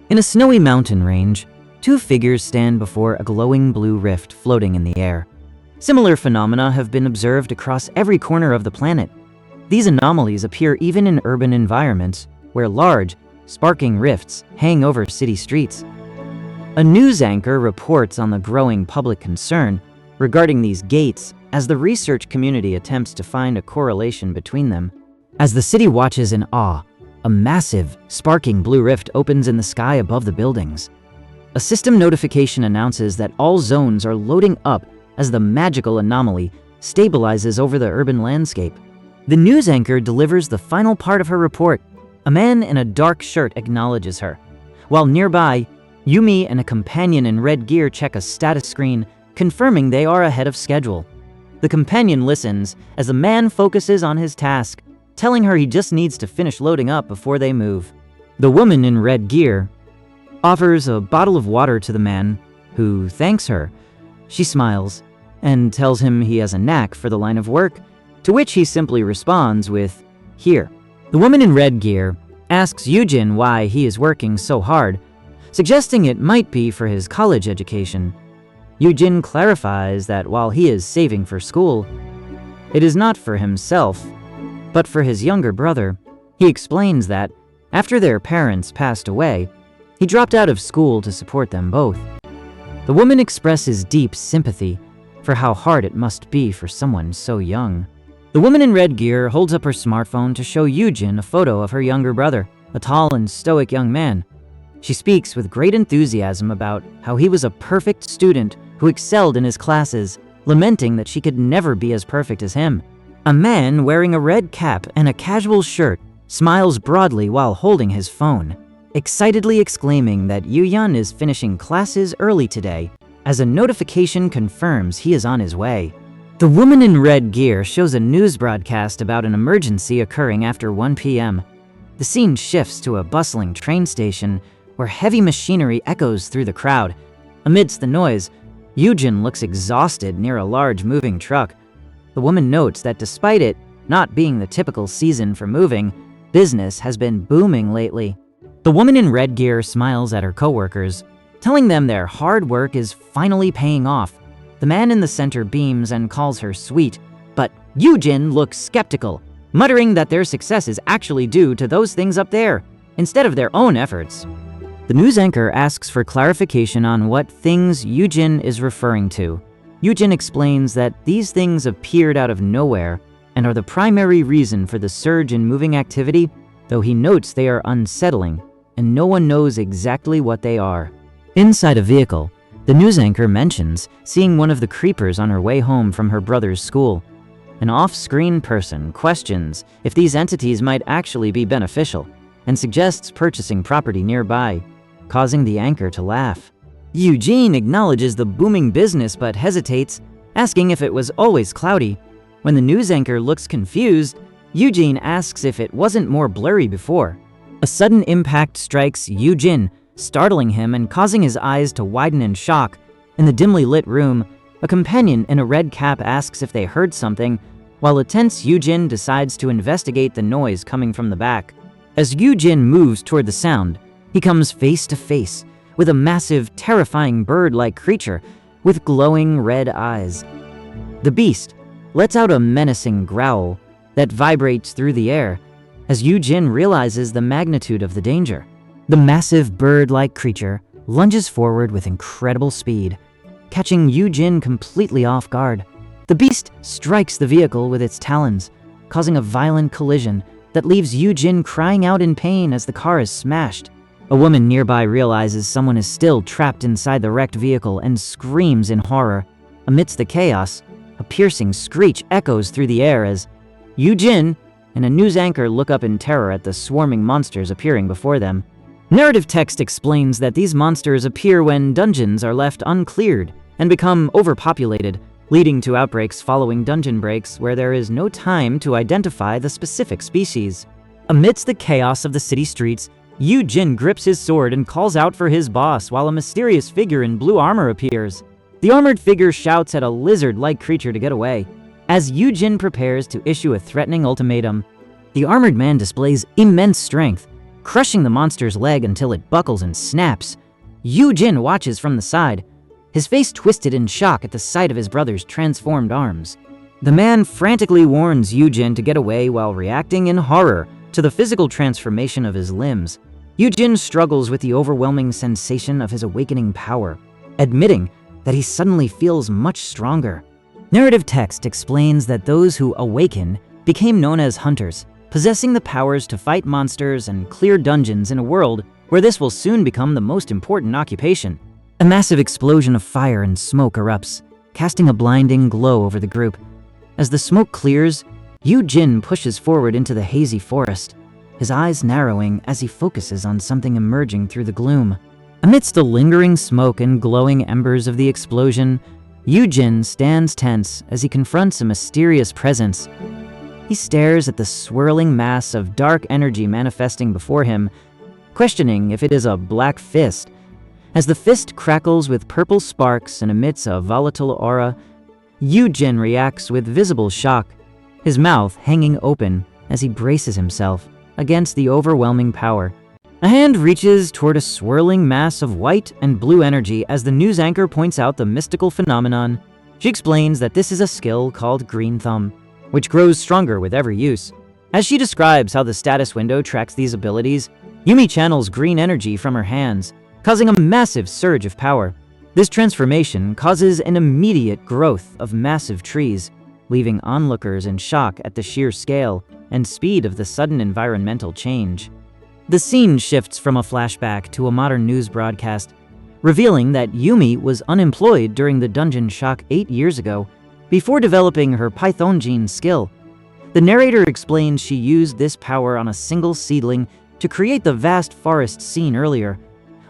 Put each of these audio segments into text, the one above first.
In a snowy mountain range, two figures stand before a glowing blue rift floating in the air. Similar phenomena have been observed across every corner of the planet. These anomalies appear even in urban environments, where large, sparking rifts hang over city streets. A news anchor reports on the growing public concern regarding these gates as the research community attempts to find a correlation between them. As the city watches in awe, a massive, sparking blue rift opens in the sky above the buildings. A system notification announces that all zones are loading up as the magical anomaly stabilizes over the urban landscape. The news anchor delivers the final part of her report. A man in a dark shirt acknowledges her, while nearby, Yumi and a companion in red gear check a status screen, confirming they are ahead of schedule. The companion listens as the man focuses on his task, telling her he just needs to finish loading up before they move. The woman in red gear offers a bottle of water to the man, who thanks her. She smiles and tells him he has a knack for the line of work, to which he simply responds with, "Here." The woman in red gear asks Yoojin why he is working so hard, suggesting it might be for his college education. Yoojin clarifies that while he is saving for school, it is not for himself, but for his younger brother. He explains that, after their parents passed away, he dropped out of school to support them both. The woman expresses deep sympathy for how hard it must be for someone so young. The woman in red gear holds up her smartphone to show Yoojin a photo of her younger brother, a tall and stoic young man. She speaks with great enthusiasm about how he was a perfect student who excelled in his classes, lamenting that she could never be as perfect as him. A man wearing a red cap and a casual shirt smiles broadly while holding his phone, excitedly exclaiming that Yoojin is finishing classes early today, as a notification confirms he is on his way. The woman in red gear shows a news broadcast about an emergency occurring after 1 p.m. The scene shifts to a bustling train station where heavy machinery echoes through the crowd. Amidst the noise, Yoojin looks exhausted near a large moving truck. The woman notes that despite it not being the typical season for moving, business has been booming lately. The woman in red gear smiles at her coworkers, telling them their hard work is finally paying off. The man in the center beams and calls her sweet, but Yoojin looks skeptical, muttering that their success is actually due to those things up there, instead of their own efforts. The news anchor asks for clarification on what things Yoojin is referring to. Yoojin explains that these things appeared out of nowhere and are the primary reason for the surge in moving activity, though he notes they are unsettling and no one knows exactly what they are. Inside a vehicle, the news anchor mentions seeing one of the creepers on her way home from her brother's school. An off-screen person questions if these entities might actually be beneficial and suggests purchasing property nearby, causing the anchor to laugh. Yoojin acknowledges the booming business but hesitates, asking if it was always cloudy. When the news anchor looks confused, Yoojin asks if it wasn't more blurry before. A sudden impact strikes Yoojin, startling him and causing his eyes to widen in shock. In the dimly lit room, a companion in a red cap asks if they heard something, while a tense Yoojin decides to investigate the noise coming from the back. As Yoojin moves toward the sound, he comes face to face with a massive, terrifying bird-like creature with glowing red eyes. The beast lets out a menacing growl that vibrates through the air as Yoojin realizes the magnitude of the danger. The massive bird-like creature lunges forward with incredible speed, catching Yoojin completely off guard. The beast strikes the vehicle with its talons, causing a violent collision that leaves Yoojin crying out in pain as the car is smashed. A woman nearby realizes someone is still trapped inside the wrecked vehicle and screams in horror. Amidst the chaos, a piercing screech echoes through the air as Yoojin and a news anchor look up in terror at the swarming monsters appearing before them. Narrative text explains that these monsters appear when dungeons are left uncleared and become overpopulated, leading to outbreaks following dungeon breaks where there is no time to identify the specific species. Amidst the chaos of the city streets, Yoojin grips his sword and calls out for his boss while a mysterious figure in blue armor appears. The armored figure shouts at a lizard-like creature to get away. As Yoojin prepares to issue a threatening ultimatum, the armored man displays immense strength, crushing the monster's leg until it buckles and snaps. Yoojin watches from the side, his face twisted in shock at the sight of his brother's transformed arms. The man frantically warns Yoojin to get away while reacting in horror to the physical transformation of his limbs. Yoojin struggles with the overwhelming sensation of his awakening power, admitting that he suddenly feels much stronger. Narrative text explains that those who awaken became known as hunters, possessing the powers to fight monsters and clear dungeons in a world where this will soon become the most important occupation. A massive explosion of fire and smoke erupts, casting a blinding glow over the group. As the smoke clears, Yoojin pushes forward into the hazy forest, his eyes narrowing as he focuses on something emerging through the gloom. Amidst the lingering smoke and glowing embers of the explosion, Yoojin stands tense as he confronts a mysterious presence. He stares at the swirling mass of dark energy manifesting before him, questioning if it is a black fist. As the fist crackles with purple sparks and emits a volatile aura, Yoojin reacts with visible shock, his mouth hanging open as he braces himself against the overwhelming power. A hand reaches toward a swirling mass of white and blue energy as the news anchor points out the mystical phenomenon. She explains that this is a skill called Green Thumb, which grows stronger with every use. As she describes how the status window tracks these abilities, Yumi channels green energy from her hands, causing a massive surge of power. This transformation causes an immediate growth of massive trees, leaving onlookers in shock at the sheer scale and speed of the sudden environmental change. The scene shifts from a flashback to a modern news broadcast, revealing that Yumi was unemployed during the dungeon shock 8 years ago, before developing her Python gene skill. The narrator explains she used this power on a single seedling to create the vast forest seen earlier,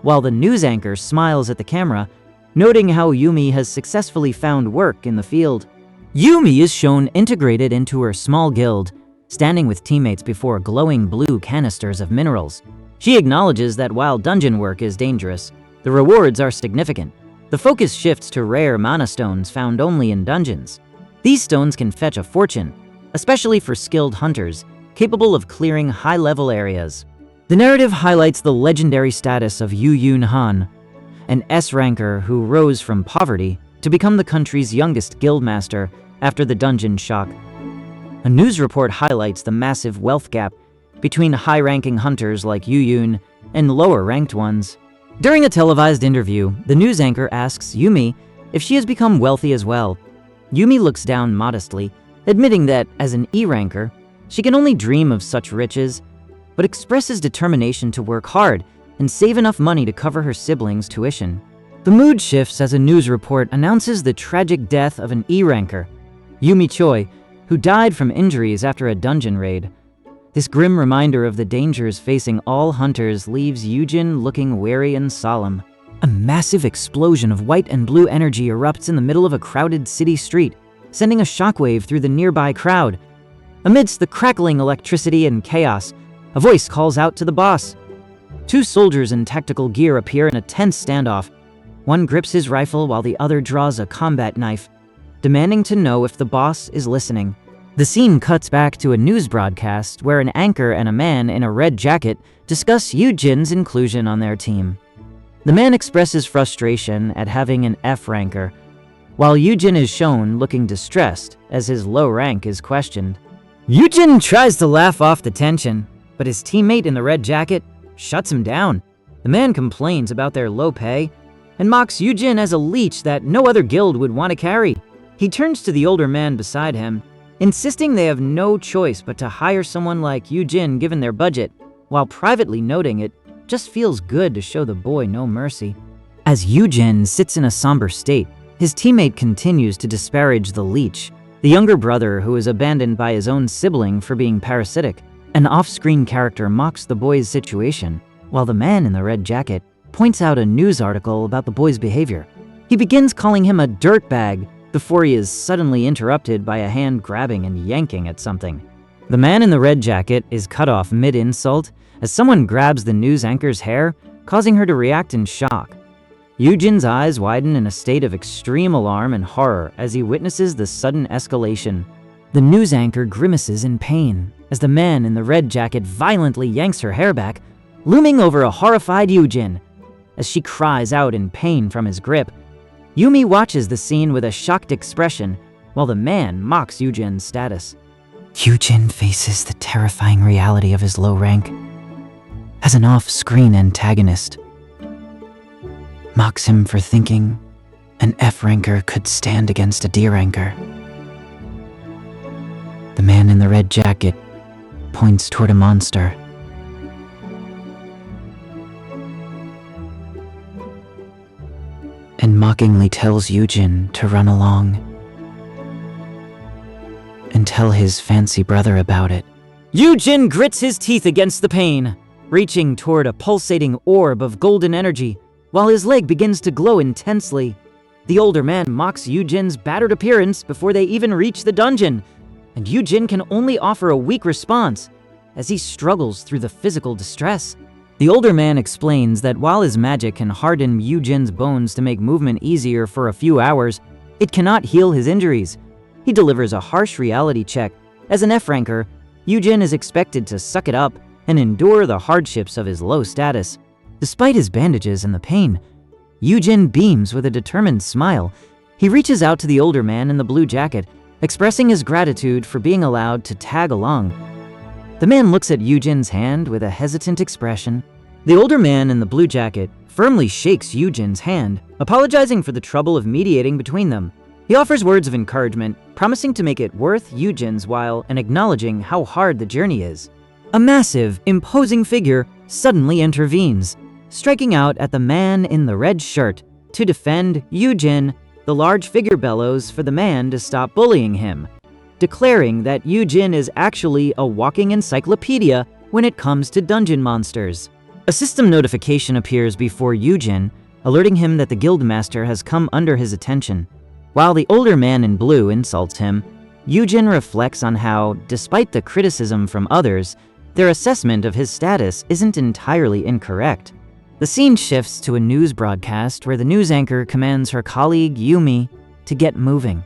while the news anchor smiles at the camera, noting how Yumi has successfully found work in the field. Yumi is shown integrated into her small guild, standing with teammates before glowing blue canisters of minerals. She acknowledges that while dungeon work is dangerous, the rewards are significant. The focus shifts to rare mana stones found only in dungeons. These stones can fetch a fortune, especially for skilled hunters capable of clearing high-level areas. The narrative highlights the legendary status of Yoojin Han, an S-ranker who rose from poverty to become the country's youngest guildmaster after the dungeon shock. A news report highlights the massive wealth gap between high-ranking hunters like Yoojin and lower-ranked ones. During a televised interview, the news anchor asks Yumi if she has become wealthy as well. Yumi looks down modestly, admitting that, as an E-ranker, she can only dream of such riches, but expresses determination to work hard and save enough money to cover her siblings' tuition. The mood shifts as a news report announces the tragic death of an E-ranker, Yumi Choi, who died from injuries after a dungeon raid. This grim reminder of the dangers facing all hunters leaves Yoojin looking wary and solemn. A massive explosion of white and blue energy erupts in the middle of a crowded city street, sending a shockwave through the nearby crowd. Amidst the crackling electricity and chaos, a voice calls out to the boss. 2 soldiers in tactical gear appear in a tense standoff. One grips his rifle while the other draws a combat knife, demanding to know if the boss is listening. The scene cuts back to a news broadcast where an anchor and a man in a red jacket discuss Yoojin's inclusion on their team. The man expresses frustration at having an F-ranker, while Yoojin is shown looking distressed as his low rank is questioned. Yoojin tries to laugh off the tension, but his teammate in the red jacket shuts him down. The man complains about their low pay and mocks Yoojin as a leech that no other guild would want to carry. He turns to the older man beside him, insisting they have no choice but to hire someone like Yoojin given their budget, while privately noting it just feels good to show the boy no mercy. As Yoojin sits in a somber state, his teammate continues to disparage the leech, the younger brother who is abandoned by his own sibling for being parasitic. An off-screen character mocks the boy's situation, while the man in the red jacket points out a news article about the boy's behavior. He begins calling him a dirtbag before he is suddenly interrupted by a hand grabbing and yanking at something. The man in the red jacket is cut off mid-insult as someone grabs the news anchor's hair, causing her to react in shock. Yoojin's eyes widen in a state of extreme alarm and horror as he witnesses the sudden escalation. The news anchor grimaces in pain as the man in the red jacket violently yanks her hair back, looming over a horrified Yoojin. As she cries out in pain from his grip, Yumi watches the scene with a shocked expression while the man mocks Yoojin's status. Yoojin faces the terrifying reality of his low rank as an off-screen antagonist. Mocks him for thinking an F-ranker could stand against a D-ranker. The man in the red jacket points toward a monster. And mockingly tells Yoojin to run along and tell his fancy brother about it. Yoojin grits his teeth against the pain, reaching toward a pulsating orb of golden energy while his leg begins to glow intensely. The older man mocks Yoojin's battered appearance before they even reach the dungeon, and Yoojin can only offer a weak response as he struggles through the physical distress. The older man explains that while his magic can harden Yoojin's bones to make movement easier for a few hours, it cannot heal his injuries. He delivers a harsh reality check. As an F-ranker, Yoojin is expected to suck it up and endure the hardships of his low status. Despite his bandages and the pain, Yoojin beams with a determined smile. He reaches out to the older man in the blue jacket, expressing his gratitude for being allowed to tag along. The man looks at Yoojin's hand with a hesitant expression. The older man in the blue jacket firmly shakes Yoojin's hand, apologizing for the trouble of mediating between them. He offers words of encouragement, promising to make it worth Yoojin's while and acknowledging how hard the journey is. A massive, imposing figure suddenly intervenes, striking out at the man in the red shirt. To defend Yoojin, the large figure bellows for the man to stop bullying him, declaring that Yoojin is actually a walking encyclopedia when it comes to dungeon monsters. A system notification appears before Yoojin, alerting him that the guildmaster has come under his attention. While the older man in blue insults him, Yoojin reflects on how, despite the criticism from others, their assessment of his status isn't entirely incorrect. The scene shifts to a news broadcast where the news anchor commands her colleague Yumi to get moving.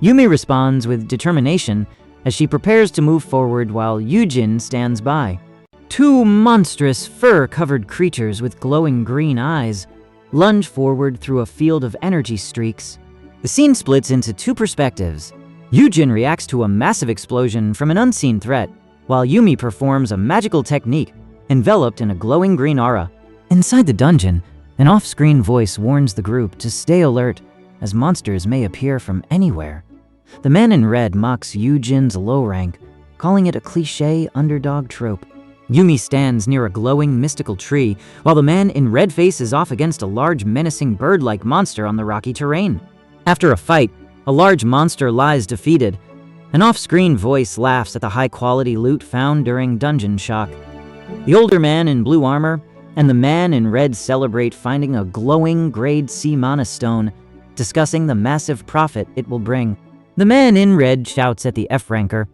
Yumi responds with determination as she prepares to move forward while Yoojin stands by. Two monstrous fur-covered creatures with glowing green eyes lunge forward through a field of energy streaks. The scene splits into two perspectives. Yoojin reacts to a massive explosion from an unseen threat, while Yumi performs a magical technique enveloped in a glowing green aura. Inside the dungeon, an off-screen voice warns the group to stay alert as monsters may appear from anywhere. The man in red mocks Yoojin's low rank, calling it a cliché underdog trope. Yumi stands near a glowing mystical tree, while the man in red faces off against a large menacing bird-like monster on the rocky terrain. After a fight, a large monster lies defeated. An off-screen voice laughs at the high-quality loot found during dungeon shock. The older man in blue armor and the man in red celebrate finding a glowing grade C mana stone, discussing the massive profit it will bring. The man in red shouts at the F-ranker,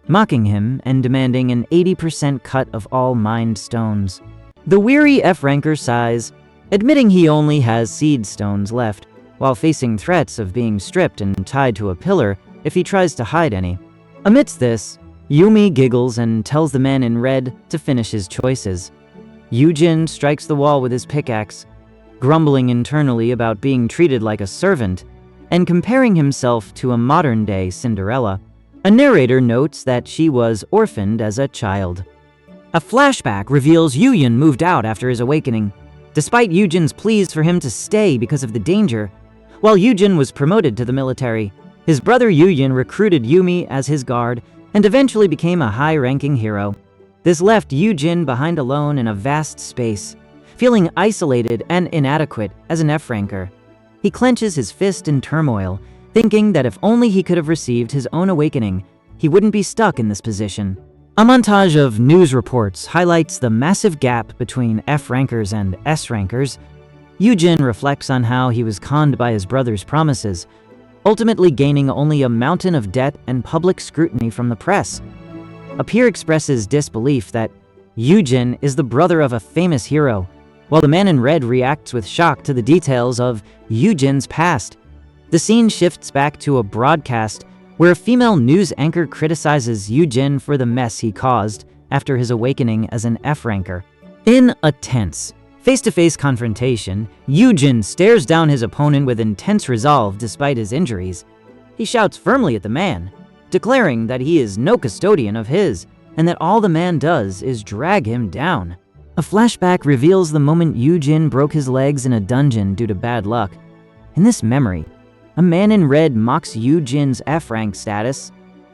mocking him and demanding an 80% cut of all mined stones. The weary F-ranker sighs, admitting he only has seed stones left, while facing threats of being stripped and tied to a pillar if he tries to hide any. Amidst this, Yumi giggles and tells the man in red to finish his choices. Yoojin strikes the wall with his pickaxe, grumbling internally about being treated like a servant and comparing himself to a modern-day Cinderella. A narrator notes that she was orphaned as a child. A flashback reveals Yoojin moved out after his awakening, despite Yoojin's pleas for him to stay because of the danger. While Yoojin was promoted to the military, his brother Yoojin recruited Yumi as his guard and eventually became a high-ranking hero. This left Yoojin behind alone in a vast space, feeling isolated and inadequate as an F-ranker. He clenches his fist in turmoil, thinking that if only he could have received his own awakening, he wouldn't be stuck in this position. A montage of news reports highlights the massive gap between F-rankers and S-rankers. Yoojin reflects on how he was conned by his brother's promises, ultimately gaining only a mountain of debt and public scrutiny from the press. A peer expresses disbelief that Yoojin is the brother of a famous hero, while the man in red reacts with shock to the details of Yoojin's past. The scene shifts back to a broadcast where a female news anchor criticizes Yoojin for the mess he caused after his awakening as an F-ranker. In a tense, face-to-face confrontation, Yoojin stares down his opponent with intense resolve despite his injuries. He shouts firmly at the man, declaring that he is no custodian of his, and that all the man does is drag him down. A flashback reveals the moment Yoojin broke his legs in a dungeon due to bad luck. In this memory, a man in red mocks Yoojin's F-rank status,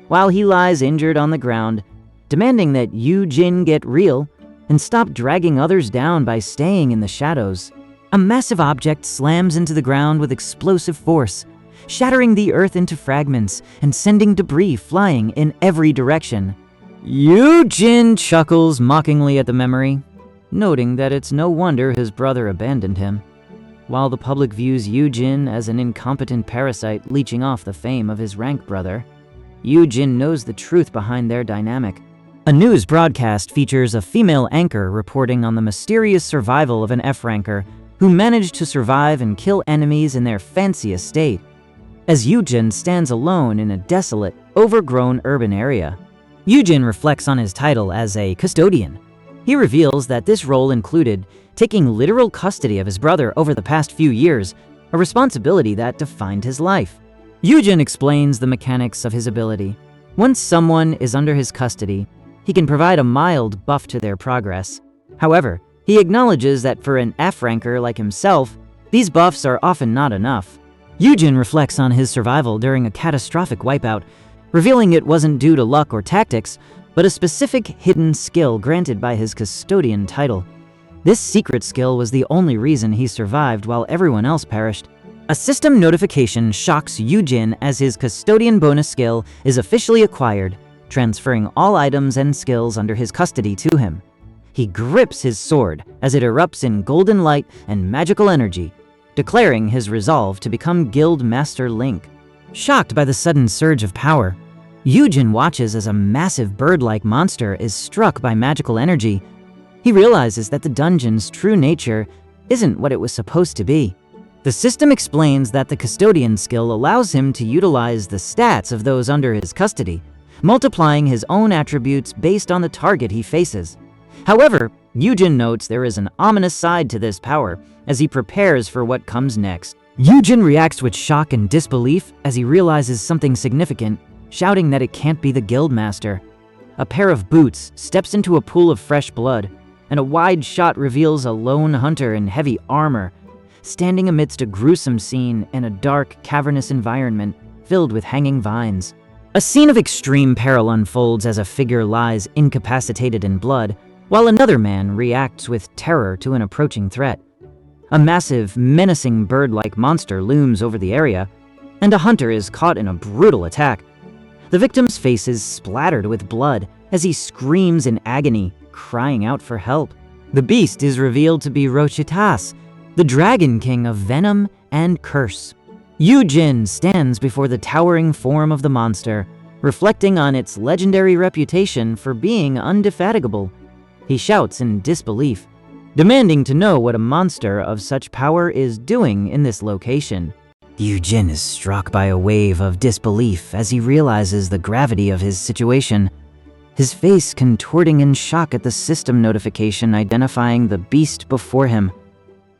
while he lies injured on the ground, demanding that Yoojin get real and stop dragging others down by staying in the shadows. A massive object slams into the ground with explosive force, shattering the earth into fragments and sending debris flying in every direction. Yoojin chuckles mockingly at the memory, noting that it's no wonder his brother abandoned him. While the public views Yoojin as an incompetent parasite leeching off the fame of his rank brother, Yoojin knows the truth behind their dynamic. A news broadcast features a female anchor reporting on the mysterious survival of an F-ranker who managed to survive and kill enemies in their fancy estate, as Yoojin stands alone in a desolate, overgrown urban area. Yoojin reflects on his title as a custodian. He reveals that this role included taking literal custody of his brother over the past few years, a responsibility that defined his life. Yoojin explains the mechanics of his ability. Once someone is under his custody, he can provide a mild buff to their progress. However, he acknowledges that for an F-ranker like himself, these buffs are often not enough. Yoojin reflects on his survival during a catastrophic wipeout, revealing it wasn't due to luck or tactics, but a specific hidden skill granted by his custodian title. This secret skill was the only reason he survived while everyone else perished. A system notification shocks Yoojin as his custodian bonus skill is officially acquired, transferring all items and skills under his custody to him. He grips his sword as it erupts in golden light and magical energy, declaring his resolve to become Guild Master Link. Shocked by the sudden surge of power, Yoojin watches as a massive bird-like monster is struck by magical energy. He realizes that the dungeon's true nature isn't what it was supposed to be. The system explains that the custodian skill allows him to utilize the stats of those under his custody, multiplying his own attributes based on the target he faces. However, Yoojin notes there is an ominous side to this power as he prepares for what comes next. Yoojin reacts with shock and disbelief as he realizes something significant, shouting that it can't be the guildmaster. A pair of boots steps into a pool of fresh blood, and a wide shot reveals a lone hunter in heavy armor, standing amidst a gruesome scene in a dark, cavernous environment filled with hanging vines. A scene of extreme peril unfolds as a figure lies incapacitated in blood, while another man reacts with terror to an approaching threat. A massive, menacing bird-like monster looms over the area, and a hunter is caught in a brutal attack. The victim's face is splattered with blood as he screams in agony, crying out for help. The beast is revealed to be Rochitas, the Dragon King of Venom and Curse. Yoojin stands before the towering form of the monster, reflecting on its legendary reputation for being indefatigable. He shouts in disbelief, demanding to know what a monster of such power is doing in this location. Yoojin is struck by a wave of disbelief as he realizes the gravity of his situation, his face contorting in shock at the system notification identifying the beast before him.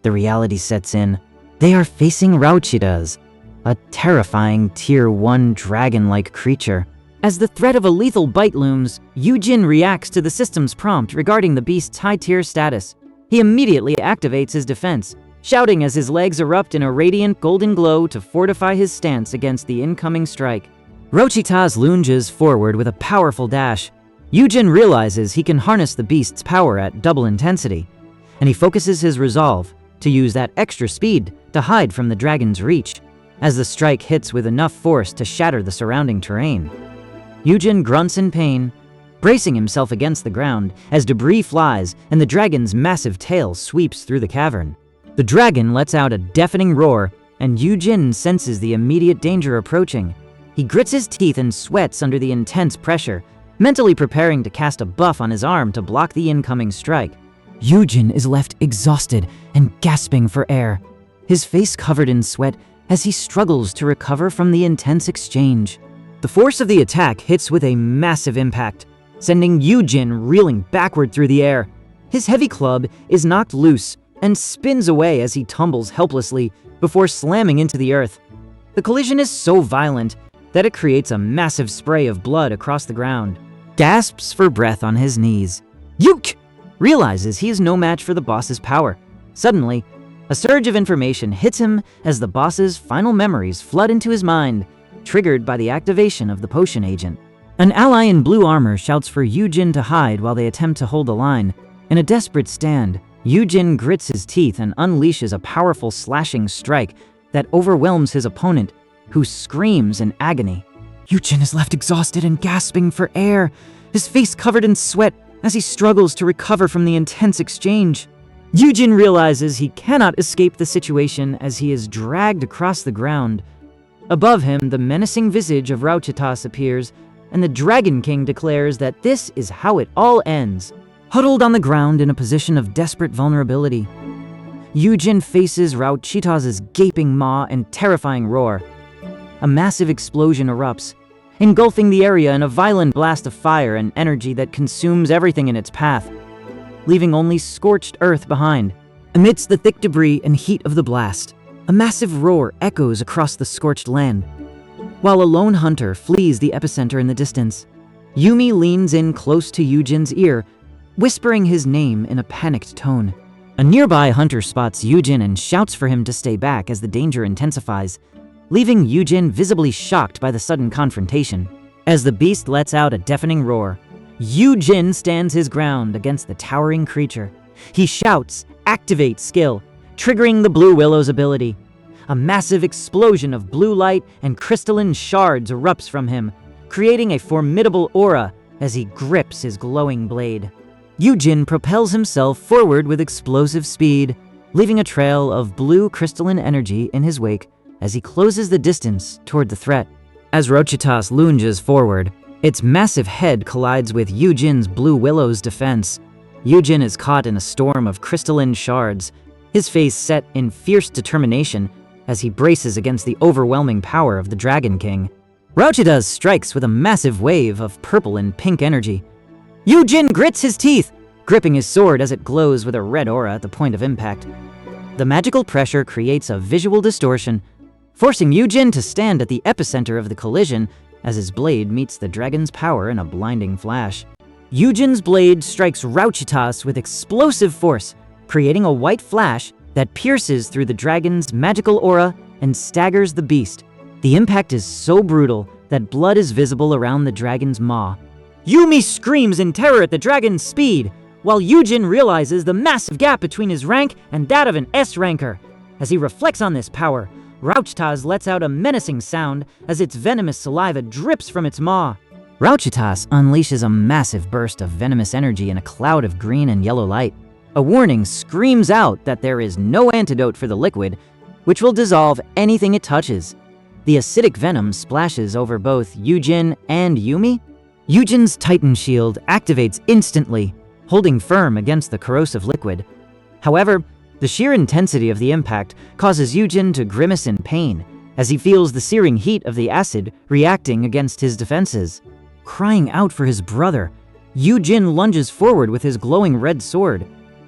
The reality sets in. They are facing Rauchidas, a terrifying Tier 1 dragon-like creature. As the threat of a lethal bite looms, Yoojin reacts to the system's prompt regarding the beast's high-tier status. He immediately activates his defense, shouting as his legs erupt in a radiant golden glow to fortify his stance against the incoming strike. Rochitas lunges forward with a powerful dash. Yoojin realizes he can harness the beast's power at double intensity, and he focuses his resolve to use that extra speed to hide from the dragon's reach, as the strike hits with enough force to shatter the surrounding terrain. Yoojin grunts in pain, bracing himself against the ground as debris flies and the dragon's massive tail sweeps through the cavern. The dragon lets out a deafening roar, and Yoojin senses the immediate danger approaching. He grits his teeth and sweats under the intense pressure, mentally preparing to cast a buff on his arm to block the incoming strike. Yoojin is left exhausted and gasping for air, his face covered in sweat as he struggles to recover from the intense exchange. The force of the attack hits with a massive impact, sending Yoojin reeling backward through the air. His heavy club is knocked loose and spins away as he tumbles helplessly before slamming into the earth. The collision is so violent that it creates a massive spray of blood across the ground. Gasps for breath on his knees. Yook realizes he is no match for the boss's power. Suddenly, a surge of information hits him as the boss's final memories flood into his mind, triggered by the activation of the potion agent. An ally in blue armor shouts for Yoojin to hide while they attempt to hold the line. In a desperate stand, Yoojin grits his teeth and unleashes a powerful slashing strike that overwhelms his opponent, who screams in agony. Yoojin is left exhausted and gasping for air, his face covered in sweat as he struggles to recover from the intense exchange. Yoojin realizes he cannot escape the situation as he is dragged across the ground. Above him, the menacing visage of Rauchitas appears, and the Dragon King declares that this is how it all ends. Huddled on the ground in a position of desperate vulnerability, Yoojin faces Rauchitas' gaping maw and terrifying roar. A massive explosion erupts, engulfing the area in a violent blast of fire and energy that consumes everything in its path, leaving only scorched earth behind. Amidst the thick debris and heat of the blast, a massive roar echoes across the scorched land. While a lone hunter flees the epicenter in the distance, Yumi leans in close to Yoojin's ear, whispering his name in a panicked tone. A nearby hunter spots Yoojin and shouts for him to stay back as the danger intensifies, leaving Yoojin visibly shocked by the sudden confrontation. As the beast lets out a deafening roar, Yoojin stands his ground against the towering creature. He shouts, "Activate skill," triggering the Blue Willow's ability. A massive explosion of blue light and crystalline shards erupts from him, creating a formidable aura as he grips his glowing blade. Yoojin propels himself forward with explosive speed, leaving a trail of blue crystalline energy in his wake as he closes the distance toward the threat. As Rauchitas lunges forward, its massive head collides with Yoojin's Blue Willow's defense. Yoojin is caught in a storm of crystalline shards, his face set in fierce determination as he braces against the overwhelming power of the Dragon King. Rauchitas strikes with a massive wave of purple and pink energy. Yoojin grits his teeth, gripping his sword as it glows with a red aura at the point of impact. The magical pressure creates a visual distortion, forcing Yoojin to stand at the epicenter of the collision as his blade meets the dragon's power in a blinding flash. Yoojin's blade strikes Rauchitas with explosive force, creating a white flash that pierces through the dragon's magical aura and staggers the beast. The impact is so brutal that blood is visible around the dragon's maw. Yumi screams in terror at the dragon's speed, while Yoojin realizes the massive gap between his rank and that of an S-ranker. As he reflects on this power, Rauchitas lets out a menacing sound as its venomous saliva drips from its maw. Rauchitas unleashes a massive burst of venomous energy in a cloud of green and yellow light. A warning screams out that there is no antidote for the liquid, which will dissolve anything it touches. The acidic venom splashes over both Yoojin and Yumi. Yoojin's Titan Shield activates instantly, holding firm against the corrosive liquid. However, the sheer intensity of the impact causes Yoojin to grimace in pain as he feels the searing heat of the acid reacting against his defenses. Crying out for his brother, Yoojin lunges forward with his glowing red sword.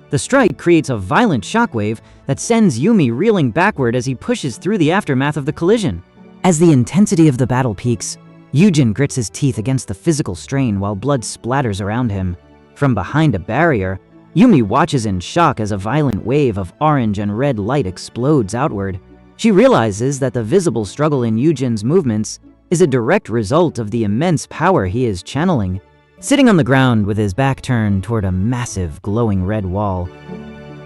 The strike creates a violent shockwave that sends Yumi reeling backward as he pushes through the aftermath of the collision. As the intensity of the battle peaks, Yoojin grits his teeth against the physical strain while blood splatters around him. From behind a barrier, Yumi watches in shock as a violent wave of orange and red light explodes outward. She realizes that the visible struggle in Yoojin's movements is a direct result of the immense power he is channeling. Sitting on the ground with his back turned toward a massive glowing red wall,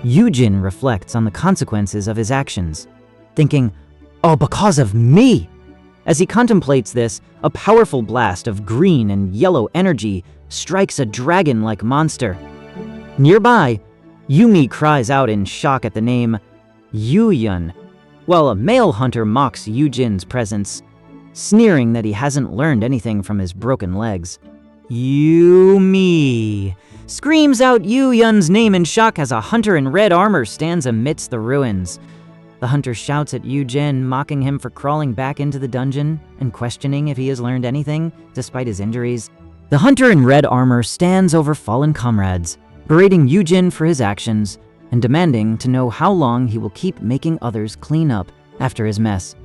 Yoojin reflects on the consequences of his actions, thinking, "All because of me!" As he contemplates this, a powerful blast of green and yellow energy strikes a dragon-like monster. Nearby, Yumi cries out in shock at the name Yoojin, while a male hunter mocks Yoojin's presence, sneering that he hasn't learned anything from his broken legs. Yumi screams out Yoojin's name in shock as a hunter in red armor stands amidst the ruins. The hunter shouts at Yoojin, mocking him for crawling back into the dungeon and questioning if he has learned anything despite his injuries. The hunter in red armor stands over fallen comrades, berating Yoojin for his actions and demanding to know how long he will keep making others clean up after his mess.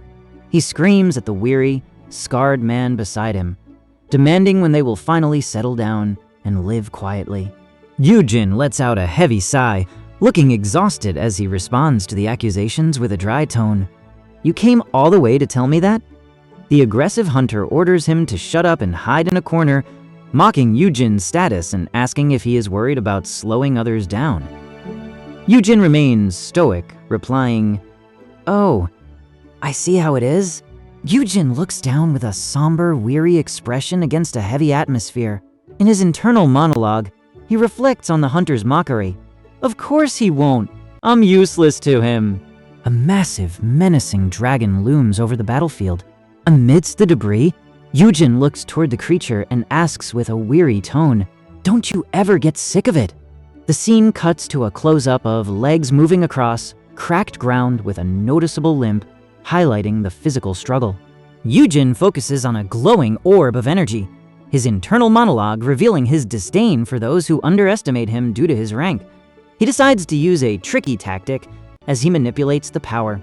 He screams at the weary, scarred man beside him, demanding when they will finally settle down and live quietly. Yoojin lets out a heavy sigh, looking exhausted as he responds to the accusations with a dry tone. "You came all the way to tell me that?" The aggressive hunter orders him to shut up and hide in a corner, mocking Yoojin's status and asking if he is worried about slowing others down. Yoojin remains stoic, replying, "Oh, I see how it is." Yoojin looks down with a somber, weary expression against a heavy atmosphere. In his internal monologue, he reflects on the hunter's mockery. "Of course he won't. I'm useless to him." A massive, menacing dragon looms over the battlefield. Amidst the debris, Yoojin looks toward the creature and asks with a weary tone, "Don't you ever get sick of it?" The scene cuts to a close-up of legs moving across cracked ground with a noticeable limp, highlighting the physical struggle. Yoojin focuses on a glowing orb of energy, his internal monologue revealing his disdain for those who underestimate him due to his rank. He decides to use a tricky tactic as he manipulates the power.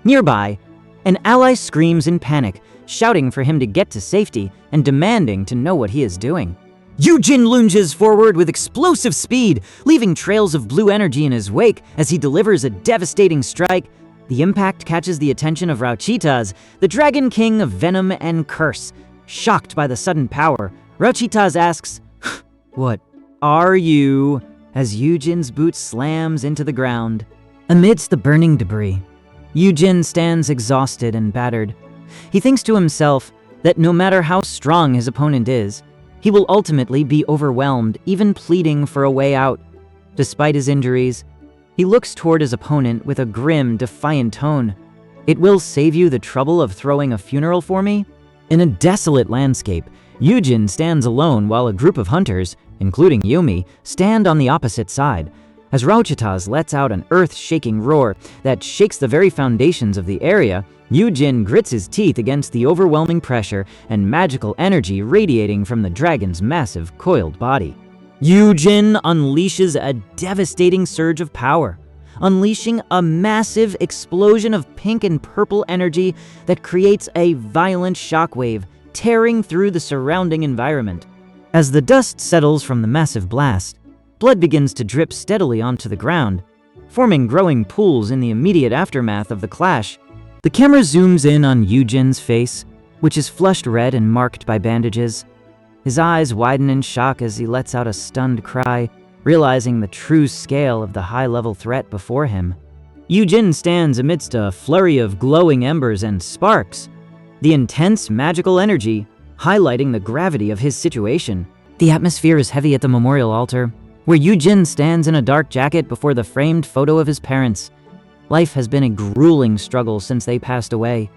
Nearby, an ally screams in panic, shouting for him to get to safety and demanding to know what he is doing. Yoojin lunges forward with explosive speed, leaving trails of blue energy in his wake as he delivers a devastating strike. The impact catches the attention of Rauchitas, the Dragon King of Venom and Curse. Shocked by the sudden power, Rauchitas asks, "What are you?" as Yoojin's boot slams into the ground. Amidst the burning debris, Yoojin stands exhausted and battered. He thinks to himself that no matter how strong his opponent is, he will ultimately be overwhelmed, even pleading for a way out. Despite his injuries, he looks toward his opponent with a grim, defiant tone. "It will save you the trouble of throwing a funeral for me?" In a desolate landscape, Yoojin stands alone while a group of hunters, including Yumi, stand on the opposite side. As Rauchitas lets out an earth-shaking roar that shakes the very foundations of the area, Yoojin grits his teeth against the overwhelming pressure and magical energy radiating from the dragon's massive, coiled body. Yoojin unleashes a devastating surge of power, unleashing a massive explosion of pink and purple energy that creates a violent shockwave, tearing through the surrounding environment. As the dust settles from the massive blast, blood begins to drip steadily onto the ground, forming growing pools in the immediate aftermath of the clash. The camera zooms in on Yoojin's face, which is flushed red and marked by bandages. His eyes widen in shock as he lets out a stunned cry, realizing the true scale of the high-level threat before him. Yoojin stands amidst a flurry of glowing embers and sparks, the intense magical energy highlighting the gravity of his situation. The atmosphere is heavy at the memorial altar, where Yoojin stands in a dark jacket before the framed photo of his parents. Life has been a grueling struggle since they passed away.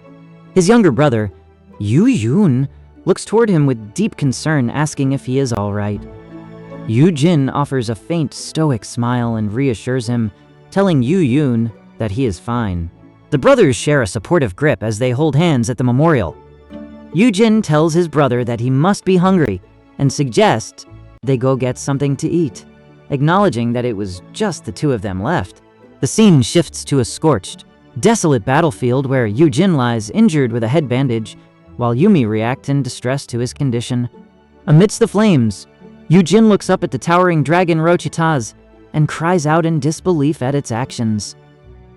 His younger brother, Yoojin, looks toward him with deep concern, asking if he is all right. Yoojin offers a faint, stoic smile and reassures him, telling Yoojin that he is fine. The brothers share a supportive grip as they hold hands at the memorial. Yoojin tells his brother that he must be hungry and suggests they go get something to eat, acknowledging that it was just the two of them left. The scene shifts to a scorched, desolate battlefield where Yoojin lies injured with a head bandage, while Yumi reacts in distress to his condition. Amidst the flames, Yoojin looks up at the towering dragon Rauchitas and cries out in disbelief at its actions.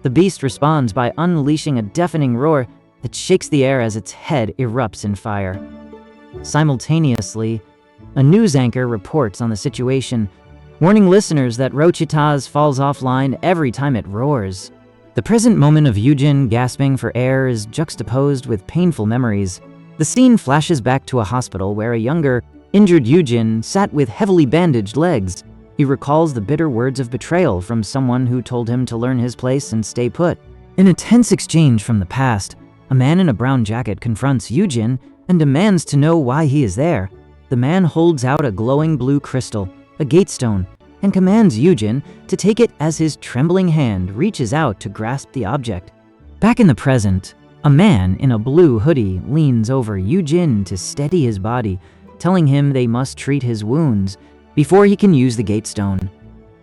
The beast responds by unleashing a deafening roar that shakes the air as its head erupts in fire. Simultaneously, a news anchor reports on the situation, warning listeners that Rauchitas falls offline every time it roars. The present moment of Yoojin gasping for air is juxtaposed with painful memories. The scene flashes back to a hospital where a younger, injured Yoojin sat with heavily bandaged legs. He recalls the bitter words of betrayal from someone who told him to learn his place and stay put. In a tense exchange from the past, a man in a brown jacket confronts Yoojin and demands to know why he is there. The man holds out a glowing blue crystal, a gatestone, and commands Yoojin to take it as his trembling hand reaches out to grasp the object. Back in the present, a man in a blue hoodie leans over Yoojin to steady his body, telling him they must treat his wounds before he can use the gatestone.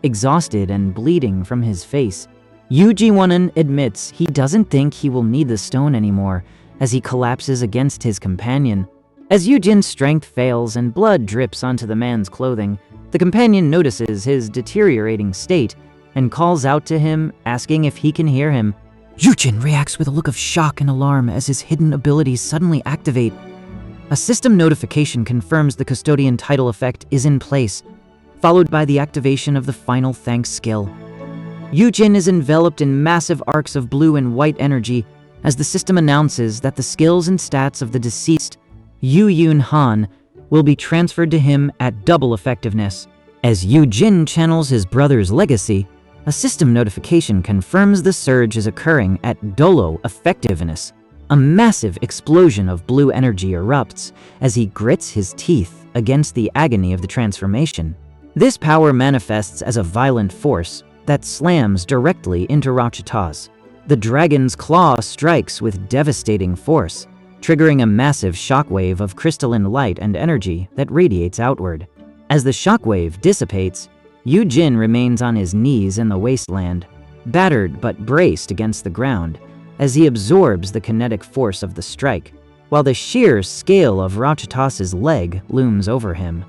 exhausted and bleeding from his face. Yoojin admits he doesn't think he will need the stone anymore as he collapses against his companion. As Yoojin's strength fails and blood drips onto the man's clothing, the companion notices his deteriorating state and calls out to him, asking if he can hear him. Yoojin reacts with a look of shock and alarm as his hidden abilities suddenly activate. A system notification confirms the custodian title effect is in place, followed by the activation of the final thanks skill. Yoojin is enveloped in massive arcs of blue and white energy as the system announces that the skills and stats of the deceased Yoojin Han will be transferred to him at double effectiveness. As Yoojin channels his brother's legacy, a system notification confirms the surge is occurring at double effectiveness. A massive explosion of blue energy erupts as he grits his teeth against the agony of the transformation. This power manifests as a violent force that slams directly into Rachita's. The dragon's claw strikes with devastating force, triggering a massive shockwave of crystalline light and energy that radiates outward. As the shockwave dissipates, Yoojin remains on his knees in the wasteland, battered but braced against the ground, as he absorbs the kinetic force of the strike, while the sheer scale of Rachitas's leg looms over him.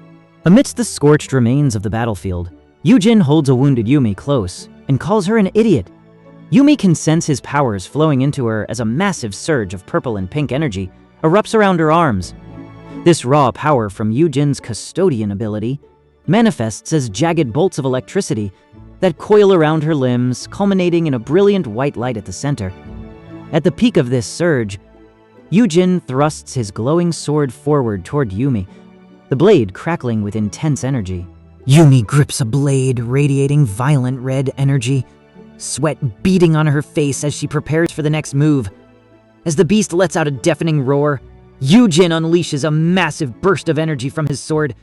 Amidst the scorched remains of the battlefield, Yoojin holds a wounded Yumi close and calls her an idiot. Yumi can sense his powers flowing into her as a massive surge of purple and pink energy erupts around her arms. This raw power from Yoojin's custodian ability manifests as jagged bolts of electricity that coil around her limbs, culminating in a brilliant white light at the center. At the peak of this surge, Yoojin thrusts his glowing sword forward toward Yumi, the blade crackling with intense energy. Yumi grips a blade radiating violent red energy, sweat beading on her face as she prepares for the next move. As the beast lets out a deafening roar, Yoojin unleashes a massive burst of energy from his sword,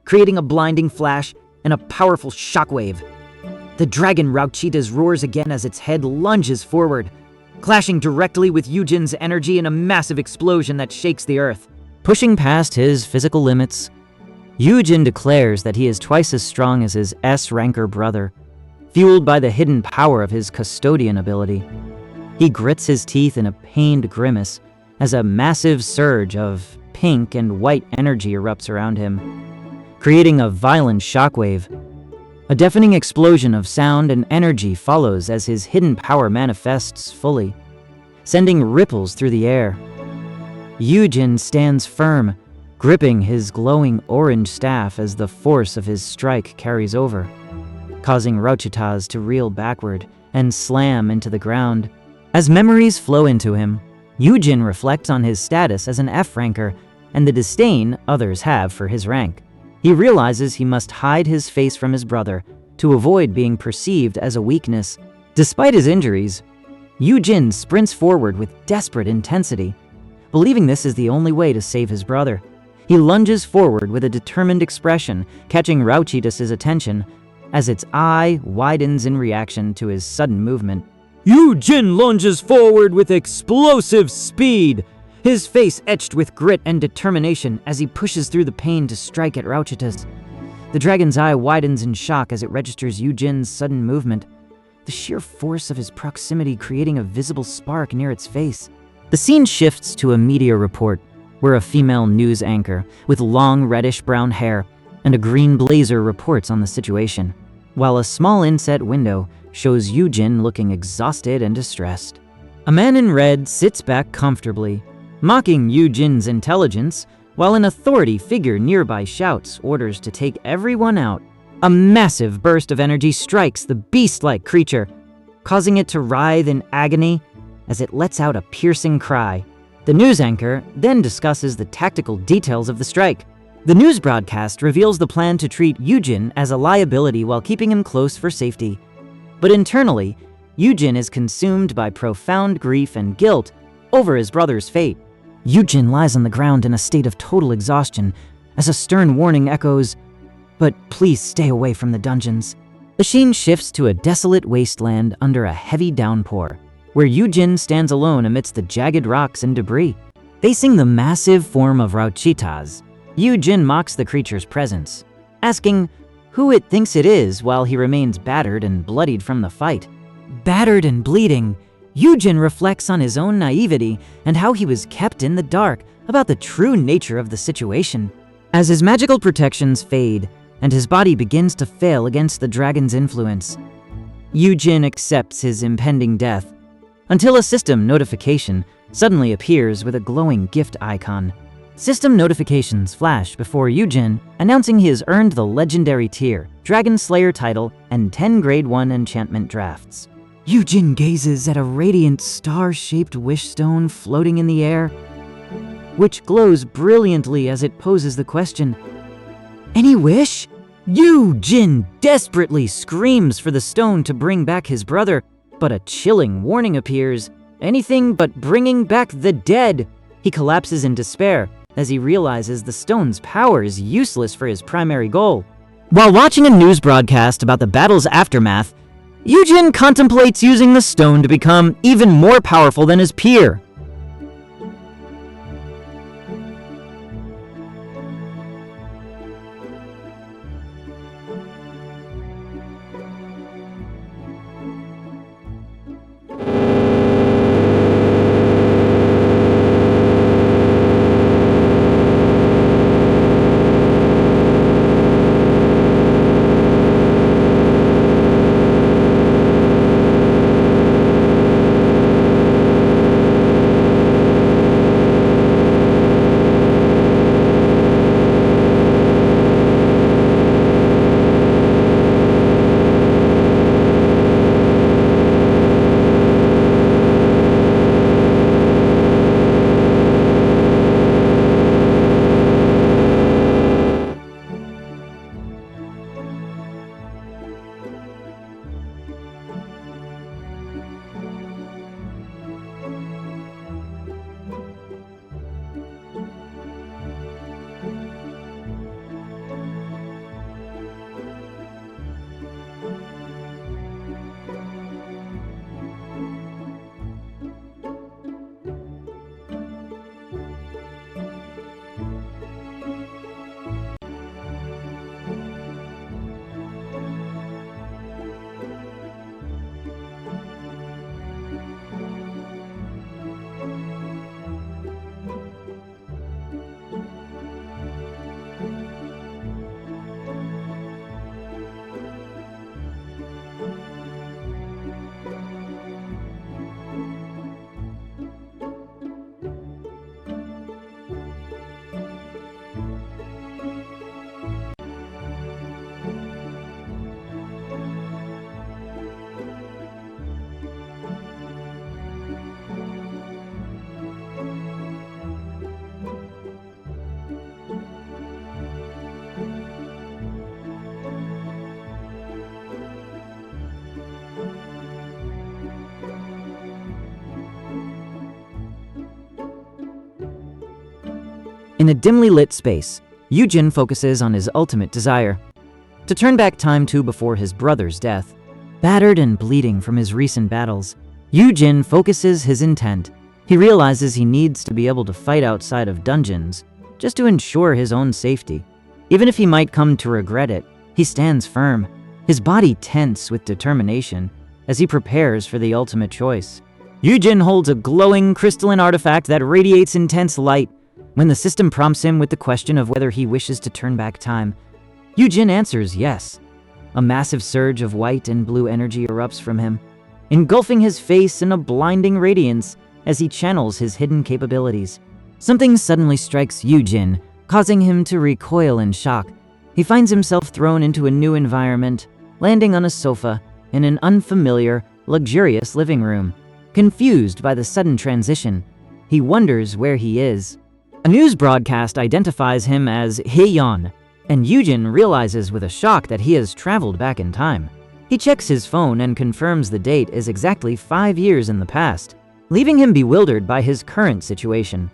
creating a blinding flash and a powerful shockwave. The dragon Rauchitas roars again as its head lunges forward, clashing directly with Yoojin's energy in a massive explosion that shakes the earth. Pushing past his physical limits, Yoojin declares that he is twice as strong as his S-ranker brother, fueled by the hidden power of his custodian ability. He grits his teeth in a pained grimace as a massive surge of pink and white energy erupts around him, creating a violent shockwave. A deafening explosion of sound and energy follows as his hidden power manifests fully, sending ripples through the air. Yoojin stands firm, gripping his glowing orange staff as the force of his strike carries over, causing Rauchitas to reel backward and slam into the ground. As memories flow into him, Yoojin reflects on his status as an F-ranker and the disdain others have for his rank. He realizes he must hide his face from his brother to avoid being perceived as a weakness. Despite his injuries, Yoojin sprints forward with desperate intensity, believing this is the only way to save his brother. He lunges forward with a determined expression, catching Rauchitas' attention as its eye widens in reaction to his sudden movement. Yoojin lunges forward with explosive speed, his face etched with grit and determination as he pushes through the pain to strike at Rauchitas. The dragon's eye widens in shock as it registers Yoojin's sudden movement, the sheer force of his proximity creating a visible spark near its face. The scene shifts to a media report, where a female news anchor with long reddish-brown hair and a green blazer reports on the situation, while a small inset window shows Yoojin looking exhausted and distressed. A man in red sits back comfortably, mocking Yoojin's intelligence, while an authority figure nearby shouts orders to take everyone out. A massive burst of energy strikes the beast-like creature, causing it to writhe in agony as it lets out a piercing cry. The news anchor then discusses the tactical details of the strike. The news broadcast reveals the plan to treat Yoojin as a liability while keeping him close for safety. But internally, Yoojin is consumed by profound grief and guilt over his brother's fate. Yoojin lies on the ground in a state of total exhaustion as a stern warning echoes, "But please stay away from the dungeons." The scene shifts to a desolate wasteland under a heavy downpour, where Yoojin stands alone amidst the jagged rocks and debris. Facing the massive form of Rauchitas, Yoojin mocks the creature's presence, asking, who it thinks it is while he remains battered and bloodied from the fight. Battered and bleeding, Yoojin reflects on his own naivety and how he was kept in the dark about the true nature of the situation. As his magical protections fade and his body begins to fail against the dragon's influence, Yoojin accepts his impending death until a system notification suddenly appears with a glowing gift icon. System notifications flash before Yoojin, announcing he has earned the legendary tier, Dragon Slayer title, and 10 Grade 1 enchantment drafts. Yoojin gazes at a radiant star-shaped wish stone floating in the air, which glows brilliantly as it poses the question, "Any wish?" Yoojin desperately screams for the stone to bring back his brother, but a chilling warning appears, "Anything but bringing back the dead." He collapses in despair as he realizes the stone's power is useless for his primary goal. While watching a news broadcast about the battle's aftermath, Yoojin contemplates using the stone to become even more powerful than his peer. In a dimly lit space, Yoojin focuses on his ultimate desire, to turn back time to before his brother's death. Battered and bleeding from his recent battles, Yoojin focuses his intent. He realizes he needs to be able to fight outside of dungeons, just to ensure his own safety. Even if he might come to regret it, he stands firm, his body tense with determination as he prepares for the ultimate choice. Yoojin holds a glowing crystalline artifact that radiates intense light. When the system prompts him with the question of whether he wishes to turn back time, Yoojin answers yes. A massive surge of white and blue energy erupts from him, engulfing his face in a blinding radiance as he channels his hidden capabilities. Something suddenly strikes Yoojin, causing him to recoil in shock. He finds himself thrown into a new environment, landing on a sofa in an unfamiliar, luxurious living room. Confused by the sudden transition, he wonders where he is. A news broadcast identifies him as Hyeon, and Yoojin realizes with a shock that he has traveled back in time. He checks his phone and confirms the date is exactly 5 years in the past, leaving him bewildered by his current situation.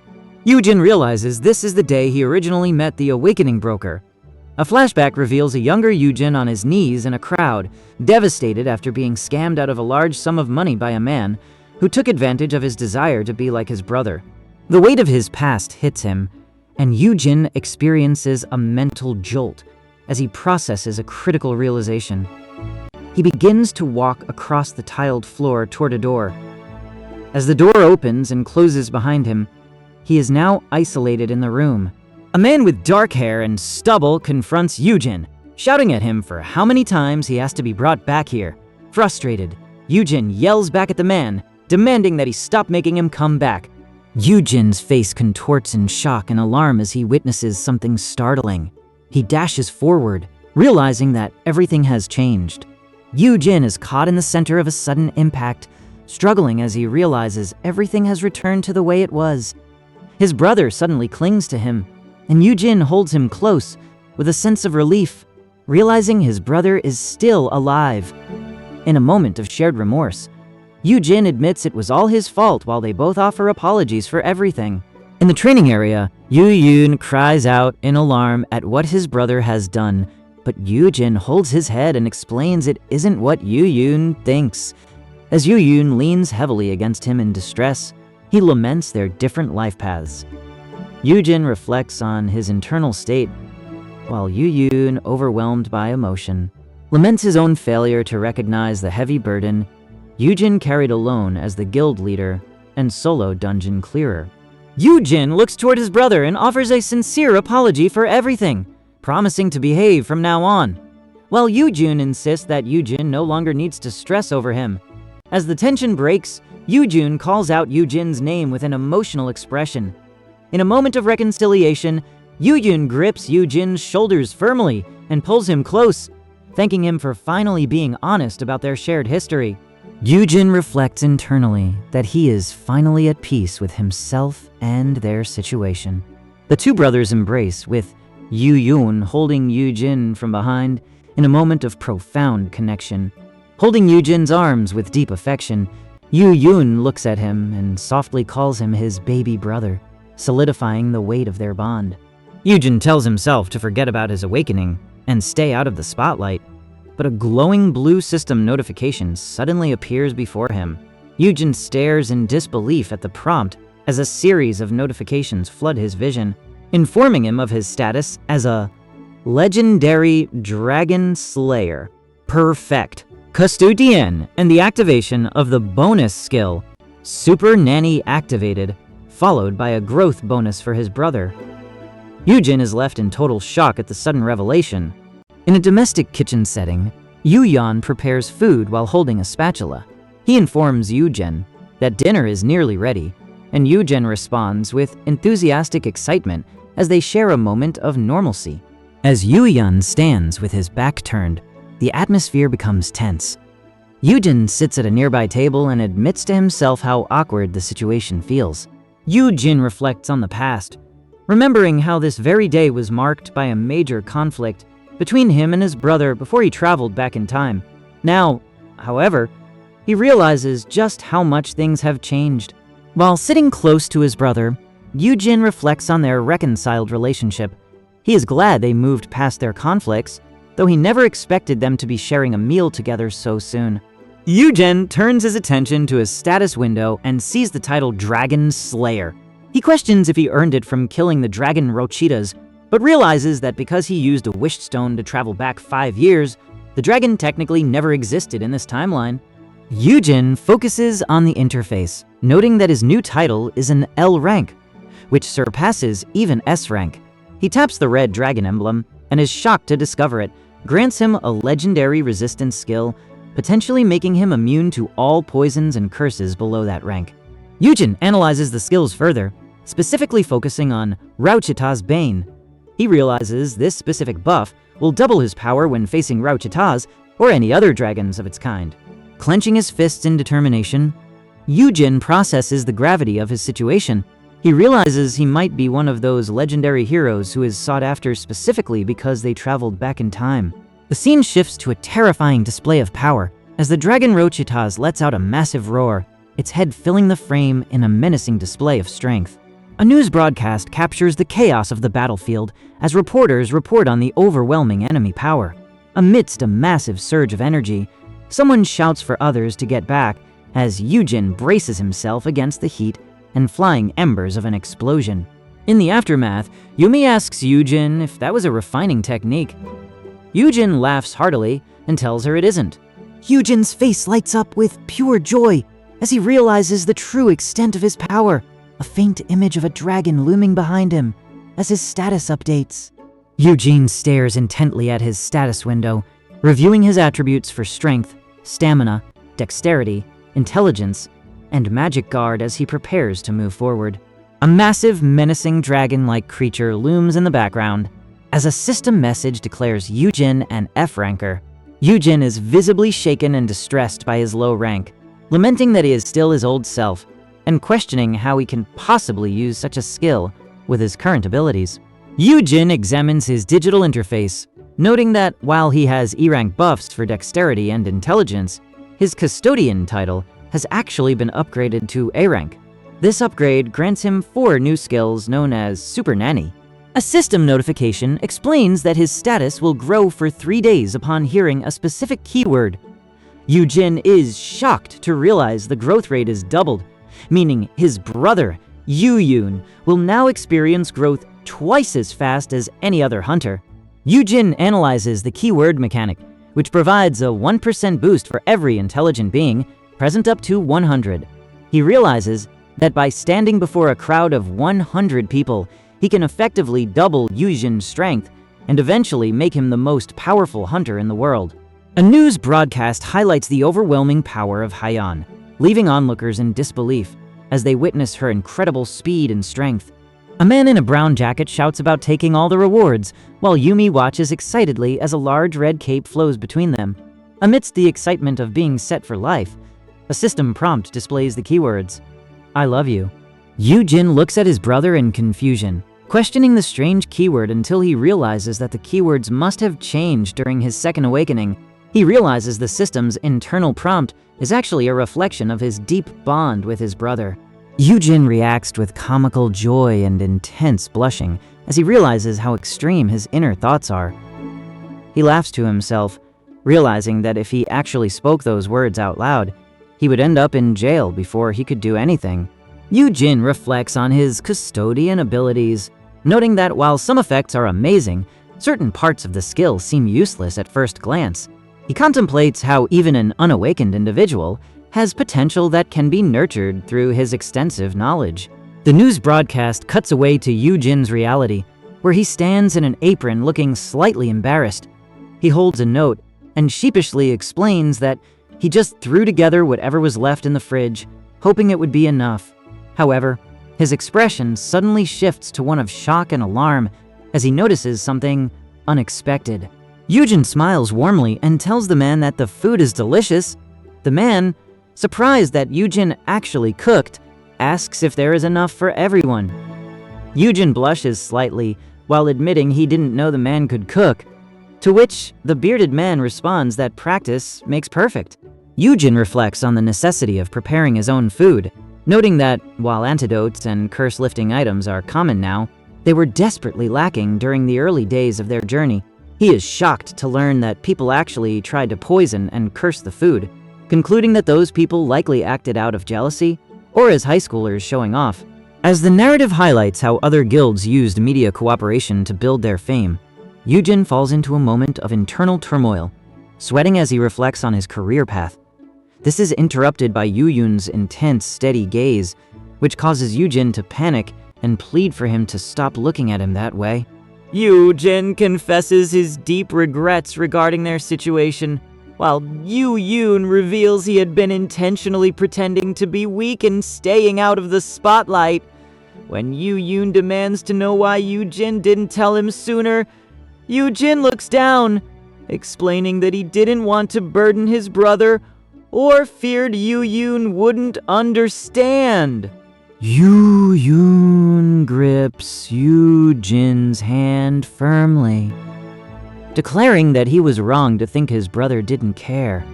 Yoojin realizes this is the day he originally met the Awakening Broker. A flashback reveals a younger Yoojin on his knees in a crowd, devastated after being scammed out of a large sum of money by a man who took advantage of his desire to be like his brother. The weight of his past hits him, and Yoojin experiences a mental jolt as he processes a critical realization. He begins to walk across the tiled floor toward a door. As the door opens and closes behind him, he is now isolated in the room. A man with dark hair and stubble confronts Yoojin, shouting at him for how many times he has to be brought back here. Frustrated, Yoojin yells back at the man, demanding that he stop making him come back. Yoojin's face contorts in shock and alarm as he witnesses something startling. He dashes forward, realizing that everything has changed. Yoojin is caught in the center of a sudden impact, struggling as he realizes everything has returned to the way it was. His brother suddenly clings to him, and Yoojin holds him close with a sense of relief, realizing his brother is still alive. In a moment of shared remorse, Yoojin admits it was all his fault while they both offer apologies for everything. In the training area, Yoojin cries out in alarm at what his brother has done, but Yoojin holds his head and explains it isn't what Yoojin thinks. As Yoojin leans heavily against him in distress, he laments their different life paths. Yoojin reflects on his internal state, while Yoojin, overwhelmed by emotion, laments his own failure to recognize the heavy burden Yoojin carried alone as the guild leader and solo dungeon clearer. Yoojin looks toward his brother and offers a sincere apology for everything, promising to behave from now on, while Yoojin insists that Yoojin no longer needs to stress over him. As the tension breaks, Yoojin calls out Yoojin's name with an emotional expression. In a moment of reconciliation, Yoojin grips Yoojin's shoulders firmly and pulls him close, thanking him for finally being honest about their shared history. Yoojin reflects internally that he is finally at peace with himself and their situation. The two brothers embrace, with Yoojin holding Yoojin from behind in a moment of profound connection. Holding Yoojin's arms with deep affection, Yoojin looks at him and softly calls him his baby brother, solidifying the weight of their bond. Yoojin tells himself to forget about his awakening and stay out of the spotlight, but a glowing blue system notification suddenly appears before him. Yoojin stares in disbelief at the prompt as a series of notifications flood his vision, informing him of his status as a legendary dragon slayer. Perfect. Custodian, and the activation of the bonus skill, Super Nanny activated, followed by a growth bonus for his brother. Yoojin is left in total shock at the sudden revelation. In a domestic kitchen setting, Yoojin prepares food while holding a spatula. He informs Yoojin that dinner is nearly ready, and Yoojin responds with enthusiastic excitement as they share a moment of normalcy. As Yoojin stands with his back turned, the atmosphere becomes tense. Yoojin sits at a nearby table and admits to himself how awkward the situation feels. Yoojin reflects on the past, remembering how this very day was marked by a major conflict between him and his brother before he traveled back in time. Now, however, he realizes just how much things have changed. While sitting close to his brother, Yoojin reflects on their reconciled relationship. He is glad they moved past their conflicts, though he never expected them to be sharing a meal together so soon. Yoojin turns his attention to his status window and sees the title Dragon Slayer. He questions if he earned it from killing the dragon Rochitas, but realizes that because he used a wish stone to travel back 5 years, the dragon technically never existed in this timeline. Yoojin focuses on the interface, noting that his new title is an L rank, which surpasses even S rank. He taps the red dragon emblem and is shocked to discover it grants him a legendary resistance skill, potentially making him immune to all poisons and curses below that rank. Yoojin analyzes the skills further, specifically focusing on Rauchita's Bane. He realizes this specific buff will double his power when facing Rauchitas or any other dragons of its kind. Clenching his fists in determination, Yoojin processes the gravity of his situation. He realizes he might be one of those legendary heroes who is sought after specifically because they traveled back in time. The scene shifts to a terrifying display of power as the dragon Rochitas lets out a massive roar, its head filling the frame in a menacing display of strength. A news broadcast captures the chaos of the battlefield as reporters report on the overwhelming enemy power. Amidst a massive surge of energy, someone shouts for others to get back as Yoojin braces himself against the heat and flying embers of an explosion. In the aftermath, Yumi asks Yoojin if that was a refining technique. Yoojin laughs heartily and tells her it isn't. Yoojin's face lights up with pure joy as he realizes the true extent of his power, a faint image of a dragon looming behind him as his status updates. Yoojin stares intently at his status window, reviewing his attributes for strength, stamina, dexterity, intelligence, and magic guard as he prepares to move forward. A massive, menacing dragon-like creature looms in the background as a system message declares Yoojin an F-ranker. Yoojin is visibly shaken and distressed by his low rank, lamenting that he is still his old self and questioning how he can possibly use such a skill with his current abilities. Yoojin examines his digital interface, noting that while he has E-rank buffs for dexterity and intelligence, his custodian title has actually been upgraded to A rank. This upgrade grants him 4 new skills known as Super Nanny. A system notification explains that his status will grow for 3 days upon hearing a specific keyword. Yoojin is shocked to realize the growth rate is doubled, meaning his brother, Yoojin, will now experience growth twice as fast as any other hunter. Yoojin analyzes the keyword mechanic, which provides a 1% boost for every intelligent being, present up to 100. He realizes that by standing before a crowd of 100 people, he can effectively double Yoojin's strength and eventually make him the most powerful hunter in the world. A news broadcast highlights the overwhelming power of Haiyan, leaving onlookers in disbelief as they witness her incredible speed and strength. A man in a brown jacket shouts about taking all the rewards, while Yumi watches excitedly as a large red cape flows between them. Amidst the excitement of being set for life, a system prompt displays the keywords, "I love you." Yoojin looks at his brother in confusion, questioning the strange keyword until he realizes that the keywords must have changed during his second awakening. He realizes the system's internal prompt is actually a reflection of his deep bond with his brother. Yoojin reacts with comical joy and intense blushing as he realizes how extreme his inner thoughts are. He laughs to himself, realizing that if he actually spoke those words out loud, he would end up in jail before he could do anything. Yoojin reflects on his custodian abilities, noting that while some effects are amazing, certain parts of the skill seem useless at first glance. He contemplates how even an unawakened individual has potential that can be nurtured through his extensive knowledge. The news broadcast cuts away to Yoojin's reality, where he stands in an apron looking slightly embarrassed. He holds a note and sheepishly explains that he just threw together whatever was left in the fridge, hoping it would be enough. However, his expression suddenly shifts to one of shock and alarm as he notices something unexpected. Yoojin smiles warmly and tells the man that the food is delicious. The man, surprised that Yoojin actually cooked, asks if there is enough for everyone. Yoojin blushes slightly while admitting he didn't know the man could cook, to which the bearded man responds that practice makes perfect. Yoojin reflects on the necessity of preparing his own food, noting that while antidotes and curse-lifting items are common now, they were desperately lacking during the early days of their journey. He is shocked to learn that people actually tried to poison and curse the food, concluding that those people likely acted out of jealousy or as high schoolers showing off. As the narrative highlights how other guilds used media cooperation to build their fame, Yoojin falls into a moment of internal turmoil, sweating as he reflects on his career path. This is interrupted by Yoojin's intense, steady gaze, which causes Yoojin to panic and plead for him to stop looking at him that way. Yoojin confesses his deep regrets regarding their situation, while Yoojin reveals he had been intentionally pretending to be weak and staying out of the spotlight. When Yoojin demands to know why Yoojin didn't tell him sooner, Yoojin looks down, explaining that he didn't want to burden his brother or feared Yoojin wouldn't understand. Yoojin grips Yoojin's hand firmly, declaring that he was wrong to think his brother didn't care.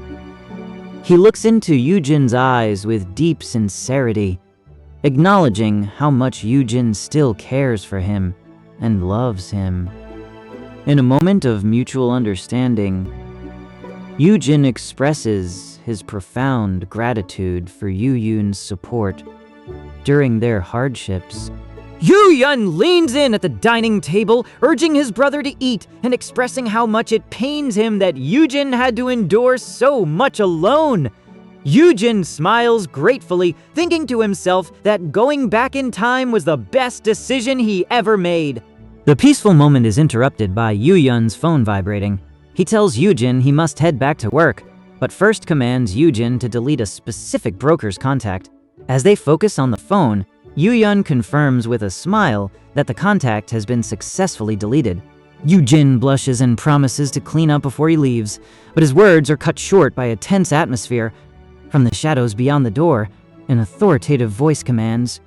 He looks into Yoojin's eyes with deep sincerity, acknowledging how much Yoojin still cares for him and loves him. In a moment of mutual understanding, Yoojin expresses his profound gratitude for Yoojin's support during their hardships. Yoojin leans in at the dining table, urging his brother to eat and expressing how much it pains him that Yoojin had to endure so much alone. Yoojin smiles gratefully, thinking to himself that going back in time was the best decision he ever made. The peaceful moment is interrupted by Yoojin's phone vibrating. He tells Yoojin he must head back to work, but first commands Yoojin to delete a specific broker's contact. As they focus on the phone, Yoojin confirms with a smile that the contact has been successfully deleted. Yoojin blushes and promises to clean up before he leaves, but his words are cut short by a tense atmosphere. From the shadows beyond the door, an authoritative voice commands,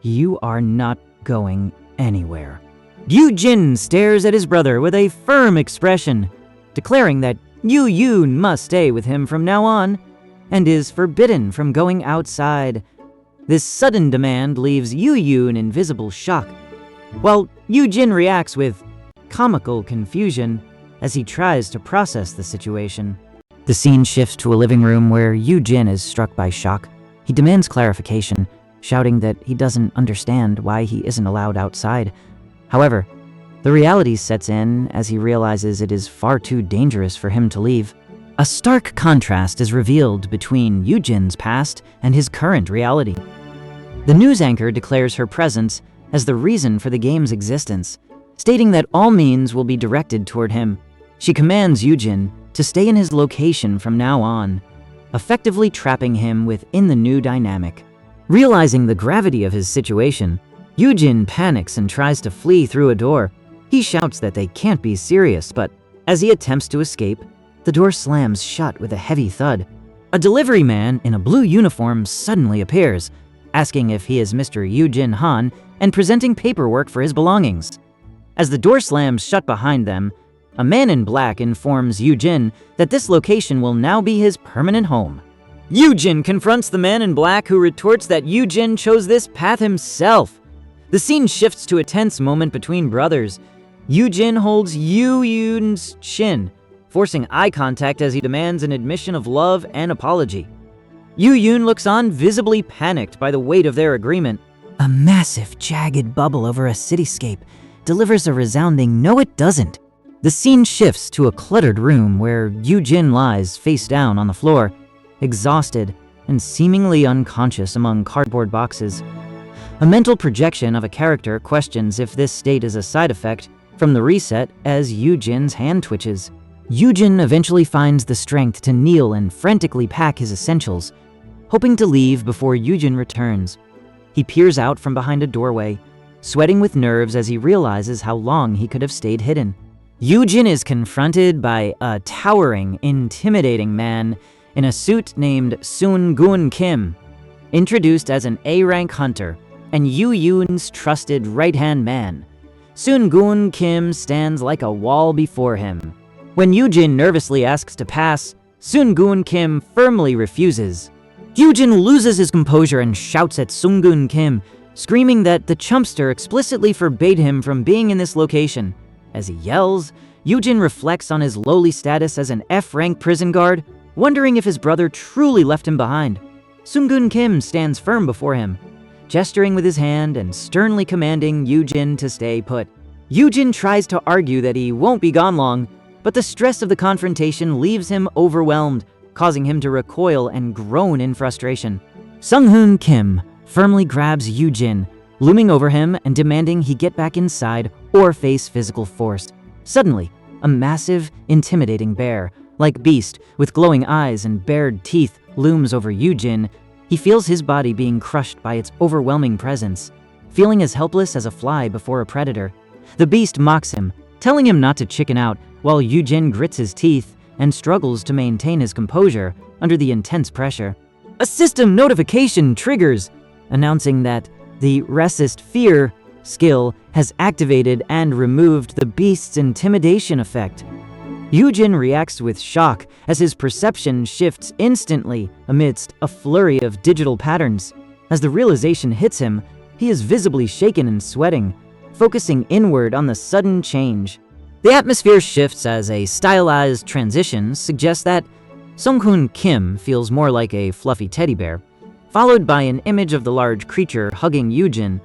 "You are not going anywhere." Yoojin stares at his brother with a firm expression, declaring that Yoojin must stay with him from now on, and is forbidden from going outside. This sudden demand leaves Yoojin in visible shock, while Yoojin reacts with comical confusion as he tries to process the situation. The scene shifts to a living room where Yoojin is struck by shock. He demands clarification, shouting that he doesn't understand why he isn't allowed outside. However, the reality sets in as he realizes it is far too dangerous for him to leave. A stark contrast is revealed between Yoojin's past and his current reality. The news anchor declares her presence as the reason for the game's existence, stating that all means will be directed toward him. She commands Yoojin to stay in his location from now on, effectively trapping him within the new dynamic. Realizing the gravity of his situation, Yoojin panics and tries to flee through a door. He shouts that they can't be serious, but as he attempts to escape, the door slams shut with a heavy thud. A delivery man in a blue uniform suddenly appears, asking if he is Mr. Yoojin Han and presenting paperwork for his belongings. As the door slams shut behind them, a man in black informs Yoojin that this location will now be his permanent home. Yoojin confronts the man in black, who retorts that Yoojin chose this path himself. The scene shifts to a tense moment between brothers. Yoojin holds Yoojin's chin, forcing eye contact as he demands an admission of love and apology. Yoojin looks on, visibly panicked by the weight of their agreement. A massive, jagged bubble over a cityscape delivers a resounding "no it doesn't." The scene shifts to a cluttered room where Yoojin lies face down on the floor, exhausted and seemingly unconscious among cardboard boxes. A mental projection of a character questions if this state is a side effect from the reset as Yoojin's hand twitches. Yoojin eventually finds the strength to kneel and frantically pack his essentials, hoping to leave before Yoojin returns. He peers out from behind a doorway, sweating with nerves as he realizes how long he could have stayed hidden. Yoojin is confronted by a towering, intimidating man in a suit named Sun-gun Kim, introduced as an A-rank hunter and Yoojin's trusted right-hand man. Sun-gun Kim stands like a wall before him. When Yoojin nervously asks to pass, Sun-gun Kim firmly refuses. Yoojin loses his composure and shouts at Sun-gun Kim, screaming that the chumpster explicitly forbade him from being in this location. As he yells, Yoojin reflects on his lowly status as an F-rank prison guard, wondering if his brother truly left him behind. Sun-gun Kim stands firm before him, gesturing with his hand and sternly commanding Yoojin to stay put. Yoojin tries to argue that he won't be gone long, but the stress of the confrontation leaves him overwhelmed, causing him to recoil and groan in frustration. Sung-hoon Kim firmly grabs Yoojin, looming over him and demanding he get back inside or face physical force. Suddenly, a massive, intimidating bear, like beast with glowing eyes and bared teeth, looms over Yoojin. He feels his body being crushed by its overwhelming presence, feeling as helpless as a fly before a predator. The beast mocks him, telling him not to chicken out, while Yoojin grits his teeth and struggles to maintain his composure under the intense pressure. A system notification triggers, announcing that the Resist Fear skill has activated and removed the beast's intimidation effect. Yoojin reacts with shock as his perception shifts instantly amidst a flurry of digital patterns. As the realization hits him, he is visibly shaken and sweating, focusing inward on the sudden change. The atmosphere shifts as a stylized transition suggests that Sung-hoon Kim feels more like a fluffy teddy bear, followed by an image of the large creature hugging Yoojin.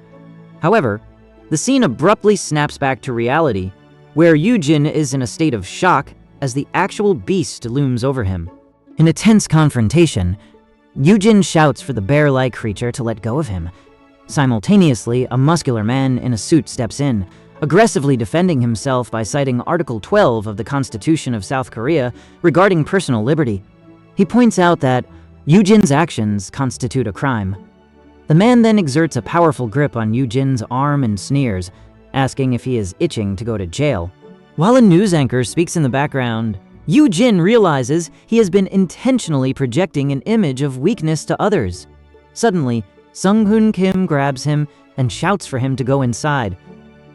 However, The scene abruptly snaps back to reality, where Yoojin is in a state of shock as the actual beast looms over him. In a tense confrontation, Yoojin shouts for the bear-like creature to let go of him. Simultaneously, a muscular man in a suit steps in, aggressively defending himself by citing Article 12 of the Constitution of South Korea regarding personal liberty. He points out that Yoojin's actions constitute a crime. The man then exerts a powerful grip on Yoojin's arm and sneers, asking if he is itching to go to jail. While a news anchor speaks in the background, Yoojin realizes he has been intentionally projecting an image of weakness to others. Suddenly, Sung-hoon Kim grabs him and shouts for him to go inside.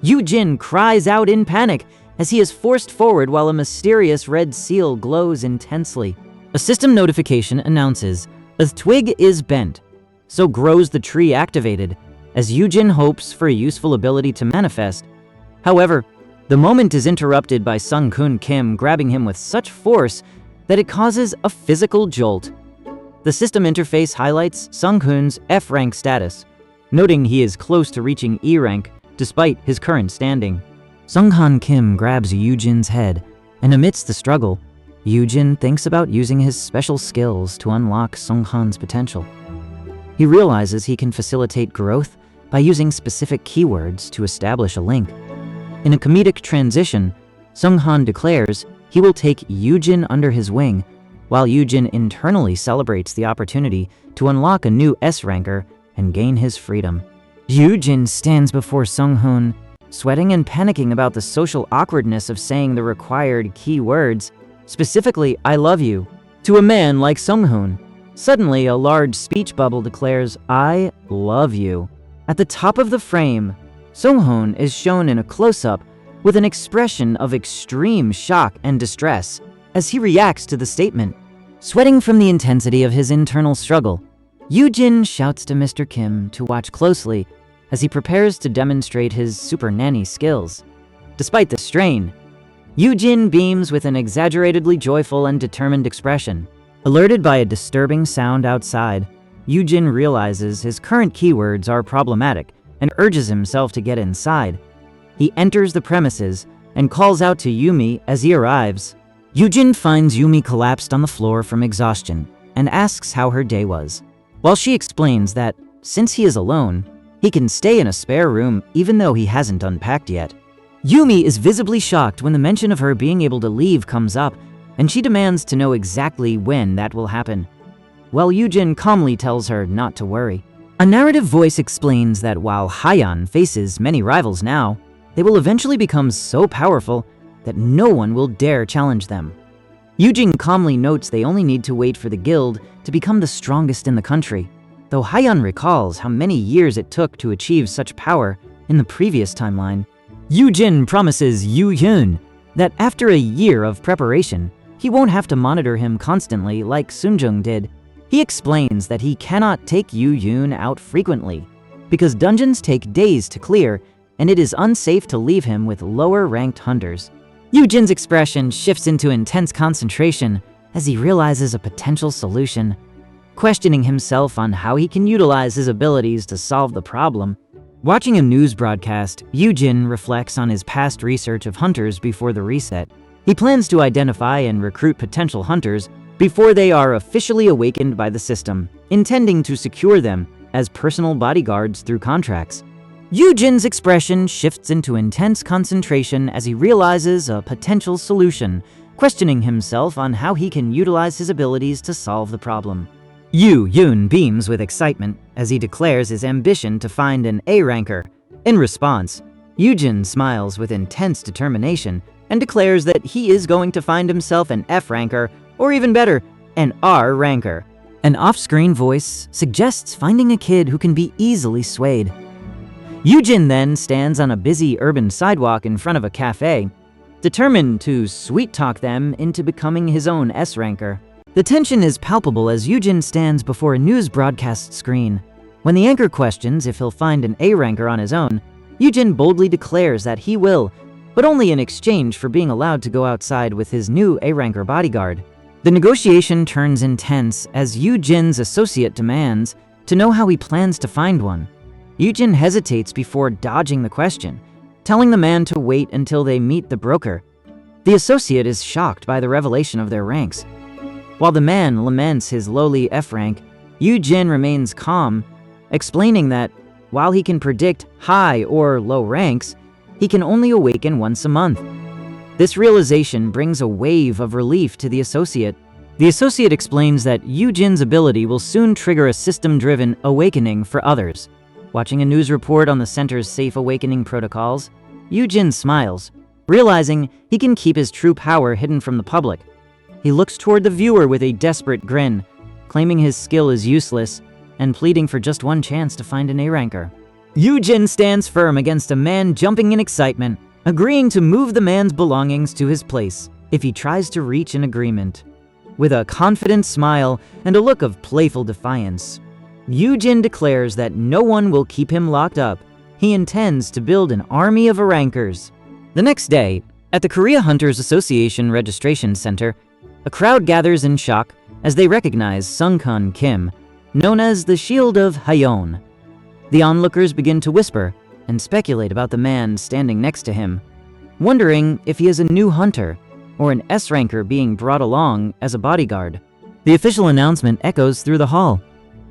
Yoojin cries out in panic as he is forced forward while a mysterious red seal glows intensely. A system notification announces, "A twig is bent, so grows the tree activated," as Yoojin hopes for a useful ability to manifest. However, the moment is interrupted by Sung-hoon Kim grabbing him with such force that it causes a physical jolt. The system interface highlights Sung-hoon's F rank status, noting he is close to reaching E rank despite his current standing. Sung-hoon Kim grabs Yoojin's head, and amidst the struggle, Yoojin thinks about using his special skills to unlock Sung-hoon's potential. He realizes he can facilitate growth by using specific keywords to establish a link. In a comedic transition, Sung-hoon declares he will take Yoojin under his wing, while Yoojin internally celebrates the opportunity to unlock a new S-ranker and gain his freedom. Yoojin stands before Sung-hoon, sweating and panicking about the social awkwardness of saying the required key words, specifically, "I love you," to a man like Sung-hoon. Suddenly, a large speech bubble declares, "I love you." At the top of the frame, Sung-hoon is shown in a close-up with an expression of extreme shock and distress as he reacts to the statement. Sweating from the intensity of his internal struggle, Yoojin shouts to Mr. Kim to watch closely as he prepares to demonstrate his super nanny skills. Despite the strain, Yoojin beams with an exaggeratedly joyful and determined expression. Alerted by a disturbing sound outside, Yoojin realizes his current keywords are problematic and urges himself to get inside. He enters the premises and calls out to Yumi as he arrives. Yoojin finds Yumi collapsed on the floor from exhaustion and asks how her day was. While she explains that, since he is alone, he can stay in a spare room even though he hasn't unpacked yet. Yumi is visibly shocked when the mention of her being able to leave comes up, and she demands to know exactly when that will happen, while Yoojin calmly tells her not to worry. A narrative voice explains that while Haeyeon faces many rivals now, they will eventually become so powerful that no one will dare challenge them. Yoojin calmly notes they only need to wait for the guild to become the strongest in the country, though Haeyeon recalls how many years it took to achieve such power in the previous timeline. Yoojin promises Yoojin that after a year of preparation, he won't have to monitor him constantly like Sunjung did. He explains that he cannot take Yoojin out frequently because dungeons take days to clear and it is unsafe to leave him with lower-ranked hunters. Yoojin's expression shifts into intense concentration as he realizes a potential solution. Questioning himself on how he can utilize his abilities to solve the problem. Watching a news broadcast, Yoojin reflects on his past research of hunters before the reset. He plans to identify and recruit potential hunters before they are officially awakened by the system, intending to secure them as personal bodyguards through contracts. Yoojin's expression shifts into intense concentration as he realizes a potential solution, questioning himself on how he can utilize his abilities to solve the problem. Yoojin beams with excitement as he declares his ambition to find an A-ranker. In response, Yoojin smiles with intense determination and declares that he is going to find himself an F-ranker, or even better, an R-ranker. An off-screen voice suggests finding a kid who can be easily swayed. Yoojin then stands on a busy urban sidewalk in front of a cafe, determined to sweet-talk them into becoming his own S-ranker. The tension is palpable as Yoojin stands before a news broadcast screen. When the anchor questions if he'll find an A-ranker on his own, Yoojin boldly declares that he will, but only in exchange for being allowed to go outside with his new A-ranker bodyguard. The negotiation turns intense as Yoojin's associate demands to know how he plans to find one. Yoojin hesitates before dodging the question, telling the man to wait until they meet the broker. The associate is shocked by the revelation of their ranks. While the man laments his lowly F rank, Yoojin remains calm, explaining that while he can predict high or low ranks, he can only awaken once a month. This realization brings a wave of relief to the associate. The associate explains that Yoojin's ability will soon trigger a system-driven awakening for others. Watching a news report on the center's safe awakening protocols, Yoojin smiles, realizing he can keep his true power hidden from the public. He looks toward the viewer with a desperate grin, claiming his skill is useless and pleading for just one chance to find an A-ranker. Yoojin stands firm against a man jumping in excitement, agreeing to move the man's belongings to his place if he tries to reach an agreement. With a confident smile and a look of playful defiance, Yoojin declares that no one will keep him locked up. He intends to build an army of A-rankers. The next day, at the Korea Hunters Association Registration Center, a crowd gathers in shock as they recognize Sung-kun Kim, known as the Shield of Hayeon. The onlookers begin to whisper and speculate about the man standing next to him, wondering if he is a new hunter or an S-ranker being brought along as a bodyguard. The official announcement echoes through the hall.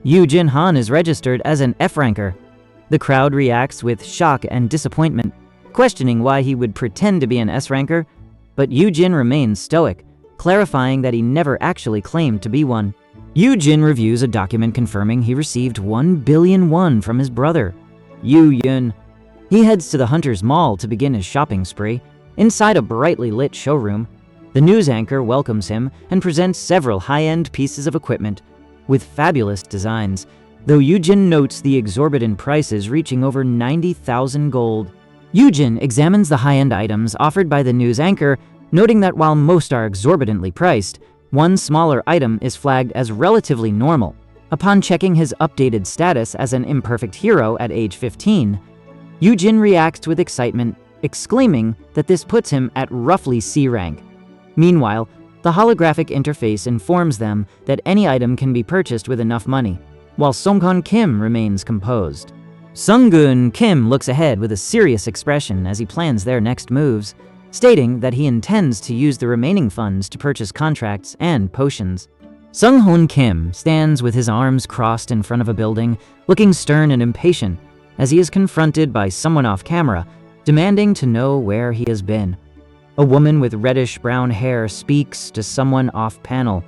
Yoojin Han is registered as an F-ranker. The crowd reacts with shock and disappointment, questioning why he would pretend to be an S-ranker, but Yoojin remains stoic, clarifying that he never actually claimed to be one. Yoojin reviews a document confirming he received 1 billion won from his brother, Yoojin. He heads to the Hunter's Mall to begin his shopping spree. Inside a brightly lit showroom, the news anchor welcomes him and presents several high-end pieces of equipment with fabulous designs, though Yoojin notes the exorbitant prices reaching over 90,000 gold. Yoojin examines the high-end items offered by the news anchor, noting that while most are exorbitantly priced, one smaller item is flagged as relatively normal. Upon checking his updated status as an imperfect hero at age 15, Yoojin reacts with excitement, exclaiming that this puts him at roughly C rank. Meanwhile, the holographic interface informs them that any item can be purchased with enough money, while Sung-kun Kim remains composed. Sung-gun Kim looks ahead with a serious expression as he plans their next moves, stating that he intends to use the remaining funds to purchase contracts and potions. Sung-hoon Kim stands with his arms crossed in front of a building, looking stern and impatient as he is confronted by someone off camera, demanding to know where he has been. A woman with reddish-brown hair speaks to someone off-panel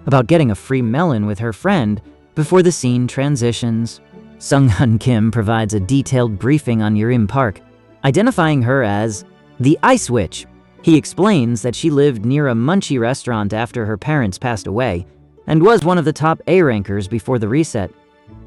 about getting a free melon with her friend before the scene transitions. Sung-hoon Kim provides a detailed briefing on Yurim Park, identifying her as the Ice Witch. He explains that she lived near a munchie restaurant after her parents passed away and was one of the top A-rankers before the reset.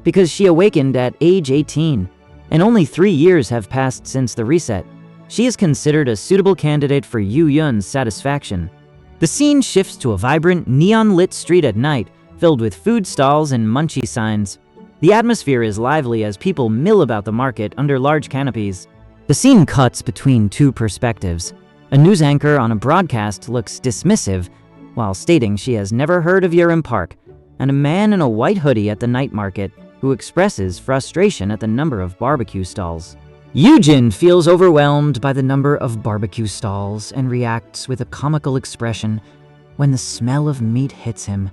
Because she awakened at age 18 and only 3 years have passed since the reset, she is considered a suitable candidate for Yu Yun's satisfaction. The scene shifts to a vibrant, neon-lit street at night filled with food stalls and munchie signs. The atmosphere is lively as people mill about the market under large canopies. The scene cuts between two perspectives. A news anchor on a broadcast looks dismissive while stating she has never heard of Yurim Park, and a man in a white hoodie at the night market who expresses frustration at the number of barbecue stalls. Yoojin feels overwhelmed by the number of barbecue stalls and reacts with a comical expression when the smell of meat hits him.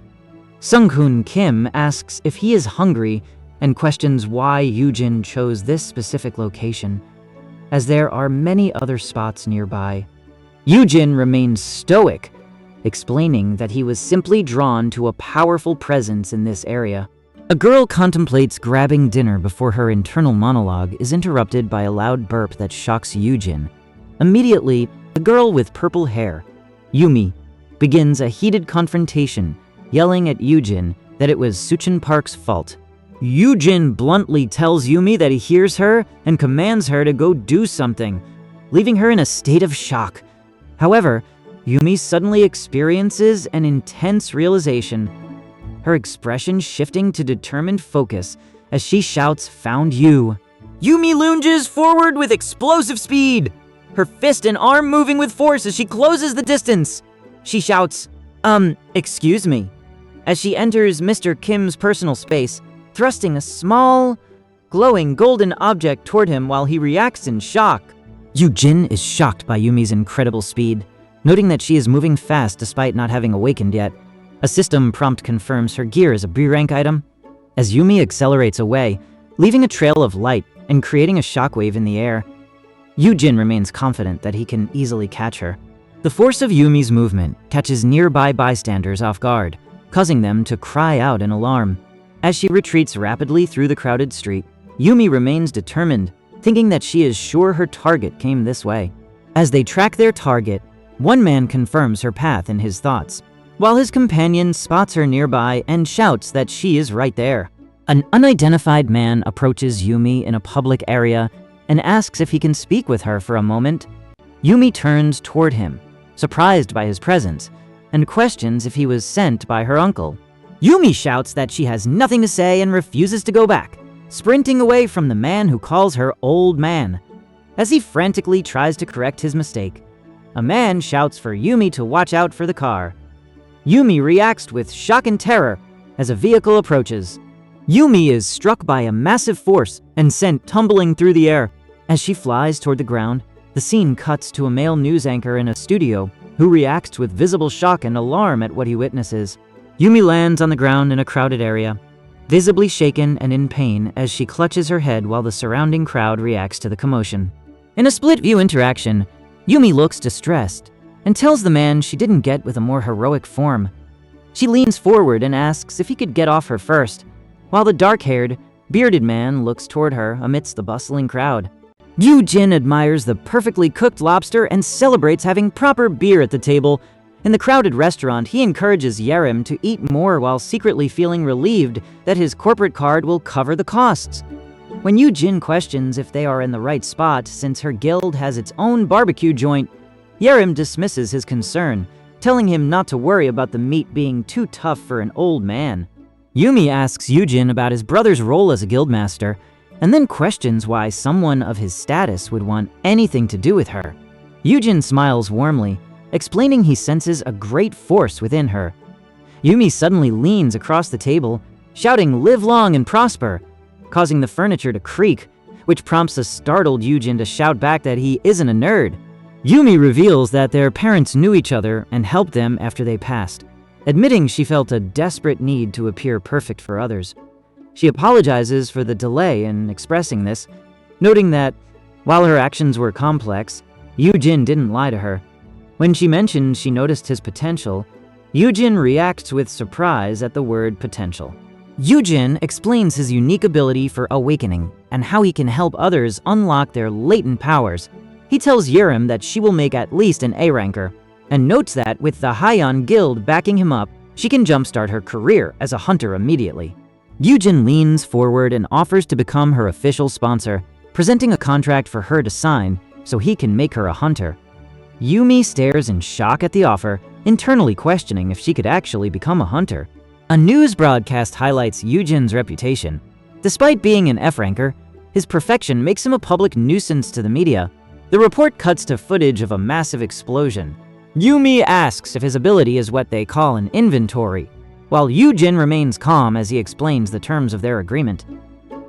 Sung-hoon Kim asks if he is hungry and questions why Yoojin chose this specific location, as there are many other spots nearby. Yoojin remains stoic, explaining that he was simply drawn to a powerful presence in this area. A girl contemplates grabbing dinner before her internal monologue is interrupted by a loud burp that shocks Yoojin. Immediately, a girl with purple hair, Yumi, begins a heated confrontation, yelling at Yoojin that it was Suchin Park's fault. Yoojin bluntly tells Yumi that he hears her and commands her to go do something, leaving her in a state of shock. However, Yumi suddenly experiences an intense realization, her expression shifting to determined focus as she shouts, "Found you." Yumi lunges forward with explosive speed, her fist and arm moving with force as she closes the distance. She shouts, excuse me," as she enters Mr. Kim's personal space, thrusting a small, glowing golden object toward him while he reacts in shock. Yoojin is shocked by Yumi's incredible speed, noting that she is moving fast despite not having awakened yet. A system prompt confirms her gear is a B-rank item. As Yumi accelerates away, leaving a trail of light and creating a shockwave in the air, Yoojin remains confident that he can easily catch her. The force of Yumi's movement catches nearby bystanders off guard, causing them to cry out in alarm. As she retreats rapidly through the crowded street, Yumi remains determined, thinking that she is sure her target came this way. As they track their target, one man confirms her path in his thoughts, while his companion spots her nearby and shouts that she is right there. An unidentified man approaches Yumi in a public area and asks if he can speak with her for a moment. Yumi turns toward him, surprised by his presence, and questions if he was sent by her uncle. Yumi shouts that she has nothing to say and refuses to go back, sprinting away from the man who calls her old man. As he frantically tries to correct his mistake, a man shouts for Yumi to watch out for the car. Yumi reacts with shock and terror as a vehicle approaches. Yumi is struck by a massive force and sent tumbling through the air. As she flies toward the ground, the scene cuts to a male news anchor in a studio who reacts with visible shock and alarm at what he witnesses. Yumi lands on the ground in a crowded area, visibly shaken and in pain as she clutches her head while the surrounding crowd reacts to the commotion. In a split-view interaction, Yumi looks distressed and tells the man she didn't get with a more heroic form. She leans forward and asks if he could get off her first, while the dark-haired, bearded man looks toward her amidst the bustling crowd. Yoojin admires the perfectly cooked lobster and celebrates having proper beer at the table. In the crowded restaurant, he encourages Yerim to eat more while secretly feeling relieved that his corporate card will cover the costs. When Yoojin questions if they are in the right spot since her guild has its own barbecue joint, Yerim dismisses his concern, telling him not to worry about the meat being too tough for an old man. Yumi asks Yoojin about his brother's role as a guildmaster, and then questions why someone of his status would want anything to do with her. Yoojin smiles warmly, explaining he senses a great force within her. Yumi suddenly leans across the table, shouting "Live long and prosper," causing the furniture to creak, which prompts a startled Yoojin to shout back that he isn't a nerd. Yumi reveals that their parents knew each other and helped them after they passed, admitting she felt a desperate need to appear perfect for others. She apologizes for the delay in expressing this, noting that, while her actions were complex, Yoojin didn't lie to her. When she mentioned she noticed his potential, Yoojin reacts with surprise at the word potential. Yoojin explains his unique ability for awakening and how he can help others unlock their latent powers. He tells Yerim that she will make at least an A-ranker, and notes that with the Haiyan Guild backing him up, she can jumpstart her career as a hunter immediately. Yoojin leans forward and offers to become her official sponsor, presenting a contract for her to sign so he can make her a hunter. Yumi stares in shock at the offer, internally questioning if she could actually become a hunter. A news broadcast highlights Yoojin's reputation. Despite being an F-ranker, his perfection makes him a public nuisance to the media. The report cuts to footage of a massive explosion. Yumi asks if his ability is what they call an inventory, while Yoojin remains calm as he explains the terms of their agreement.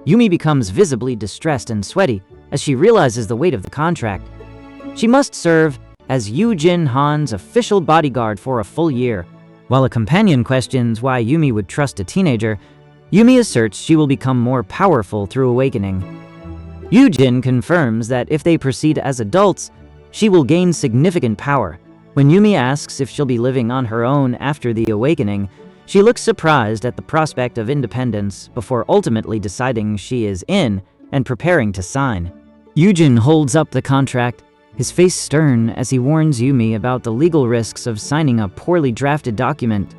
Yumi becomes visibly distressed and sweaty as she realizes the weight of the contract. She must serve as Yoojin Han's official bodyguard for a full year. While a companion questions why Yumi would trust a teenager, Yumi asserts she will become more powerful through awakening. Yoojin confirms that if they proceed as adults, she will gain significant power. When Yumi asks if she'll be living on her own after the awakening, she looks surprised at the prospect of independence before ultimately deciding she is in and preparing to sign. Yoojin holds up the contract, his face stern as he warns Yumi about the legal risks of signing a poorly drafted document.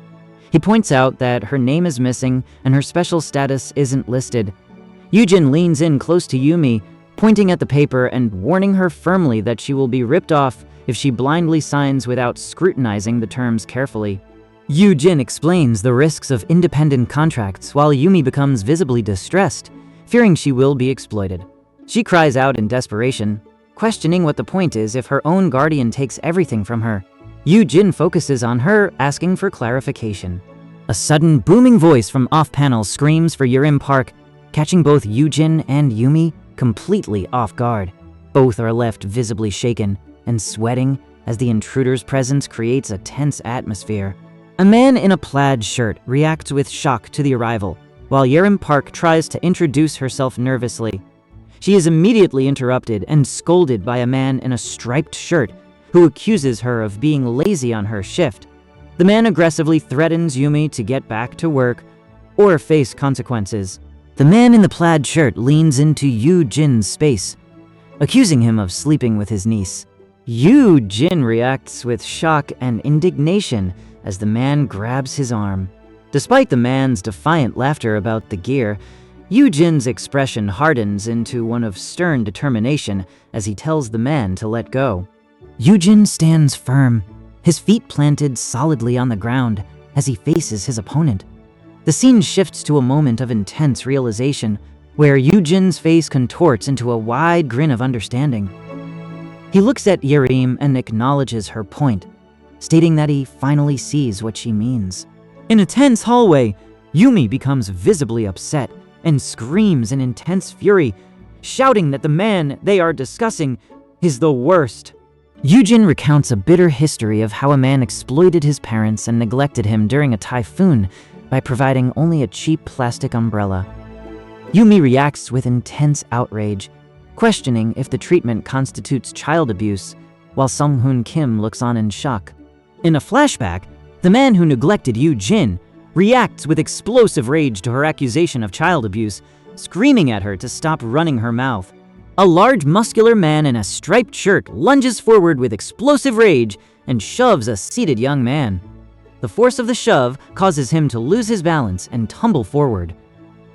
He points out that her name is missing and her special status isn't listed. Yoojin leans in close to Yumi, pointing at the paper and warning her firmly that she will be ripped off if she blindly signs without scrutinizing the terms carefully. Yoojin explains the risks of independent contracts while Yumi becomes visibly distressed, fearing she will be exploited. She cries out in desperation, questioning what the point is if her own guardian takes everything from her. Yoojin focuses on her, asking for clarification. A sudden booming voice from off-panel screams for Yerim Park, catching both Yoojin and Yumi completely off guard. Both are left visibly shaken and sweating as the intruder's presence creates a tense atmosphere. A man in a plaid shirt reacts with shock to the arrival, while Yerim Park tries to introduce herself nervously. She is immediately interrupted and scolded by a man in a striped shirt who accuses her of being lazy on her shift. The man aggressively threatens Yumi to get back to work or face consequences. The man in the plaid shirt leans into Yoojin's space, accusing him of sleeping with his niece. Yoojin reacts with shock and indignation as the man grabs his arm. Despite the man's defiant laughter about the gear, Yoojin's expression hardens into one of stern determination as he tells the man to let go. Yoojin stands firm, his feet planted solidly on the ground as he faces his opponent. The scene shifts to a moment of intense realization, where Yoojin's face contorts into a wide grin of understanding. He looks at Yerim and acknowledges her point, stating that he finally sees what she means. In a tense hallway, Yumi becomes visibly upset and screams in intense fury, shouting that the man they are discussing is the worst. Yoojin recounts a bitter history of how a man exploited his parents and neglected him during a typhoon by providing only a cheap plastic umbrella. Yumi reacts with intense outrage, questioning if the treatment constitutes child abuse, while Sung-hoon Kim looks on in shock. In a flashback, the man who neglected Yoojin reacts with explosive rage to her accusation of child abuse, screaming at her to stop running her mouth. A large, muscular man in a striped shirt lunges forward with explosive rage and shoves a seated young man. The force of the shove causes him to lose his balance and tumble forward.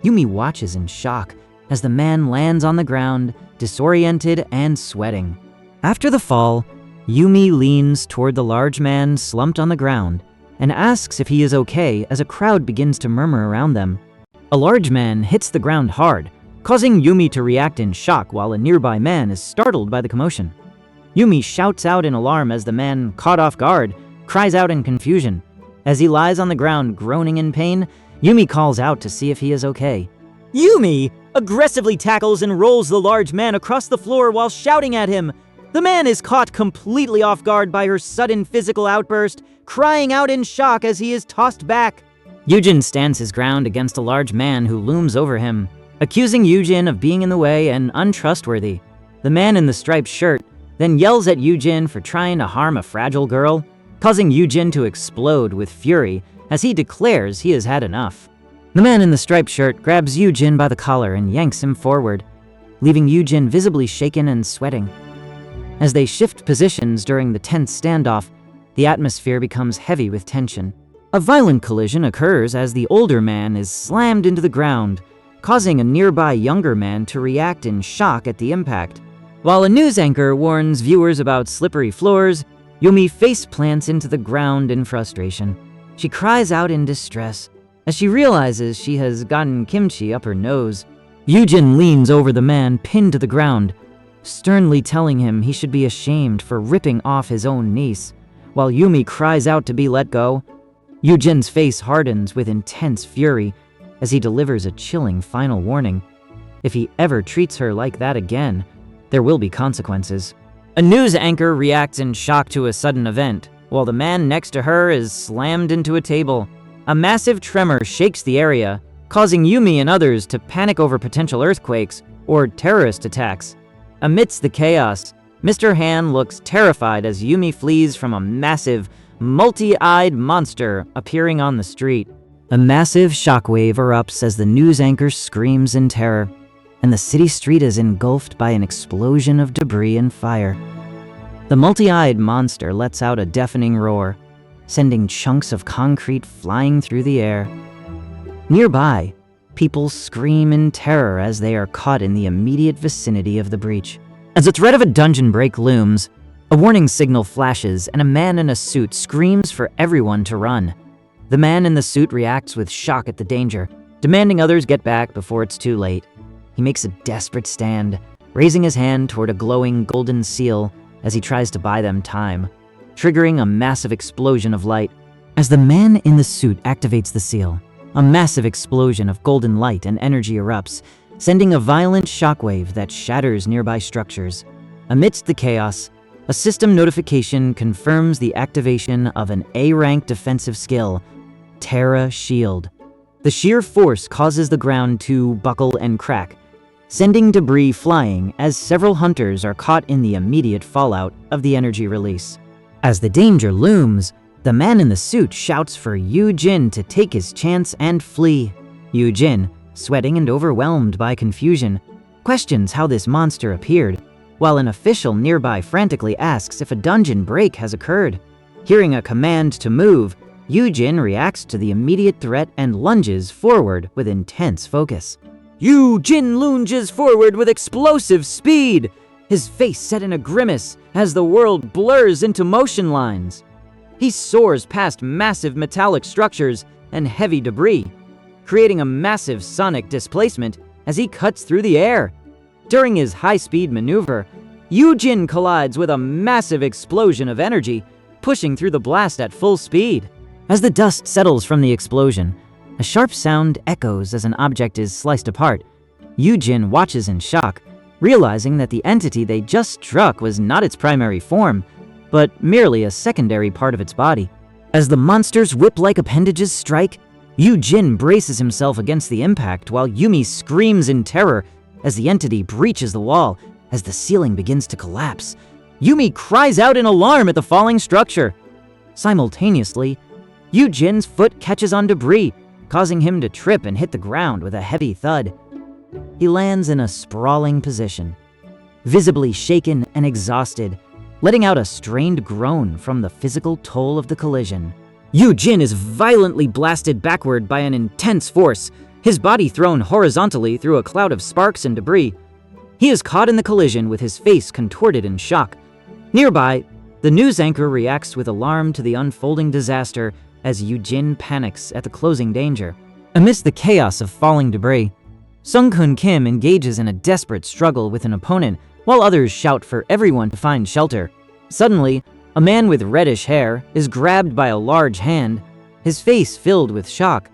Yumi watches in shock as the man lands on the ground, disoriented and sweating. After the fall, Yumi leans toward the large man slumped on the ground and asks if he is okay as a crowd begins to murmur around them. A large man hits the ground hard, causing Yumi to react in shock while a nearby man is startled by the commotion. Yumi shouts out in alarm as the man, caught off guard, cries out in confusion. As he lies on the ground groaning in pain, Yumi calls out to see if he is okay. Yumi aggressively tackles and rolls the large man across the floor while shouting at him. The man is caught completely off guard by her sudden physical outburst, crying out in shock as he is tossed back. Yoojin stands his ground against a large man who looms over him, accusing Yoojin of being in the way and untrustworthy. The man in the striped shirt then yells at Yoojin for trying to harm a fragile girl, causing Yoojin to explode with fury as he declares he has had enough. The man in the striped shirt grabs Yoojin by the collar and yanks him forward, leaving Yoojin visibly shaken and sweating. As they shift positions during the tense standoff, the atmosphere becomes heavy with tension. A violent collision occurs as the older man is slammed into the ground, causing a nearby younger man to react in shock at the impact. While a news anchor warns viewers about slippery floors, Yumi face plants into the ground in frustration. She cries out in distress as she realizes she has gotten kimchi up her nose. Yoojin leans over the man pinned to the ground, sternly telling him he should be ashamed for ripping off his own niece. While Yumi cries out to be let go, Yoojin's face hardens with intense fury as he delivers a chilling final warning. If he ever treats her like that again, there will be consequences. A news anchor reacts in shock to a sudden event, while the man next to her is slammed into a table. A massive tremor shakes the area, causing Yumi and others to panic over potential earthquakes or terrorist attacks. Amidst the chaos, Mr. Han looks terrified as Yumi flees from a massive, multi-eyed monster appearing on the street. A massive shockwave erupts as the news anchor screams in terror, and the city street is engulfed by an explosion of debris and fire. The multi-eyed monster lets out a deafening roar, sending chunks of concrete flying through the air. Nearby, people scream in terror as they are caught in the immediate vicinity of the breach. As the threat of a dungeon break looms, a warning signal flashes and a man in a suit screams for everyone to run. The man in the suit reacts with shock at the danger, demanding others get back before it's too late. He makes a desperate stand, raising his hand toward a glowing golden seal as he tries to buy them time, triggering a massive explosion of light. As the man in the suit activates the seal, A massive explosion of golden light and energy erupts, sending a violent shockwave that shatters nearby structures. Amidst the chaos, a system notification confirms the activation of an A-rank defensive skill, Terra Shield. The sheer force causes the ground to buckle and crack, sending debris flying as several hunters are caught in the immediate fallout of the energy release. As the danger looms, the man in the suit shouts for Yoojin to take his chance and flee. Yoojin, sweating and overwhelmed by confusion, questions how this monster appeared, while an official nearby frantically asks if a dungeon break has occurred. Hearing a command to move, Yoojin reacts to the immediate threat and lunges forward with intense focus. Yoojin lunges forward with explosive speed, his face set in a grimace as the world blurs into motion lines. He soars past massive metallic structures and heavy debris, creating a massive sonic displacement as he cuts through the air. During his high-speed maneuver, Yoojin collides with a massive explosion of energy, pushing through the blast at full speed. As the dust settles from the explosion, a sharp sound echoes as an object is sliced apart. Yoojin watches in shock, realizing that the entity they just struck was not its primary form, but merely a secondary part of its body. As the monster's whip-like appendages strike, Yoojin braces himself against the impact while Yumi screams in terror as the entity breaches the wall. As the ceiling begins to collapse, Yumi cries out in alarm at the falling structure. Simultaneously, Yoojin's foot catches on debris, causing him to trip and hit the ground with a heavy thud. He lands in a sprawling position, visibly shaken and exhausted, letting out a strained groan from the physical toll of the collision. Yoojin is violently blasted backward by an intense force, his body thrown horizontally through a cloud of sparks and debris. He is caught in the collision with his face contorted in shock. Nearby, the news anchor reacts with alarm to the unfolding disaster as Yoojin panics at the closing danger. Amidst the chaos of falling debris, Sung-Kun Kim engages in a desperate struggle with an opponent while others shout for everyone to find shelter. Suddenly, a man with reddish hair is grabbed by a large hand, his face filled with shock.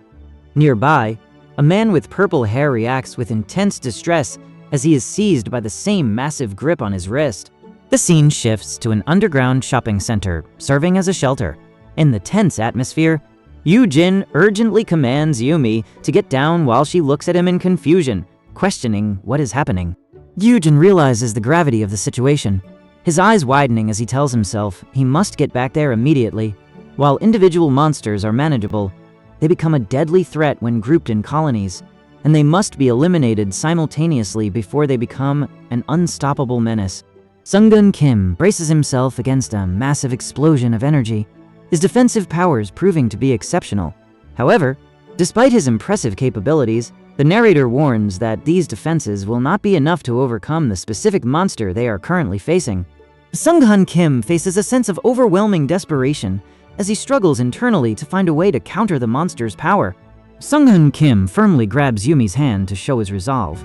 Nearby, a man with purple hair reacts with intense distress as he is seized by the same massive grip on his wrist. The scene shifts to an underground shopping center, serving as a shelter. In the tense atmosphere, Yoojin urgently commands Yumi to get down while she looks at him in confusion, questioning what is happening. Yoojin realizes the gravity of the situation, his eyes widening as he tells himself he must get back there immediately. While individual monsters are manageable, they become a deadly threat when grouped in colonies, and they must be eliminated simultaneously before they become an unstoppable menace. Sung-Kun Kim braces himself against a massive explosion of energy, his defensive powers proving to be exceptional. However, despite his impressive capabilities, the narrator warns that these defenses will not be enough to overcome the specific monster they are currently facing. Sung-Kun Kim faces a sense of overwhelming desperation as he struggles internally to find a way to counter the monster's power. Sung-Kun Kim firmly grabs Yumi's hand to show his resolve.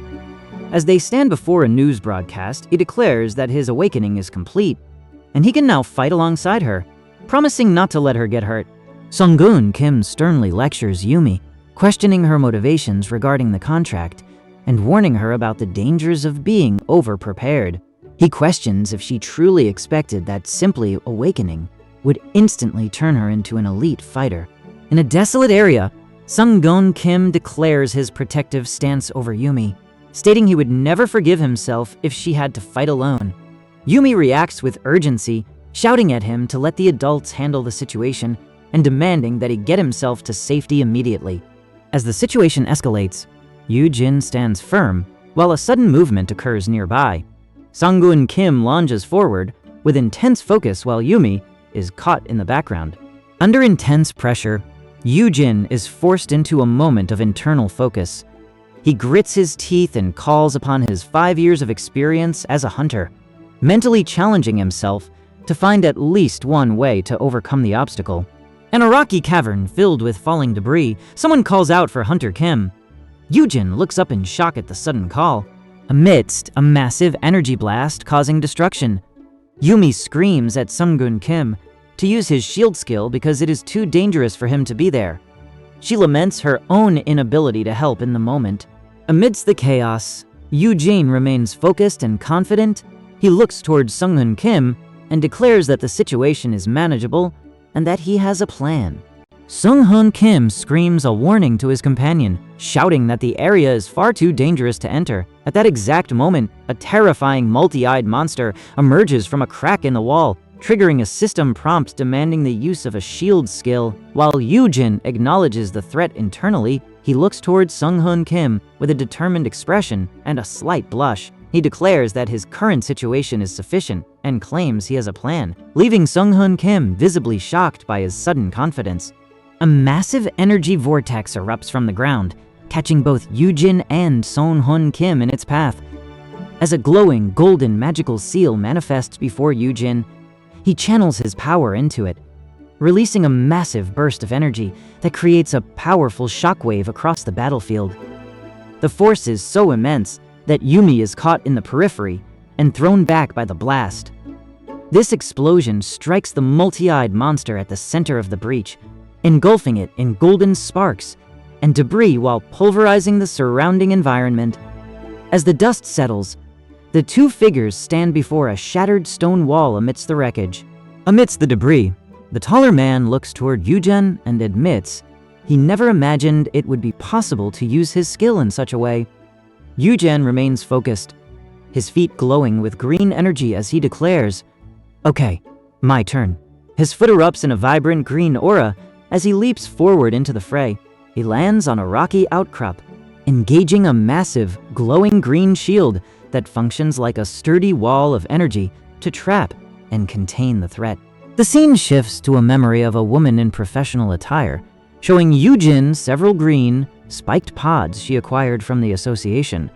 As they stand before a news broadcast, he declares that his awakening is complete, and he can now fight alongside her, promising not to let her get hurt. Sung-Kun Kim sternly lectures Yumi, questioning her motivations regarding the contract and warning her about the dangers of being over-prepared. He questions if she truly expected that simply awakening would instantly turn her into an elite fighter. In a desolate area, Sung-Kun Kim declares his protective stance over Yumi, stating he would never forgive himself if she had to fight alone. Yumi reacts with urgency, shouting at him to let the adults handle the situation and demanding that he get himself to safety immediately. As the situation escalates, Yoojin stands firm while a sudden movement occurs nearby. Sung-Kun Kim lunges forward with intense focus while Yumi is caught in the background. Under intense pressure, Yoojin is forced into a moment of internal focus. He grits his teeth and calls upon his 5 years of experience as a hunter, mentally challenging himself to find at least one way to overcome the obstacle. In a rocky cavern filled with falling debris, someone calls out for Hunter Kim. Yoojin looks up in shock at the sudden call, amidst a massive energy blast causing destruction. Yumi screams at Sung-Kun Kim to use his shield skill because it is too dangerous for him to be there. She laments her own inability to help in the moment. Amidst the chaos, Yoojin remains focused and confident. He looks towards Sunghoon Kim and declares that the situation is manageable and that he has a plan. Sunghoon Kim screams a warning to his companion, shouting that the area is far too dangerous to enter. At that exact moment, a terrifying multi-eyed monster emerges from a crack in the wall, triggering a system prompt demanding the use of a shield skill. While Yoojin acknowledges the threat internally, he looks towards Sunghoon Kim with a determined expression and a slight blush. He declares that his current situation is sufficient and claims he has a plan, leaving Sunghoon Kim visibly shocked by his sudden confidence. A massive energy vortex erupts from the ground, catching both Yoojin and Sunghoon Kim in its path. As a glowing, golden magical seal manifests before Yoojin, he channels his power into it, releasing a massive burst of energy that creates a powerful shockwave across the battlefield. The force is so immense that Yumi is caught in the periphery and thrown back by the blast. This explosion strikes the multi-eyed monster at the center of the breach, engulfing it in golden sparks and debris while pulverizing the surrounding environment. As the dust settles, the two figures stand before a shattered stone wall amidst the wreckage. Amidst the debris, the taller man looks toward Yoojin and admits he never imagined it would be possible to use his skill in such a way. Yoojin remains focused, his feet glowing with green energy as he declares, "Okay, my turn." His foot erupts in a vibrant green aura as he leaps forward into the fray. He lands on a rocky outcrop, engaging a massive, glowing green shield that functions like a sturdy wall of energy to trap and contain the threat. The scene shifts to a memory of a woman in professional attire, showing Yoojin several green, spiked pods she acquired from the association.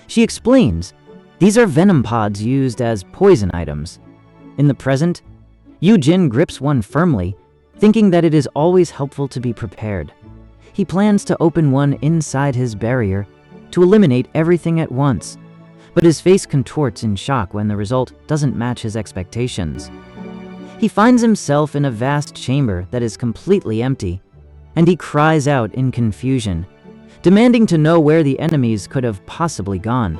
She explains, these are venom pods used as poison items. In the present, Yoojin grips one firmly, thinking that it is always helpful to be prepared. He plans to open one inside his barrier to eliminate everything at once, but his face contorts in shock when the result doesn't match his expectations. He finds himself in a vast chamber that is completely empty, and he cries out in confusion, demanding to know where the enemies could have possibly gone.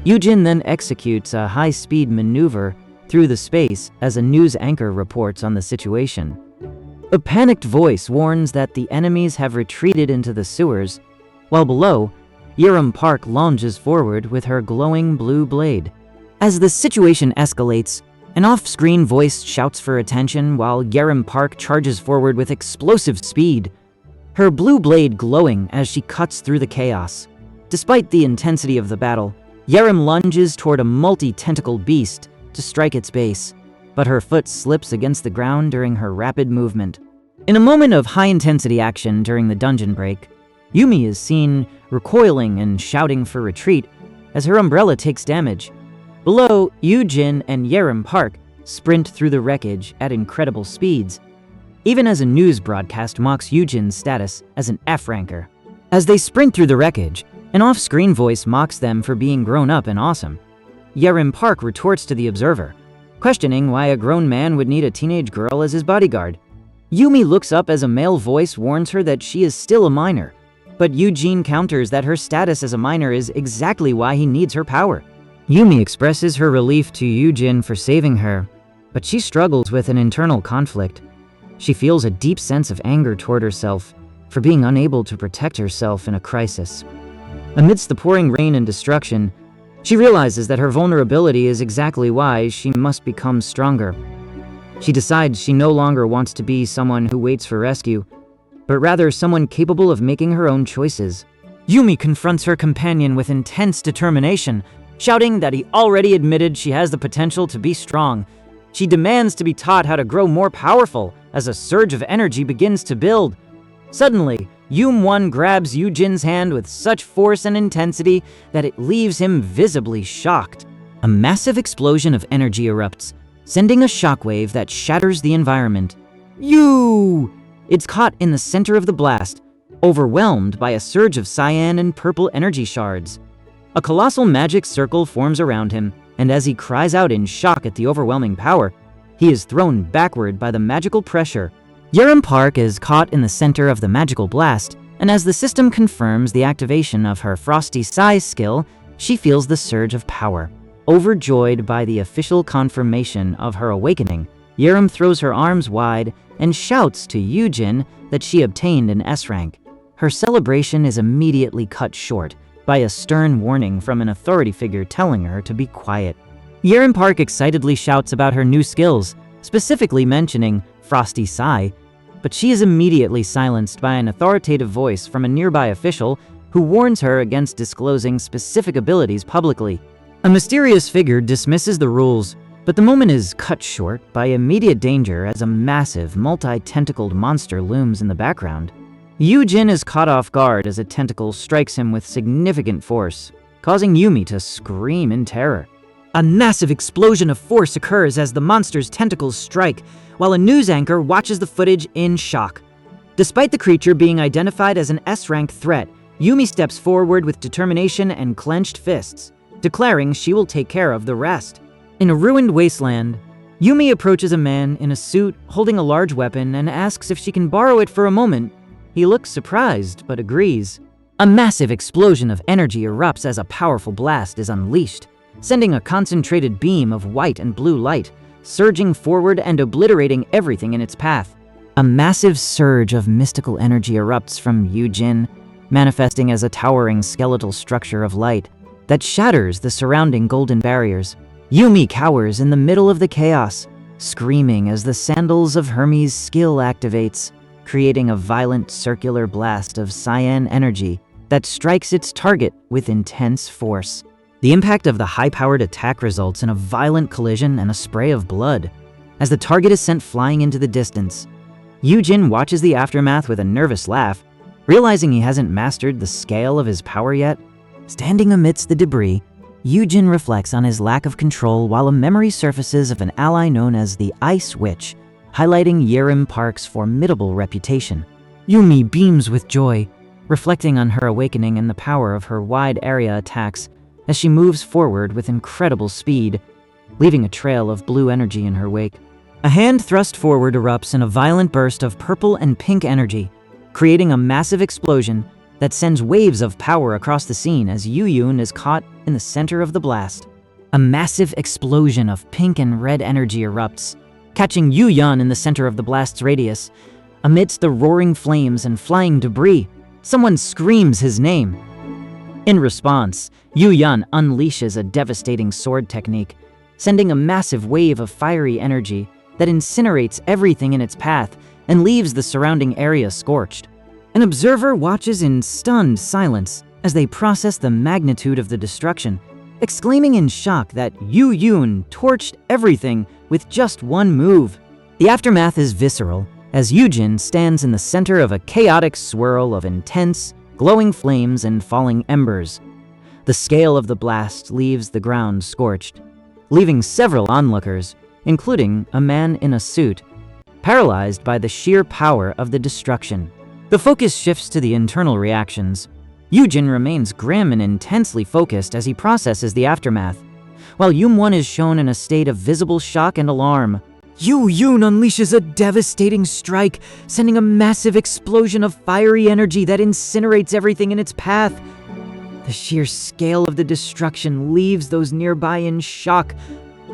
Yoojin then executes a high-speed maneuver through the space as a news anchor reports on the situation. A panicked voice warns that the enemies have retreated into the sewers, while below, Yerim Park lunges forward with her glowing blue blade. As the situation escalates, an off-screen voice shouts for attention while Yerim Park charges forward with explosive speed, her blue blade glowing as she cuts through the chaos. Despite the intensity of the battle, Yerim lunges toward a multi-tentacled beast to strike its base, but her foot slips against the ground during her rapid movement. In a moment of high-intensity action during the dungeon break, Yumi is seen recoiling and shouting for retreat as her umbrella takes damage. Below, Yoojin and Yerim Park sprint through the wreckage at incredible speeds, even as a news broadcast mocks Yoojin's status as an F-ranker. As they sprint through the wreckage, an off-screen voice mocks them for being grown up and awesome. Yerim Park retorts to the observer, questioning why a grown man would need a teenage girl as his bodyguard. Yumi looks up as a male voice warns her that she is still a minor, but Yoojin counters that her status as a minor is exactly why he needs her power. Yumi expresses her relief to Yoojin for saving her, but she struggles with an internal conflict. She feels a deep sense of anger toward herself for being unable to protect herself in a crisis. Amidst the pouring rain and destruction, she realizes that her vulnerability is exactly why she must become stronger. She decides she no longer wants to be someone who waits for rescue, but rather someone capable of making her own choices. Yumi confronts her companion with intense determination, shouting that he already admitted she has the potential to be strong. She demands to be taught how to grow more powerful as a surge of energy begins to build. Suddenly, Yoom-won grabs Yoojin's hand with such force and intensity that it leaves him visibly shocked. A massive explosion of energy erupts, sending a shockwave that shatters the environment. You! It's caught in the center of the blast, overwhelmed by a surge of cyan and purple energy shards. A colossal magic circle forms around him, and as he cries out in shock at the overwhelming power, he is thrown backward by the magical pressure, Yerim Park is caught in the center of the magical blast, and as the system confirms the activation of her Frosty Size skill, she feels the surge of power. Overjoyed by the official confirmation of her awakening, Yerim throws her arms wide and shouts to Yoojin that she obtained an S rank. Her celebration is immediately cut short by a stern warning from an authority figure telling her to be quiet. Yerim Park excitedly shouts about her new skills, specifically mentioning Frosty Sigh, but she is immediately silenced by an authoritative voice from a nearby official who warns her against disclosing specific abilities publicly. A mysterious figure dismisses the rules, but the moment is cut short by immediate danger as a massive, multi-tentacled monster looms in the background. Yoojin is caught off guard as a tentacle strikes him with significant force, causing Yumi to scream in terror. A massive explosion of force occurs as the monster's tentacles strike, while a news anchor watches the footage in shock. Despite the creature being identified as an S-rank threat, Yumi steps forward with determination and clenched fists, declaring she will take care of the rest. In a ruined wasteland, Yumi approaches a man in a suit holding a large weapon and asks if she can borrow it for a moment. He looks surprised, but agrees. A massive explosion of energy erupts as a powerful blast is unleashed, sending a concentrated beam of white and blue light, surging forward and obliterating everything in its path. A massive surge of mystical energy erupts from Yoojin, manifesting as a towering skeletal structure of light that shatters the surrounding golden barriers. Yumi cowers in the middle of the chaos, screaming as the Sandals of Hermes skill activates, creating a violent circular blast of cyan energy that strikes its target with intense force. The impact of the high-powered attack results in a violent collision and a spray of blood. As the target is sent flying into the distance, Yoojin watches the aftermath with a nervous laugh, realizing he hasn't mastered the scale of his power yet. Standing amidst the debris, Yoojin reflects on his lack of control while a memory surfaces of an ally known as the Ice Witch, highlighting Yerim Park's formidable reputation. Yumi beams with joy, reflecting on her awakening and the power of her wide-area attacks as she moves forward with incredible speed, leaving a trail of blue energy in her wake. A hand thrust forward erupts in a violent burst of purple and pink energy, creating a massive explosion that sends waves of power across the scene as Yoojin is caught in the center of the blast. A massive explosion of pink and red energy erupts, catching Yoojin in the center of the blast's radius. Amidst the roaring flames and flying debris, someone screams his name. In response, Yoojin unleashes a devastating sword technique, sending a massive wave of fiery energy that incinerates everything in its path and leaves the surrounding area scorched. An observer watches in stunned silence as they process the magnitude of the destruction, exclaiming in shock that Yoojin torched everything with just one move. The aftermath is visceral, as Yoojin stands in the center of a chaotic swirl of intense, glowing flames and falling embers. The scale of the blast leaves the ground scorched, leaving several onlookers, including a man in a suit, paralyzed by the sheer power of the destruction. The focus shifts to the internal reactions. Yoojin remains grim and intensely focused as he processes the aftermath, while Yoomwon is shown in a state of visible shock and alarm. Yoojin unleashes a devastating strike, sending a massive explosion of fiery energy that incinerates everything in its path. The sheer scale of the destruction leaves those nearby in shock.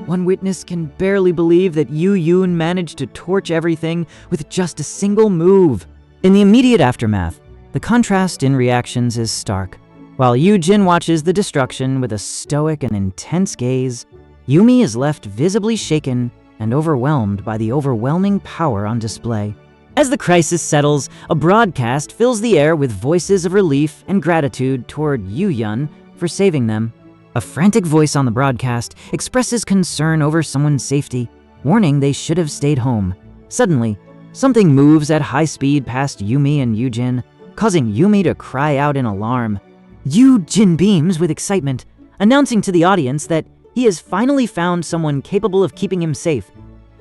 One witness can barely believe that Yoojin managed to torch everything with just a single move. In the immediate aftermath, the contrast in reactions is stark. While Yoojin watches the destruction with a stoic and intense gaze, Yumi is left visibly shaken and overwhelmed by the overwhelming power on display. As the crisis settles, a broadcast fills the air with voices of relief and gratitude toward Yoojin for saving them. A frantic voice on the broadcast expresses concern over someone's safety, warning they should have stayed home. Suddenly, something moves at high speed past Yumi and Yoojin, causing Yumi to cry out in alarm. Yoojin beams with excitement, announcing to the audience that he has finally found someone capable of keeping him safe.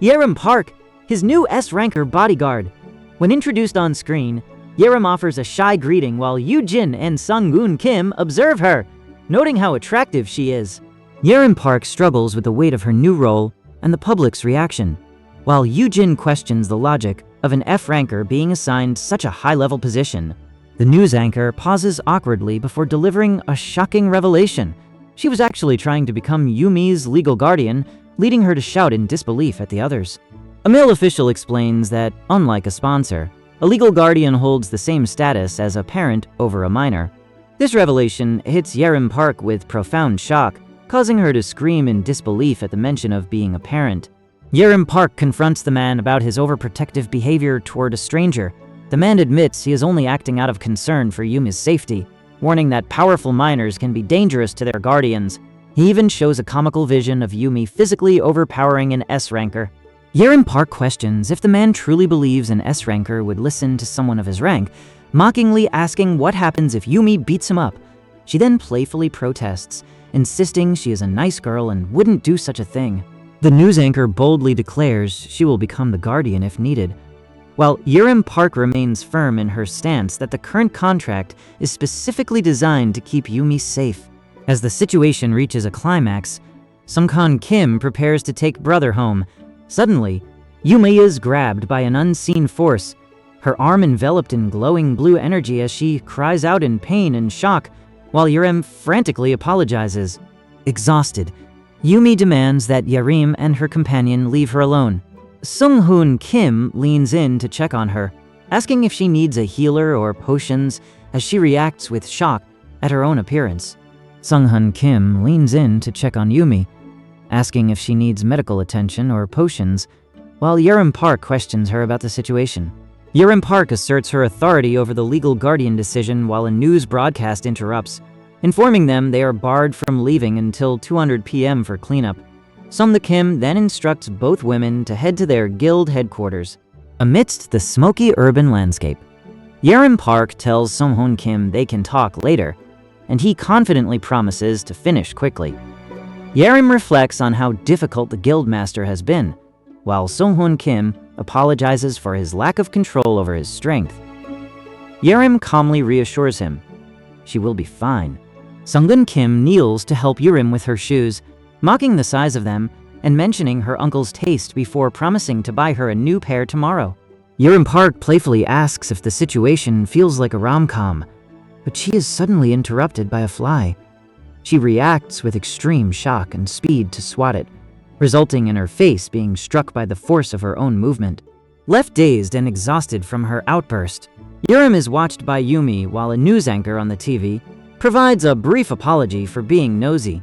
Yerim Park, his new S-ranker bodyguard. When introduced on screen, Yerim offers a shy greeting while Yoojin and Sungwoon Kim observe her, noting how attractive she is. Yerim Park struggles with the weight of her new role and the public's reaction. While Yoojin questions the logic of an F ranker being assigned such a high-level position. The news anchor pauses awkwardly before delivering a shocking revelation. She was actually trying to become Yumi's legal guardian, leading her to shout in disbelief at the others. A male official explains that, unlike a sponsor, a legal guardian holds the same status as a parent over a minor. This revelation hits Yerim Park with profound shock, causing her to scream in disbelief at the mention of being a parent. Yerim Park confronts the man about his overprotective behavior toward a stranger. The man admits he is only acting out of concern for Yumi's safety, warning that powerful minors can be dangerous to their guardians. He even shows a comical vision of Yumi physically overpowering an S-ranker. Yerim Park questions if the man truly believes an S-ranker would listen to someone of his rank, mockingly asking what happens if Yumi beats him up. She then playfully protests, insisting she is a nice girl and wouldn't do such a thing. The news anchor boldly declares she will become the guardian if needed, while Yerim Park remains firm in her stance that the current contract is specifically designed to keep Yumi safe. As the situation reaches a climax, Sunghan Kim prepares to take brother home. Suddenly, Yumi is grabbed by an unseen force, her arm enveloped in glowing blue energy as she cries out in pain and shock, while Yerim frantically apologizes. Exhausted, Yumi demands that Yerim and her companion leave her alone. Sunghoon Kim leans in to check on her, asking if she needs a healer or potions as she reacts with shock at her own appearance. Sunghoon Kim leans in to check on Yumi, asking if she needs medical attention or potions, while Yerim Park questions her about the situation. Yerim Park asserts her authority over the legal guardian decision while a news broadcast interrupts, informing them they are barred from leaving until 2:00 p.m. for cleanup. Sung Kim then instructs both women to head to their guild headquarters. Amidst the smoky urban landscape, Yerim Park tells Sunghoon Kim they can talk later, and he confidently promises to finish quickly. Yerim reflects on how difficult the guildmaster has been, while Sunghoon Kim apologizes for his lack of control over his strength. Yerim calmly reassures him. She will be fine. Sunghoon Kim kneels to help Yerim with her shoes, mocking the size of them and mentioning her uncle's taste before promising to buy her a new pair tomorrow. Yerim Park playfully asks if the situation feels like a rom-com, but she is suddenly interrupted by a fly. She reacts with extreme shock and speed to swat it, resulting in her face being struck by the force of her own movement. Left dazed and exhausted from her outburst, Yerim is watched by Yumi while a news anchor on the TV provides a brief apology for being nosy.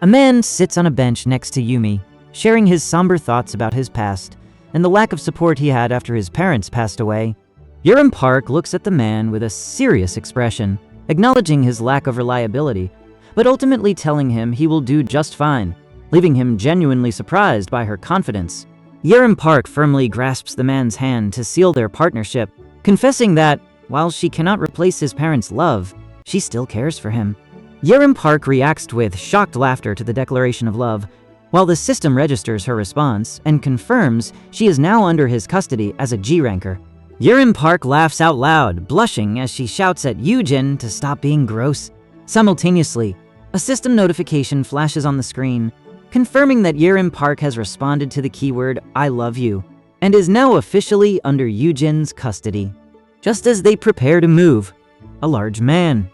A man sits on a bench next to Yumi, sharing his somber thoughts about his past and the lack of support he had after his parents passed away. Yerim Park looks at the man with a serious expression, acknowledging his lack of reliability, but ultimately telling him he will do just fine, leaving him genuinely surprised by her confidence. Yerim Park firmly grasps the man's hand to seal their partnership, confessing that, while she cannot replace his parents' love, she still cares for him. Yerim Park reacts with shocked laughter to the declaration of love, while the system registers her response and confirms she is now under his custody as a G-ranker. Yerim Park laughs out loud, blushing as she shouts at Yoojin to stop being gross. Simultaneously, a system notification flashes on the screen, confirming that Yerim Park has responded to the keyword "I love you" and is now officially under Yoojin's custody. Just as they prepare to move, a large man,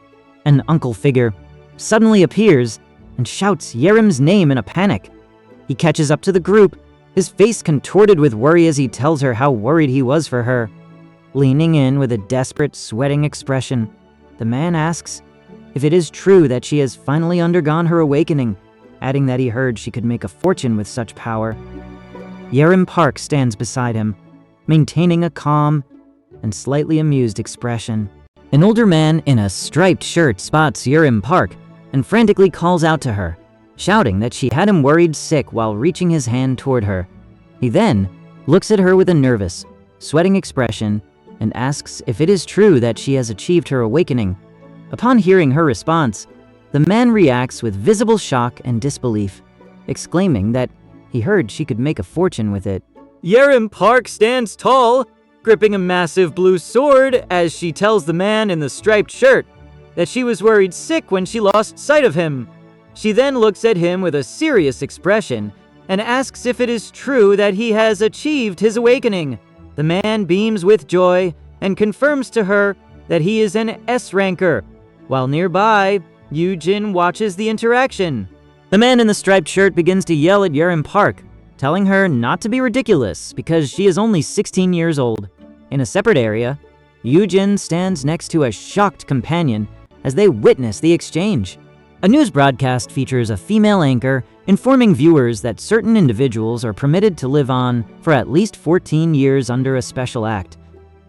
an uncle figure, suddenly appears and shouts Yerim's name in a panic. He catches up to the group, his face contorted with worry as he tells her how worried he was for her. Leaning in with a desperate, sweating expression, the man asks if it is true that she has finally undergone her awakening, adding that he heard she could make a fortune with such power. Yerim Park stands beside him, maintaining a calm and slightly amused expression. An older man in a striped shirt spots Yerim Park and frantically calls out to her, shouting that she had him worried sick while reaching his hand toward her. He then looks at her with a nervous, sweating expression and asks if it is true that she has achieved her awakening. Upon hearing her response, the man reacts with visible shock and disbelief, exclaiming that he heard she could make a fortune with it. Yerim Park stands tall, gripping a massive blue sword as she tells the man in the striped shirt that she was worried sick when she lost sight of him. She then looks at him with a serious expression and asks if it is true that he has achieved his awakening. The man beams with joy and confirms to her that he is an S-ranker, while nearby, Yoojin watches the interaction. The man in the striped shirt begins to yell at Yerim Park, telling her not to be ridiculous because she is only 16 years old. In a separate area, Yoojin stands next to a shocked companion as they witness the exchange. A news broadcast features a female anchor informing viewers that certain individuals are permitted to live on for at least 14 years under a special act.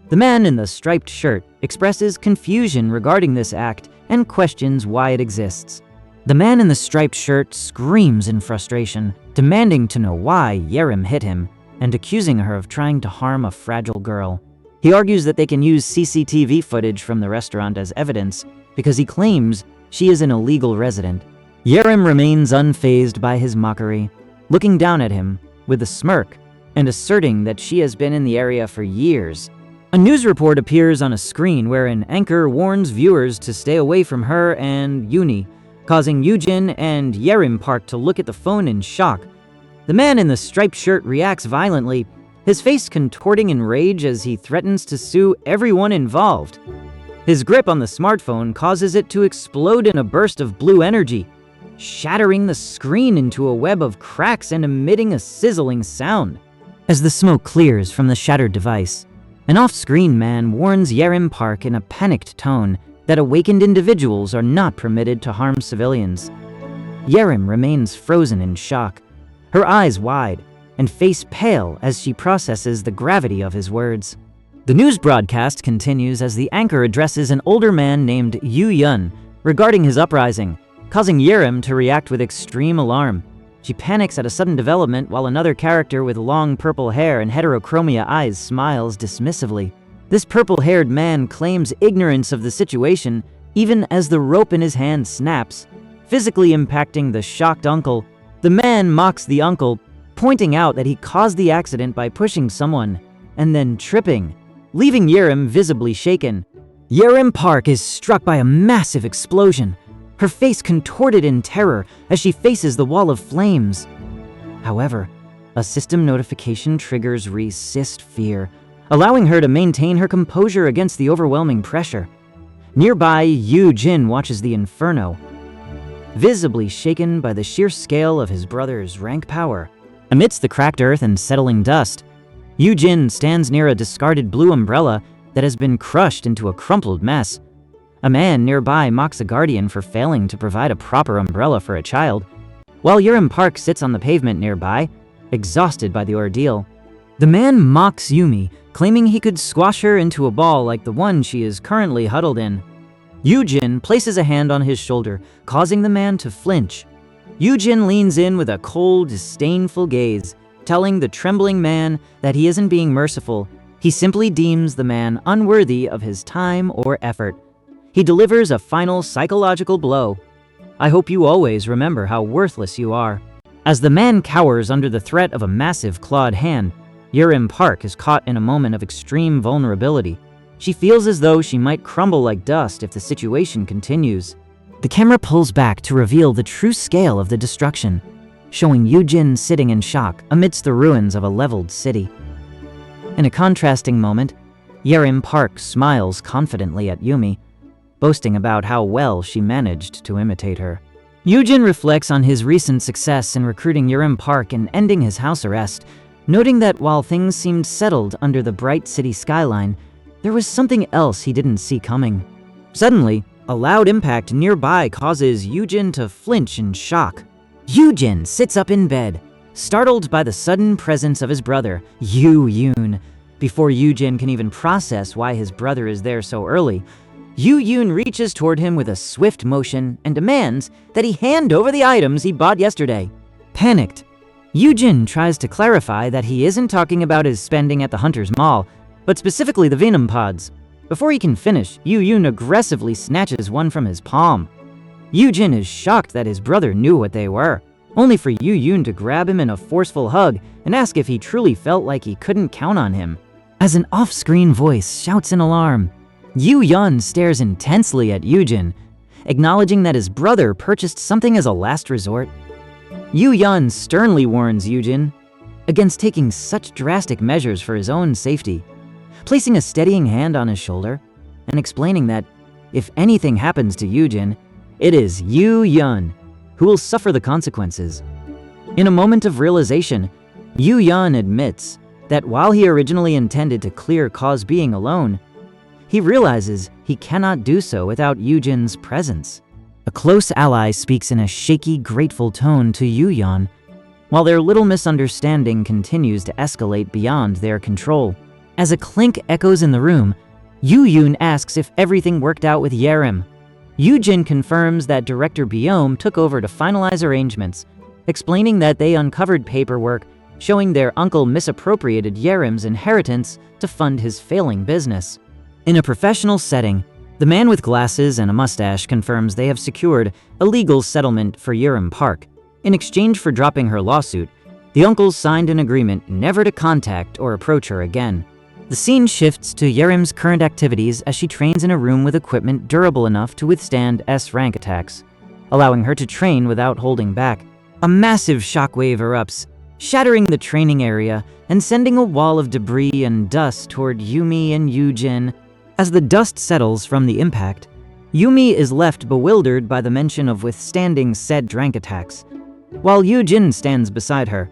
The man in the striped shirt expresses confusion regarding this act and questions why it exists. The man in the striped shirt screams in frustration, demanding to know why Yerim hit him and accusing her of trying to harm a fragile girl. He argues that they can use CCTV footage from the restaurant as evidence because he claims she is an illegal resident. Yerim remains unfazed by his mockery, looking down at him with a smirk and asserting that she has been in the area for years. A news report appears on a screen where an anchor warns viewers to stay away from her and Yuni, causing Yoojin and Yerim Park to look at the phone in shock. The man in the striped shirt reacts violently, his face contorting in rage as he threatens to sue everyone involved. His grip on the smartphone causes it to explode in a burst of blue energy, shattering the screen into a web of cracks and emitting a sizzling sound. As the smoke clears from the shattered device, an off-screen man warns Yerim Park in a panicked tone that awakened individuals are not permitted to harm civilians. Yerim remains frozen in shock, her eyes wide and face pale as she processes the gravity of his words. The news broadcast continues as the anchor addresses an older man named Yoojin regarding his uprising, causing Yerim to react with extreme alarm. She panics at a sudden development while another character with long purple hair and heterochromia eyes smiles dismissively. This purple-haired man claims ignorance of the situation even as the rope in his hand snaps, physically impacting the shocked uncle. The man mocks the uncle, pointing out that he caused the accident by pushing someone and then tripping, leaving Yerim visibly shaken. Yerim Park is struck by a massive explosion, her face contorted in terror as she faces the wall of flames. However, a system notification triggers resist fear, allowing her to maintain her composure against the overwhelming pressure. Nearby, Yoojin watches the inferno, visibly shaken by the sheer scale of his brother's rank power. Amidst the cracked earth and settling dust, Yoojin stands near a discarded blue umbrella that has been crushed into a crumpled mess. A man nearby mocks a guardian for failing to provide a proper umbrella for a child, while Yerim Park sits on the pavement nearby, exhausted by the ordeal. The man mocks Yumi, claiming he could squash her into a ball like the one she is currently huddled in. Yoojin places a hand on his shoulder, causing the man to flinch. Yoojin leans in with a cold, disdainful gaze, telling the trembling man that he isn't being merciful. He simply deems the man unworthy of his time or effort. He delivers a final psychological blow. I hope you always remember how worthless you are. As the man cowers under the threat of a massive clawed hand, Yerim Park is caught in a moment of extreme vulnerability. She feels as though she might crumble like dust if the situation continues. The camera pulls back to reveal the true scale of the destruction, showing Yoojin sitting in shock amidst the ruins of a leveled city. In a contrasting moment, Yerim Park smiles confidently at Yumi, boasting about how well she managed to imitate her. Yoojin reflects on his recent success in recruiting Yerim Park and ending his house arrest, noting that while things seemed settled under the bright city skyline, there was something else he didn't see coming. Suddenly, a loud impact nearby causes Yoojin to flinch in shock. Yoojin sits up in bed, startled by the sudden presence of his brother, Yoojin. Before Yoojin can even process why his brother is there so early, Yoojin reaches toward him with a swift motion and demands that he hand over the items he bought yesterday. Panicked, Yoojin tries to clarify that he isn't talking about his spending at the Hunter's Mall, but specifically the Venom Pods. Before he can finish, Yoojin aggressively snatches one from his palm. Yoojin is shocked that his brother knew what they were, only for Yoojin to grab him in a forceful hug and ask if he truly felt like he couldn't count on him. As an off-screen voice shouts in alarm, Yoojin stares intensely at Yoojin, acknowledging that his brother purchased something as a last resort. Yoojin sternly warns Yoojin, against taking such drastic measures for his own safety, placing a steadying hand on his shoulder and explaining that if anything happens to Yoojin, it is Yoojin who will suffer the consequences. In a moment of realization, Yoojin admits that while he originally intended to clear Ka's being alone, he realizes he cannot do so without Yoojin's presence. A close ally speaks in a shaky, grateful tone to Yoojin, while their little misunderstanding continues to escalate beyond their control. As a clink echoes in the room, Yoojin asks if everything worked out with Yerim. Yoojin confirms that Director Biome took over to finalize arrangements, explaining that they uncovered paperwork showing their uncle misappropriated Yerim's inheritance to fund his failing business. In a professional setting, the man with glasses and a mustache confirms they have secured a legal settlement for Yerim Park. In exchange for dropping her lawsuit, the uncles signed an agreement never to contact or approach her again. The scene shifts to Yerim's current activities as she trains in a room with equipment durable enough to withstand S-rank attacks, allowing her to train without holding back. A massive shockwave erupts, shattering the training area and sending a wall of debris and dust toward Yumi and Yoojin. As the dust settles from the impact, Yumi is left bewildered by the mention of withstanding said rank attacks, while Yoojin stands beside her,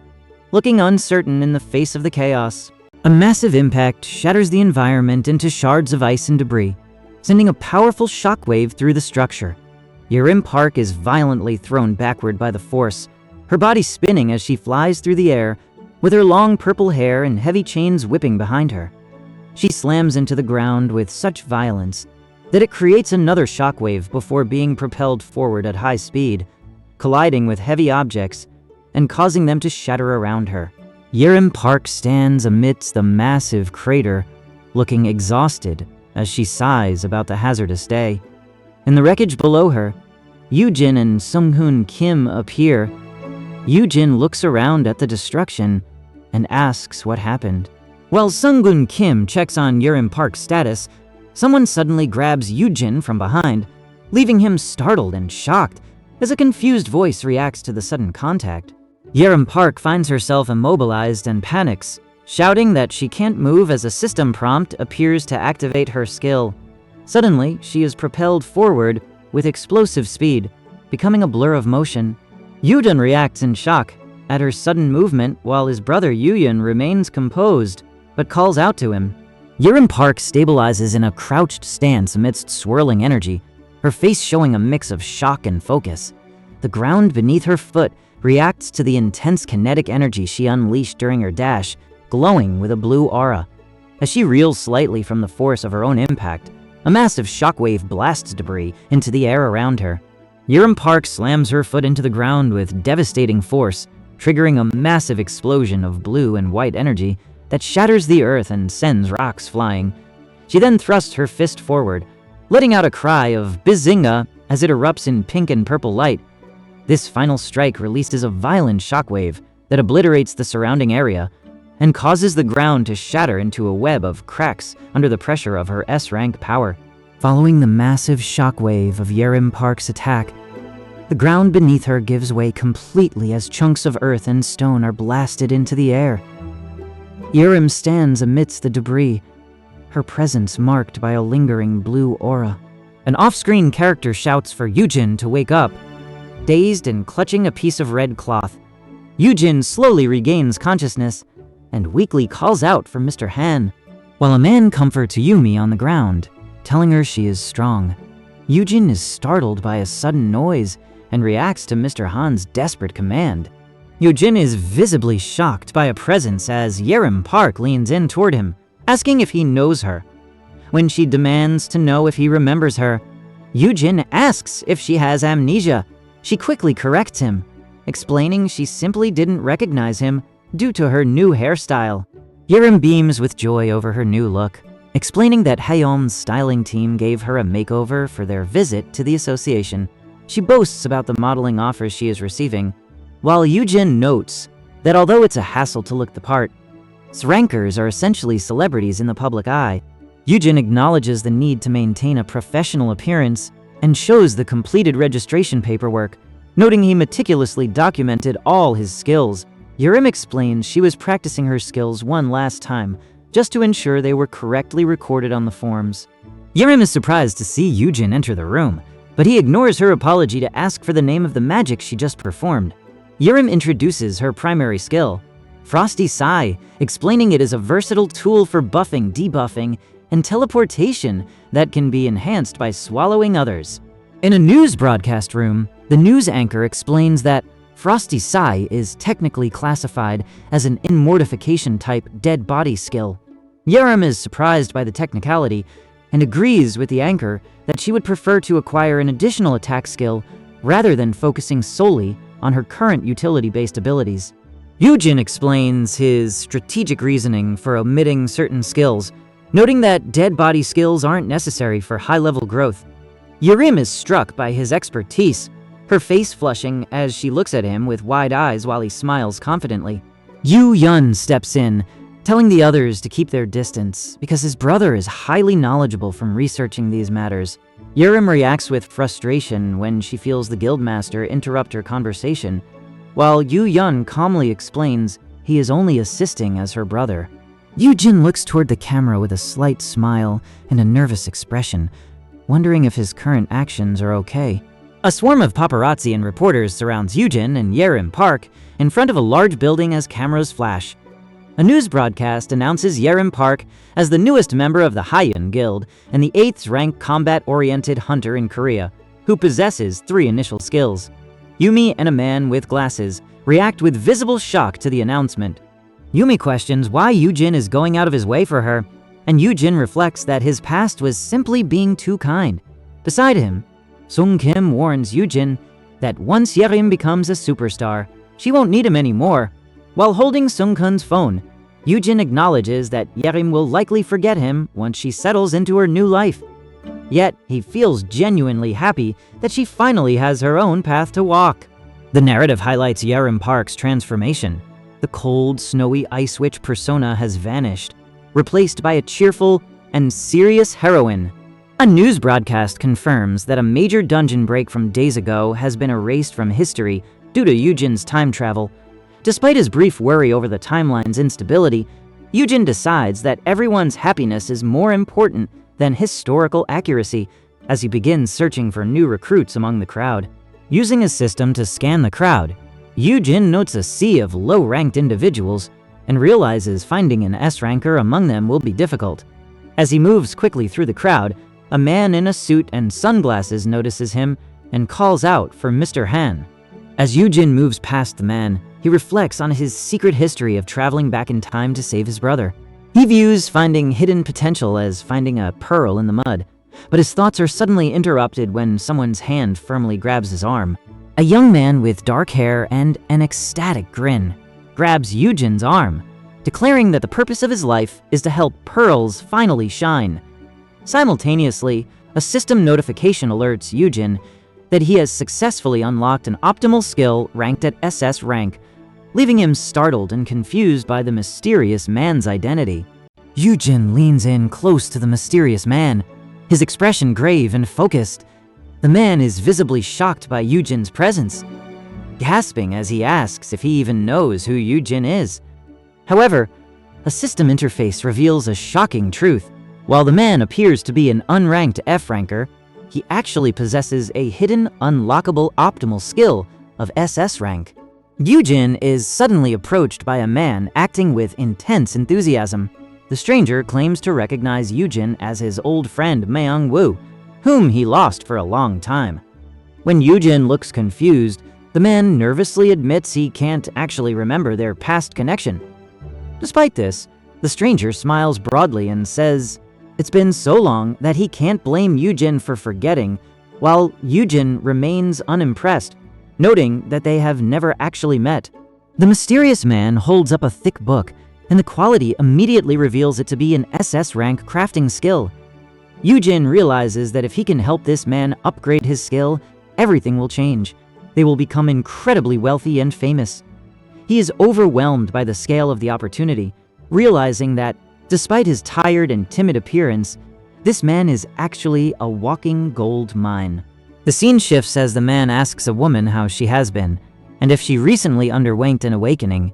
looking uncertain in the face of the chaos. A massive impact shatters the environment into shards of ice and debris, sending a powerful shockwave through the structure. Yerim Park is violently thrown backward by the force, her body spinning as she flies through the air, with her long purple hair and heavy chains whipping behind her. She slams into the ground with such violence that it creates another shockwave before being propelled forward at high speed, colliding with heavy objects and causing them to shatter around her. Yerim Park stands amidst the massive crater, looking exhausted as she sighs about the hazardous day. In the wreckage below her, Yoojin and Sunghoon Kim appear. Yoojin looks around at the destruction and asks what happened. While Sunghoon Kim checks on Yerim Park's status, someone suddenly grabs Yoojin from behind, leaving him startled and shocked as a confused voice reacts to the sudden contact. Yerim Park finds herself immobilized and panics, shouting that she can't move as a system prompt appears to activate her skill. Suddenly, she is propelled forward with explosive speed, becoming a blur of motion. Yoojin reacts in shock at her sudden movement while his brother Yoojin remains composed, but calls out to him. Yerim Park stabilizes in a crouched stance amidst swirling energy, her face showing a mix of shock and focus. The ground beneath her foot reacts to the intense kinetic energy she unleashed during her dash, glowing with a blue aura. As she reels slightly from the force of her own impact, a massive shockwave blasts debris into the air around her. Yerim Park slams her foot into the ground with devastating force, triggering a massive explosion of blue and white energy that shatters the earth and sends rocks flying. She then thrusts her fist forward, letting out a cry of Bizinga as it erupts in pink and purple light. This final strike releases a violent shockwave that obliterates the surrounding area and causes the ground to shatter into a web of cracks under the pressure of her S-rank power. Following the massive shockwave of Yerim Park's attack, the ground beneath her gives way completely as chunks of earth and stone are blasted into the air. Yerim stands amidst the debris, her presence marked by a lingering blue aura. An off-screen character shouts for Yoojin to wake up. Dazed and clutching a piece of red cloth, Yoojin slowly regains consciousness and weakly calls out for Mr. Han, while a man comforts Yumi on the ground, telling her she is strong. Yoojin is startled by a sudden noise and reacts to Mr. Han's desperate command. Yoojin is visibly shocked by a presence as Yerim Park leans in toward him, asking if he knows her. When she demands to know if he remembers her, Yoojin asks if she has amnesia. She quickly corrects him, explaining she simply didn't recognize him due to her new hairstyle. Yerim beams with joy over her new look, explaining that Hayeon's styling team gave her a makeover for their visit to the association. She boasts about the modeling offers she is receiving, while Yoojin notes that although it's a hassle to look the part, rankers are essentially celebrities in the public eye. Yoojin acknowledges the need to maintain a professional appearance and shows the completed registration paperwork, noting he meticulously documented all his skills, Yurim explains she was practicing her skills one last time, just to ensure they were correctly recorded on the forms. Yurim is surprised to see Yoojin enter the room, but he ignores her apology to ask for the name of the magic she just performed. Yurim introduces her primary skill, Frosty Sai, explaining it is a versatile tool for buffing, debuffing, and teleportation that can be enhanced by swallowing others. In a news broadcast room, the news anchor explains that Frosty Sai is technically classified as an immortification type dead body skill. Yurim is surprised by the technicality and agrees with the anchor that she would prefer to acquire an additional attack skill rather than focusing solely on her current utility-based abilities. Yoojin explains his strategic reasoning for omitting certain skills, noting that dead body skills aren't necessary for high-level growth. Yurim is struck by his expertise, her face flushing as she looks at him with wide eyes while he smiles confidently. Yoojin steps in, telling the others to keep their distance because his brother is highly knowledgeable from researching these matters. Yurim reacts with frustration when she feels the guildmaster interrupt her conversation, while Yoojin calmly explains he is only assisting as her brother. Yoojin looks toward the camera with a slight smile and a nervous expression, wondering if his current actions are okay. A swarm of paparazzi and reporters surrounds Yoojin and Yurim Park in front of a large building as cameras flash. A news broadcast announces Yurim Park as the newest member of the Haiyun Guild and the 8th rank combat-oriented hunter in Korea, who possesses 3 initial skills. Yumi and a man with glasses react with visible shock to the announcement. Yumi questions why Yoojin is going out of his way for her, and Yoojin reflects that his past was simply being too kind. Beside him, Sung Kim warns Yoojin that once Yurim becomes a superstar, she won't need him anymore. While holding Sung Kun's phone, Yoojin acknowledges that Yurim will likely forget him once she settles into her new life. Yet, he feels genuinely happy that she finally has her own path to walk. The narrative highlights Yurim Park's transformation. The cold, snowy Ice Witch persona has vanished, replaced by a cheerful and serious heroine. A news broadcast confirms that a major dungeon break from days ago has been erased from history due to Yoojin's time travel. Despite his brief worry over the timeline's instability, Yoojin decides that everyone's happiness is more important than historical accuracy as he begins searching for new recruits among the crowd. Using his system to scan the crowd, Yoojin notes a sea of low-ranked individuals and realizes finding an S-ranker among them will be difficult. As he moves quickly through the crowd, a man in a suit and sunglasses notices him and calls out for Mr. Han. As Yoojin moves past the man, he reflects on his secret history of traveling back in time to save his brother. He views finding hidden potential as finding a pearl in the mud, but his thoughts are suddenly interrupted when someone's hand firmly grabs his arm. A young man with dark hair and an ecstatic grin grabs Yoojin's arm, declaring that the purpose of his life is to help pearls finally shine. Simultaneously, a system notification alerts Yoojin that he has successfully unlocked an optimal skill ranked at SS rank, leaving him startled and confused by the mysterious man's identity. Yoojin leans in close to the mysterious man, his expression grave and focused. The man is visibly shocked by Yoojin's presence, gasping as he asks if he even knows who Yoojin is. However, a system interface reveals a shocking truth. While the man appears to be an unranked F-ranker, he actually possesses a hidden, unlockable optimal skill of SS rank. Yoojin is suddenly approached by a man acting with intense enthusiasm. The stranger claims to recognize Yoojin as his old friend Myung Woo, whom he lost for a long time. When Yoojin looks confused, the man nervously admits he can't actually remember their past connection. Despite this, the stranger smiles broadly and says it's been so long that he can't blame Yoojin for forgetting, while Yoojin remains unimpressed, noting that they have never actually met. The mysterious man holds up a thick book, and the quality immediately reveals it to be an SS rank crafting skill. Yoojin realizes that if he can help this man upgrade his skill, everything will change. They will become incredibly wealthy and famous. He is overwhelmed by the scale of the opportunity, realizing that, despite his tired and timid appearance, this man is actually a walking gold mine. The scene shifts as the man asks a woman how she has been, and if she recently underwent an awakening,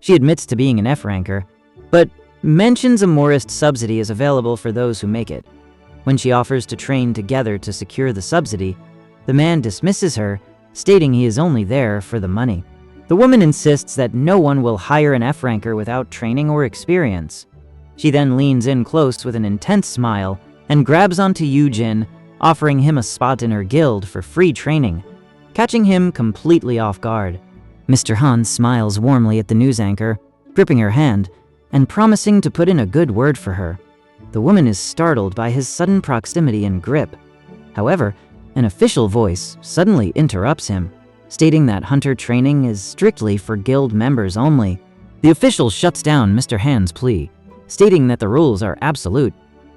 She admits to being an F-ranker, but mentions a Morist subsidy is available for those who make it. When she offers to train together to secure the subsidy, the man dismisses her, stating he is only there for the money. The woman insists that no one will hire an F-ranker without training or experience. She then leans in close with an intense smile and grabs onto Yoojin, offering him a spot in her guild for free training, catching him completely off guard. Mr. Han smiles warmly at the news anchor, gripping her hand and promising to put in a good word for her. The woman is startled by his sudden proximity and grip. However, an official voice suddenly interrupts him, stating that hunter training is strictly for guild members only. The official shuts down Mr. Han's plea, stating that the rules are absolute.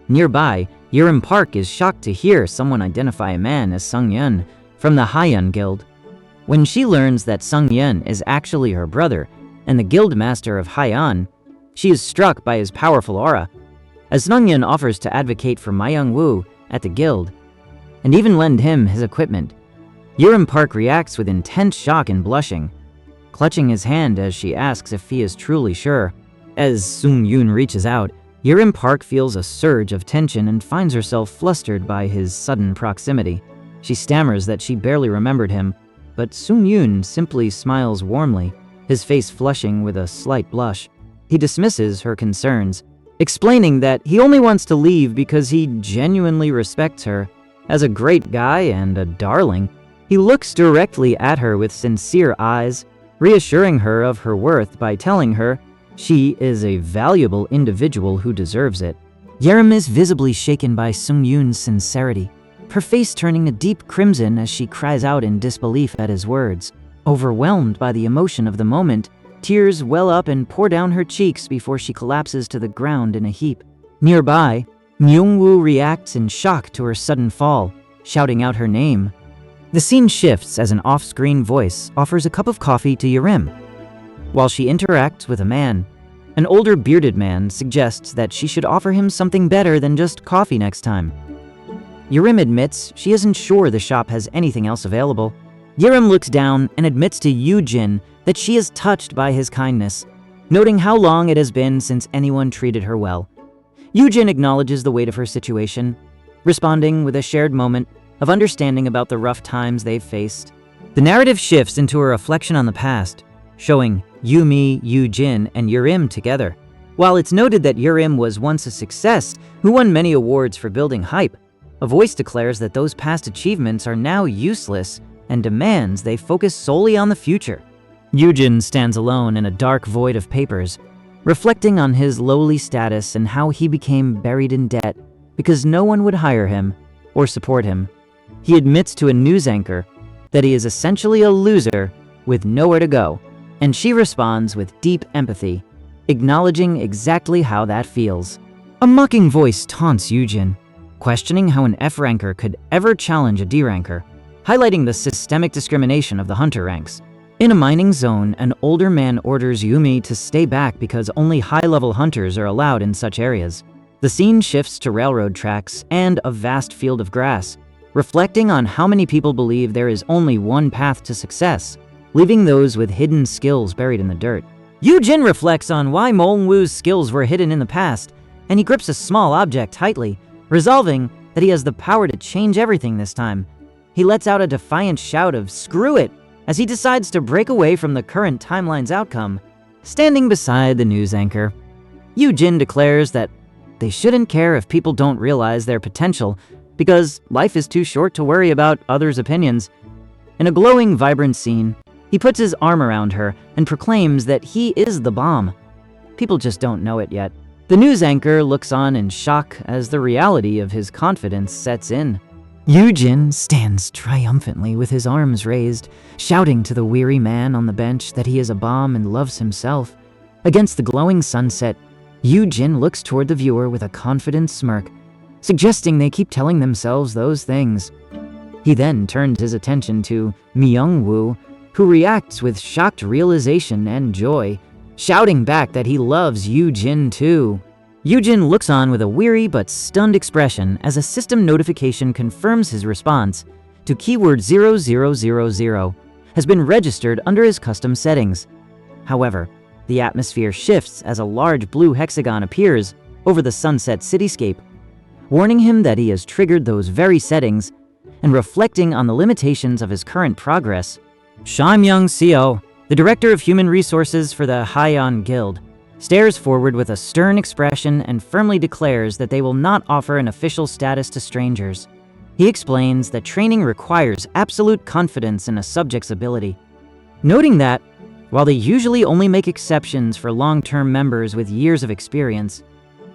Nearby, Yoojin Park is shocked to hear someone identify a man as Sung Yun from the Haiyun Guild. When she learns that Sung Yun is actually her brother and the guild master of Haiyun, she is struck by his powerful aura. As Sung Yun offers to advocate for Myung Woo at the guild, and even lend him his equipment, Yoojin Park reacts with intense shock and blushing, clutching his hand as she asks if he is truly sure. As Sung Yun reaches out, Yoojin Park feels a surge of tension and finds herself flustered by his sudden proximity. She stammers that she barely remembered him, but Sung Yun simply smiles warmly, his face flushing with a slight blush. He dismisses her concerns, explaining that he only wants to leave because he genuinely respects her. As a great guy and a darling, he looks directly at her with sincere eyes, reassuring her of her worth by telling her she is a valuable individual who deserves it. Yoojin is visibly shaken by Sung Yun's sincerity, her face turning a deep crimson as she cries out in disbelief at his words. Overwhelmed by the emotion of the moment, tears well up and pour down her cheeks before she collapses to the ground in a heap. Nearby, Myung-woo reacts in shock to her sudden fall, shouting out her name. The scene shifts as an off-screen voice offers a cup of coffee to Yoojin. While she interacts with a man, an older bearded man suggests that she should offer him something better than just coffee next time. Yoojin admits she isn't sure the shop has anything else available. Yoojin looks down and admits to Yoojin that she is touched by his kindness, noting how long it has been since anyone treated her well. Yoojin acknowledges the weight of her situation, responding with a shared moment of understanding about the rough times they've faced. The narrative shifts into a reflection on the past, showing Yumi, Yoojin, and Yoojin together. While it's noted that Yoojin was once a success who won many awards for building hype, a voice declares that those past achievements are now useless and demands they focus solely on the future. Yoojin stands alone in a dark void of papers, reflecting on his lowly status and how he became buried in debt because no one would hire him or support him. He admits to a news anchor that he is essentially a loser with nowhere to go, and she responds with deep empathy, acknowledging exactly how that feels. A mocking voice taunts Yoojin, questioning how an F-ranker could ever challenge a D-ranker, highlighting the systemic discrimination of the hunter ranks. In a mining zone, an older man orders Yumi to stay back because only high-level hunters are allowed in such areas. The scene shifts to railroad tracks and a vast field of grass, reflecting on how many people believe there is only one path to success, leaving those with hidden skills buried in the dirt. Yoojin reflects on why Myung-woo's skills were hidden in the past, and he grips a small object tightly, resolving that he has the power to change everything this time. He lets out a defiant shout of "screw it" as he decides to break away from the current timeline's outcome. Standing beside the news anchor, Yoojin declares that they shouldn't care if people don't realize their potential because life is too short to worry about others' opinions. In a glowing, vibrant scene, he puts his arm around her and proclaims that he is the bomb. People just don't know it yet. The news anchor looks on in shock as the reality of his confidence sets in. Yoojin stands triumphantly with his arms raised, shouting to the weary man on the bench that he is a bomb and loves himself. Against the glowing sunset, Yoojin looks toward the viewer with a confident smirk, suggesting they keep telling themselves those things. He then turns his attention to Myung-woo, who reacts with shocked realization and joy, shouting back that he loves Yoojin too. Yoojin looks on with a weary but stunned expression as a system notification confirms his response to keyword 0000 has been registered under his custom settings. However, the atmosphere shifts as a large blue hexagon appears over the sunset cityscape, warning him that he has triggered those very settings and reflecting on the limitations of his current progress. Shamyong Seo, the director of human resources for the Haiyan Guild, stares forward with a stern expression and firmly declares that they will not offer an official status to strangers. He explains that training requires absolute confidence in a subject's ability, noting that, while they usually only make exceptions for long-term members with years of experience,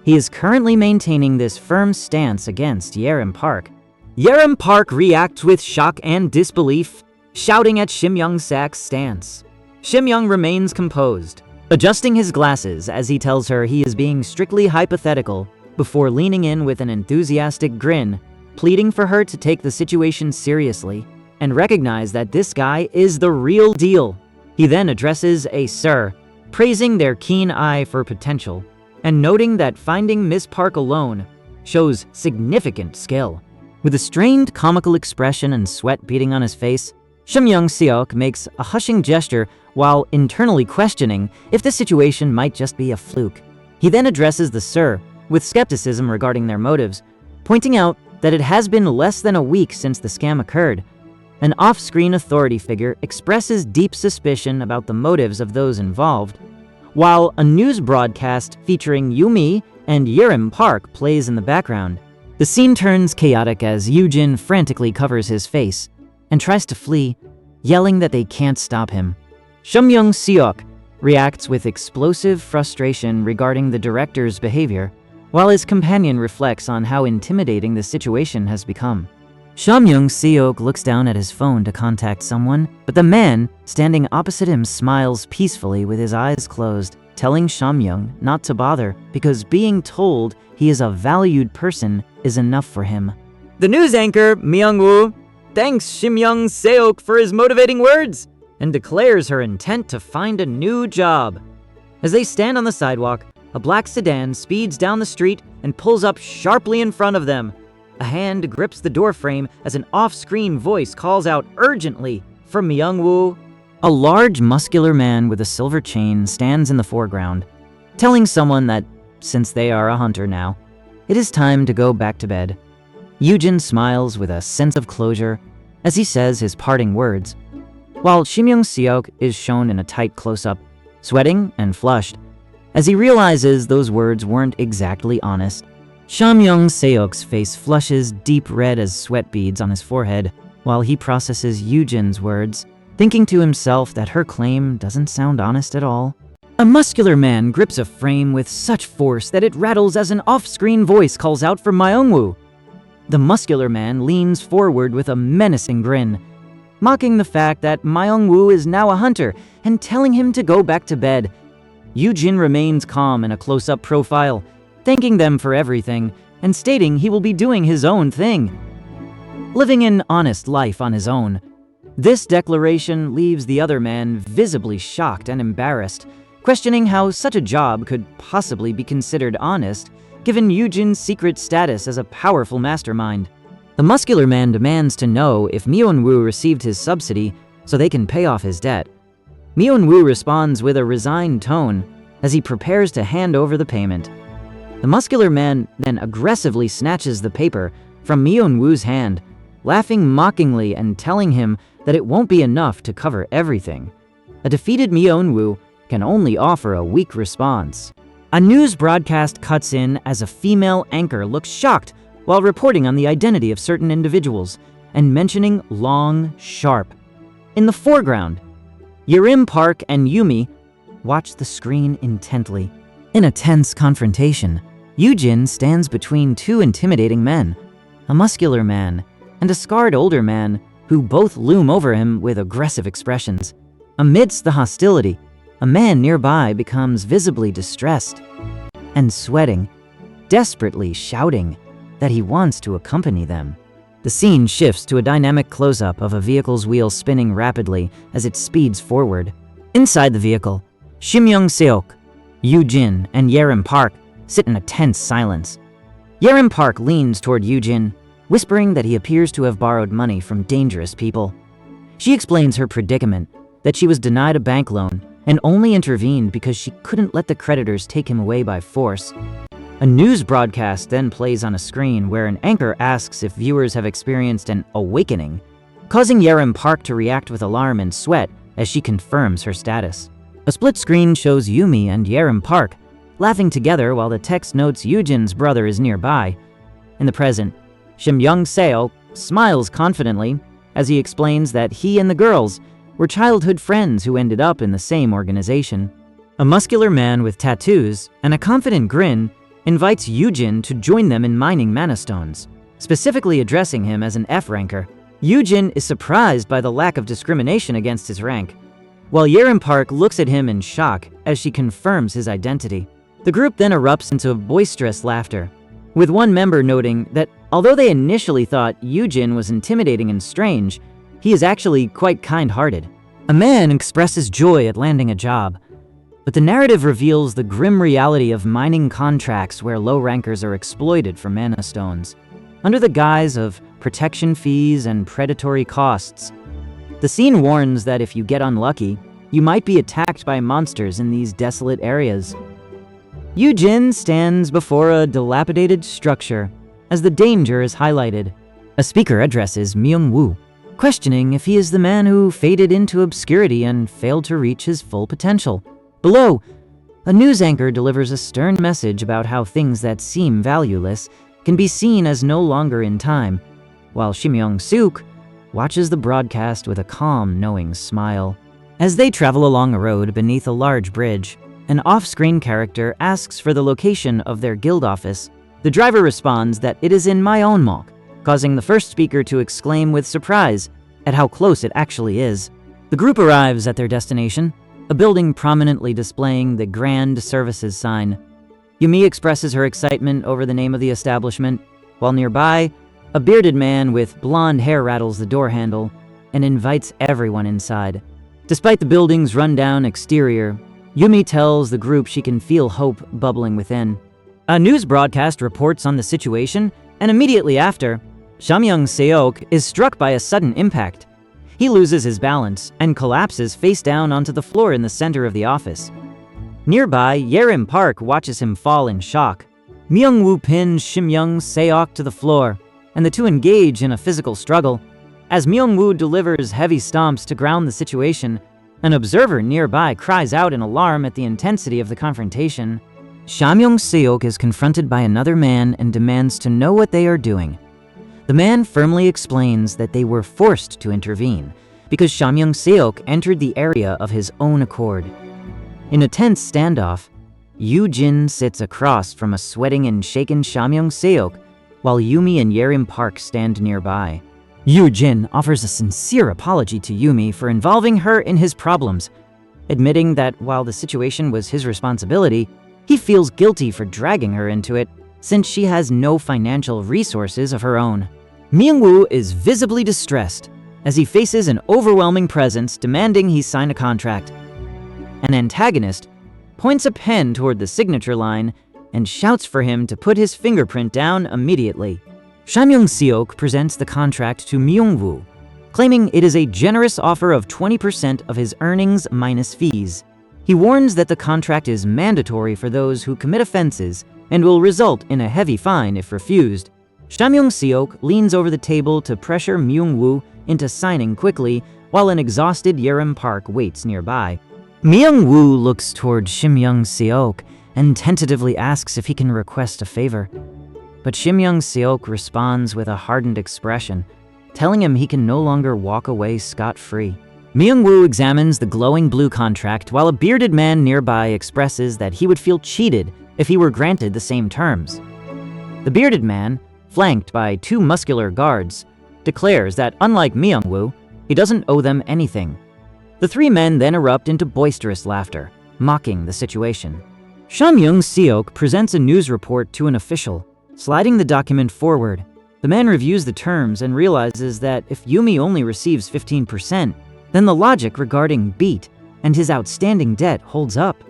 he is currently maintaining this firm stance against Yerim Park. Yerim Park reacts with shock and disbelief, shouting at Shimyoung Sak's stance. Shimyoung remains composed, adjusting his glasses as he tells her he is being strictly hypothetical before leaning in with an enthusiastic grin, pleading for her to take the situation seriously and recognize that this guy is the real deal. He then addresses a sir, praising their keen eye for potential and noting that finding Miss Park alone shows significant skill. With a strained comical expression and sweat beading on his face, Shimyoung Seok makes a hushing gesture while internally questioning if the situation might just be a fluke. He then addresses the sir with skepticism regarding their motives, pointing out that it has been less than a week since the scam occurred. An off-screen authority figure expresses deep suspicion about the motives of those involved, while a news broadcast featuring Yumi and Yerim Park plays in the background. The scene turns chaotic as Yoojin frantically covers his face and tries to flee, yelling that they can't stop him. Shimyoung Seok reacts with explosive frustration regarding the director's behavior, while his companion reflects on how intimidating the situation has become. Shimyoung Seok looks down at his phone to contact someone, but the man standing opposite him smiles peacefully with his eyes closed, telling Shimyoung not to bother because being told he is a valued person is enough for him. The news anchor, Myung-woo, thanks Shimyoung Seok for his motivating words and declares her intent to find a new job. As they stand on the sidewalk, a black sedan speeds down the street and pulls up sharply in front of them. A hand grips the doorframe as an off-screen voice calls out urgently for Myung-woo. A large, muscular man with a silver chain stands in the foreground, telling someone that, since they are a hunter now, it is time to go back to bed. Yoojin smiles with a sense of closure as he says his parting words, while Shimyoung Seok is shown in a tight close-up, sweating and flushed, as he realizes those words weren't exactly honest. Shimyoung Seok's face flushes deep red as sweat beads on his forehead while he processes Yoojin's words, thinking to himself that her claim doesn't sound honest at all. A muscular man grips a frame with such force that it rattles as an off-screen voice calls out for Myung-woo. The muscular man leans forward with a menacing grin, mocking the fact that Myung-woo is now a hunter and telling him to go back to bed. Yoojin remains calm in a close-up profile, thanking them for everything and stating he will be doing his own thing, living an honest life on his own. This declaration leaves the other man visibly shocked and embarrassed, questioning how such a job could possibly be considered honest given Yoojin's secret status as a powerful mastermind. The muscular man demands to know if Myung-woo received his subsidy so they can pay off his debt. Myung-woo responds with a resigned tone as he prepares to hand over the payment. The muscular man then aggressively snatches the paper from Myung-woo's hand, laughing mockingly and telling him that it won't be enough to cover everything. A defeated Myung-woo can only offer a weak response. A news broadcast cuts in as a female anchor looks shocked while reporting on the identity of certain individuals and mentioning Long Sharp. In the foreground, Yerim Park and Yumi watch the screen intently. In a tense confrontation, Yoojin stands between two intimidating men, a muscular man and a scarred older man who both loom over him with aggressive expressions. Amidst the hostility, a man nearby becomes visibly distressed and sweating, desperately shouting that he wants to accompany them. The scene shifts to a dynamic close-up of a vehicle's wheels spinning rapidly as it speeds forward. Inside the vehicle, Shimyoung Seok, Yoojin, and Yerim Park sit in a tense silence. Yerim Park leans toward Yoojin, whispering that he appears to have borrowed money from dangerous people. She explains her predicament, that she was denied a bank loan and only intervened because she couldn't let the creditors take him away by force. A news broadcast then plays on a screen where an anchor asks if viewers have experienced an awakening, causing Yerim Park to react with alarm and sweat as she confirms her status. A split screen shows Yumi and Yerim Park laughing together while the text notes Yoojin's brother is nearby. In the present, Shim-young-seo smiles confidently as he explains that he and the girls were childhood friends who ended up in the same organization. A muscular man with tattoos and a confident grin invites Yoojin to join them in mining mana stones, specifically addressing him as an F-ranker. Yoojin is surprised by the lack of discrimination against his rank, while Yerim Park looks at him in shock as she confirms his identity. The group then erupts into boisterous laughter, with one member noting that although they initially thought Yoojin was intimidating and strange, he is actually quite kind-hearted. A man expresses joy at landing a job, but the narrative reveals the grim reality of mining contracts where low rankers are exploited for mana stones, under the guise of protection fees and predatory costs. The scene warns that if you get unlucky, you might be attacked by monsters in these desolate areas. Yoojin stands before a dilapidated structure as the danger is highlighted. A speaker addresses Myung-woo, questioning if he is the man who faded into obscurity and failed to reach his full potential. Below, a news anchor delivers a stern message about how things that seem valueless can be seen as no longer in time, while Shim-young-suk watches the broadcast with a calm, knowing smile. As they travel along a road beneath a large bridge, an off-screen character asks for the location of their guild office. The driver responds that it is in Myeonmok, causing the first speaker to exclaim with surprise at how close it actually is. The group arrives at their destination, a building prominently displaying the Grand Services sign. Yumi expresses her excitement over the name of the establishment, while nearby, a bearded man with blonde hair rattles the door handle and invites everyone inside. Despite the building's rundown exterior, Yumi tells the group she can feel hope bubbling within. A news broadcast reports on the situation, and immediately after, Sham-young-seok is struck by a sudden impact. He loses his balance and collapses face down onto the floor in the center of the office. Nearby, Yerim Park watches him fall in shock. Myung-woo pins Shim-young-seok to the floor, and the two engage in a physical struggle. As Myung-woo delivers heavy stomps to ground the situation, an observer nearby cries out in alarm at the intensity of the confrontation. Sham-young-seok is confronted by another man and demands to know what they are doing. The man firmly explains that they were forced to intervene because Sham-young-seok entered the area of his own accord. In a tense standoff, Yoojin sits across from a sweating and shaken Sham-young-seok while Yumi and Yerim Park stand nearby. Yoojin offers a sincere apology to Yumi for involving her in his problems, admitting that while the situation was his responsibility, he feels guilty for dragging her into it since she has no financial resources of her own. Myung-woo is visibly distressed as he faces an overwhelming presence demanding he sign a contract. An antagonist points a pen toward the signature line and shouts for him to put his fingerprint down immediately. Sham-young-seok presents the contract to Myung-woo, claiming it is a generous offer of 20% of his earnings minus fees. He warns that the contract is mandatory for those who commit offenses and will result in a heavy fine if refused. Sham-young-seok leans over the table to pressure Myung-woo into signing quickly while an exhausted Yerim Park waits nearby. Myung-woo looks toward Shim-young-seok and tentatively asks if he can request a favor. But Shim-young-seok responds with a hardened expression, telling him he can no longer walk away scot-free. Myung-woo examines the glowing blue contract while a bearded man nearby expresses that he would feel cheated if he were granted the same terms. The bearded man, flanked by two muscular guards, declares that unlike Myung-woo, he doesn't owe them anything. The three men then erupt into boisterous laughter, mocking the situation. Sham-young-seok presents a news report to an official, sliding the document forward. The man reviews the terms and realizes that if Yumi only receives 15%, then the logic regarding Beat and his outstanding debt holds up.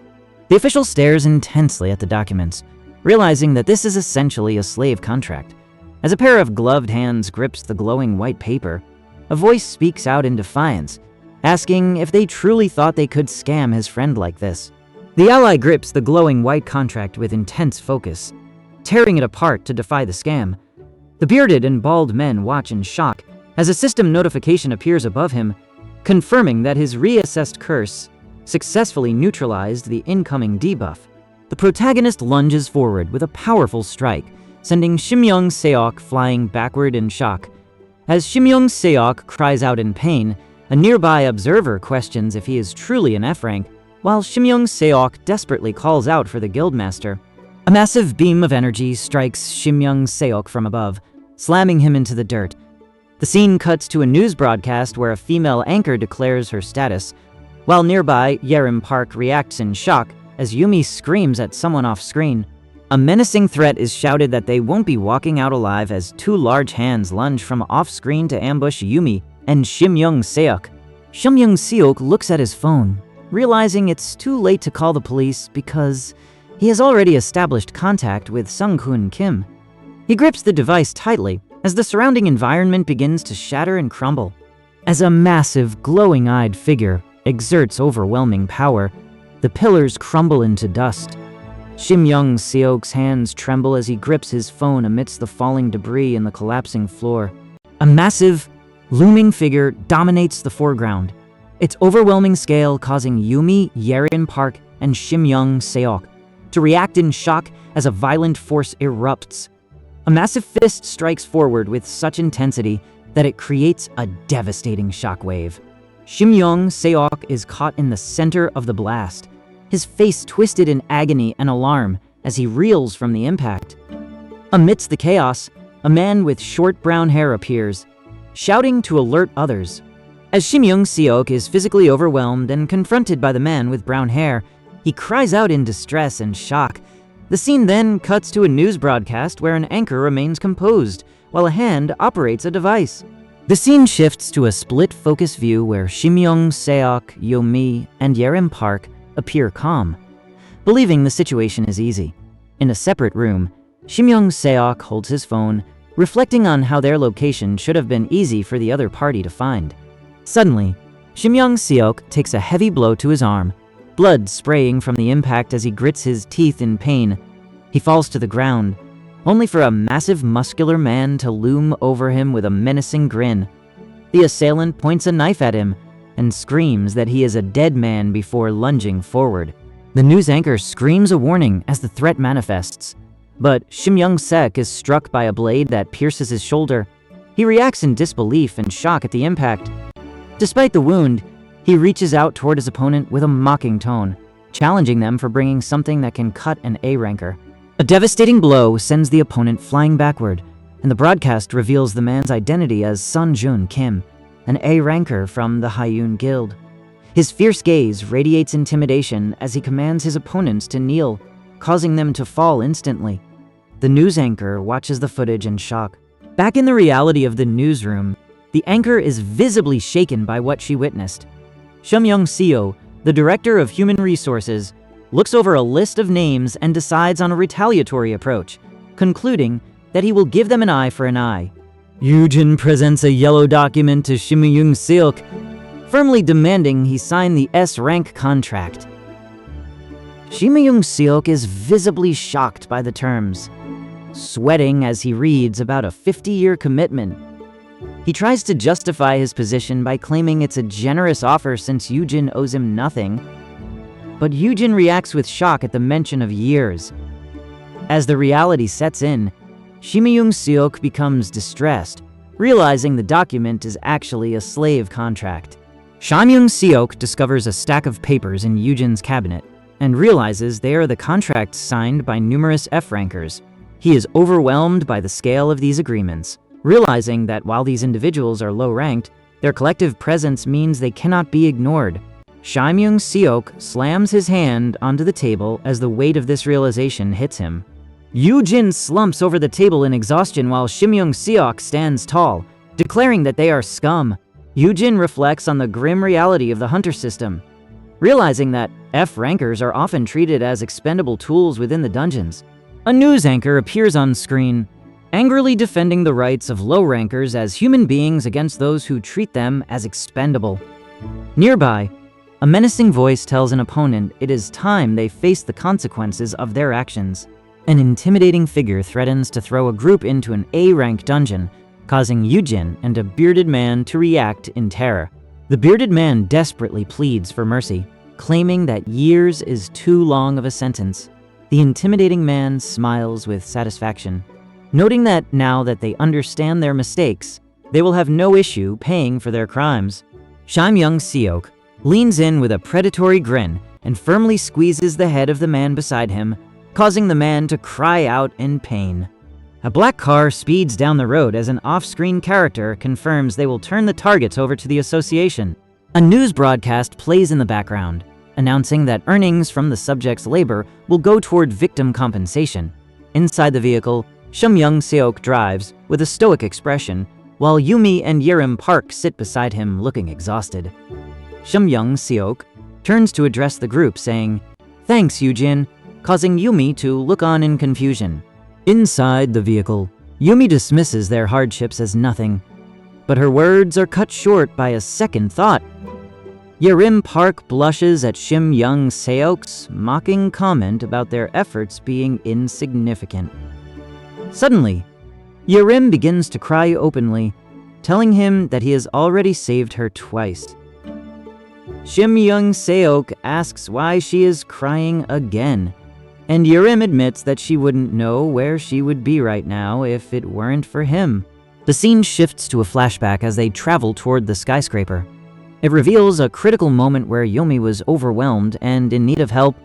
The official stares intensely at the documents, realizing that this is essentially a slave contract. As a pair of gloved hands grips the glowing white paper, a voice speaks out in defiance, asking if they truly thought they could scam his friend like this. The ally grips the glowing white contract with intense focus, tearing it apart to defy the scam. The bearded and bald men watch in shock as a system notification appears above him, confirming that his reassessed curse successfully neutralized the incoming debuff. The protagonist lunges forward with a powerful strike, sending Shimyoung Seok flying backward in shock. As Shimyoung Seok cries out in pain, a nearby observer questions if he is truly an F rank, while Shimyoung Seok desperately calls out for the guildmaster. A massive beam of energy strikes Shimyoung Seok from above, slamming him into the dirt. The scene cuts to a news broadcast where a female anchor declares her status, while nearby Yerim Park reacts in shock as Yumi screams at someone off-screen. A menacing threat is shouted that they won't be walking out alive as two large hands lunge from off-screen to ambush Yumi and Shimyoung Seok. Shimyoung Seok looks at his phone, realizing it's too late to call the police because he has already established contact with Sung-Hoon Kim. He grips the device tightly as the surrounding environment begins to shatter and crumble. As a massive, glowing-eyed figure exerts overwhelming power, the pillars crumble into dust. Shimyoung Seok's hands tremble as he grips his phone amidst the falling debris and the collapsing floor. A massive, looming figure dominates the foreground, its overwhelming scale causing Yumi, Yerin Park, and Shimyoung Seok to react in shock as a violent force erupts. A massive fist strikes forward with such intensity that it creates a devastating shockwave. Shimyoung Seok is caught in the center of the blast, his face twisted in agony and alarm as he reels from the impact. Amidst the chaos, a man with short brown hair appears, shouting to alert others. As Shimyoung Seok is physically overwhelmed and confronted by the man with brown hair, he cries out in distress and shock. The scene then cuts to a news broadcast where an anchor remains composed, while a hand operates a device. The scene shifts to a split-focus view where Shimyoung Seok, Yomi, and Yerim Park appear calm, believing the situation is easy. In a separate room, Shimyoung Seok holds his phone, reflecting on how their location should have been easy for the other party to find. Suddenly, Shimyoung Seok takes a heavy blow to his arm, blood spraying from the impact as he grits his teeth in pain. He falls to the ground, only for a massive muscular man to loom over him with a menacing grin. The assailant points a knife at him and screams that he is a dead man before lunging forward. The news anchor screams a warning as the threat manifests, but Shimyoung Seok is struck by a blade that pierces his shoulder. He reacts in disbelief and shock at the impact. Despite the wound, he reaches out toward his opponent with a mocking tone, challenging them for bringing something that can cut an A-ranker. A devastating blow sends the opponent flying backward, and the broadcast reveals the man's identity as Sun-Jun Kim, an A-ranker from the Hyun Guild. His fierce gaze radiates intimidation as he commands his opponents to kneel, causing them to fall instantly. The news anchor watches the footage in shock. Back in the reality of the newsroom, the anchor is visibly shaken by what she witnessed. Shimyoung Seok, the director of human resources, looks over a list of names and decides on a retaliatory approach, concluding that he will give them an eye for an eye. Yoojin presents a yellow document to Shimyoung Seok, firmly demanding he sign the S-rank contract. Shimyoung Seok is visibly shocked by the terms, sweating as he reads about a 50-year commitment. He tries to justify his position by claiming it's a generous offer since Yoojin owes him nothing, but Yoojin reacts with shock at the mention of years. As the reality sets in, Shimyoung Seok becomes distressed, realizing the document is actually a slave contract. Shimyoung Seok discovers a stack of papers in Yoojin's cabinet and realizes they are the contracts signed by numerous F-rankers. He is overwhelmed by the scale of these agreements, realizing that while these individuals are low-ranked, their collective presence means they cannot be ignored. Shimyoung Seok slams his hand onto the table as the weight of this realization hits him. Yoojin slumps over the table in exhaustion while Shimyoung Seok stands tall, declaring that they are scum. Yoojin reflects on the grim reality of the hunter system, realizing that F-rankers are often treated as expendable tools within the dungeons. A news anchor appears on screen, angrily defending the rights of low-rankers as human beings against those who treat them as expendable. Nearby, a menacing voice tells an opponent it is time they face the consequences of their actions. An intimidating figure threatens to throw a group into an A-rank dungeon, causing Yoojin and a bearded man to react in terror. The bearded man desperately pleads for mercy, claiming that years is too long of a sentence. The intimidating man smiles with satisfaction, noting that now that they understand their mistakes, they will have no issue paying for their crimes. Shamyoung Seok leans in with a predatory grin and firmly squeezes the head of the man beside him, causing the man to cry out in pain. A black car speeds down the road as an off-screen character confirms they will turn the targets over to the association. A news broadcast plays in the background, announcing that earnings from the subject's labor will go toward victim compensation. Inside the vehicle, Shamyoung Seok drives with a stoic expression, while Yumi and Yerim Park sit beside him looking exhausted. Shamyoung Seok turns to address the group, saying, "Thanks, Yoojin," causing Yumi to look on in confusion. Inside the vehicle, Yumi dismisses their hardships as nothing, but her words are cut short by a second thought. Yerim Park blushes at Shamyoung Seok's mocking comment about their efforts being insignificant. Suddenly, Yerim begins to cry openly, telling him that he has already saved her twice. Shamyoung Seok asks why she is crying again, and Yerim admits that she wouldn't know where she would be right now if it weren't for him. The scene shifts to a flashback as they travel toward the skyscraper. It reveals a critical moment where Yumi was overwhelmed and in need of help.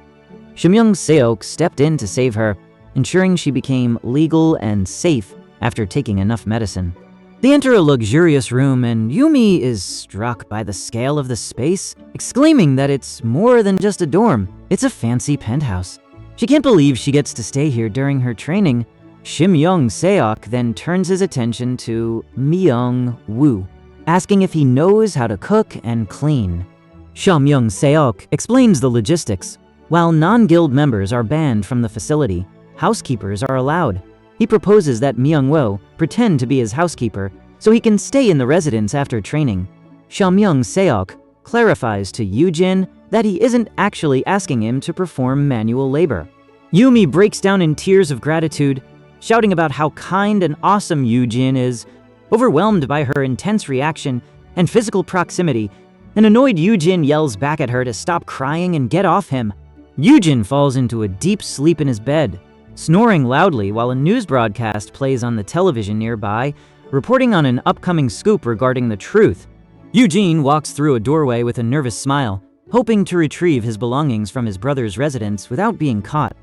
Shamyoung Seok stepped in to save her, ensuring she became legal and safe after taking enough medicine. They enter a luxurious room and Yumi is struck by the scale of the space, exclaiming that it's more than just a dorm, it's a fancy penthouse. She can't believe she gets to stay here during her training. Shamyoung Seok then turns his attention to Myung Woo, asking if he knows how to cook and clean. Shamyoung Seok explains the logistics. While non-guild members are banned from the facility, housekeepers are allowed. He proposes that Myung-woo pretend to be his housekeeper so he can stay in the residence after training. Shamyoung Seok clarifies to Yoojin that he isn't actually asking him to perform manual labor. Yumi breaks down in tears of gratitude, shouting about how kind and awesome Yoojin is. Overwhelmed by her intense reaction and physical proximity, an annoyed Yoojin yells back at her to stop crying and get off him. Yoojin falls into a deep sleep in his bed, snoring loudly while a news broadcast plays on the television nearby, reporting on an upcoming scoop regarding the truth. Yoojin walks through a doorway with a nervous smile, hoping to retrieve his belongings from his brother's residence without being caught.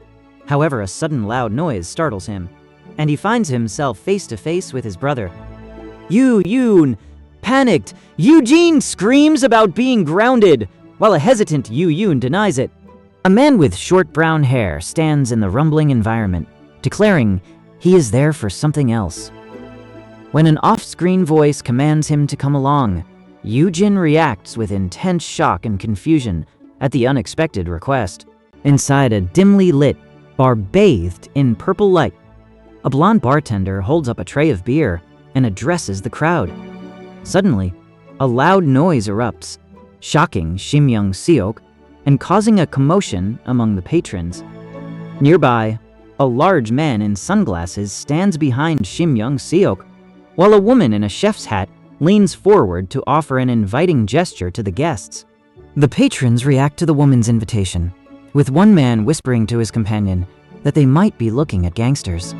However, a sudden loud noise startles him, and he finds himself face to face with his brother. Yoon! Panicked, Yoojin screams about being grounded, while a hesitant Yoon denies it. A man with short brown hair stands in the rumbling environment, declaring he is there for something else. When an off-screen voice commands him to come along, Yoojin reacts with intense shock and confusion at the unexpected request. Inside a dimly lit bar bathed in purple light, a blonde bartender holds up a tray of beer and addresses the crowd. Suddenly, a loud noise erupts, shocking Shamyoung Seok and causing a commotion among the patrons. Nearby, a large man in sunglasses stands behind Shamyoung Seok, while a woman in a chef's hat leans forward to offer an inviting gesture to the guests. The patrons react to the woman's invitation, with one man whispering to his companion that they might be looking at gangsters.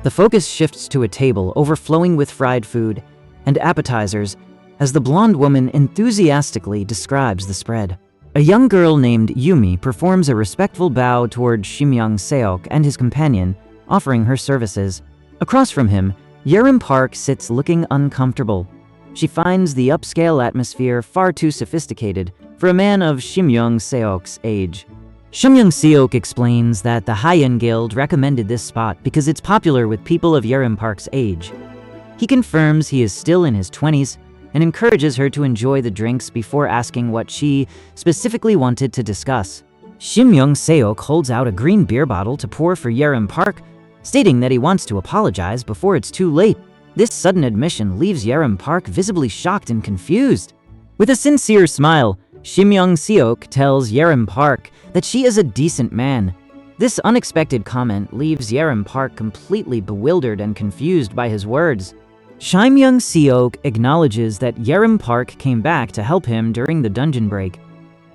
The focus shifts to a table overflowing with fried food and appetizers as the blonde woman enthusiastically describes the spread. A young girl named Yumi performs a respectful bow toward Shamyoung Seok and his companion, offering her services. Across from him, Yerim Park sits looking uncomfortable. She finds the upscale atmosphere far too sophisticated for a man of Shamyoung Seok's age. Shamyoung Seok explains that the High-End Guild recommended this spot because it's popular with people of Yerim Park's age. He confirms he is still in his 20s and encourages her to enjoy the drinks before asking what she specifically wanted to discuss. Shamyoung Seok holds out a green beer bottle to pour for Yerim Park, stating that he wants to apologize before it's too late. This sudden admission leaves Yerim Park visibly shocked and confused. With a sincere smile, Shim Young-seok tells Yerim Park that she is a decent man. This unexpected comment leaves Yerim Park completely bewildered and confused by his words. Shim Young-seok acknowledges that Yerim Park came back to help him during the dungeon break.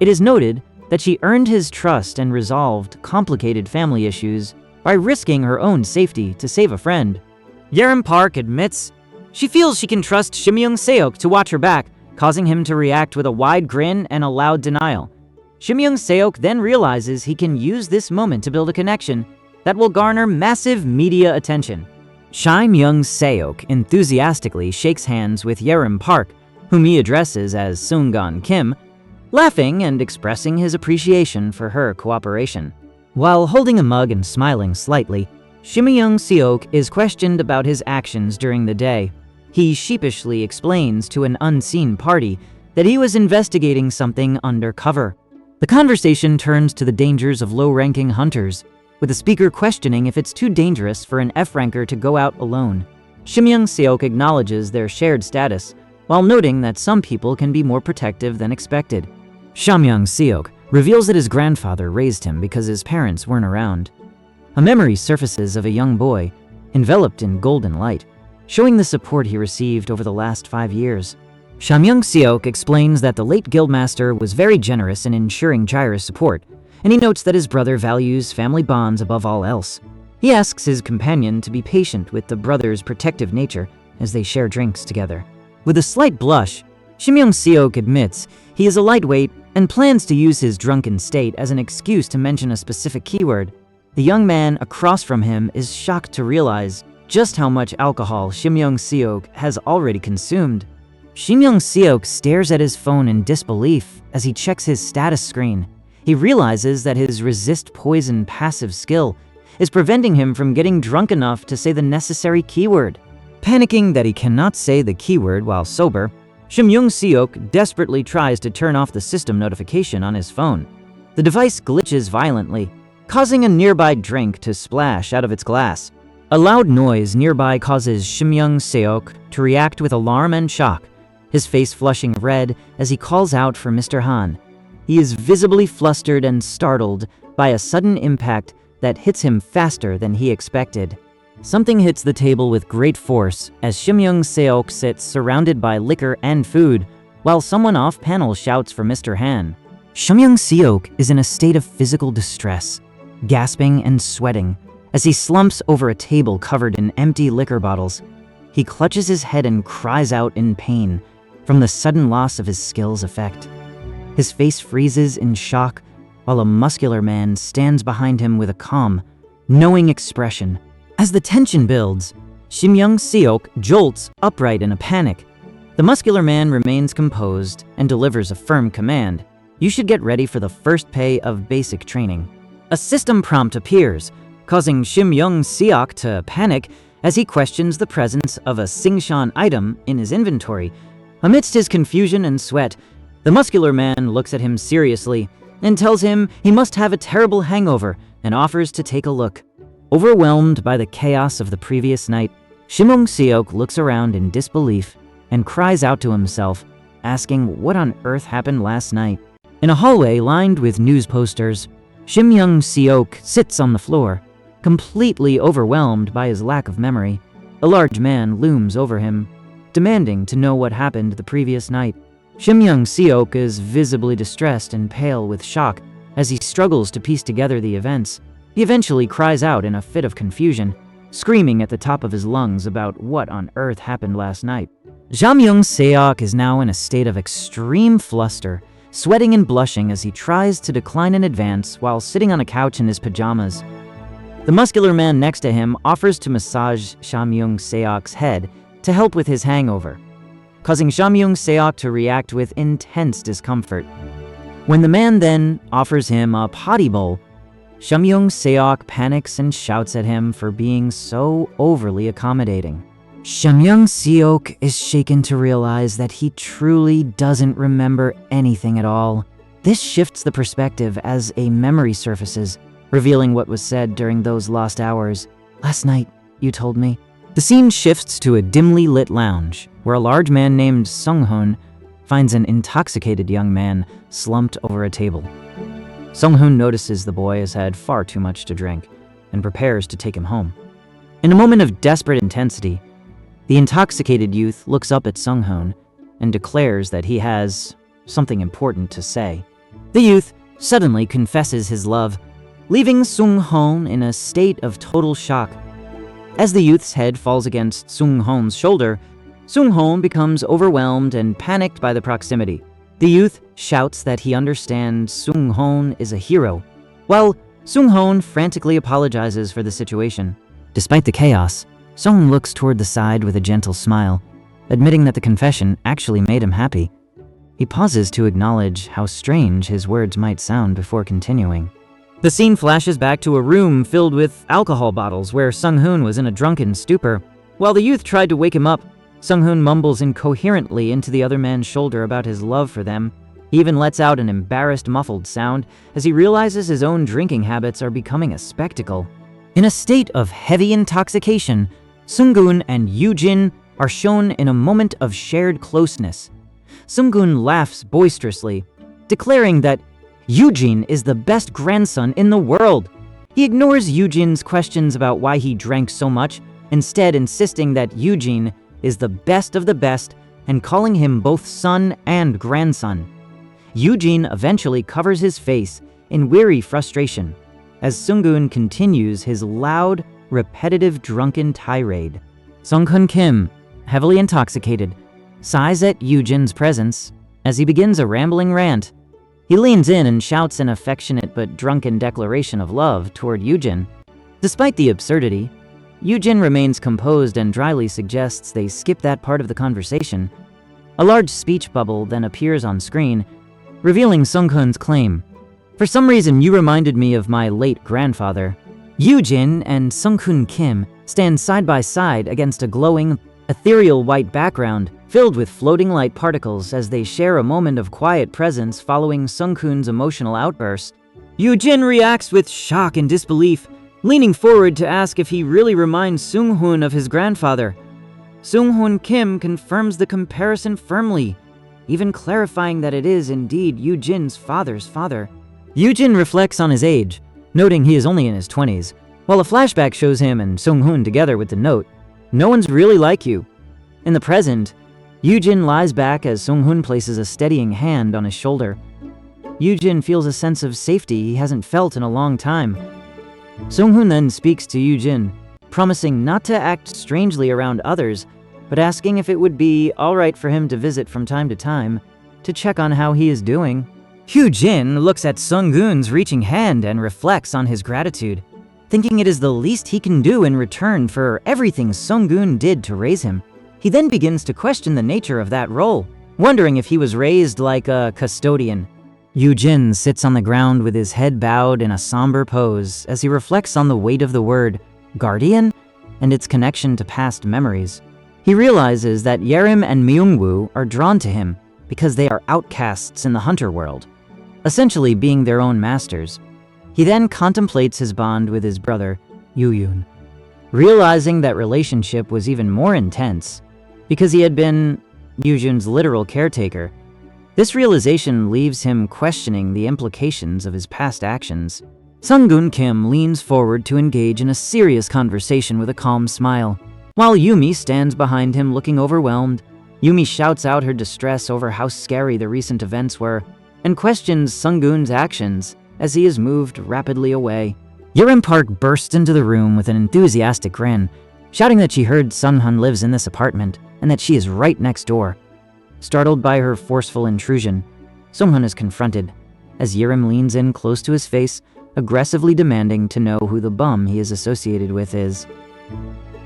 It is noted that she earned his trust and resolved complicated family issues by risking her own safety to save a friend. Yerim Park admits she feels she can trust Shim Young-seok to watch her back, causing him to react with a wide grin and a loud denial. Shim Young-seok then realizes he can use this moment to build a connection that will garner massive media attention. Shim Young-seok enthusiastically shakes hands with Yerim Park, whom he addresses as Sungan Kim, laughing and expressing his appreciation for her cooperation. While holding a mug and smiling slightly, Shim Young-seok is questioned about his actions during the day. He sheepishly explains to an unseen party that he was investigating something undercover. The conversation turns to the dangers of low-ranking hunters, with the speaker questioning if it's too dangerous for an F-ranker to go out alone. Shim Young-seok acknowledges their shared status, while noting that some people can be more protective than expected. Shim Young-seok reveals that his grandfather raised him because his parents weren't around. A memory surfaces of a young boy, enveloped in golden light, showing the support he received over the last 5 years. Shim Young-seok explains that the late guildmaster was very generous in ensuring Jirah's support, and he notes that his brother values family bonds above all else. He asks his companion to be patient with the brother's protective nature as they share drinks together. With a slight blush, Shim Young-seok admits he is a lightweight and plans to use his drunken state as an excuse to mention a specific keyword. The young man across from him is shocked to realize just how much alcohol Shim Young-seok has already consumed. Shim Young-seok stares at his phone in disbelief as he checks his status screen. He realizes that his resist poison passive skill is preventing him from getting drunk enough to say the necessary keyword. Panicking that he cannot say the keyword while sober, Shim Young-seok desperately tries to turn off the system notification on his phone. The device glitches violently, causing a nearby drink to splash out of its glass. A loud noise nearby causes Shim Young-seok to react with alarm and shock, his face flushing red as he calls out for Mr. Han. He is visibly flustered and startled by a sudden impact that hits him faster than he expected. Something hits the table with great force as Shim Young-seok sits surrounded by liquor and food, while someone off-panel shouts for Mr. Han. Shim Young-seok is in a state of physical distress, gasping and sweating, as he slumps over a table covered in empty liquor bottles. He clutches his head and cries out in pain from the sudden loss of his skill's effect. His face freezes in shock, while a muscular man stands behind him with a calm, knowing expression. As the tension builds, Shim Young-seok jolts upright in a panic. The muscular man remains composed and delivers a firm command. You should get ready for the first pay of basic training. A system prompt appears, causing Shim Young-seok to panic as he questions the presence of a Singshan item in his inventory. Amidst his confusion and sweat, the muscular man looks at him seriously and tells him he must have a terrible hangover and offers to take a look. Overwhelmed by the chaos of the previous night, Shim Young-seok looks around in disbelief and cries out to himself, asking what on earth happened last night. In a hallway lined with news posters, Shim Young-seok sits on the floor, completely overwhelmed by his lack of memory. A large man looms over him, demanding to know what happened the previous night. Shim Young-seok is visibly distressed and pale with shock as he struggles to piece together the events. He eventually cries out in a fit of confusion, screaming at the top of his lungs about what on earth happened last night. Shim Young-seok is now in a state of extreme fluster, sweating and blushing as he tries to decline in advance while sitting on a couch in his pajamas. The muscular man next to him offers to massage Shim Young-seok's head to help with his hangover, causing Shim Young-seok to react with intense discomfort. When the man then offers him a potty bowl, Shim Young-seok panics and shouts at him for being so overly accommodating. Shim Young-seok is shaken to realize that he truly doesn't remember anything at all. This shifts the perspective as a memory surfaces, revealing what was said during those lost hours. Last night, you told me. The scene shifts to a dimly lit lounge, where a large man named Sung-hoon finds an intoxicated young man slumped over a table. Sung-hoon notices the boy has had far too much to drink and prepares to take him home. In a moment of desperate intensity, the intoxicated youth looks up at Sung-hoon and declares that he has something important to say. The youth suddenly confesses his love, leaving Sung-hoon in a state of total shock. As the youth's head falls against Sung-hoon's shoulder, Sung-hoon becomes overwhelmed and panicked by the proximity. The youth shouts that he understands Sung-hoon is a hero, while Sung-hoon frantically apologizes for the situation. Despite the chaos, Sung looks toward the side with a gentle smile, admitting that the confession actually made him happy. He pauses to acknowledge how strange his words might sound before continuing. The scene flashes back to a room filled with alcohol bottles where Sung-hoon was in a drunken stupor. While the youth tried to wake him up, Sung-hoon mumbles incoherently into the other man's shoulder about his love for them. He even lets out an embarrassed, muffled sound as he realizes his own drinking habits are becoming a spectacle. In a state of heavy intoxication, Sung-gun and Yoojin are shown in a moment of shared closeness. Sung-gun laughs boisterously, declaring that Yoojin is the best grandson in the world. He ignores Yoojin's questions about why he drank so much, instead insisting that Yoojin is the best of the best and calling him both son and grandson. Yoojin eventually covers his face in weary frustration as Sung-gun continues his loud, repetitive drunken tirade. Sung-hoon Kim, heavily intoxicated, sighs at Yoojin's presence as he begins a rambling rant. He leans in and shouts an affectionate but drunken declaration of love toward Yoojin. Despite the absurdity, Yoojin remains composed and dryly suggests they skip that part of the conversation. A large speech bubble then appears on screen, revealing Sung-hoon's claim. For some reason, you reminded me of my late grandfather. Yoojin and Sung-hoon Kim stand side by side against a glowing, ethereal white background filled with floating light particles as they share a moment of quiet presence following Sung-hoon's emotional outburst. Yoojin reacts with shock and disbelief, leaning forward to ask if he really reminds Sung-hoon of his grandfather. Sung-hoon Kim confirms the comparison firmly, even clarifying that it is indeed Yoojin's father's father. Yoojin reflects on his age, noting he is only in his 20s, while a flashback shows him and Sung-hoon together with the note, "No one's really like you." In the present, Yoojin lies back as Sung-hoon places a steadying hand on his shoulder. Yoojin feels a sense of safety he hasn't felt in a long time. Sung-hoon then speaks to Yoojin, promising not to act strangely around others, but asking if it would be alright for him to visit from time to check on how he is doing. Yoojin looks at Sung-gun's reaching hand and reflects on his gratitude, thinking it is the least he can do in return for everything Sung-gun did to raise him. He then begins to question the nature of that role, wondering if he was raised like a custodian. Yoojin sits on the ground with his head bowed in a somber pose as he reflects on the weight of the word guardian and its connection to past memories. He realizes that Yerim and Myungwoo are drawn to him because they are outcasts in the hunter world, essentially being their own masters. He then contemplates his bond with his brother, Yoojin, realizing that relationship was even more intense because he had been Yoojin's literal caretaker. This realization leaves him questioning the implications of his past actions. Sung-gun Kim leans forward to engage in a serious conversation with a calm smile, while Yumi stands behind him looking overwhelmed. Yumi shouts out her distress over how scary the recent events were and questions Sung-gun's actions as he is moved rapidly away. Yerim Park bursts into the room with an enthusiastic grin, shouting that she heard Sung-hoon lives in this apartment and that she is right next door. Startled by her forceful intrusion, Sung-hoon is confronted as Yerim leans in close to his face, aggressively demanding to know who the bum he is associated with is.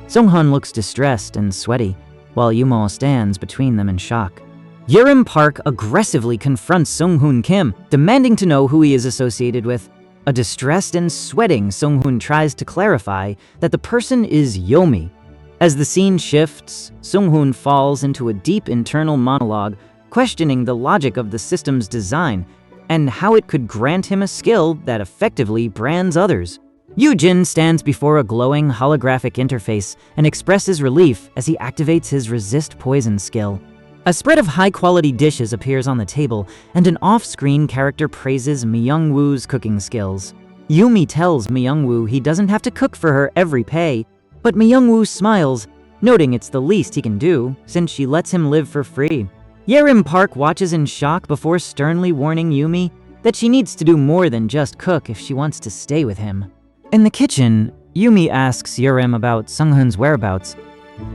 Sung-hoon looks distressed and sweaty, while Yumo stands between them in shock. Yerim Park aggressively confronts Sung-hoon Kim, demanding to know who he is associated with. A distressed and sweating Sung-hoon tries to clarify that the person is Yomi. As the scene shifts, Sung-hoon falls into a deep internal monologue, questioning the logic of the system's design and how it could grant him a skill that effectively brands others. Yoojin stands before a glowing holographic interface and expresses relief as he activates his resist poison skill. A spread of high-quality dishes appears on the table, and an off-screen character praises Myung-woo's cooking skills. Yumi tells Myung-woo he doesn't have to cook for her every pay, but Myung-woo smiles, noting it's the least he can do since she lets him live for free. Yerim Park watches in shock before sternly warning Yumi that she needs to do more than just cook if she wants to stay with him. In the kitchen, Yumi asks Yerim about Sung-hoon's whereabouts.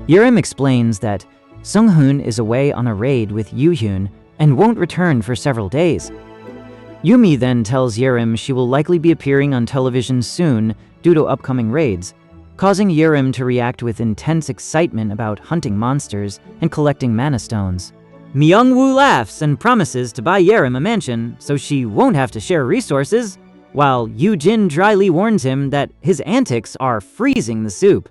Yerim explains that Sung-hoon is away on a raid with Yoojin and won't return for several days. Yumi then tells Yerim she will likely be appearing on television soon due to upcoming raids, causing Yerim to react with intense excitement about hunting monsters and collecting mana stones. Myung-woo laughs and promises to buy Yerim a mansion so she won't have to share resources, while Yoojin dryly warns him that his antics are freezing the soup.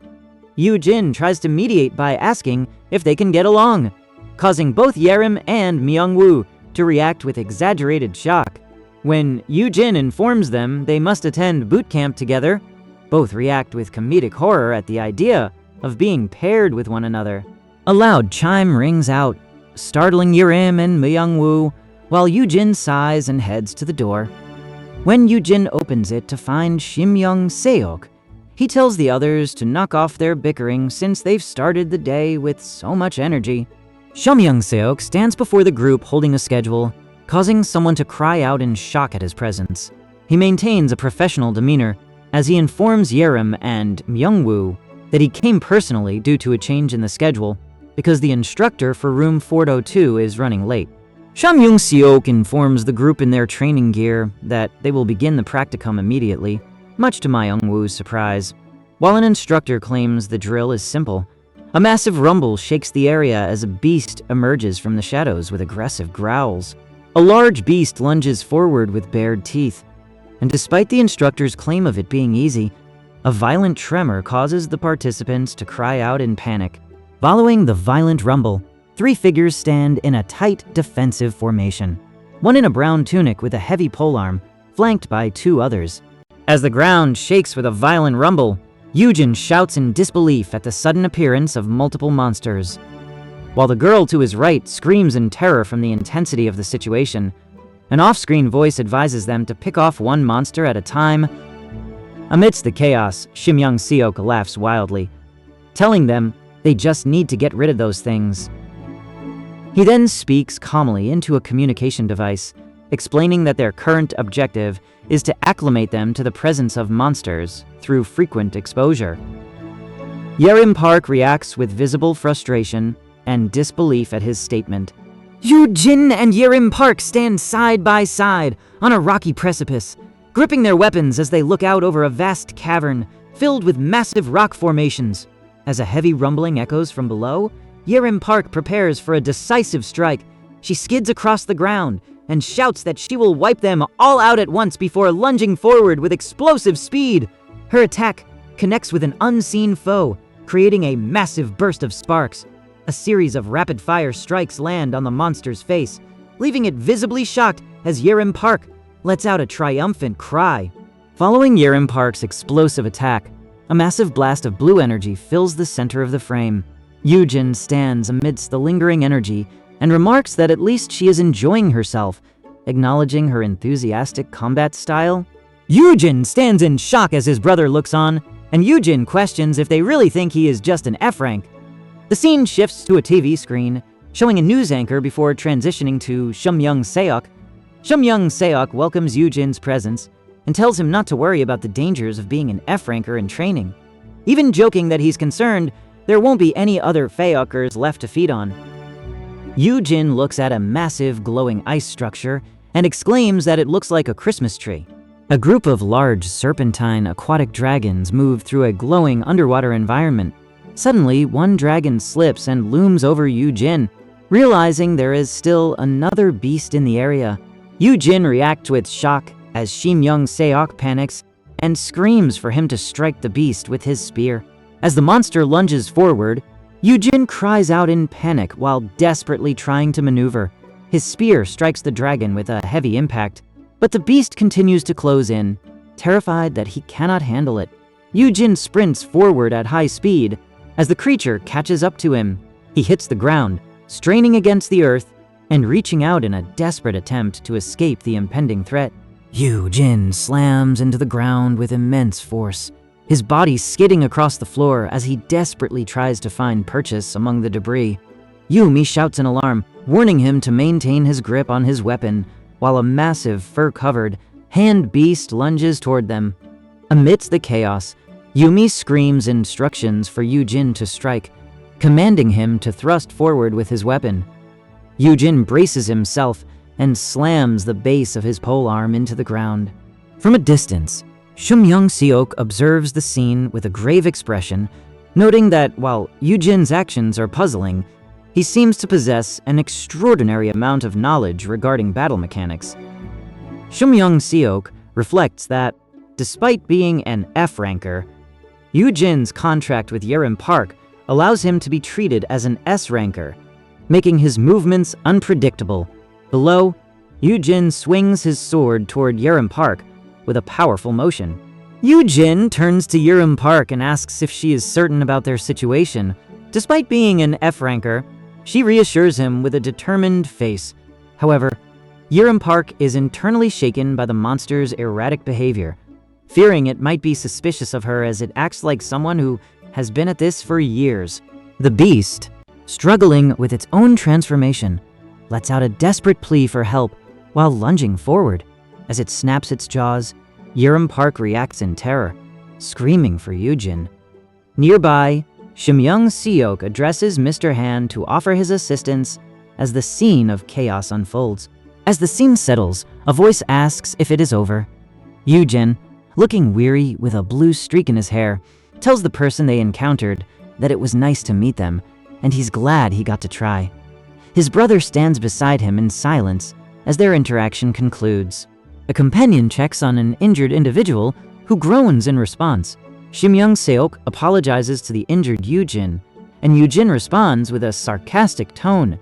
Yoojin tries to mediate by asking if they can get along, causing both Yerim and Myung-woo to react with exaggerated shock. When Yoojin informs them they must attend boot camp together, both react with comedic horror at the idea of being paired with one another. A loud chime rings out, startling Yerim and Myung-woo, while Yoojin sighs and heads to the door. When Yoojin opens it to find Shim Seok, he tells the others to knock off their bickering since they've started the day with so much energy. Shim Seok stands before the group holding a schedule, causing someone to cry out in shock at his presence. He maintains a professional demeanor as he informs Yerim and Myung-woo that he came personally due to a change in the schedule because the instructor for room 402 is running late. Shim Seok informs the group in their training gear that they will begin the practicum immediately, much to Myung-woo's surprise. While an instructor claims the drill is simple, a massive rumble shakes the area as a beast emerges from the shadows with aggressive growls. A large beast lunges forward with bared teeth, and despite the instructor's claim of it being easy, a violent tremor causes the participants to cry out in panic. Following the violent rumble, 3 figures stand in a tight defensive formation, one in a brown tunic with a heavy polearm, flanked by 2 others. As the ground shakes with a violent rumble, Yoojin shouts in disbelief at the sudden appearance of multiple monsters, while the girl to his right screams in terror from the intensity of the situation. An off-screen voice advises them to pick off one monster at a time. Amidst the chaos, Shim Seok laughs wildly, telling them they just need to get rid of those things. He then speaks calmly into a communication device, explaining that their current objective is to acclimate them to the presence of monsters through frequent exposure. Yerim Park reacts with visible frustration and disbelief at his statement. Yoojin and Yerim Park stand side by side on a rocky precipice, gripping their weapons as they look out over a vast cavern filled with massive rock formations. As a heavy rumbling echoes from below, Yerim Park prepares for a decisive strike. She skids across the ground and shouts that she will wipe them all out at once before lunging forward with explosive speed. Her attack connects with an unseen foe, creating a massive burst of sparks. A series of rapid-fire strikes land on the monster's face, leaving it visibly shocked as Yerim Park lets out a triumphant cry. Following Yerim Park's explosive attack, a massive blast of blue energy fills the center of the frame. Yoojin stands amidst the lingering energy and remarks that at least she is enjoying herself, acknowledging her enthusiastic combat style. Yoojin stands in shock as his brother looks on, and Yoojin questions if they really think he is just an F-rank. The scene shifts to a TV screen, showing a news anchor before transitioning to Shim Seok. Shim Seok welcomes Yoojin's presence and tells him not to worry about the dangers of being an F-ranker in training, even joking that he's concerned there won't be any other Feokers left to feed on. Yoojin looks at a massive glowing ice structure and exclaims that it looks like a Christmas tree. A group of large serpentine aquatic dragons move through a glowing underwater environment. Suddenly, one dragon slips and looms over Yoojin, realizing there is still another beast in the area. Yoojin reacts with shock as Shim Seok panics and screams for him to strike the beast with his spear. As the monster lunges forward, Yoojin cries out in panic while desperately trying to maneuver. His spear strikes the dragon with a heavy impact, but the beast continues to close in, terrified that he cannot handle it. Yoojin sprints forward at high speed. As the creature catches up to him, he hits the ground, straining against the earth and reaching out in a desperate attempt to escape the impending threat. Yoojin slams into the ground with immense force, his body skidding across the floor as he desperately tries to find purchase among the debris. Yumi shouts in alarm, warning him to maintain his grip on his weapon, while a massive, fur-covered, hand beast lunges toward them. Amidst the chaos, Yumi screams instructions for Yoojin to strike, commanding him to thrust forward with his weapon. Yoojin braces himself and slams the base of his polearm into the ground. From a distance, Seok observes the scene with a grave expression, noting that while Yoojin's actions are puzzling, he seems to possess an extraordinary amount of knowledge regarding battle mechanics. Seok reflects that, despite being an F-ranker, Yoojin's contract with Yerim Park allows him to be treated as an S-ranker, making his movements unpredictable. Below, Yoojin swings his sword toward Yerim Park with a powerful motion. Yoojin turns to Yerim Park and asks if she is certain about their situation. Despite being an F-ranker, she reassures him with a determined face. However, Yerim Park is internally shaken by the monster's erratic behavior, fearing it might be suspicious of her as it acts like someone who has been at this for years. The beast, struggling with its own transformation, lets out a desperate plea for help while lunging forward. As it snaps its jaws, Yerim Park reacts in terror, screaming for Yoojin. Nearby, Seok addresses Mr. Han to offer his assistance as the scene of chaos unfolds. As the scene settles, a voice asks if it is over. Yoojin, looking weary with a blue streak in his hair, tells the person they encountered that it was nice to meet them, and he's glad he got to try. His brother stands beside him in silence as their interaction concludes. A companion checks on an injured individual who groans in response. Seok apologizes to the injured Yoojin, and Yoojin responds with a sarcastic tone,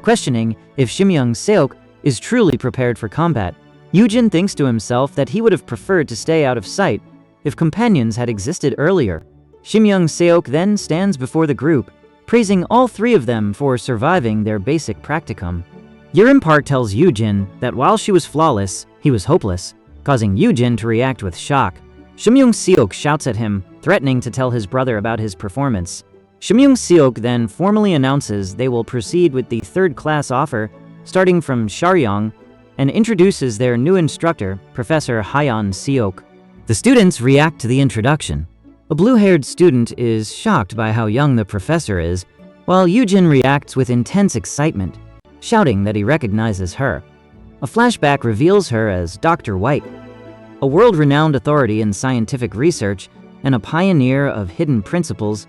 questioning if Seok is truly prepared for combat. Yoojin thinks to himself that he would have preferred to stay out of sight if companions had existed earlier. Seok then stands before the group, praising all three of them for surviving their basic practicum. Yerim Park tells Yoojin that while she was flawless, he was hopeless, causing Yoojin to react with shock. Seok shouts at him, threatening to tell his brother about his performance. Seok then formally announces they will proceed with the third-class offer, starting from Sharyong, and introduces their new instructor, Professor Hyeon Seok. The students react to the introduction. A blue-haired student is shocked by how young the professor is, while Yoojin reacts with intense excitement, shouting that he recognizes her. A flashback reveals her as Dr. White, a world-renowned authority in scientific research and a pioneer of hidden principles.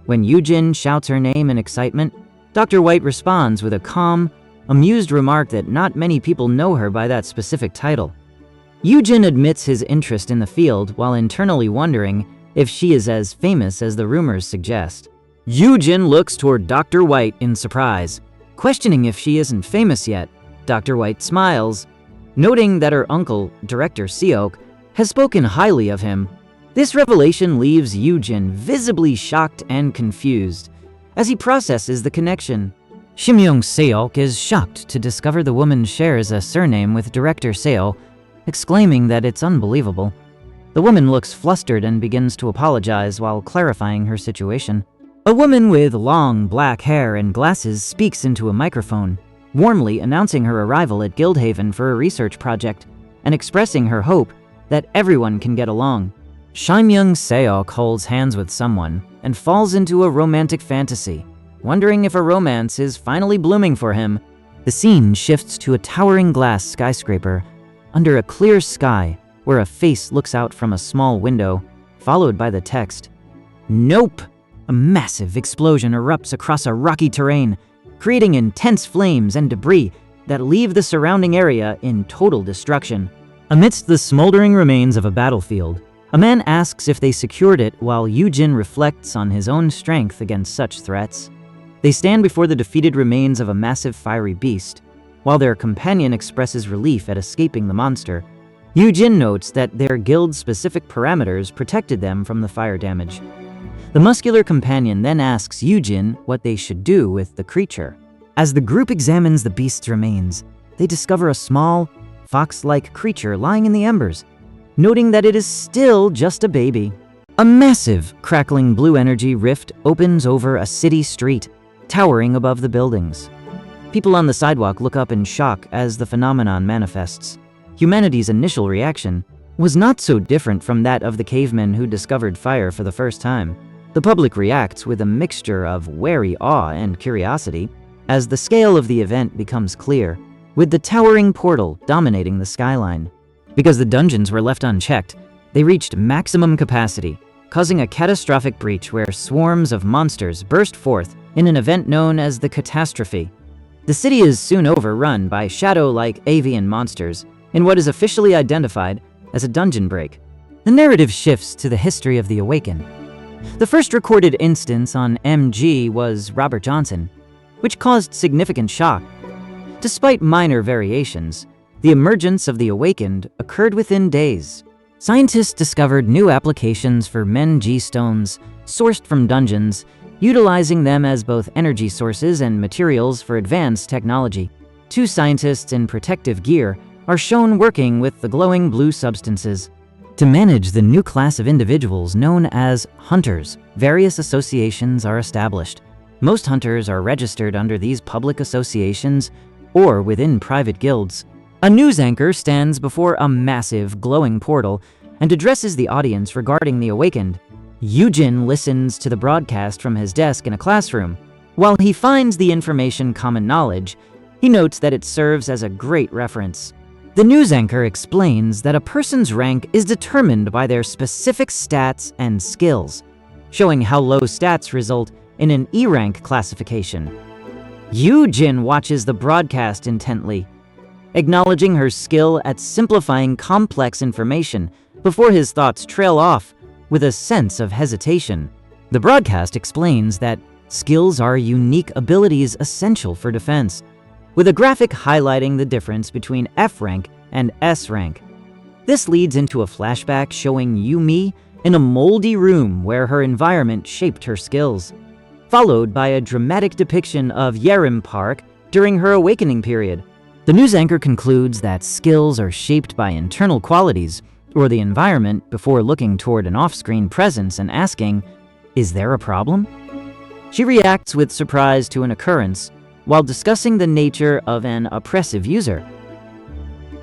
When Yoojin shouts her name in excitement, Dr. White responds with a calm, amused remark that not many people know her by that specific title. Yoojin admits his interest in the field while internally wondering if she is as famous as the rumors suggest. Yoojin looks toward Dr. White in surprise, questioning if she isn't famous yet. Dr. White smiles, noting that her uncle, Director Seok, has spoken highly of him. This revelation leaves Yoojin visibly shocked and confused as he processes the connection. Seok is shocked to discover the woman shares a surname with Director Seo, exclaiming that it's unbelievable. The woman looks flustered and begins to apologize while clarifying her situation. A woman with long black hair and glasses speaks into a microphone, warmly announcing her arrival at Guildhaven for a research project and expressing her hope that everyone can get along. Seok holds hands with someone and falls into a romantic fantasy, wondering if a romance is finally blooming for him. The scene shifts to a towering glass skyscraper under a clear sky where a face looks out from a small window, followed by the text, "Nope!" A massive explosion erupts across a rocky terrain, creating intense flames and debris that leave the surrounding area in total destruction. Amidst the smoldering remains of a battlefield, a man asks if they secured it while Yoojin reflects on his own strength against such threats. They stand before the defeated remains of a massive fiery beast, while their companion expresses relief at escaping the monster. Yoojin notes that their guild's specific parameters protected them from the fire damage. The muscular companion then asks Yoojin what they should do with the creature. As the group examines the beast's remains, they discover a small, fox-like creature lying in the embers, noting that it is still just a baby. A massive, crackling blue energy rift opens over a city street, towering above the buildings. People on the sidewalk look up in shock as the phenomenon manifests. Humanity's initial reaction was not so different from that of the cavemen who discovered fire for the first time. The public reacts with a mixture of wary awe and curiosity as the scale of the event becomes clear, with the towering portal dominating the skyline. Because the dungeons were left unchecked, they reached maximum capacity, causing a catastrophic breach where swarms of monsters burst forth in an event known as the catastrophe. The city is soon overrun by shadow-like avian monsters in what is officially identified as a dungeon break. The narrative shifts to the history of the Awakened. The first recorded instance on MG was Robert Johnson, which caused significant shock. Despite minor variations, the emergence of the Awakened occurred within days. Scientists discovered new applications for Men-G stones sourced from dungeons, utilizing them as both energy sources and materials for advanced technology. Two scientists in protective gear are shown working with the glowing blue substances. To manage the new class of individuals known as hunters, various associations are established. Most hunters are registered under these public associations or within private guilds. A news anchor stands before a massive, glowing portal and addresses the audience regarding the Awakened. Yoojin listens to the broadcast from his desk in a classroom. While he finds the information common knowledge, he notes that it serves as a great reference. The news anchor explains that a person's rank is determined by their specific stats and skills, showing how low stats result in an E rank classification. Yoojin watches the broadcast intently, acknowledging her skill at simplifying complex information before his thoughts trail off with a sense of hesitation. The broadcast explains that skills are unique abilities essential for defense, with a graphic highlighting the difference between F rank and S rank. This leads into a flashback showing Yumi in a moldy room where her environment shaped her skills, followed by a dramatic depiction of Yerim Park during her awakening period. The news anchor concludes that skills are shaped by internal qualities or the environment before looking toward an off-screen presence and asking, "Is there a problem?" She reacts with surprise to an occurrence while discussing the nature of an oppressive user.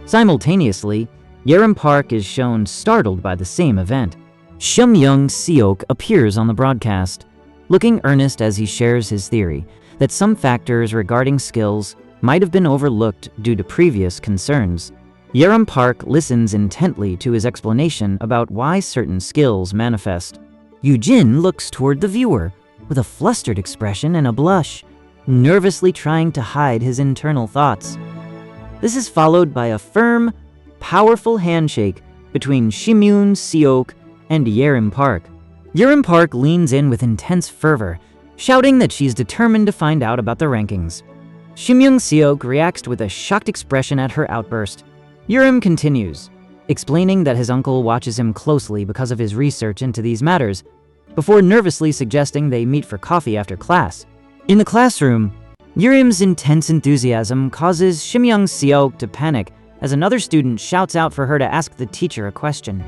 Simultaneously, Yerim Park is shown startled by the same event. Shimyoung Seok appears on the broadcast, looking earnest as he shares his theory that some factors regarding skills might have been overlooked due to previous concerns. Yerim Park listens intently to his explanation about why certain skills manifest. Yoojin looks toward the viewer with a flustered expression and a blush, nervously trying to hide his internal thoughts. This is followed by a firm, powerful handshake between Shimyoung Seok and Yerim Park. Yerim Park leans in with intense fervor, shouting that she's determined to find out about the rankings. Shimyoung Seok reacts with a shocked expression at her outburst. Yerim continues, explaining that his uncle watches him closely because of his research into these matters, before nervously suggesting they meet for coffee after class. In the classroom, Yerim's intense enthusiasm causes Shimyoung Seok to panic as another student shouts out for her to ask the teacher a question.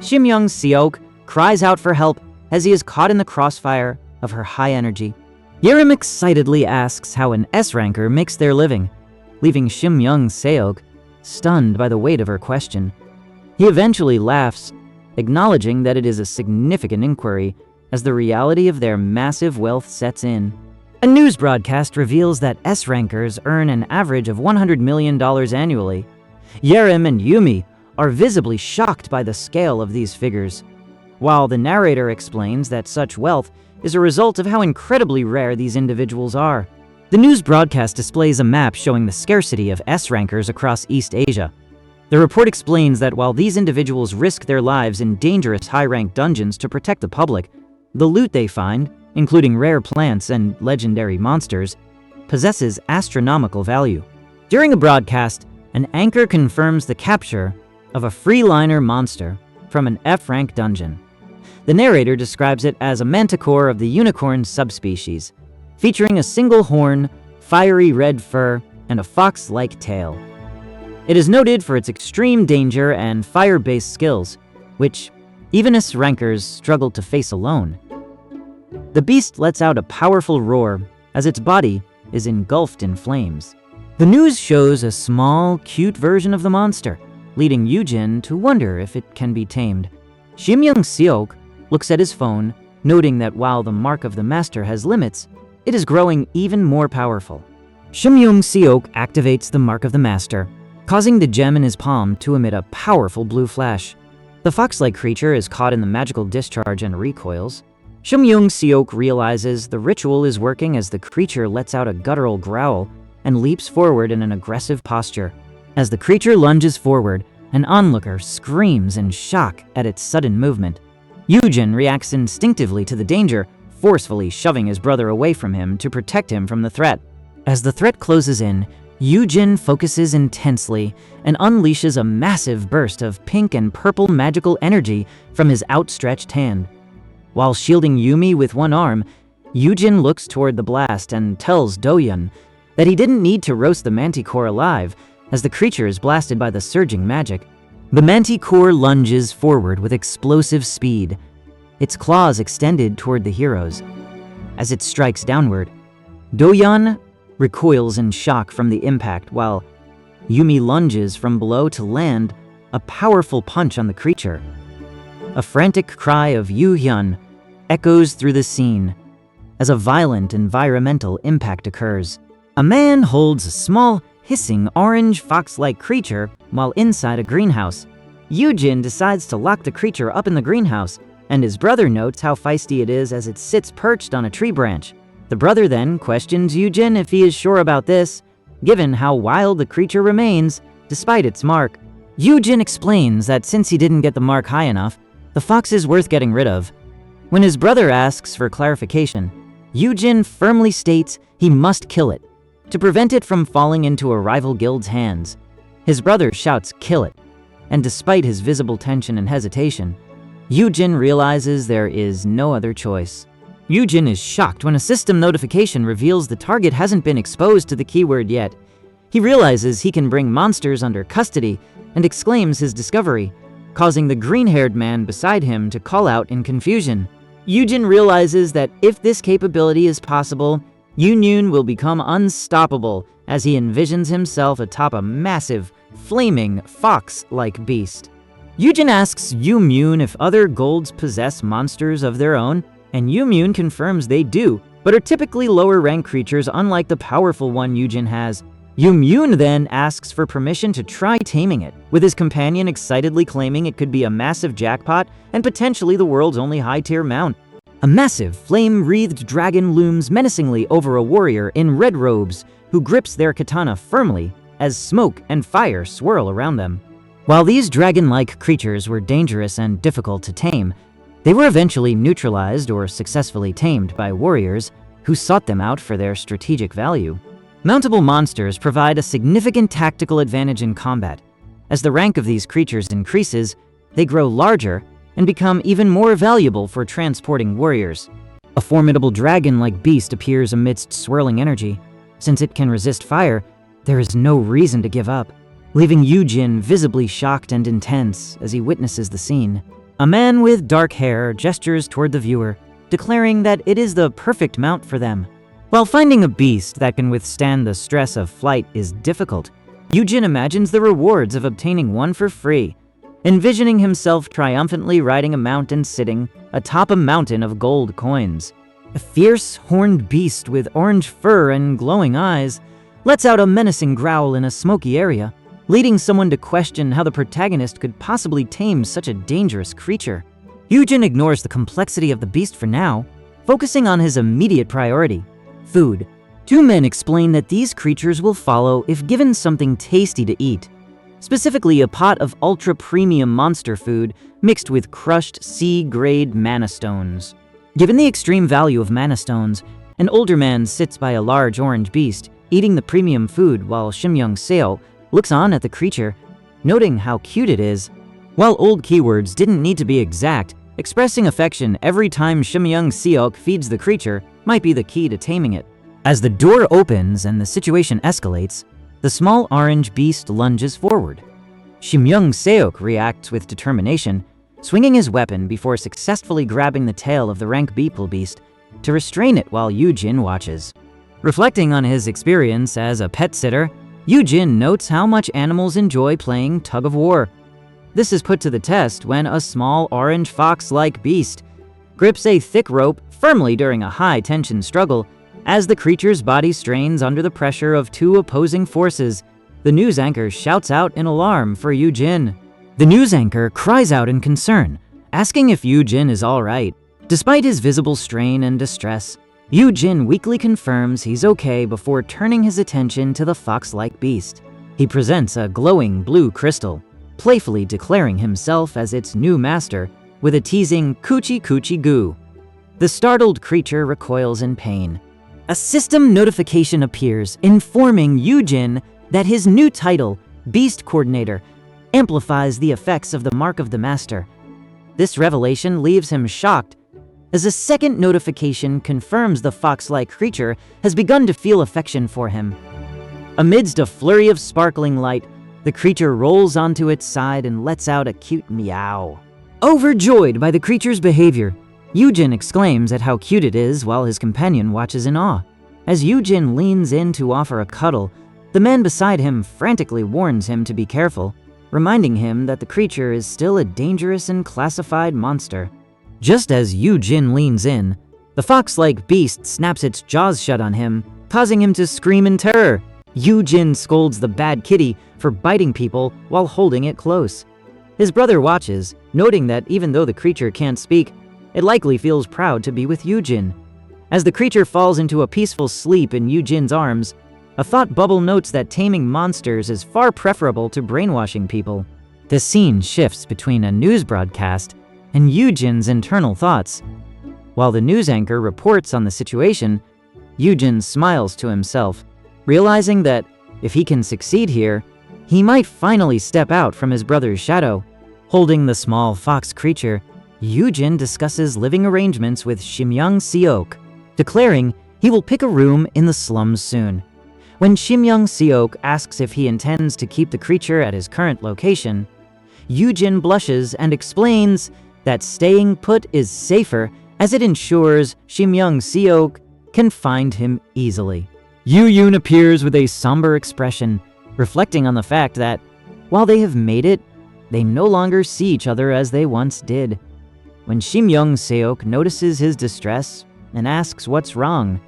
Shimyoung Seok cries out for help as he is caught in the crossfire of her high energy. Yerim excitedly asks how an S-ranker makes their living, leaving Shimyoung Seok stunned by the weight of her question. He eventually laughs, acknowledging that it is a significant inquiry as the reality of their massive wealth sets in. A news broadcast reveals that S-rankers earn an average of $100 million annually. Yerim and Yumi are visibly shocked by the scale of these figures, while the narrator explains that such wealth is a result of how incredibly rare these individuals are. The news broadcast displays a map showing the scarcity of S-rankers across East Asia. The report explains that while these individuals risk their lives in dangerous high-ranked dungeons to protect the public, the loot they find, including rare plants and legendary monsters, possesses astronomical value. During a broadcast, an anchor confirms the capture of a freeliner monster from an F-rank dungeon. The narrator describes it as a manticore of the unicorn subspecies, featuring a single horn, fiery red fur, and a fox-like tail. It is noted for its extreme danger and fire-based skills, which even its rankers struggle to face alone. The beast lets out a powerful roar as its body is engulfed in flames. The news shows a small, cute version of the monster, leading Yoojin to wonder if it can be tamed. Shimyoung-seok looks at his phone, noting that while the mark of the master has limits, it is growing even more powerful. Shimyoung-seok activates the mark of the master, causing the gem in his palm to emit a powerful blue flash. The fox-like creature is caught in the magical discharge and recoils. Shimyoung-seok realizes the ritual is working as the creature lets out a guttural growl and leaps forward in an aggressive posture. As the creature lunges forward, an onlooker screams in shock at its sudden movement. Yoojin reacts instinctively to the danger, forcefully shoving his brother away from him to protect him from the threat. As the threat closes in, Yoojin focuses intensely and unleashes a massive burst of pink and purple magical energy from his outstretched hand. While shielding Yumi with one arm, Yoojin looks toward the blast and tells Doyun that he didn't need to roast the manticore alive, as the creature is blasted by the surging magic. The manticore lunges forward with explosive speed, its claws extended toward the heroes. As it strikes downward, Doyun recoils in shock from the impact, while Yumi lunges from below to land a powerful punch on the creature. A frantic cry of Yoo-hyun echoes through the scene as a violent environmental impact occurs. A man holds a small, hissing orange fox-like creature while inside a greenhouse. Yoojin decides to lock the creature up in the greenhouse, and his brother notes how feisty it is as it sits perched on a tree branch. The brother then questions Yoojin if he is sure about this, given how wild the creature remains despite its mark. Yoojin explains that since he didn't get the mark high enough, the fox is worth getting rid of. When his brother asks for clarification, Yoojin firmly states he must kill it, to prevent it from falling into a rival guild's hands. His brother shouts, "Kill it," and despite his visible tension and hesitation, Yoojin realizes there is no other choice. Yoojin is shocked when a system notification reveals the target hasn't been exposed to the keyword yet. He realizes he can bring monsters under custody and exclaims his discovery, causing the green-haired man beside him to call out in confusion. Yoojin realizes that if this capability is possible, Yoonyun will become unstoppable as he envisions himself atop a massive, flaming, fox-like beast. Yoojin asks Yoomyun if other golds possess monsters of their own, and Yoomyun confirms they do, but are typically lower-rank creatures unlike the powerful one Yoojin has. Yoomyun then asks for permission to try taming it, with his companion excitedly claiming it could be a massive jackpot and potentially the world's only high-tier mount. A massive, flame-wreathed dragon looms menacingly over a warrior in red robes who grips their katana firmly as smoke and fire swirl around them. While these dragon-like creatures were dangerous and difficult to tame, they were eventually neutralized or successfully tamed by warriors who sought them out for their strategic value. Mountable monsters provide a significant tactical advantage in combat. As the rank of these creatures increases, they grow larger and become even more valuable for transporting warriors. A formidable dragon-like beast appears amidst swirling energy. Since it can resist fire, there is no reason to give up, leaving Yoojin visibly shocked and intense as he witnesses the scene. A man with dark hair gestures toward the viewer, declaring that it is the perfect mount for them. While finding a beast that can withstand the stress of flight is difficult, Yoojin imagines the rewards of obtaining one for free, envisioning himself triumphantly riding a mount and sitting atop a mountain of gold coins. A fierce, horned beast with orange fur and glowing eyes lets out a menacing growl in a smoky area, leading someone to question how the protagonist could possibly tame such a dangerous creature. Yoojin ignores the complexity of the beast for now, focusing on his immediate priority, food. Two men explain that these creatures will follow if given something tasty to eat, specifically a pot of ultra-premium monster food mixed with crushed C-grade mana stones. Given the extreme value of mana stones, an older man sits by a large orange beast, eating the premium food while Shimyoung-seo looks on at the creature, noting how cute it is. While old keywords didn't need to be exact, expressing affection every time Shimyoung-seok feeds the creature might be the key to taming it. As the door opens and the situation escalates, the small orange beast lunges forward. Shimyoung-seok reacts with determination, swinging his weapon before successfully grabbing the tail of the rank beetle beast to restrain it while Yoojin watches. Reflecting on his experience as a pet sitter, Yoojin notes how much animals enjoy playing tug-of-war. This is put to the test when a small orange fox-like beast grips a thick rope firmly during a high-tension struggle. As the creature's body strains under the pressure of two opposing forces, the news anchor shouts out in alarm for Yoojin. The news anchor cries out in concern, asking if Yoojin is all right. Despite his visible strain and distress, Yoojin weakly confirms he's okay before turning his attention to the fox-like beast. He presents a glowing blue crystal, playfully declaring himself as its new master with a teasing "coochie coochie goo." The startled creature recoils in pain. A system notification appears informing Yoojin that his new title, Beast Coordinator, amplifies the effects of the Mark of the Master. This revelation leaves him shocked, as a second notification confirms the fox-like creature has begun to feel affection for him. Amidst a flurry of sparkling light, the creature rolls onto its side and lets out a cute meow. Overjoyed by the creature's behavior, Yoojin exclaims at how cute it is while his companion watches in awe. As Yoojin leans in to offer a cuddle, the man beside him frantically warns him to be careful, reminding him that the creature is still a dangerous and classified monster. Just as Yoojin leans in, the fox-like beast snaps its jaws shut on him, causing him to scream in terror. Yoojin scolds the bad kitty for biting people while holding it close. His brother watches, noting that even though the creature can't speak, it likely feels proud to be with Yoojin. As the creature falls into a peaceful sleep in Yoojin's arms, a thought bubble notes that taming monsters is far preferable to brainwashing people. The scene shifts between a news broadcast and Yoojin's internal thoughts. While the news anchor reports on the situation, Yoojin smiles to himself, realizing that if he can succeed here, he might finally step out from his brother's shadow. Holding the small fox creature, Yoojin discusses living arrangements with Shimyoung-seok, declaring he will pick a room in the slums soon. When Shimyoung-seok asks if he intends to keep the creature at his current location, Yoojin blushes and explains that staying put is safer as it ensures Shimyoung-seok can find him easily. Yoojin appears with a somber expression, reflecting on the fact that, while they have made it, they no longer see each other as they once did. When Shimyoung-seok notices his distress and asks what's wrong,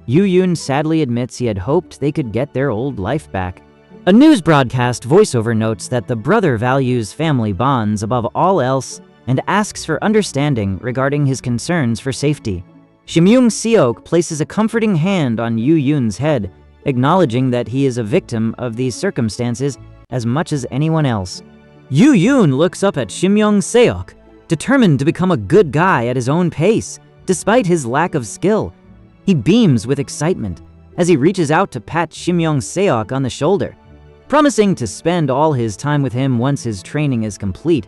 Yoojin sadly admits he had hoped they could get their old life back. A news broadcast voiceover notes that the brother values family bonds above all else and asks for understanding regarding his concerns for safety. Shimyoung-seok places a comforting hand on Yoojin's head, acknowledging that he is a victim of these circumstances as much as anyone else. Yoojin looks up at Shimyoung-seok, determined to become a good guy at his own pace, despite his lack of skill. He beams with excitement as he reaches out to pat Shimyoung-seok on the shoulder, promising to spend all his time with him once his training is complete.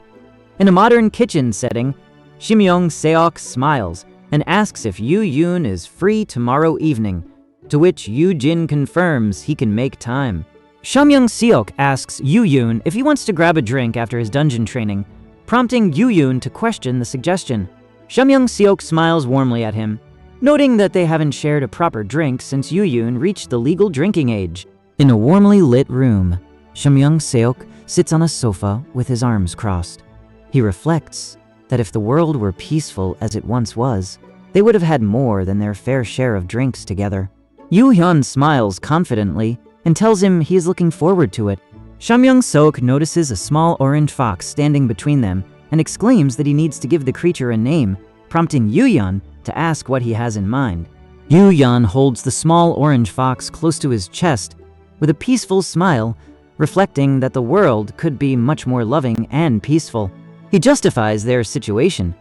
In a modern kitchen setting, Shimyoung-seok smiles and asks if Yoojin is free tomorrow evening, to which Yoojin confirms he can make time. Shimyoung-seok asks Yoojin if he wants to grab a drink after his dungeon training, prompting Yoojin to question the suggestion. Shimyoung-seok smiles warmly at him, noting that they haven't shared a proper drink since Yoojin reached the legal drinking age. In a warmly lit room, Shimyoung-seok sits on a sofa with his arms crossed. He reflects that if the world were peaceful as it once was, they would have had more than their fair share of drinks together. Yoojin smiles confidently and tells him he is looking forward to it. Shimyoung-seok notices a small orange fox standing between them and exclaims that he needs to give the creature a name, prompting Yoojin to ask what he has in mind. Yoojin holds the small orange fox close to his chest with a peaceful smile, reflecting that the world could be much more loving and peaceful. He justifies their situation,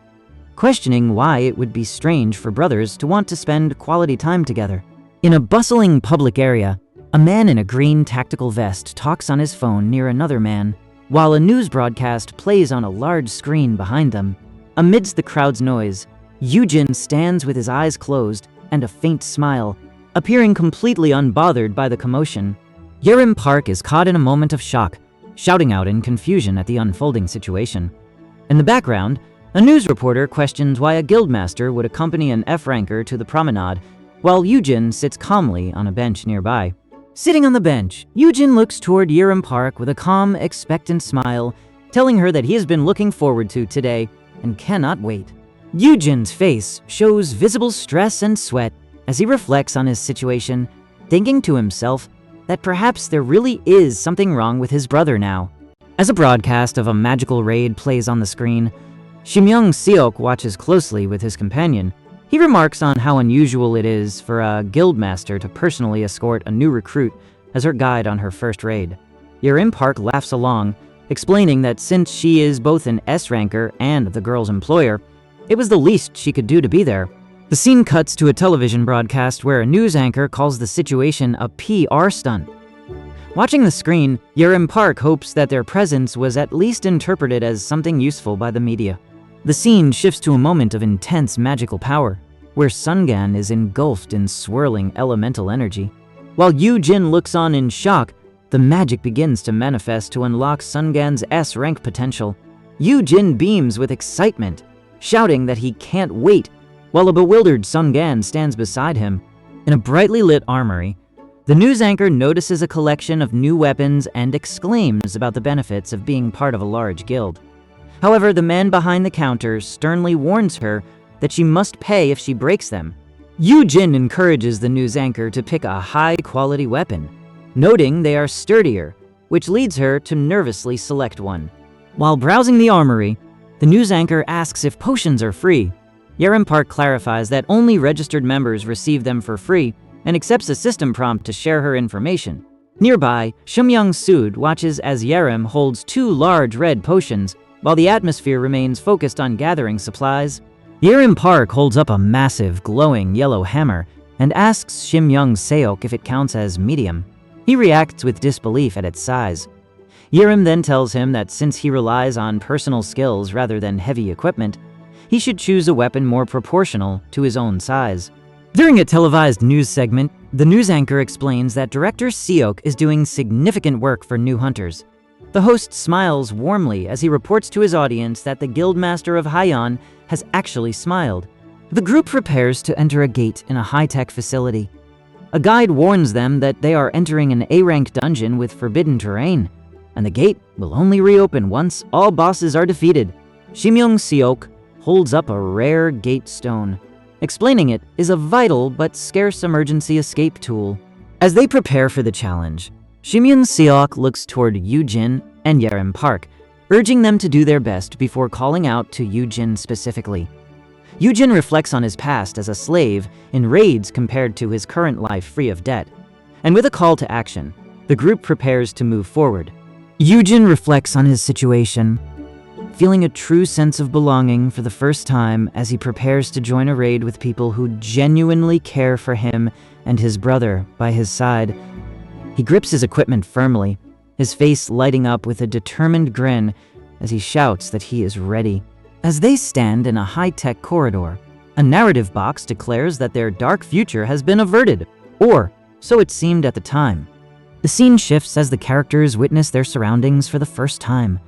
questioning why it would be strange for brothers to want to spend quality time together. In a bustling public area, a man in a green tactical vest talks on his phone near another man, while a news broadcast plays on a large screen behind them. Amidst the crowd's noise, Yoojin stands with his eyes closed and a faint smile, appearing completely unbothered by the commotion. Yerim Park is caught in a moment of shock, shouting out in confusion at the unfolding situation. In the background, a news reporter questions why a guildmaster would accompany an F-ranker to the promenade, while Yoojin sits calmly on a bench nearby. Sitting on the bench, Yoojin looks toward Yerim Park with a calm, expectant smile, telling her that he has been looking forward to today and cannot wait. Yoojin's face shows visible stress and sweat as he reflects on his situation, thinking to himself that perhaps there really is something wrong with his brother now. As a broadcast of a magical raid plays on the screen, Shimyoung-seok watches closely with his companion. He remarks on how unusual it is for a guildmaster to personally escort a new recruit as her guide on her first raid. Yerim Park laughs along, explaining that since she is both an S-ranker and the girl's employer, it was the least she could do to be there. The scene cuts to a television broadcast where a news anchor calls the situation a PR stunt. Watching the screen, Yerim Park hopes that their presence was at least interpreted as something useful by the media. The scene shifts to a moment of intense magical power, where Sungan is engulfed in swirling elemental energy. While Yoojin looks on in shock, the magic begins to manifest to unlock Sungan's S-rank potential. Yoojin beams with excitement, shouting that he can't wait, while a bewildered Sungan stands beside him. In a brightly lit armory, the news anchor notices a collection of new weapons and exclaims about the benefits of being part of a large guild. However, the man behind the counter sternly warns her that she must pay if she breaks them. Yoojin encourages the news anchor to pick a high-quality weapon, noting they are sturdier, which leads her to nervously select one. While browsing the armory, the news anchor asks if potions are free. Yerim Park clarifies that only registered members receive them for free and accepts a system prompt to share her information. Nearby, Shimyoung-seok watches as Yerim holds 2 large red potions while the atmosphere remains focused on gathering supplies. Yerim Park holds up a massive, glowing yellow hammer and asks Shimyoung-seok if it counts as medium. He reacts with disbelief at its size. Yerim then tells him that since he relies on personal skills rather than heavy equipment, he should choose a weapon more proportional to his own size. During a televised news segment, the news anchor explains that Director Seok is doing significant work for new hunters. The host smiles warmly as he reports to his audience that the Guildmaster of Haiyan has actually smiled. The group prepares to enter a gate in a high-tech facility. A guide warns them that they are entering an A-rank dungeon with forbidden terrain, and the gate will only reopen once all bosses are defeated. Shimyoung-seok holds up a rare gate stone. Explaining it is a vital but scarce emergency escape tool. As they prepare for the challenge, Shimyoung-seok looks toward Yoojin and Yerim Park, urging them to do their best before calling out to Yoojin specifically. Yoojin reflects on his past as a slave in raids compared to his current life free of debt. And with a call to action, the group prepares to move forward. Yoojin reflects on his situation, feeling a true sense of belonging for the first time as he prepares to join a raid with people who genuinely care for him and his brother by his side. He grips his equipment firmly, his face lighting up with a determined grin as he shouts that he is ready. As they stand in a high-tech corridor, a narrative box declares that their dark future has been averted, or so it seemed at the time. The scene shifts as the characters witness their surroundings for the first time.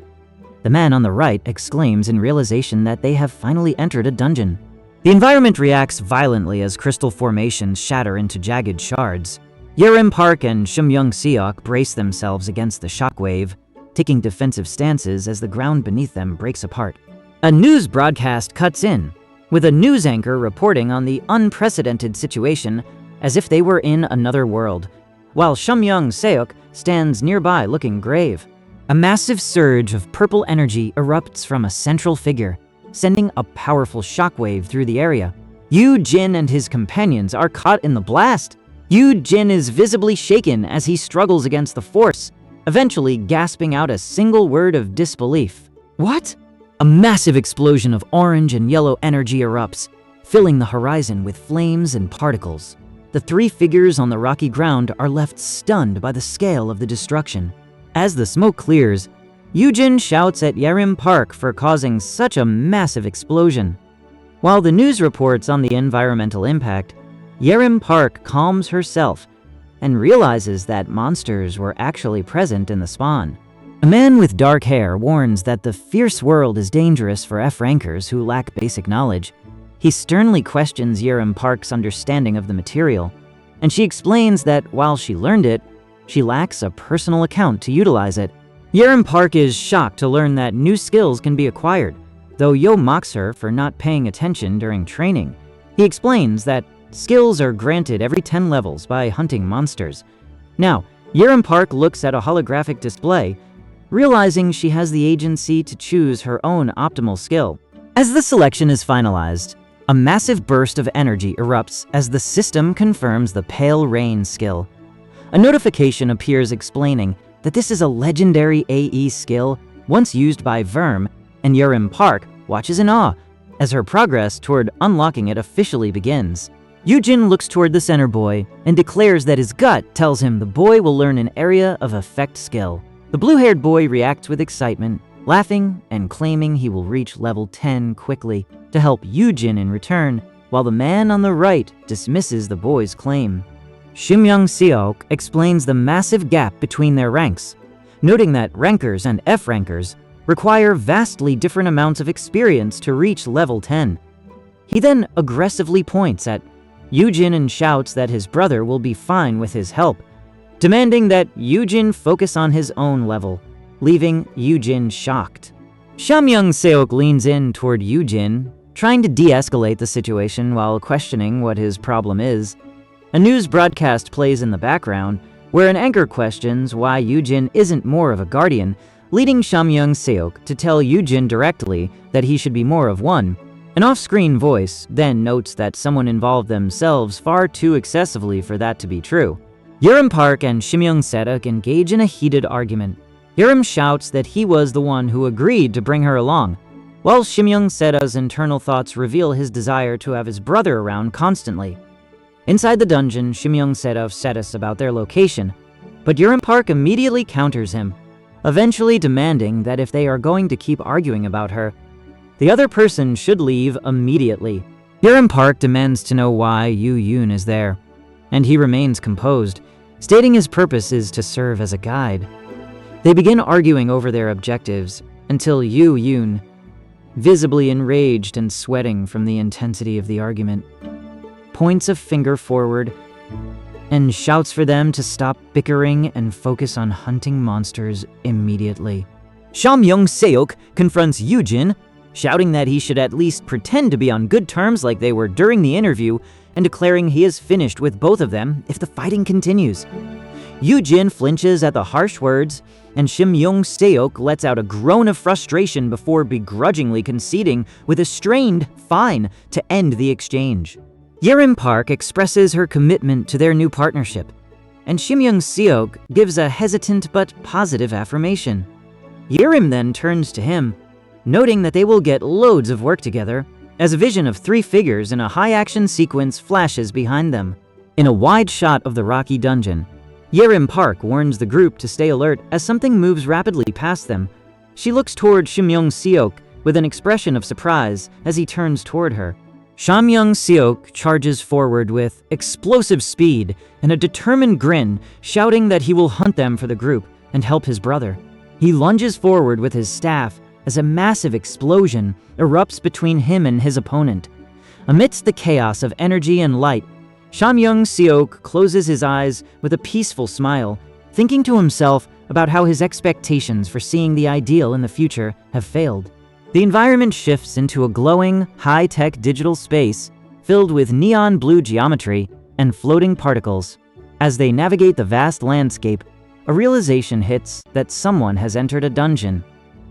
The man on the right exclaims in realization that they have finally entered a dungeon. The environment reacts violently as crystal formations shatter into jagged shards. Yerim Park and Shimyoung-seok brace themselves against the shockwave, taking defensive stances as the ground beneath them breaks apart. A news broadcast cuts in, with a news anchor reporting on the unprecedented situation as if they were in another world, while Shimyoung-seok stands nearby looking grave. A massive surge of purple energy erupts from a central figure, sending a powerful shockwave through the area. Yoojin and his companions are caught in the blast. Yoojin is visibly shaken as he struggles against the force, eventually gasping out a single word of disbelief. What? A massive explosion of orange and yellow energy erupts, filling the horizon with flames and particles. The 3 figures on the rocky ground are left stunned by the scale of the destruction. As the smoke clears, Yoojin shouts at Yerim Park for causing such a massive explosion. While the news reports on the environmental impact, Yerim Park calms herself and realizes that monsters were actually present in the spawn. A man with dark hair warns that the fierce world is dangerous for F-rankers who lack basic knowledge. He sternly questions Yerim Park's understanding of the material, and she explains that while she learned it, she lacks a personal account to utilize it. Yerim Park is shocked to learn that new skills can be acquired, though Yo mocks her for not paying attention during training. He explains that skills are granted every 10 levels by hunting monsters. Now, Yerim Park looks at a holographic display, realizing she has the agency to choose her own optimal skill. As the selection is finalized, a massive burst of energy erupts as the system confirms the Pale Rain skill. A notification appears explaining that this is a legendary AE skill once used by Verm, and Yerim Park watches in awe as her progress toward unlocking it officially begins. Yoojin looks toward the center boy and declares that his gut tells him the boy will learn an area of effect skill. The blue-haired boy reacts with excitement, laughing and claiming he will reach level 10 quickly to help Yoojin in return, while the man on the right dismisses the boy's claim. Shimyoung Seok explains the massive gap between their ranks, noting that rankers and F-rankers require vastly different amounts of experience to reach level 10. He then aggressively points at Yoojin and shouts that his brother will be fine with his help, demanding that Yoojin focus on his own level, leaving Yoojin shocked. Shamyoung Seok leans in toward Yoojin, trying to de-escalate the situation while questioning what his problem is. A news broadcast plays in the background, where an anchor questions why Yoojin isn't more of a guardian, leading Shamyoung Seok to tell Yoojin directly that he should be more of one. An off-screen voice then notes that someone involved themselves far too excessively for that to be true. Yerim Park and Shimyoung Seok engage in a heated argument. Yerim shouts that he was the one who agreed to bring her along, while Shimyoung Seok's internal thoughts reveal his desire to have his brother around constantly. Inside the dungeon, Shimyoung Seok says about their location, but Yerim Park immediately counters him, eventually demanding that if they are going to keep arguing about her, the other person should leave immediately. Yerim Park demands to know why Yoojin is there, and he remains composed, stating his purpose is to serve as a guide. They begin arguing over their objectives until Yoojin, visibly enraged and sweating from the intensity of the argument, points a finger forward and shouts for them to stop bickering and focus on hunting monsters immediately. Shamyoung Seok confronts Yoojin, shouting that he should at least pretend to be on good terms like they were during the interview, and declaring he is finished with both of them if the fighting continues. Yoojin flinches at the harsh words, and Shimyoung Seok lets out a groan of frustration before begrudgingly conceding with a strained "fine" to end the exchange. Yerim Park expresses her commitment to their new partnership, and Shimyoung Seok gives a hesitant but positive affirmation. Yerim then turns to him, noting that they will get loads of work together, as a vision of 3 figures in a high-action sequence flashes behind them. In a wide shot of the rocky dungeon, Yerim Park warns the group to stay alert as something moves rapidly past them. She looks toward Shimyoung Seok with an expression of surprise as he turns toward her. Shamyoung Seok charges forward with explosive speed and a determined grin, shouting that he will hunt them for the group and help his brother. He lunges forward with his staff as a massive explosion erupts between him and his opponent. Amidst the chaos of energy and light, Shamyoung Seok closes his eyes with a peaceful smile, thinking to himself about how his expectations for seeing the ideal in the future have failed. The environment shifts into a glowing, high-tech digital space filled with neon blue geometry and floating particles. As they navigate the vast landscape, a realization hits that someone has entered a dungeon,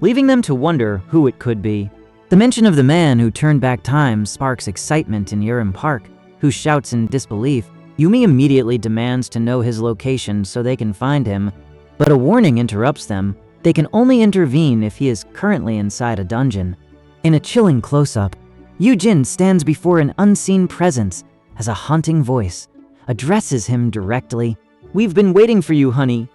leaving them to wonder who it could be. The mention of the man who turned back time sparks excitement in Yerim Park, who shouts in disbelief. Yumi immediately demands to know his location so they can find him, but a warning interrupts them. They can only intervene if he is currently inside a dungeon. In a chilling close-up, Yoojin stands before an unseen presence as a haunting voice addresses him directly. "We've been waiting for you, honey."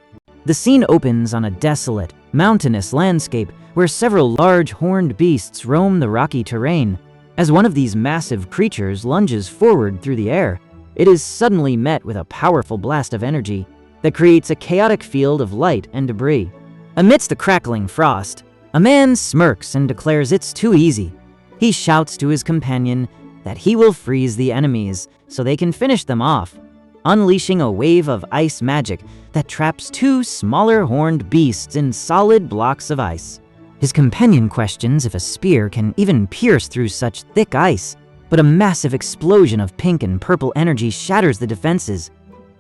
The scene opens on a desolate, mountainous landscape where several large horned beasts roam the rocky terrain. As one of these massive creatures lunges forward through the air, it is suddenly met with a powerful blast of energy that creates a chaotic field of light and debris. Amidst the crackling frost, a man smirks and declares it's too easy. He shouts to his companion that he will freeze the enemies so they can finish them off, unleashing a wave of ice magic that traps two smaller horned beasts in solid blocks of ice. His companion questions if a spear can even pierce through such thick ice, but a massive explosion of pink and purple energy shatters the defenses.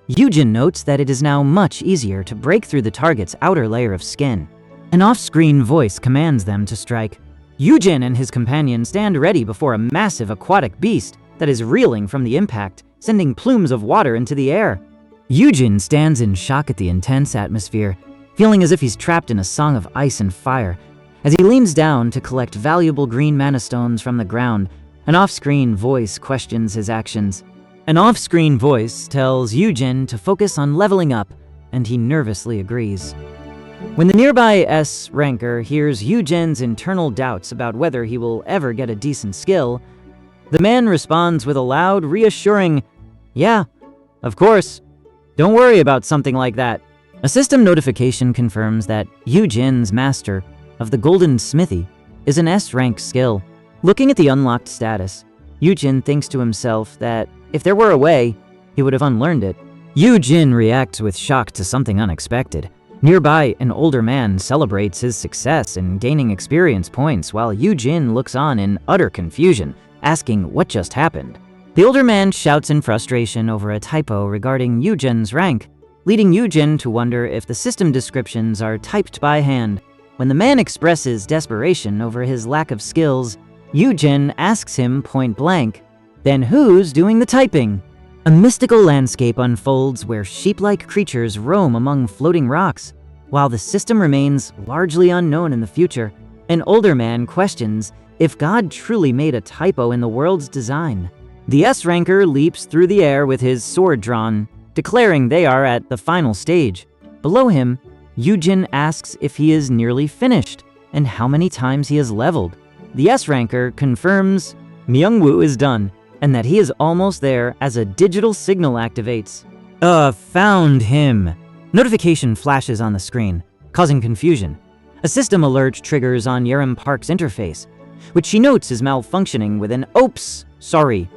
Yoojin notes that it is now much easier to break through the target's outer layer of skin. An off-screen voice commands them to strike. Yoojin and his companion stand ready before a massive aquatic beast that is reeling from the impact, sending plumes of water into the air. Yoojin stands in shock at the intense atmosphere, feeling as if he's trapped in a song of ice and fire. As he leans down to collect valuable green mana stones from the ground, an off-screen voice questions his actions. An off-screen voice tells Yoojin to focus on leveling up, and he nervously agrees. When the nearby S ranker hears Yoojin's internal doubts about whether he will ever get a decent skill, the man responds with a loud, reassuring, "Yeah, of course. Don't worry about something like that." A system notification confirms that Yoojin's master of the Golden Smithy is an S-rank skill. Looking at the unlocked status, Yoojin thinks to himself that if there were a way, he would have unlearned it. Yoojin reacts with shock to something unexpected. Nearby, an older man celebrates his success in gaining experience points while Yoojin looks on in utter confusion, asking what just happened. The older man shouts in frustration over a typo regarding Yoojin's rank, leading Yoojin to wonder if the system descriptions are typed by hand. When the man expresses desperation over his lack of skills, Yoojin asks him point blank, "Then who's doing the typing?" A mystical landscape unfolds where sheep-like creatures roam among floating rocks. While the system remains largely unknown in the future, an older man questions if God truly made a typo in the world's design. The S-ranker leaps through the air with his sword drawn, declaring they are at the final stage. Below him, Yoojin asks if he is nearly finished and how many times he has leveled. The S-ranker confirms Myungwoo is done and that he is almost there as a digital signal activates. Found him. Notification flashes on the screen, causing confusion. A system alert triggers on Yerim Park's interface, which she notes is malfunctioning with an "Oops, sorry"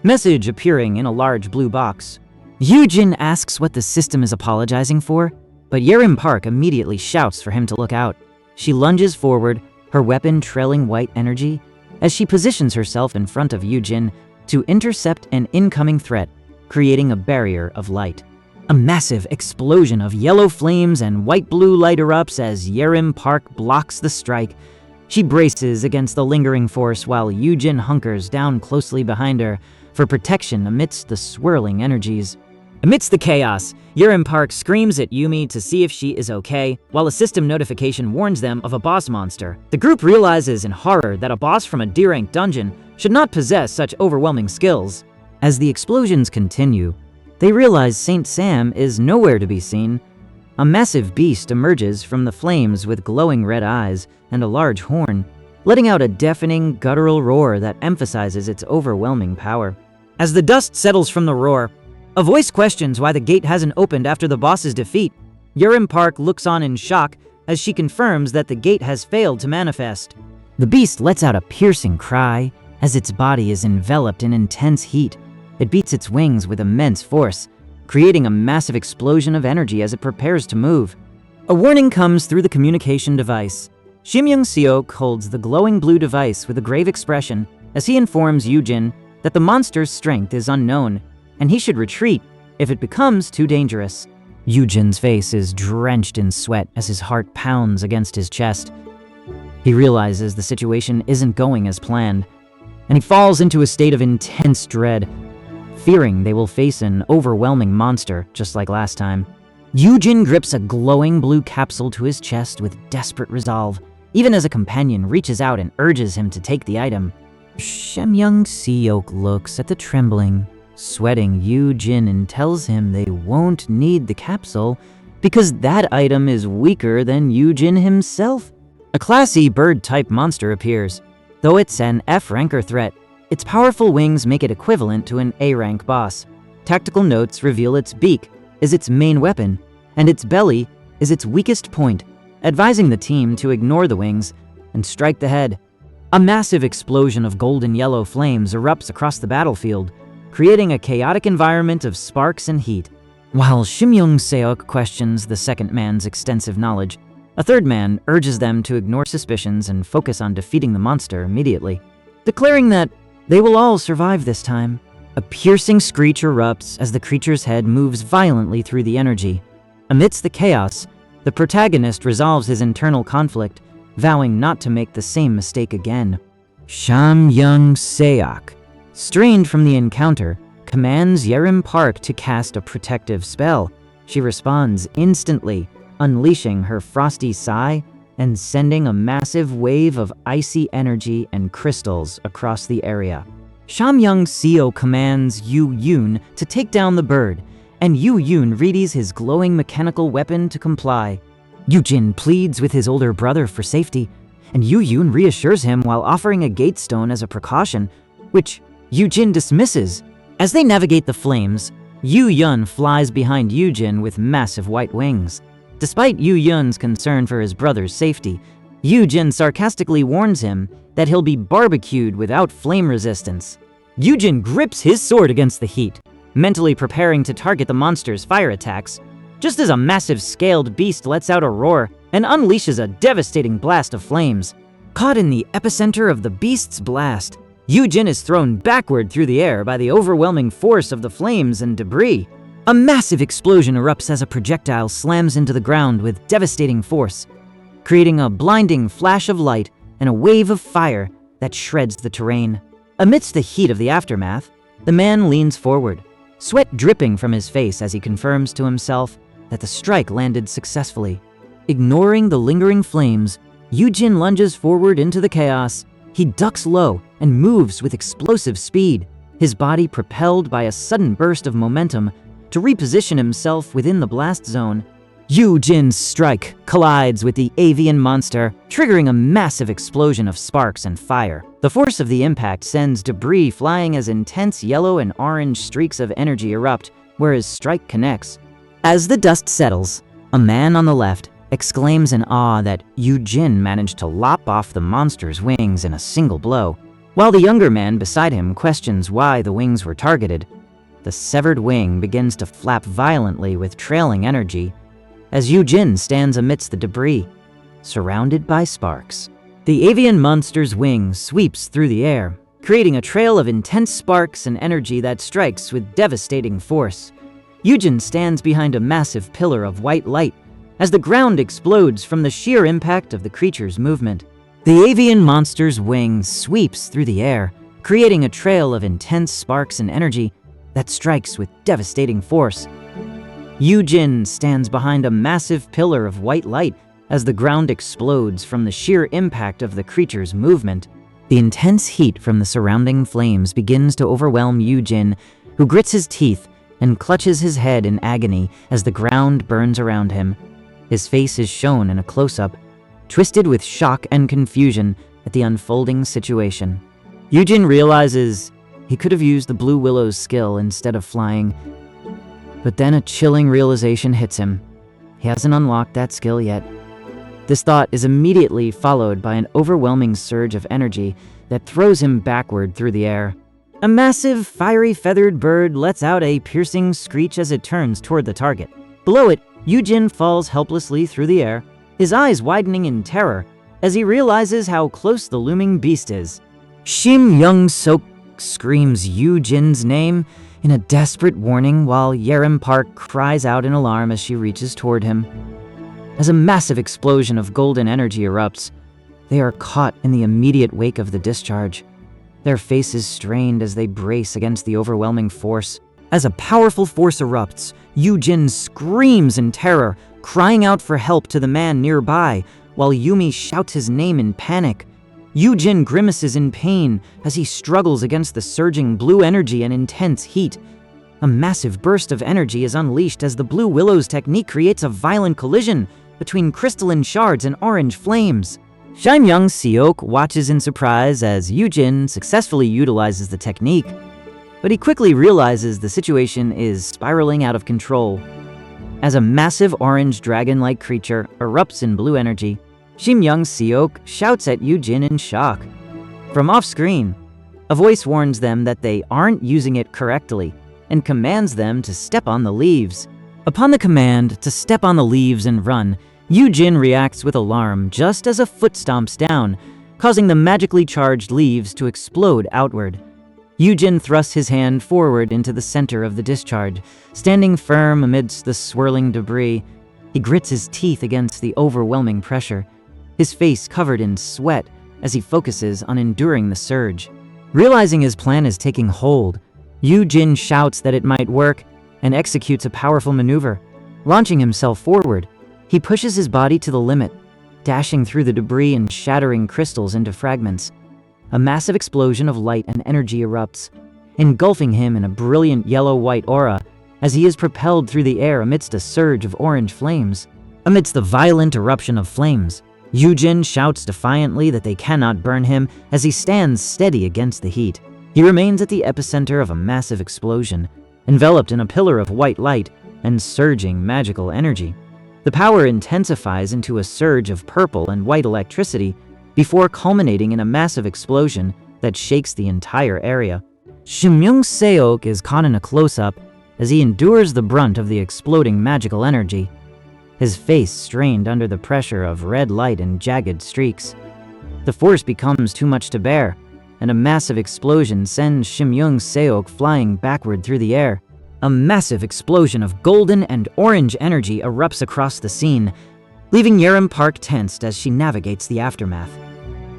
message appearing in a large blue box. Yoojin asks what the system is apologizing for, but Yerim Park immediately shouts for him to look out. She lunges forward, her weapon trailing white energy, as she positions herself in front of Yoojin to intercept an incoming threat, creating a barrier of light. A massive explosion of yellow flames and white-blue light erupts as Yerim Park blocks the strike. She braces against the lingering force while Yoojin hunkers down closely behind her for protection amidst the swirling energies. Amidst the chaos, Yerim Park screams at Yumi to see if she is okay, while a system notification warns them of a boss monster. The group realizes in horror that a boss from a D-rank dungeon should not possess such overwhelming skills. As the explosions continue, they realize Saint Sam is nowhere to be seen. A massive beast emerges from the flames with glowing red eyes and a large horn, letting out a deafening, guttural roar that emphasizes its overwhelming power. As the dust settles from the roar, a voice questions why the gate hasn't opened after the boss's defeat. Yerim Park looks on in shock as she confirms that the gate has failed to manifest. The beast lets out a piercing cry as its body is enveloped in intense heat. It beats its wings with immense force, creating a massive explosion of energy as it prepares to move. A warning comes through the communication device. Shimyoung Seok holds the glowing blue device with a grave expression as he informs Yoojin that the monster's strength is unknown and he should retreat if it becomes too dangerous. Yoojin's face is drenched in sweat as his heart pounds against his chest. He realizes the situation isn't going as planned, and he falls into a state of intense dread, fearing they will face an overwhelming monster just like last time. Yoojin grips a glowing blue capsule to his chest with desperate resolve, even as a companion reaches out and urges him to take the item. Shimyoung Seok looks at the trembling, sweating Yoojin and tells him they won't need the capsule because that item is weaker than Yoojin himself. A classy bird-type monster appears. Though it's an F-ranker threat, its powerful wings make it equivalent to an A-rank boss. Tactical notes reveal its beak is its main weapon, and its belly is its weakest point, advising the team to ignore the wings and strike the head. A massive explosion of golden yellow flames erupts across the battlefield, creating a chaotic environment of sparks and heat. While Shimyoung-seok questions the second man's extensive knowledge, a third man urges them to ignore suspicions and focus on defeating the monster immediately, declaring that they will all survive this time. A piercing screech erupts as the creature's head moves violently through the energy. Amidst the chaos, the protagonist resolves his internal conflict, vowing not to make the same mistake again. Shimyoung-seok, strained from the encounter, commands Yerim Park to cast a protective spell. She responds instantly, unleashing her frosty sigh and sending a massive wave of icy energy and crystals across the area. Shimyoung-seok commands Yoojin to take down the bird, and Yoojin readies his glowing mechanical weapon to comply. Yoojin pleads with his older brother for safety, and Yoojin reassures him while offering a gate stone as a precaution, which Yoojin dismisses. As they navigate the flames, Yoojin flies behind Yoojin with massive white wings. Despite Yoojin's concern for his brother's safety, Yoojin sarcastically warns him that he'll be barbecued without flame resistance. Yoojin grips his sword against the heat, mentally preparing to target the monster's fire attacks, just as a massive scaled beast lets out a roar and unleashes a devastating blast of flames. Caught in the epicenter of the beast's blast, Yoojin is thrown backward through the air by the overwhelming force of the flames and debris. A massive explosion erupts as a projectile slams into the ground with devastating force, creating a blinding flash of light and a wave of fire that shreds the terrain. Amidst the heat of the aftermath, the man leans forward, sweat dripping from his face as he confirms to himself that the strike landed successfully. Ignoring the lingering flames, Yoojin lunges forward into the chaos. He ducks low and moves with explosive speed, his body propelled by a sudden burst of momentum to reposition himself within the blast zone. Yoojin's strike collides with the avian monster, triggering a massive explosion of sparks and fire. The force of the impact sends debris flying as intense yellow and orange streaks of energy erupt where his strike connects. As the dust settles, a man on the left exclaims in awe that Yoojin managed to lop off the monster's wings in a single blow, while the younger man beside him questions why the wings were targeted. The severed wing begins to flap violently with trailing energy as Yoojin stands amidst the debris, surrounded by sparks. The avian monster's wing sweeps through the air, creating a trail of intense sparks and energy that strikes with devastating force. Yoojin stands behind a massive pillar of white light as the ground explodes from the sheer impact of the creature's movement. The avian monster's wing sweeps through the air, creating a trail of intense sparks and energy that strikes with devastating force. Yoojin stands behind a massive pillar of white light as the ground explodes from the sheer impact of the creature's movement. The intense heat from the surrounding flames begins to overwhelm Yoojin, who grits his teeth and clutches his head in agony as the ground burns around him. His face is shown in a close-up, twisted with shock and confusion at the unfolding situation. Yoojin realizes he could have used the Blue Willow's skill instead of flying, but then a chilling realization hits him. He hasn't unlocked that skill yet. This thought is immediately followed by an overwhelming surge of energy that throws him backward through the air. A massive, fiery feathered bird lets out a piercing screech as it turns toward the target. Below it, Yoojin falls helplessly through the air, his eyes widening in terror as he realizes how close the looming beast is. Shimyoung-seok screams Yoojin's name in a desperate warning while Yerim Park cries out in alarm as she reaches toward him. As a massive explosion of golden energy erupts, they are caught in the immediate wake of the discharge. Their faces strained as they brace against the overwhelming force. As a powerful force erupts, Yoojin screams in terror, crying out for help to the man nearby, while Yumi shouts his name in panic. Yoojin grimaces in pain as he struggles against the surging blue energy and intense heat. A massive burst of energy is unleashed as the Blue Willow's technique creates a violent collision between crystalline shards and orange flames. Shimyoung-seok watches in surprise as Yoojin successfully utilizes the technique. but he quickly realizes the situation is spiraling out of control. As a massive orange dragon-like creature erupts in blue energy, Shimyoung-seok shouts at Yoojin in shock. From off-screen, a voice warns them that they aren't using it correctly and commands them to step on the leaves. Upon the command to step on the leaves and run, Yoojin reacts with alarm just as a foot stomps down, causing the magically charged leaves to explode outward. Yoojin thrusts his hand forward into the center of the discharge, standing firm amidst the swirling debris. He grits his teeth against the overwhelming pressure, his face covered in sweat as he focuses on enduring the surge. Realizing his plan is taking hold, Yoojin shouts that it might work and executes a powerful maneuver. Launching himself forward, he pushes his body to the limit, dashing through the debris and shattering crystals into fragments. A massive explosion of light and energy erupts, engulfing him in a brilliant yellow-white aura as he is propelled through the air amidst a surge of orange flames. Amidst the violent eruption of flames, Yoojin shouts defiantly that they cannot burn him as he stands steady against the heat. He remains at the epicenter of a massive explosion, enveloped in a pillar of white light and surging magical energy. The power intensifies into a surge of purple and white electricity before culminating in a massive explosion that shakes the entire area. Shimyoung-seok is caught in a close-up as he endures the brunt of the exploding magical energy, his face strained under the pressure of red light and jagged streaks. The force becomes too much to bear, and a massive explosion sends Shimyoung-seok flying backward through the air. A massive explosion of golden and orange energy erupts across the scene, leaving Yerim Park tensed as she navigates the aftermath.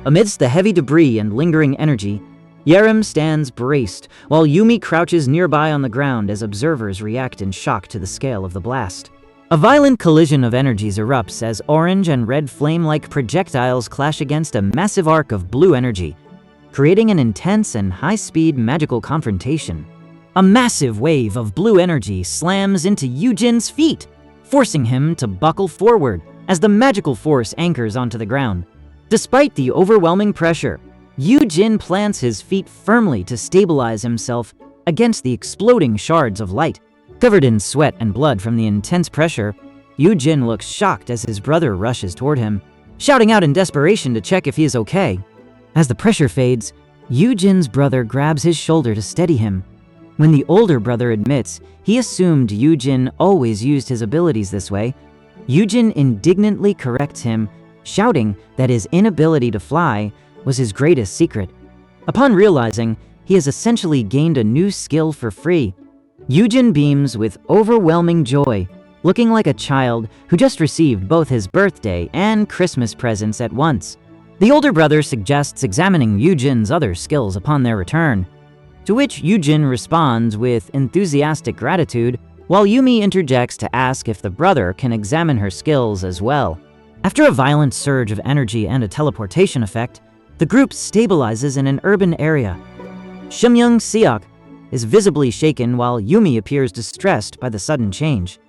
Amidst the heavy debris and lingering energy, Yerim stands braced, while Yumi crouches nearby on the ground as observers react in shock to the scale of the blast. A violent collision of energies erupts as orange and red flame-like projectiles clash against a massive arc of blue energy, creating an intense and high-speed magical confrontation. A massive wave of blue energy slams into Yoojin's feet, forcing him to buckle forward as the magical force anchors onto the ground. Despite the overwhelming pressure, Yoojin plants his feet firmly to stabilize himself against the exploding shards of light. Covered in sweat and blood from the intense pressure, Yoojin looks shocked as his brother rushes toward him, shouting out in desperation to check if he is okay. As the pressure fades, Yoojin's brother grabs his shoulder to steady him. When the older brother admits he assumed Yoojin always used his abilities this way, Yoojin indignantly corrects him, shouting that his inability to fly was his greatest secret. Upon realizing he has essentially gained a new skill for free, Yoojin beams with overwhelming joy, looking like a child who just received both his birthday and Christmas presents at once. The older brother suggests examining Yoojin's other skills upon their return, to which Yoojin responds with enthusiastic gratitude, while Yumi interjects to ask if the brother can examine her skills as well. After a violent surge of energy and a teleportation effect, the group stabilizes in an urban area. Shimyoung-seok is visibly shaken while Yumi appears distressed by the sudden change.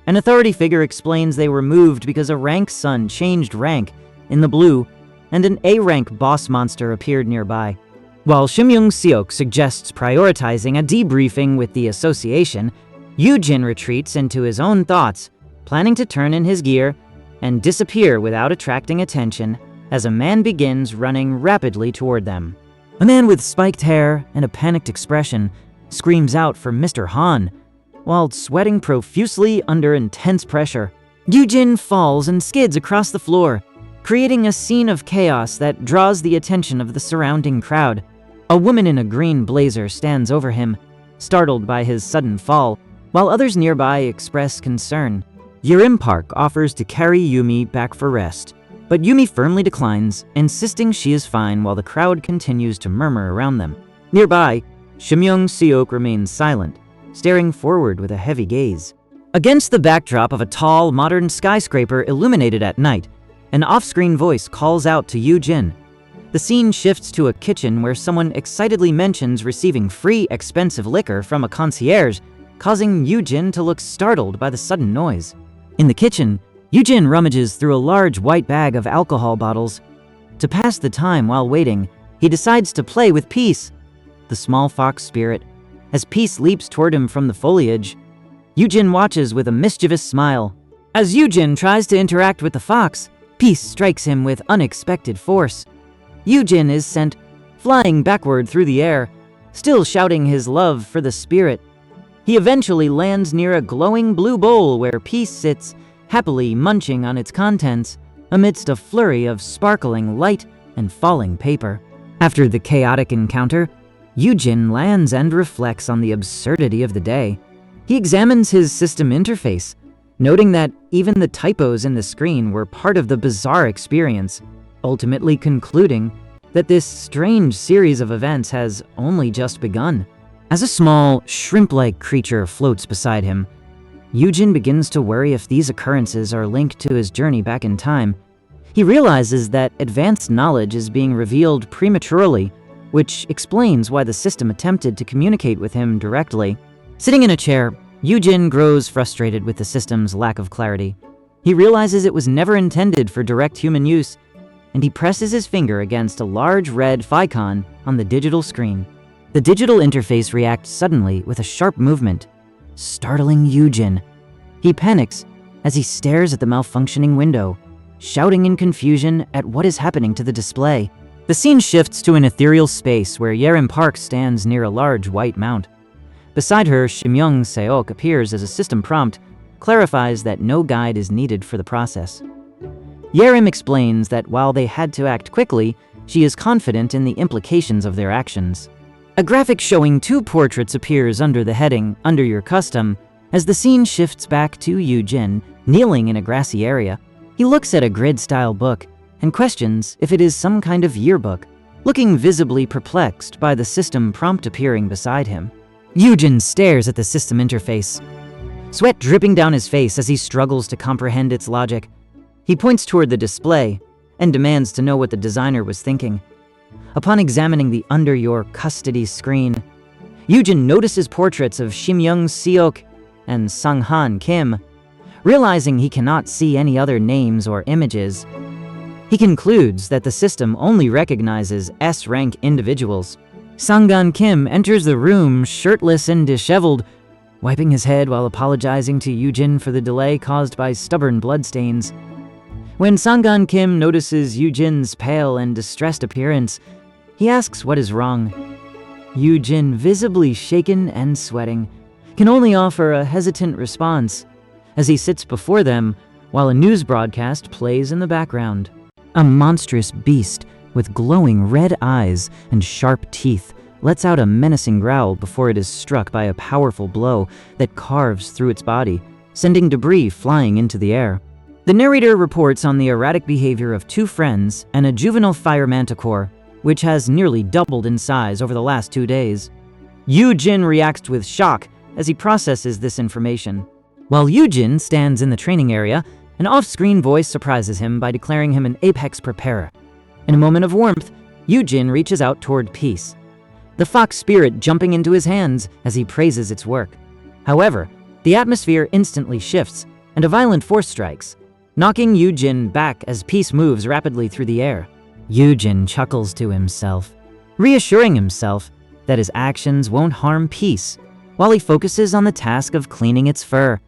An authority figure explains they were moved because a rank son changed rank in the blue and an A-rank boss monster appeared nearby. While Shimyoung-seok suggests prioritizing a debriefing with the association, Yoojin retreats into his own thoughts, planning to turn in his gear and disappear without attracting attention as a man begins running rapidly toward them. A man with spiked hair and a panicked expression screams out for Mr. Han, while sweating profusely under intense pressure. Yoojin falls and skids across the floor, creating a scene of chaos that draws the attention of the surrounding crowd. A woman in a green blazer stands over him, startled by his sudden fall, while others nearby express concern. Yerim Park offers to carry Yumi back for rest, but Yumi firmly declines, insisting she is fine while the crowd continues to murmur around them. Nearby, Shimyoung-seok remains silent, staring forward with a heavy gaze. Against the backdrop of a tall, modern skyscraper illuminated at night, an off-screen voice calls out to Yoojin. The scene shifts to a kitchen where someone excitedly mentions receiving free expensive liquor from a concierge, causing Yoojin to look startled by the sudden noise. In the kitchen, Yoojin rummages through a large white bag of alcohol bottles. To pass the time while waiting, he decides to play with Peace, the small fox spirit, as Peace leaps toward him from the foliage. Yoojin watches with a mischievous smile. As Yoojin tries to interact with the fox, Peace strikes him with unexpected force. Yoojin is sent flying backward through the air, still shouting his love for the spirit. He eventually lands near a glowing blue bowl where Peace sits, happily munching on its contents, amidst a flurry of sparkling light and falling paper. After the chaotic encounter, Yoojin lands and reflects on the absurdity of the day. He examines his system interface, noting that even the typos in the screen were part of the bizarre experience, ultimately concluding that this strange series of events has only just begun. As a small, shrimp-like creature floats beside him, Yoojin begins to worry if these occurrences are linked to his journey back in time. He realizes that advanced knowledge is being revealed prematurely, which explains why the system attempted to communicate with him directly. Sitting in a chair, Yoojin grows frustrated with the system's lack of clarity. He realizes it was never intended for direct human use, and he presses his finger against a large red Ficon on the digital screen. The digital interface reacts suddenly with a sharp movement, startling Yoojin. He panics as he stares at the malfunctioning window, shouting in confusion at what is happening to the display. The scene shifts to an ethereal space where Yerim Park stands near a large white mount. Beside her, Shimyoung Seok appears as a system prompt, clarifies that no guide is needed for the process. Yerim explains that while they had to act quickly, she is confident in the implications of their actions. A graphic showing 2 portraits appears under the heading, "Under Your Custom," as the scene shifts back to Yoojin, kneeling in a grassy area. He looks at a grid-style book and questions if it is some kind of yearbook, looking visibly perplexed by the system prompt appearing beside him. Yoojin stares at the system interface, sweat dripping down his face as he struggles to comprehend its logic. He points toward the display and demands to know what the designer was thinking. Upon examining the Under Your Custody screen, Yoojin notices portraits of Shimyoung Seok and Sanghan Kim. Realizing he cannot see any other names or images, he concludes that the system only recognizes S-rank individuals. Sanghan Kim enters the room shirtless and disheveled, wiping his head while apologizing to Yoojin for the delay caused by stubborn bloodstains. When Sanghan Kim notices Yoojin's pale and distressed appearance, he asks what is wrong. Yoojin, visibly shaken and sweating, can only offer a hesitant response as he sits before them while a news broadcast plays in the background. A monstrous beast with glowing red eyes and sharp teeth lets out a menacing growl before it is struck by a powerful blow that carves through its body, sending debris flying into the air. The narrator reports on the erratic behavior of 2 friends and a juvenile fire manticore, which has nearly doubled in size over the last 2 days. Yoojin reacts with shock as he processes this information. While Yoojin stands in the training area, an off-screen voice surprises him by declaring him an apex preparer. In a moment of warmth, Yoojin reaches out toward Peace, the fox spirit jumping into his hands as he praises its work. However, the atmosphere instantly shifts, and a violent force strikes, knocking Yoojin back as Peace moves rapidly through the air. Yoojin chuckles to himself, reassuring himself that his actions won't harm Peace, while he focuses on the task of cleaning its fur.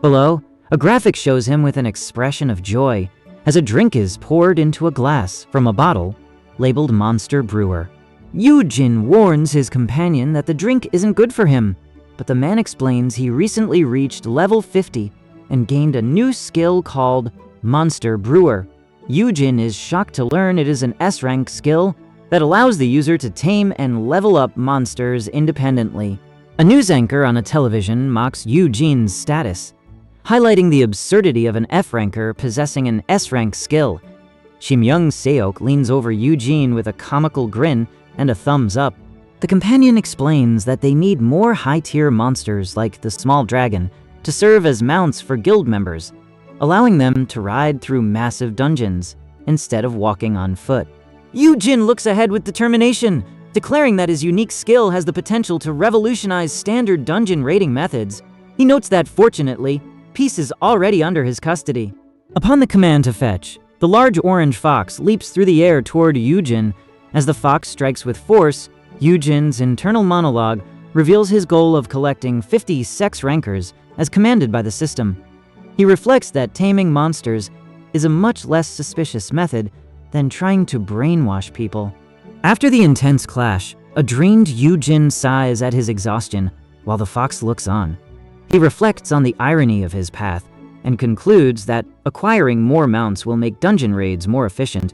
Below, a graphic shows him with an expression of joy as a drink is poured into a glass from a bottle labeled Monster Brewer. Yoojin warns his companion that the drink isn't good for him, but the man explains he recently reached level 50 and gained a new skill called Monster Brewer. Yoojin is shocked to learn it is an S-rank skill that allows the user to tame and level up monsters independently. A news anchor on a television mocks Yoojin's status, highlighting the absurdity of an F-ranker possessing an S-rank skill. Shimyoung Seok leans over Yoojin with a comical grin and a thumbs up. The companion explains that they need more high-tier monsters like the small dragon to serve as mounts for guild members, allowing them to ride through massive dungeons instead of walking on foot. Yoojin looks ahead with determination, declaring that his unique skill has the potential to revolutionize standard dungeon raiding methods. He notes that, fortunately, Peace is already under his custody. Upon the command to fetch, the large orange fox leaps through the air toward Yoojin. As the fox strikes with force, Yoojin's internal monologue reveals his goal of collecting 50 sex rankers as commanded by the system. He reflects that taming monsters is a much less suspicious method than trying to brainwash people. After the intense clash, a drained Yoojin sighs at his exhaustion while the fox looks on. He reflects on the irony of his path and concludes that acquiring more mounts will make dungeon raids more efficient,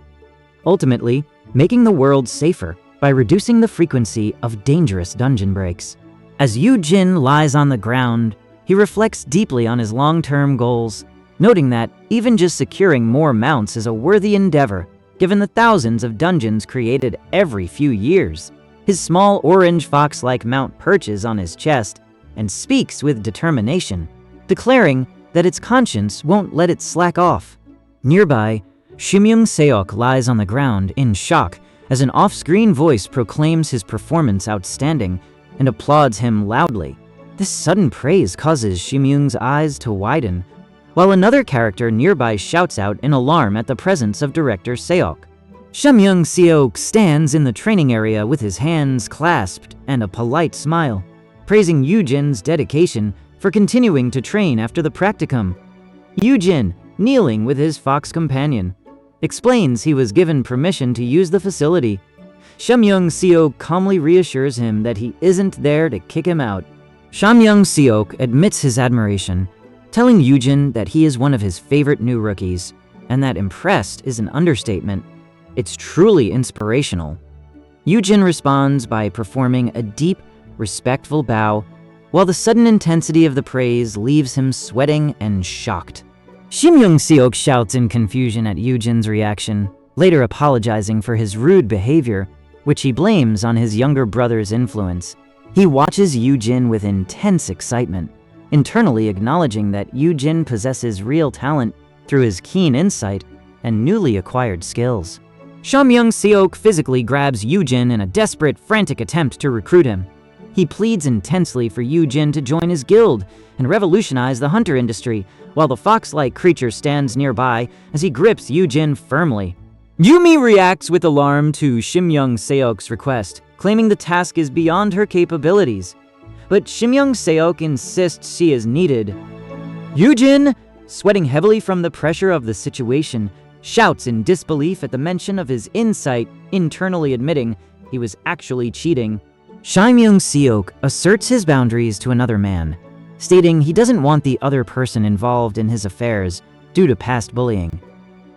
ultimately making the world safer by reducing the frequency of dangerous dungeon breaks. As Yoojin lies on the ground, he reflects deeply on his long-term goals, noting that even just securing more mounts is a worthy endeavor given the thousands of dungeons created every few years. His small orange fox-like mount perches on his chest and speaks with determination, declaring that its conscience won't let it slack off. Nearby, Shimyung Seok lies on the ground in shock as an off-screen voice proclaims his performance outstanding and applauds him loudly. This sudden praise causes Shimyung's eyes to widen, while another character nearby shouts out in alarm at the presence of director Seok. Shimyung Seok stands in the training area with his hands clasped and a polite smile, praising Yoojin's dedication for continuing to train after the practicum. Yoojin, kneeling with his fox companion, explains he was given permission to use the facility. Shimyung Seok calmly reassures him that he isn't there to kick him out. Shimyung Seok admits his admiration, telling Yoojin that he is one of his favorite new rookies, and that impressed is an understatement. It's truly inspirational. Yoojin responds by performing a deep, respectful bow, while the sudden intensity of the praise leaves him sweating and shocked. Shimyung Seok shouts in confusion at Yoojin's reaction, later apologizing for his rude behavior, which he blames on his younger brother's influence. He watches Yoojin with intense excitement, internally acknowledging that Yoojin possesses real talent through his keen insight and newly acquired skills. Shimyung Seok physically grabs Yoojin in a desperate, frantic attempt to recruit him. He pleads intensely for Yoojin to join his guild and revolutionize the hunter industry, while the fox-like creature stands nearby as he grips Yoojin firmly. Yumi reacts with alarm to Shimyung Seok's request, claiming the task is beyond her capabilities. But Shimyung Seok insists she is needed. Yoojin, sweating heavily from the pressure of the situation, shouts in disbelief at the mention of his insight, internally admitting he was actually cheating. Shimyung Seok asserts his boundaries to another man, stating he doesn't want the other person involved in his affairs due to past bullying.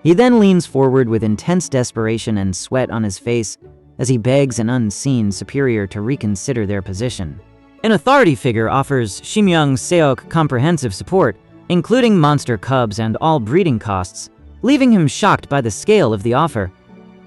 He then leans forward with intense desperation and sweat on his face as he begs an unseen superior to reconsider their position. An authority figure offers Shimyung Seok comprehensive support, including monster cubs and all breeding costs, leaving him shocked by the scale of the offer.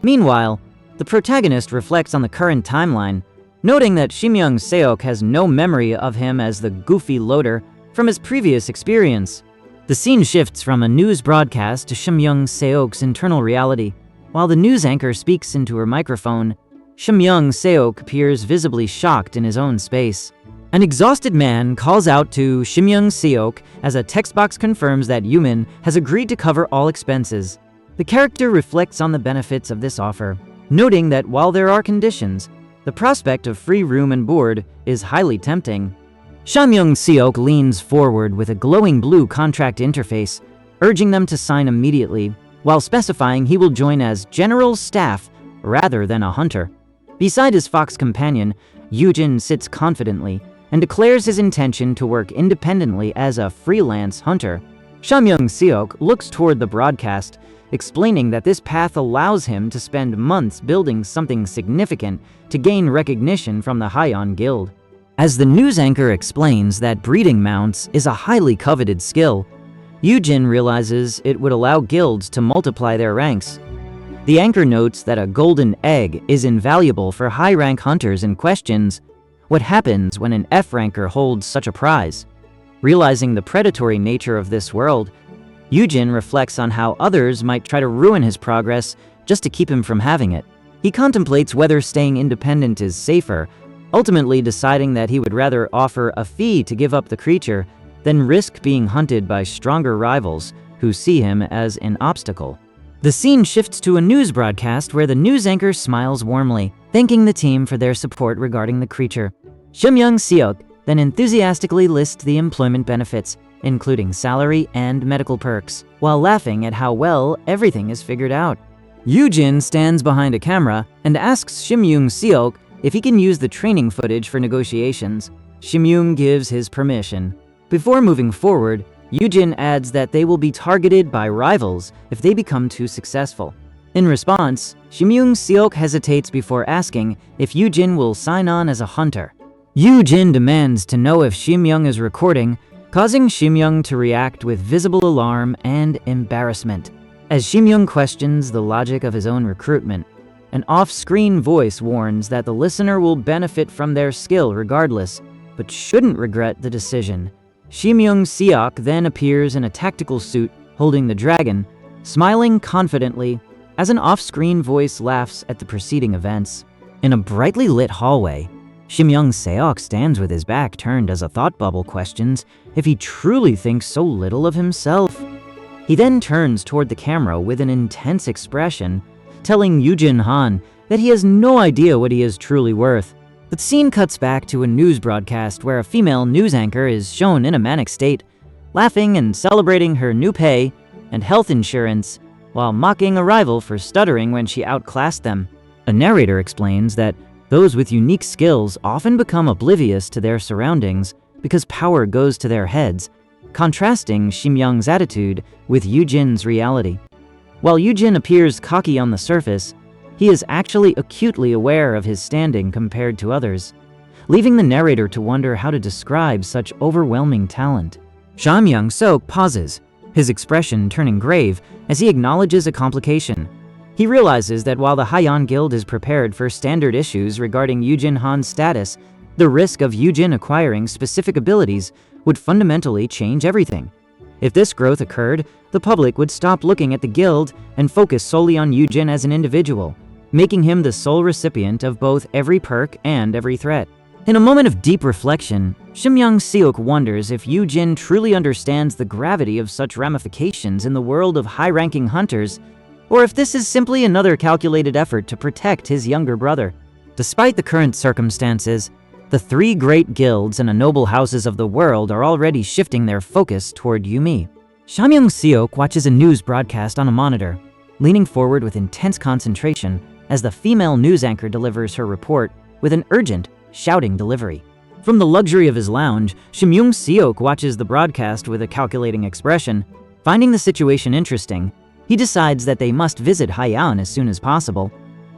Meanwhile, the protagonist reflects on the current timeline, noting that Shimyung Seok has no memory of him as the goofy loader from his previous experience. The scene shifts from a news broadcast to Shimyung Seok's internal reality. While the news anchor speaks into her microphone, Shimyung Seok appears visibly shocked in his own space. An exhausted man calls out to Shimyung Seok as a text box confirms that Yumin has agreed to cover all expenses. The character reflects on the benefits of this offer, noting that while there are conditions, the prospect of free room and board is highly tempting. Shimyung Seok leans forward with a glowing blue contract interface, urging them to sign immediately, while specifying he will join as general staff rather than a hunter. Beside his fox companion, Yoojin sits confidently and declares his intention to work independently as a freelance hunter. Shimyung Seok looks toward the broadcast, explaining that this path allows him to spend months building something significant to gain recognition from the Haiyan Guild. As the news anchor explains that breeding mounts is a highly coveted skill, Yoojin realizes it would allow guilds to multiply their ranks. The anchor notes that a golden egg is invaluable for high-rank hunters and questions what happens when an F-ranker holds such a prize. Realizing the predatory nature of this world, Yoojin reflects on how others might try to ruin his progress just to keep him from having it. He contemplates whether staying independent is safer, ultimately deciding that he would rather offer a fee to give up the creature than risk being hunted by stronger rivals who see him as an obstacle. The scene shifts to a news broadcast where the news anchor smiles warmly, thanking the team for their support regarding the creature. Shimyoung-seok then enthusiastically lists the employment benefits, including salary and medical perks, while laughing at how well everything is figured out. Yoojin stands behind a camera and asks Shimyoung-seok if he can use the training footage for negotiations. Shimyoung gives his permission. Before moving forward, Yoojin adds that they will be targeted by rivals if they become too successful. In response, Shimyoung-seok hesitates before asking if Yoojin will sign on as a hunter. Yoojin demands to know if Shimyoung is recording, causing Shimyoung to react with visible alarm and embarrassment. As Shimyoung questions the logic of his own recruitment, an off-screen voice warns that the listener will benefit from their skill regardless, but shouldn't regret the decision. Shimyoung-seok then appears in a tactical suit, holding the dragon, smiling confidently as an off-screen voice laughs at the preceding events. In a brightly lit hallway, Shimyoung-seok stands with his back turned as a thought bubble questions if he truly thinks so little of himself. He then turns toward the camera with an intense expression, telling Yoojin Han that he has no idea what he is truly worth. The scene cuts back to a news broadcast where a female news anchor is shown in a manic state, laughing and celebrating her new pay and health insurance, while mocking a rival for stuttering when she outclassed them. A narrator explains that those with unique skills often become oblivious to their surroundings because power goes to their heads, contrasting Shimyoung's attitude with Yoojin's reality. While Yoojin appears cocky on the surface, he is actually acutely aware of his standing compared to others, leaving the narrator to wonder how to describe such overwhelming talent. Shimyoung-seok pauses, his expression turning grave as he acknowledges a complication. He realizes that while the Haeyeon Guild is prepared for standard issues regarding Yoojin Han's status, the risk of Yoojin acquiring specific abilities would fundamentally change everything. If this growth occurred, the public would stop looking at the guild and focus solely on Yoojin as an individual, making him the sole recipient of both every perk and every threat. In a moment of deep reflection, Shimyoung-seok wonders if Yoojin truly understands the gravity of such ramifications in the world of high-ranking hunters, or if this is simply another calculated effort to protect his younger brother. Despite the current circumstances, the three great guilds and noble houses of the world are already shifting their focus toward Yumi. Shimyoung-seok watches a news broadcast on a monitor, leaning forward with intense concentration as the female news anchor delivers her report with an urgent, shouting delivery. From the luxury of his lounge, Shimyoung-seok watches the broadcast with a calculating expression. Finding the situation interesting, he decides that they must visit Haeyeon as soon as possible.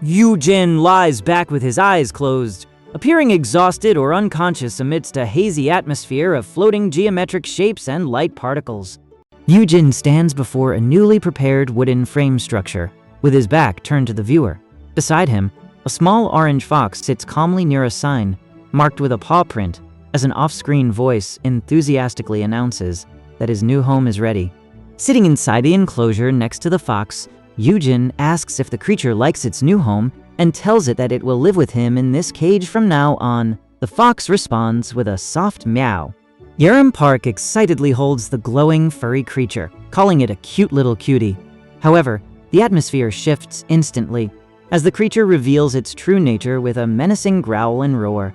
Yoojin lies back with his eyes closed, appearing exhausted or unconscious amidst a hazy atmosphere of floating geometric shapes and light particles. Yoojin stands before a newly prepared wooden frame structure, with his back turned to the viewer. Beside him, a small orange fox sits calmly near a sign, marked with a paw print, as an off-screen voice enthusiastically announces that his new home is ready. Sitting inside the enclosure next to the fox, Yoojin asks if the creature likes its new home and tells it that it will live with him in this cage from now on. The fox responds with a soft meow. Yerim Park excitedly holds the glowing, furry creature, calling it a cute little cutie. However, the atmosphere shifts instantly as the creature reveals its true nature with a menacing growl and roar.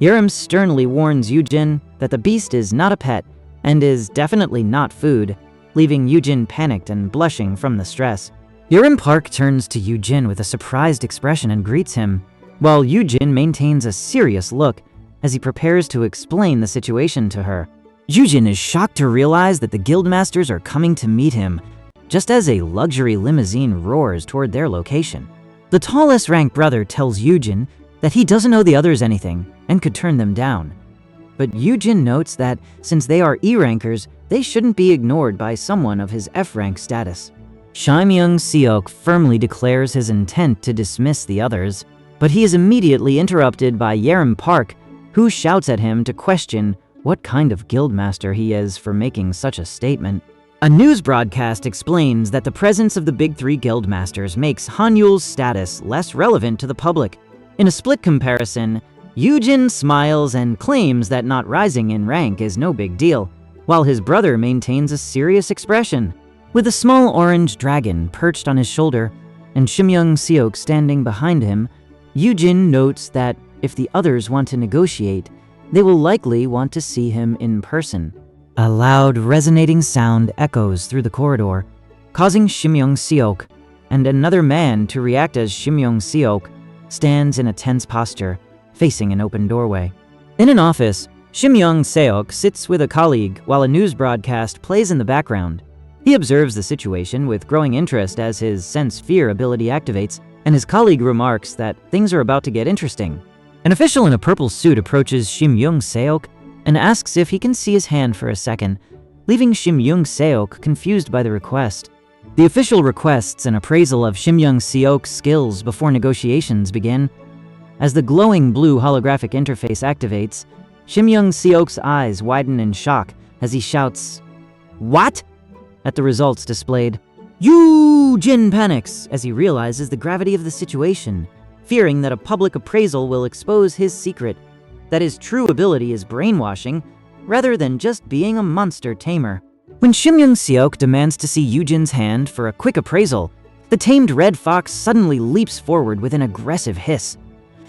Yerim sternly warns Yoojin that the beast is not a pet and is definitely not food, leaving Yoojin panicked and blushing from the stress. Yerim Park turns to Yoojin with a surprised expression and greets him, while Yoojin maintains a serious look as he prepares to explain the situation to her. Yoojin is shocked to realize that the guildmasters are coming to meet him, just as a luxury limousine roars toward their location. The tallest ranked brother tells Yoojin that he doesn't owe the others anything and could turn them down. But Yoojin notes that since they are E-rankers, they shouldn't be ignored by someone of his F-rank status. Shimyoung-seok firmly declares his intent to dismiss the others, but he is immediately interrupted by Yerim Park, who shouts at him to question what kind of guildmaster he is for making such a statement. A news broadcast explains that the presence of the big three guildmasters makes Hanyul's status less relevant to the public. In a split comparison, Yoojin smiles and claims that not rising in rank is no big deal, while his brother maintains a serious expression. With a small orange dragon perched on his shoulder and Shimyoung-seok standing behind him, Yoojin notes that if the others want to negotiate, they will likely want to see him in person. A loud, resonating sound echoes through the corridor, causing Shim Young-seok and another man to react as Shim Young-seok stands in a tense posture, facing an open doorway. In an office, Shim Young-seok sits with a colleague while a news broadcast plays in the background. He observes the situation with growing interest as his sense fear ability activates, and his colleague remarks that things are about to get interesting. An official in a purple suit approaches Shim Young-seok and asks if he can see his hand for a second, leaving Shim Young-seok confused by the request. The official requests an appraisal of Shim Young-seok's skills before negotiations begin. As the glowing blue holographic interface activates, Shim Young-seok's eyes widen in shock as he shouts, "What?" at the results displayed. Yoojin panics as he realizes the gravity of the situation, fearing that a public appraisal will expose his secret, that his true ability is brainwashing rather than just being a monster tamer. When Shim Young-seok demands to see Yoojin's hand for a quick appraisal, the tamed red fox suddenly leaps forward with an aggressive hiss.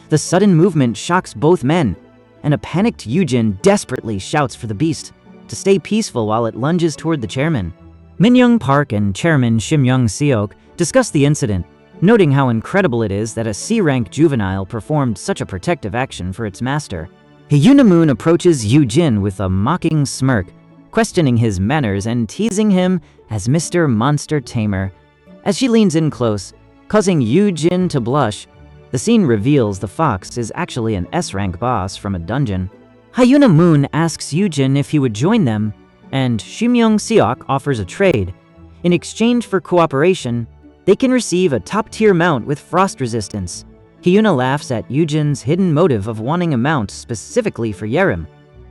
The sudden movement shocks both men, and a panicked Yoojin desperately shouts for the beast to stay peaceful while it lunges toward the chairman. Min-young Park and Chairman Shim Young-seok discuss the incident, noting how incredible it is that a C-rank juvenile performed such a protective action for its master. Hyuna Moon approaches Yoojin with a mocking smirk, questioning his manners and teasing him as Mr. Monster Tamer. As she leans in close, causing Yoojin to blush, the scene reveals the fox is actually an S-rank boss from a dungeon. Hyuna Moon asks Yoojin if he would join them, and Shim Young-seok offers a trade. In exchange for cooperation, they can receive a top-tier mount with frost resistance. Hyuna laughs at Yoojin's hidden motive of wanting a mount specifically for Yerim.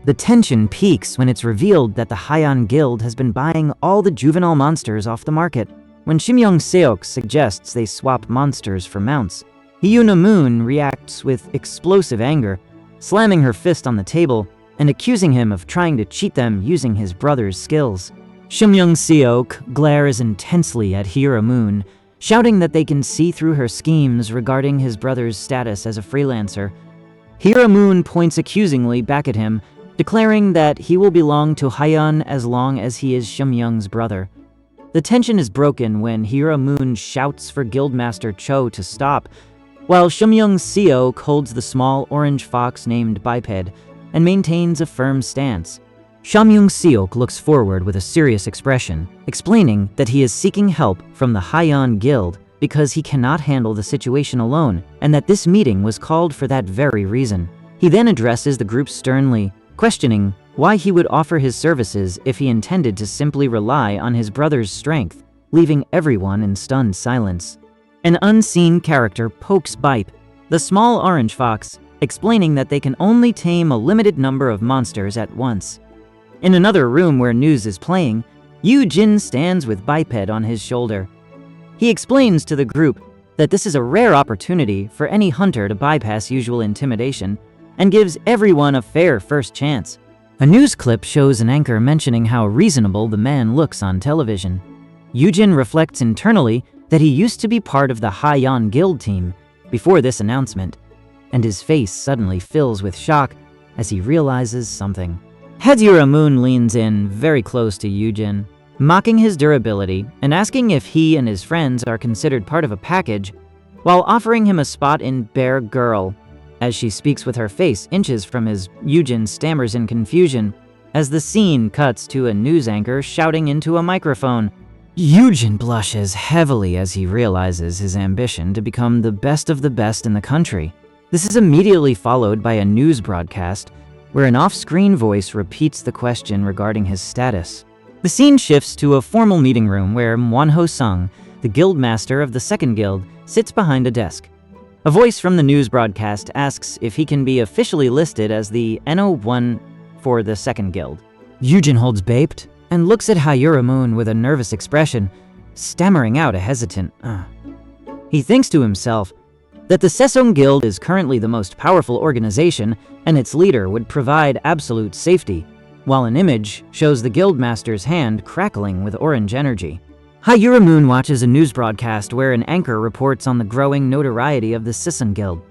The tension peaks when it's revealed that the Haiyan Guild has been buying all the juvenile monsters off the market. When Shim Young-seok suggests they swap monsters for mounts, Hyuna Moon reacts with explosive anger, slamming her fist on the table and accusing him of trying to cheat them using his brother's skills. Shim Young-seok glares intensely at Hyuna Moon, shouting that they can see through her schemes regarding his brother's status as a freelancer. Hyuna Moon points accusingly back at him, declaring that he will belong to Haiyan as long as he is Shim Young's brother. The tension is broken when Hyuna Moon shouts for Guildmaster Cho to stop, while Shim Young-seok holds the small orange fox named Biped and maintains a firm stance. Shim Young-seok looks forward with a serious expression, explaining that he is seeking help from the Haiyan Guild because he cannot handle the situation alone and that this meeting was called for that very reason. He then addresses the group sternly, questioning why he would offer his services if he intended to simply rely on his brother's strength, leaving everyone in stunned silence. An unseen character pokes Bipe, the small orange fox, explaining that they can only tame a limited number of monsters at once. In another room where news is playing, Yoojin stands with Biped on his shoulder. He explains to the group that this is a rare opportunity for any hunter to bypass usual intimidation and gives everyone a fair first chance. A news clip shows an anchor mentioning how reasonable the man looks on television. Yoojin reflects internally that he used to be part of the Haiyan Guild team before this announcement, and his face suddenly fills with shock as he realizes something. Hyuna Moon leans in very close to Yoojin, mocking his durability and asking if he and his friends are considered part of a package, while offering him a spot in Bear Girl. As she speaks with her face inches from his, Yoojin stammers in confusion as the scene cuts to a news anchor shouting into a microphone. Yoojin blushes heavily as he realizes his ambition to become the best of the best in the country. This is immediately followed by a news broadcast where an off-screen voice repeats the question regarding his status. The scene shifts to a formal meeting room where Wonho Sung, the guild master of the second guild, sits behind a desk. A voice from the news broadcast asks if he can be officially listed as the NO1 for the second guild. Yoojin holds baped and looks at Hyuna Moon with a nervous expression, stammering out a hesitant He thinks to himself that the Sesong Guild is currently the most powerful organization and its leader would provide absolute safety, while an image shows the guildmaster's hand crackling with orange energy. Hyuna Moon watches a news broadcast where an anchor reports on the growing notoriety of the Sesong Guild.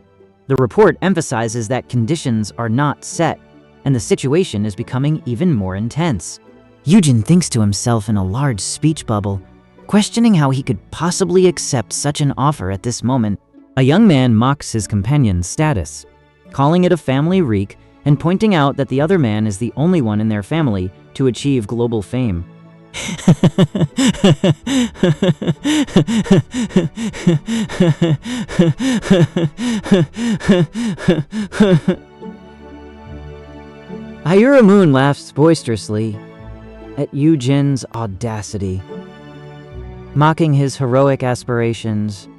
The report emphasizes that conditions are not set, and the situation is becoming even more intense. Yoojin thinks to himself in a large speech bubble, questioning how he could possibly accept such an offer at this moment. A young man mocks his companion's status, calling it a family reek and pointing out that the other man is the only one in their family to achieve global fame. Ayura Moon laughs boisterously at Yoojin's audacity, mocking his heroic aspirations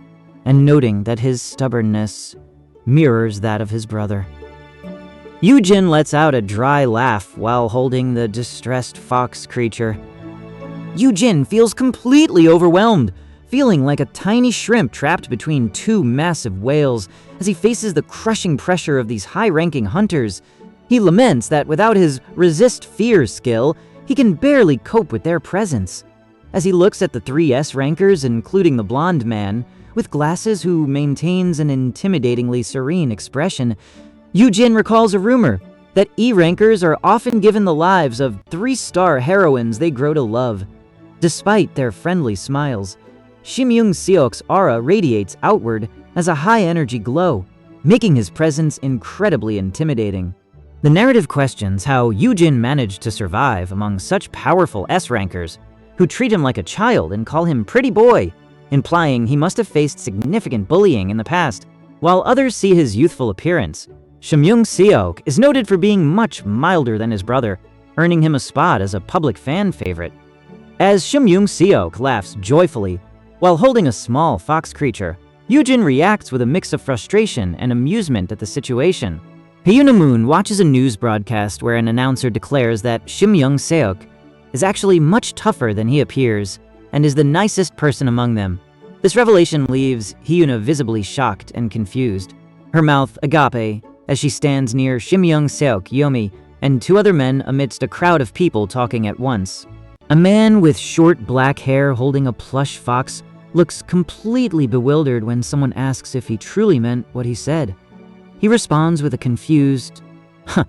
and noting that his stubbornness mirrors that of his brother. Yoojin lets out a dry laugh while holding the distressed fox creature. Yoojin feels completely overwhelmed, feeling like a tiny shrimp trapped between two massive whales as he faces the crushing pressure of these high-ranking hunters. He laments that without his resist fear skill, he can barely cope with their presence. As he looks at the three S rankers, including the blonde man, with glasses who maintains an intimidatingly serene expression, Yoojin recalls a rumor that E-rankers are often given the lives of 3-star heroines they grow to love. Despite their friendly smiles, Shimyoung Seok's aura radiates outward as a high-energy glow, making his presence incredibly intimidating. The narrative questions how Yoojin managed to survive among such powerful S-rankers, who treat him like a child and call him pretty boy, implying he must have faced significant bullying in the past. While others see his youthful appearance, Shimyoung Seok is noted for being much milder than his brother, earning him a spot as a public fan favorite. As Shimyoung Seok laughs joyfully while holding a small fox creature, Yoojin reacts with a mix of frustration and amusement at the situation. Hyuna Moon watches a news broadcast where an announcer declares that Shimyoung Seok is actually much tougher than he appears and is the nicest person among them. This revelation leaves Hyuna visibly shocked and confused, her mouth agape as she stands near Shimyoung Seok, Yomi, and two other men amidst a crowd of people talking at once. A man with short black hair holding a plush fox looks completely bewildered when someone asks if he truly meant what he said. He responds with a confused, "Huh,"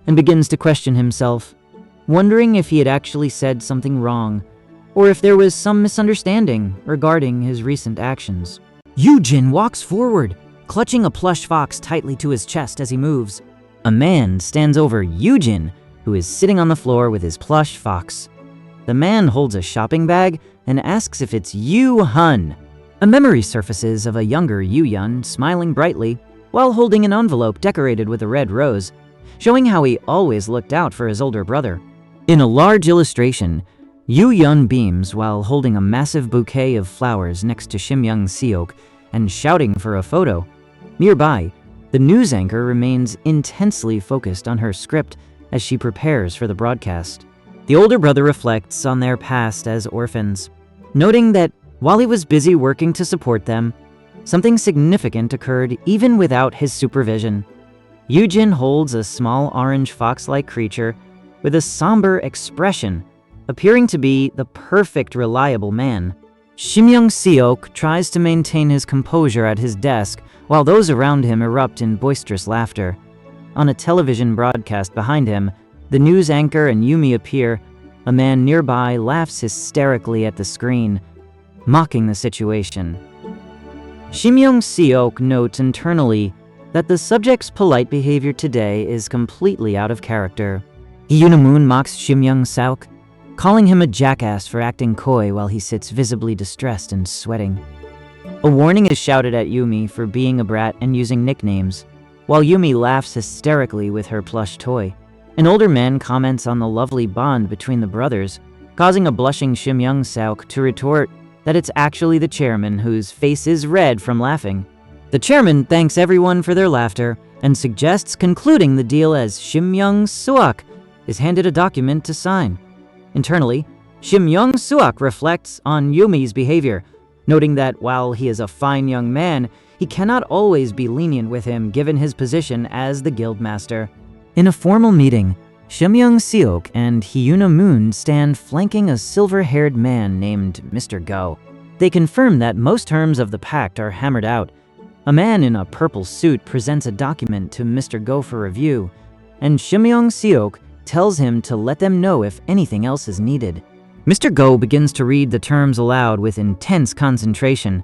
and begins to question himself, wondering if he had actually said something wrong, or if there was some misunderstanding regarding his recent actions. Yoojin walks forward, clutching a plush fox tightly to his chest as he moves. A man stands over Yoojin, who is sitting on the floor with his plush fox. The man holds a shopping bag and asks if it's Yoo-hun. A memory surfaces of a younger Yoo-yun smiling brightly while holding an envelope decorated with a red rose, showing how he always looked out for his older brother. In a large illustration, Yoo-yun beams while holding a massive bouquet of flowers next to Shimyoung Seok and shouting for a photo. Nearby, the news anchor remains intensely focused on her script as she prepares for the broadcast. The older brother reflects on their past as orphans, noting that while he was busy working to support them, something significant occurred even without his supervision. Yoojin holds a small orange fox-like creature with a somber expression, appearing to be the perfect reliable man. Shimyoung Seok tries to maintain his composure at his desk while those around him erupt in boisterous laughter. On a television broadcast behind him, the news anchor and Yumi appear. A man nearby laughs hysterically at the screen, mocking the situation. Shimyoung Seok notes internally that the subject's polite behavior today is completely out of character. Hyuna Moon mocks Shimyoung Seok, calling him a jackass for acting coy while he sits visibly distressed and sweating. A warning is shouted at Yumi for being a brat and using nicknames, while Yumi laughs hysterically with her plush toy. An older man comments on the lovely bond between the brothers, causing a blushing Shimyoung Seok to retort that it's actually the chairman whose face is red from laughing. The chairman thanks everyone for their laughter and suggests concluding the deal as Shimyoung Seok is handed a document to sign. Internally, Shimyoung Seok reflects on Yumi's behavior, noting that while he is a fine young man, he cannot always be lenient with him given his position as the guildmaster. In a formal meeting, Shimyoung Seok and Hyuna Moon stand flanking a silver-haired man named Mr. Go. They confirm that most terms of the pact are hammered out. A man in a purple suit presents a document to Mr. Go for review, and Shim Young-seok tells him to let them know if anything else is needed. Mr. Go begins to read the terms aloud with intense concentration.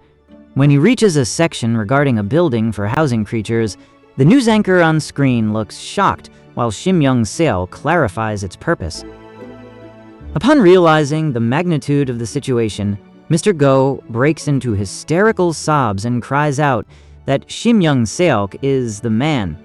When he reaches a section regarding a building for housing creatures, the news anchor on screen looks shocked while Shim Young-seok clarifies its purpose. Upon realizing the magnitude of the situation, Mr. Go breaks into hysterical sobs and cries out that Shim Young-seok is the man,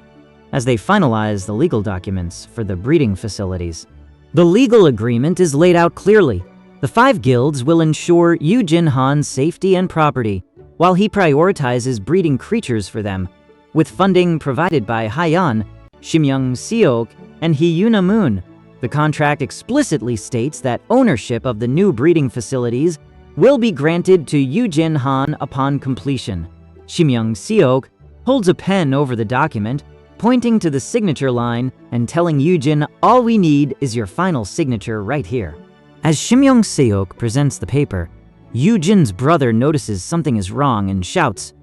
as they finalize the legal documents for the breeding facilities. The legal agreement is laid out clearly. The 5 guilds will ensure Yoojin Han's safety and property, while he prioritizes breeding creatures for them, with funding provided by Hyeon, Shim Young-seok, and Hyuna Moon. The contract explicitly states that ownership of the new breeding facilities will be granted to Yoojin Han upon completion. Shim Young-seok holds a pen over the document, pointing to the signature line and telling Yoojin, "All we need is your final signature right here." As Shim Young-seok presents the paper, Yoojin's brother notices something is wrong and shouts,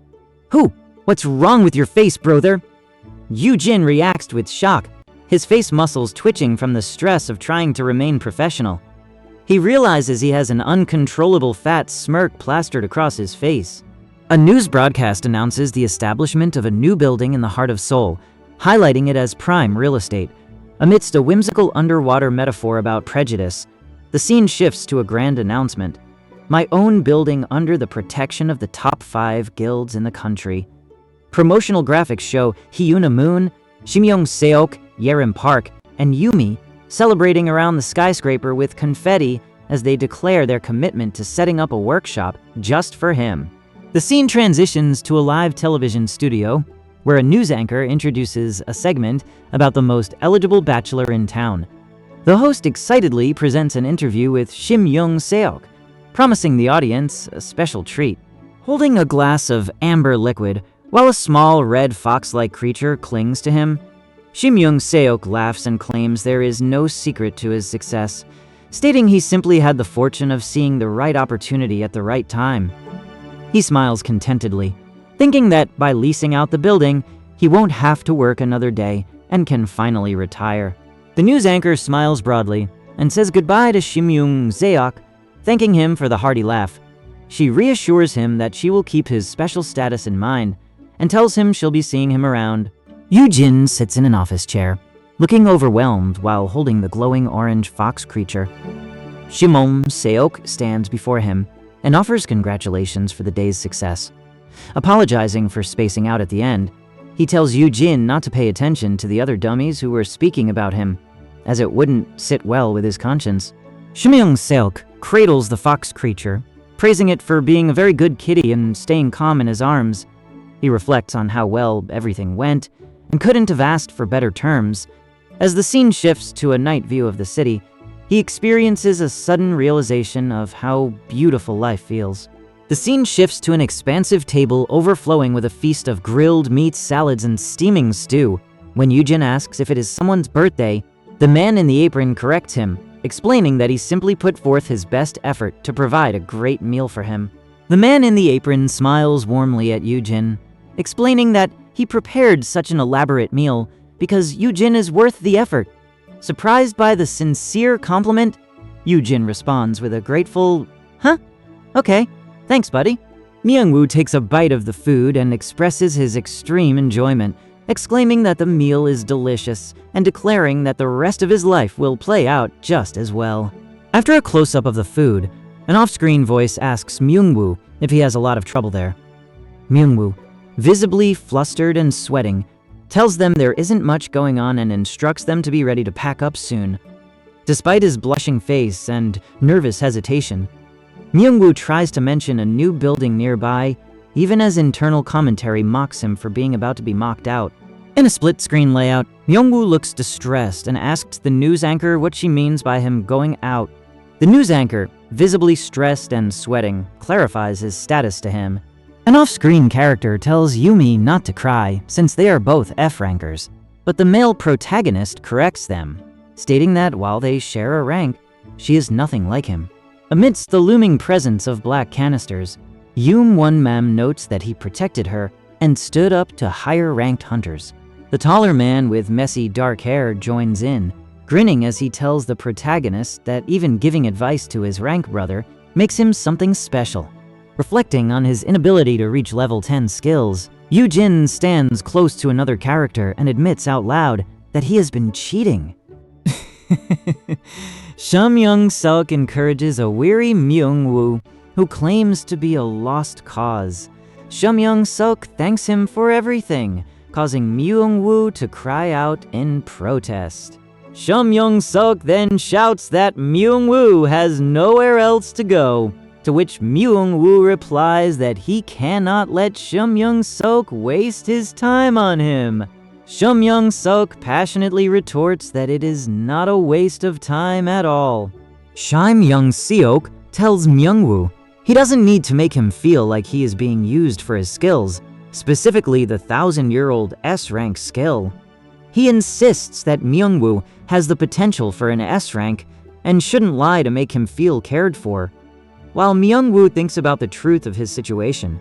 "Who? What's wrong with your face, brother?" Yoojin reacts with shock, his face muscles twitching from the stress of trying to remain professional. He realizes he has an uncontrollable fat smirk plastered across his face. A news broadcast announces the establishment of a new building in the heart of Seoul, highlighting it as prime real estate. Amidst a whimsical underwater metaphor about prejudice, the scene shifts to a grand announcement. "My own building under the protection of the top 5 guilds in the country." Promotional graphics show Hyuna Moon, Shim Young-seok, Yerim Park, and Yumi celebrating around the skyscraper with confetti as they declare their commitment to setting up a workshop just for him. The scene transitions to a live television studio, where a news anchor introduces a segment about the most eligible bachelor in town. The host excitedly presents an interview with Shim Young-seok, promising the audience a special treat. Holding a glass of amber liquid, while a small red fox-like creature clings to him, Shim Young-seok laughs and claims there is no secret to his success, stating he simply had the fortune of seeing the right opportunity at the right time. He smiles contentedly, thinking that by leasing out the building, he won't have to work another day and can finally retire. The news anchor smiles broadly and says goodbye to Shim Young-seok, thanking him for the hearty laugh. She reassures him that she will keep his special status in mind and tells him she'll be seeing him around. Yoojin sits in an office chair, looking overwhelmed while holding the glowing orange fox creature. Shim Young-seok stands before him and offers congratulations for the day's success. Apologizing for spacing out at the end, he tells Yoojin not to pay attention to the other dummies who were speaking about him, as it wouldn't sit well with his conscience. Shim Young-seok cradles the fox creature, praising it for being a very good kitty and staying calm in his arms. He reflects on how well everything went and couldn't have asked for better terms. As the scene shifts to a night view of the city, he experiences a sudden realization of how beautiful life feels. The scene shifts to an expansive table overflowing with a feast of grilled meats, salads, and steaming stew. When Yoojin asks if it is someone's birthday, the man in the apron corrects him, explaining that he simply put forth his best effort to provide a great meal for him. The man in the apron smiles warmly at Yoojin, explaining that he prepared such an elaborate meal because Yoojin is worth the effort. Surprised by the sincere compliment, Yoojin responds with a grateful, "Huh? Okay, thanks, buddy." Myung-woo takes a bite of the food and expresses his extreme enjoyment, exclaiming that the meal is delicious and declaring that the rest of his life will play out just as well. After a close-up of the food, an off-screen voice asks Myung-woo if he has a lot of trouble there. Myung-woo, visibly flustered and sweating, tells them there isn't much going on and instructs them to be ready to pack up soon. Despite his blushing face and nervous hesitation, Myung-woo tries to mention a new building nearby, even as internal commentary mocks him for being about to be mocked out. In a split-screen layout, Myung-woo looks distressed and asks the news anchor what she means by him going out. The news anchor, visibly stressed and sweating, clarifies his status to him. An off-screen character tells Yumi not to cry since they are both F-rankers, but the male protagonist corrects them, stating that while they share a rank, she is nothing like him. Amidst the looming presence of black canisters, Yoon Won-mam notes that he protected her and stood up to higher-ranked hunters. The taller man with messy dark hair joins in, grinning as he tells the protagonist that even giving advice to his rank brother makes him something special. Reflecting on his inability to reach level 10 skills, Yoojin stands close to another character and admits out loud that he has been cheating. Shum Young-suk encourages a weary Myung-woo, who claims to be a lost cause. Shum Young-suk thanks him for everything, causing Myung-woo to cry out in protest. Shum Young-suk then shouts that Myung-woo has nowhere else to go, to which Myung-woo replies that he cannot let Shum Young-suk waste his time on him. Shum Young-suk passionately retorts that it is not a waste of time at all. Shim Young-seok tells Myung-woo he doesn't need to make him feel like he is being used for his skills, specifically the 1,000-year-old S-rank skill. He insists that Myung-woo has the potential for an S-rank and shouldn't lie to make him feel cared for. While Myung-woo thinks about the truth of his situation,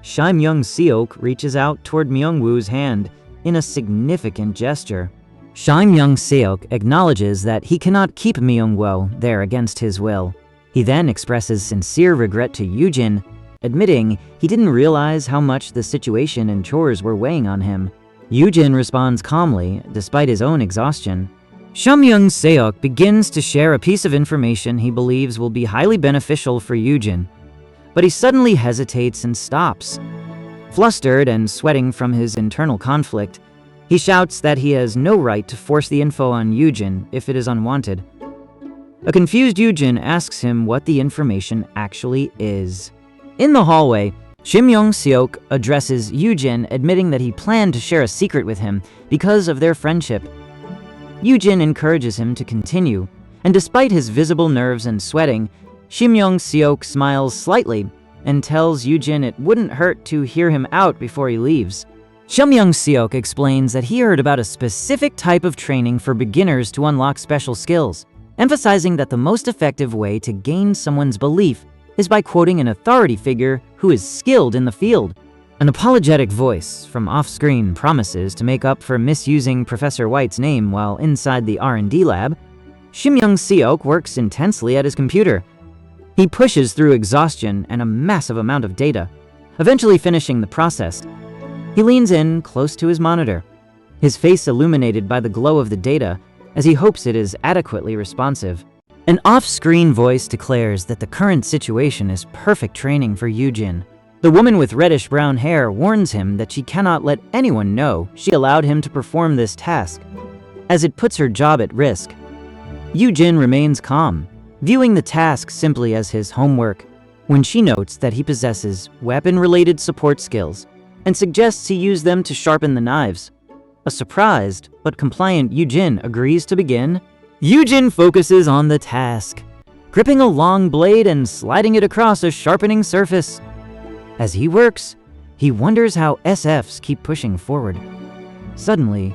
Shim Young-seok reaches out toward Myung-woo's hand in a significant gesture. Shim Young-seok acknowledges that he cannot keep Myung-woo there against his will. He then expresses sincere regret to Yoojin, admitting he didn't realize how much the situation and chores were weighing on him. Yoojin responds calmly, despite his own exhaustion. Shum Young-seok begins to share a piece of information he believes will be highly beneficial for Yoojin, but he suddenly hesitates and stops. Flustered and sweating from his internal conflict, he shouts that he has no right to force the info on Yoojin if it is unwanted. A confused Yoojin asks him what the information actually is. In the hallway, Shim Young-seok addresses Yoojin, admitting that he planned to share a secret with him because of their friendship. Yoojin encourages him to continue, and despite his visible nerves and sweating, Shim Young-seok smiles slightly and tells Yoojin it wouldn't hurt to hear him out before he leaves. Shim Young-seok explains that he heard about a specific type of training for beginners to unlock special skills, emphasizing that the most effective way to gain someone's belief is by quoting an authority figure who is skilled in the field. An apologetic voice from off-screen promises to make up for misusing Professor White's name while inside the R&D lab. Shim Young-seok works intensely at his computer. He pushes through exhaustion and a massive amount of data, eventually finishing the process. He leans in close to his monitor, his face illuminated by the glow of the data as he hopes it is adequately responsive. An off-screen voice declares that the current situation is perfect training for Yoojin. The woman with reddish-brown hair warns him that she cannot let anyone know she allowed him to perform this task, as it puts her job at risk. Yoojin remains calm, viewing the task simply as his homework, when she notes that he possesses weapon-related support skills and suggests he use them to sharpen the knives. A surprised but compliant Yoojin agrees to begin. Yoojin focuses on the task, gripping a long blade and sliding it across a sharpening surface. As he works, he wonders how SFs keep pushing forward. Suddenly,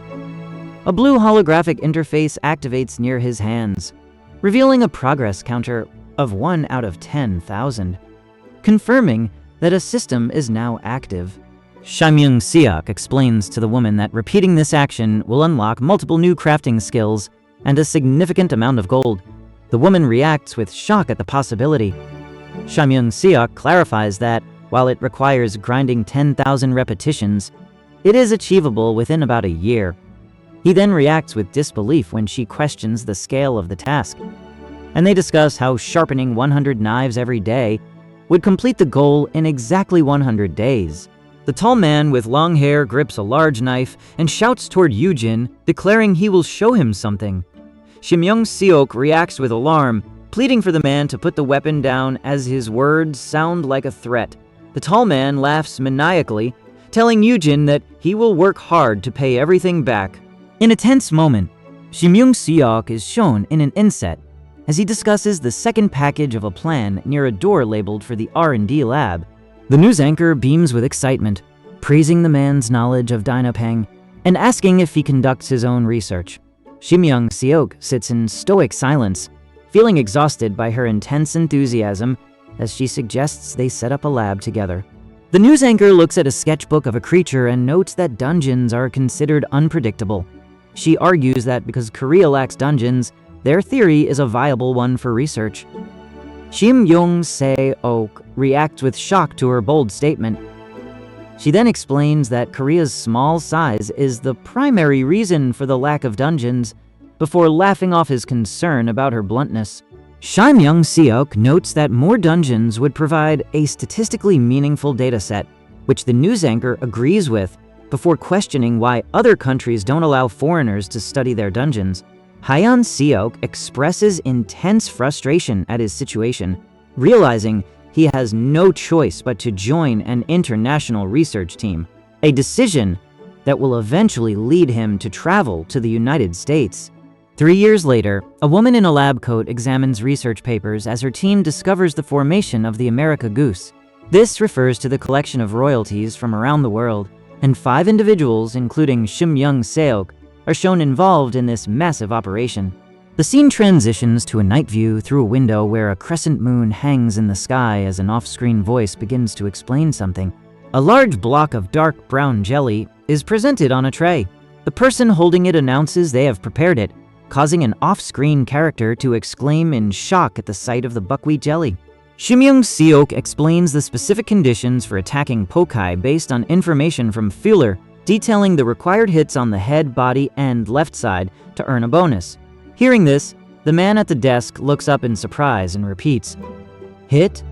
a blue holographic interface activates near his hands, revealing a progress counter of 1 out of 10,000, confirming that a system is now active. Shim Young-seok explains to the woman that repeating this action will unlock multiple new crafting skills and a significant amount of gold. The woman reacts with shock at the possibility. Shim Young-seok clarifies that, while it requires grinding 10,000 repetitions, it is achievable within about a year. He then reacts with disbelief when she questions the scale of the task, and they discuss how sharpening 100 knives every day would complete the goal in exactly 100 days. The tall man with long hair grips a large knife and shouts toward Yoojin, declaring he will show him something. Shim Young-seok reacts with alarm, pleading for the man to put the weapon down as his words sound like a threat. The tall man laughs maniacally, telling Yoojin that he will work hard to pay everything back. In a tense moment, Shim Young-seok is shown in an inset as he discusses the second package of a plan near a door labeled for the R&D lab. The news anchor beams with excitement, praising the man's knowledge of Dynapeng and asking if he conducts his own research. Shim Young-seok sits in stoic silence, feeling exhausted by her intense enthusiasm as she suggests they set up a lab together. The news anchor looks at a sketchbook of a creature and notes that dungeons are considered unpredictable. She argues that because Korea lacks dungeons, their theory is a viable one for research. Shim Young-seok reacts with shock to her bold statement. She then explains that Korea's small size is the primary reason for the lack of dungeons, before laughing off his concern about her bluntness. Shim Young-seok notes that more dungeons would provide a statistically meaningful dataset, which the news anchor agrees with, before questioning why other countries don't allow foreigners to study their dungeons. Hyun-seok expresses intense frustration at his situation, realizing he has no choice but to join an international research team, a decision that will eventually lead him to travel to the United States. 3 years later, a woman in a lab coat examines research papers as her team discovers the formation of the America goose. This refers to the collection of royalties from around the world, and 5 individuals, including Shim Young-seok, are shown involved in this massive operation. The scene transitions to a night view through a window where a crescent moon hangs in the sky as an off-screen voice begins to explain something. A large block of dark brown jelly is presented on a tray. The person holding it announces they have prepared it, causing an off-screen character to exclaim in shock at the sight of the buckwheat jelly. Shim Young-seok explains the specific conditions for attacking Pokai based on information from Fuller, detailing the required hits on the head, body, and left side to earn a bonus. Hearing this, the man at the desk looks up in surprise and repeats, "Hit?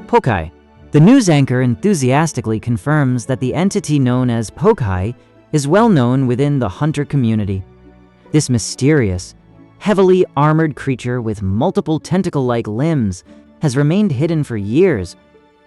Pokai." The news anchor enthusiastically confirms that the entity known as Pokai is well known within the hunter community. This mysterious, heavily armored creature with multiple tentacle-like limbs has remained hidden for years,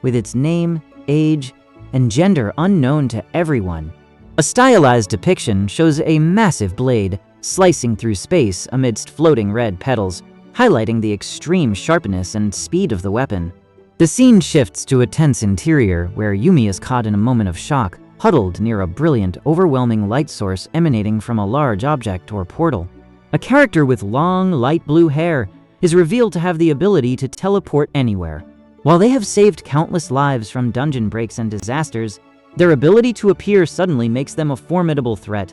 with its name, age, and gender unknown to everyone. A stylized depiction shows a massive blade slicing through space amidst floating red petals, highlighting the extreme sharpness and speed of the weapon. The scene shifts to a tense interior where Yumi is caught in a moment of shock, huddled near a brilliant, overwhelming light source emanating from a large object or portal. A character with long, light blue hair is revealed to have the ability to teleport anywhere. While they have saved countless lives from dungeon breaks and disasters, their ability to appear suddenly makes them a formidable threat.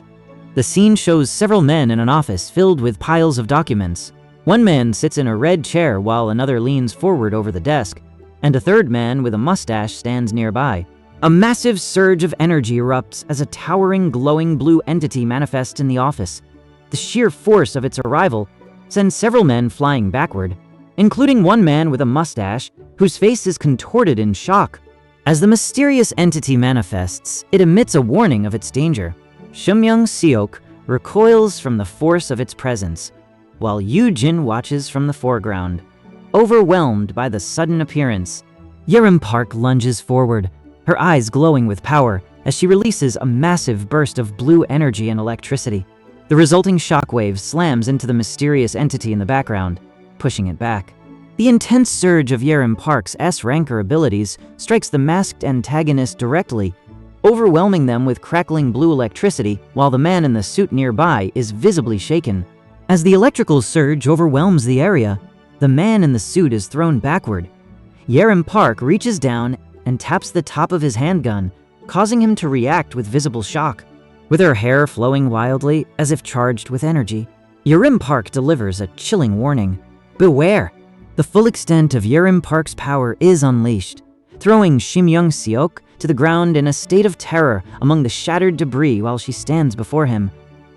The scene shows several men in an office filled with piles of documents. One man sits in a red chair while another leans forward over the desk, and a third man with a mustache stands nearby. A massive surge of energy erupts as a towering, glowing blue entity manifests in the office. The sheer force of its arrival sends several men flying backward, including one man with a mustache whose face is contorted in shock. As the mysterious entity manifests, it emits a warning of its danger. Shim Young-seok recoils from the force of its presence, while Yoojin watches from the foreground, overwhelmed by the sudden appearance. Yerim Park lunges forward, her eyes glowing with power as she releases a massive burst of blue energy and electricity. The resulting shockwave slams into the mysterious entity in the background, pushing it back. The intense surge of Yerim Park's S-ranker abilities strikes the masked antagonist directly, overwhelming them with crackling blue electricity, while the man in the suit nearby is visibly shaken. As the electrical surge overwhelms the area, the man in the suit is thrown backward. Yerim Park reaches down and taps the top of his handgun, causing him to react with visible shock. With her hair flowing wildly, as if charged with energy, Yerim Park delivers a chilling warning. Beware! The full extent of Yerim Park's power is unleashed, throwing Shim Young-seok to the ground in a state of terror among the shattered debris while she stands before him,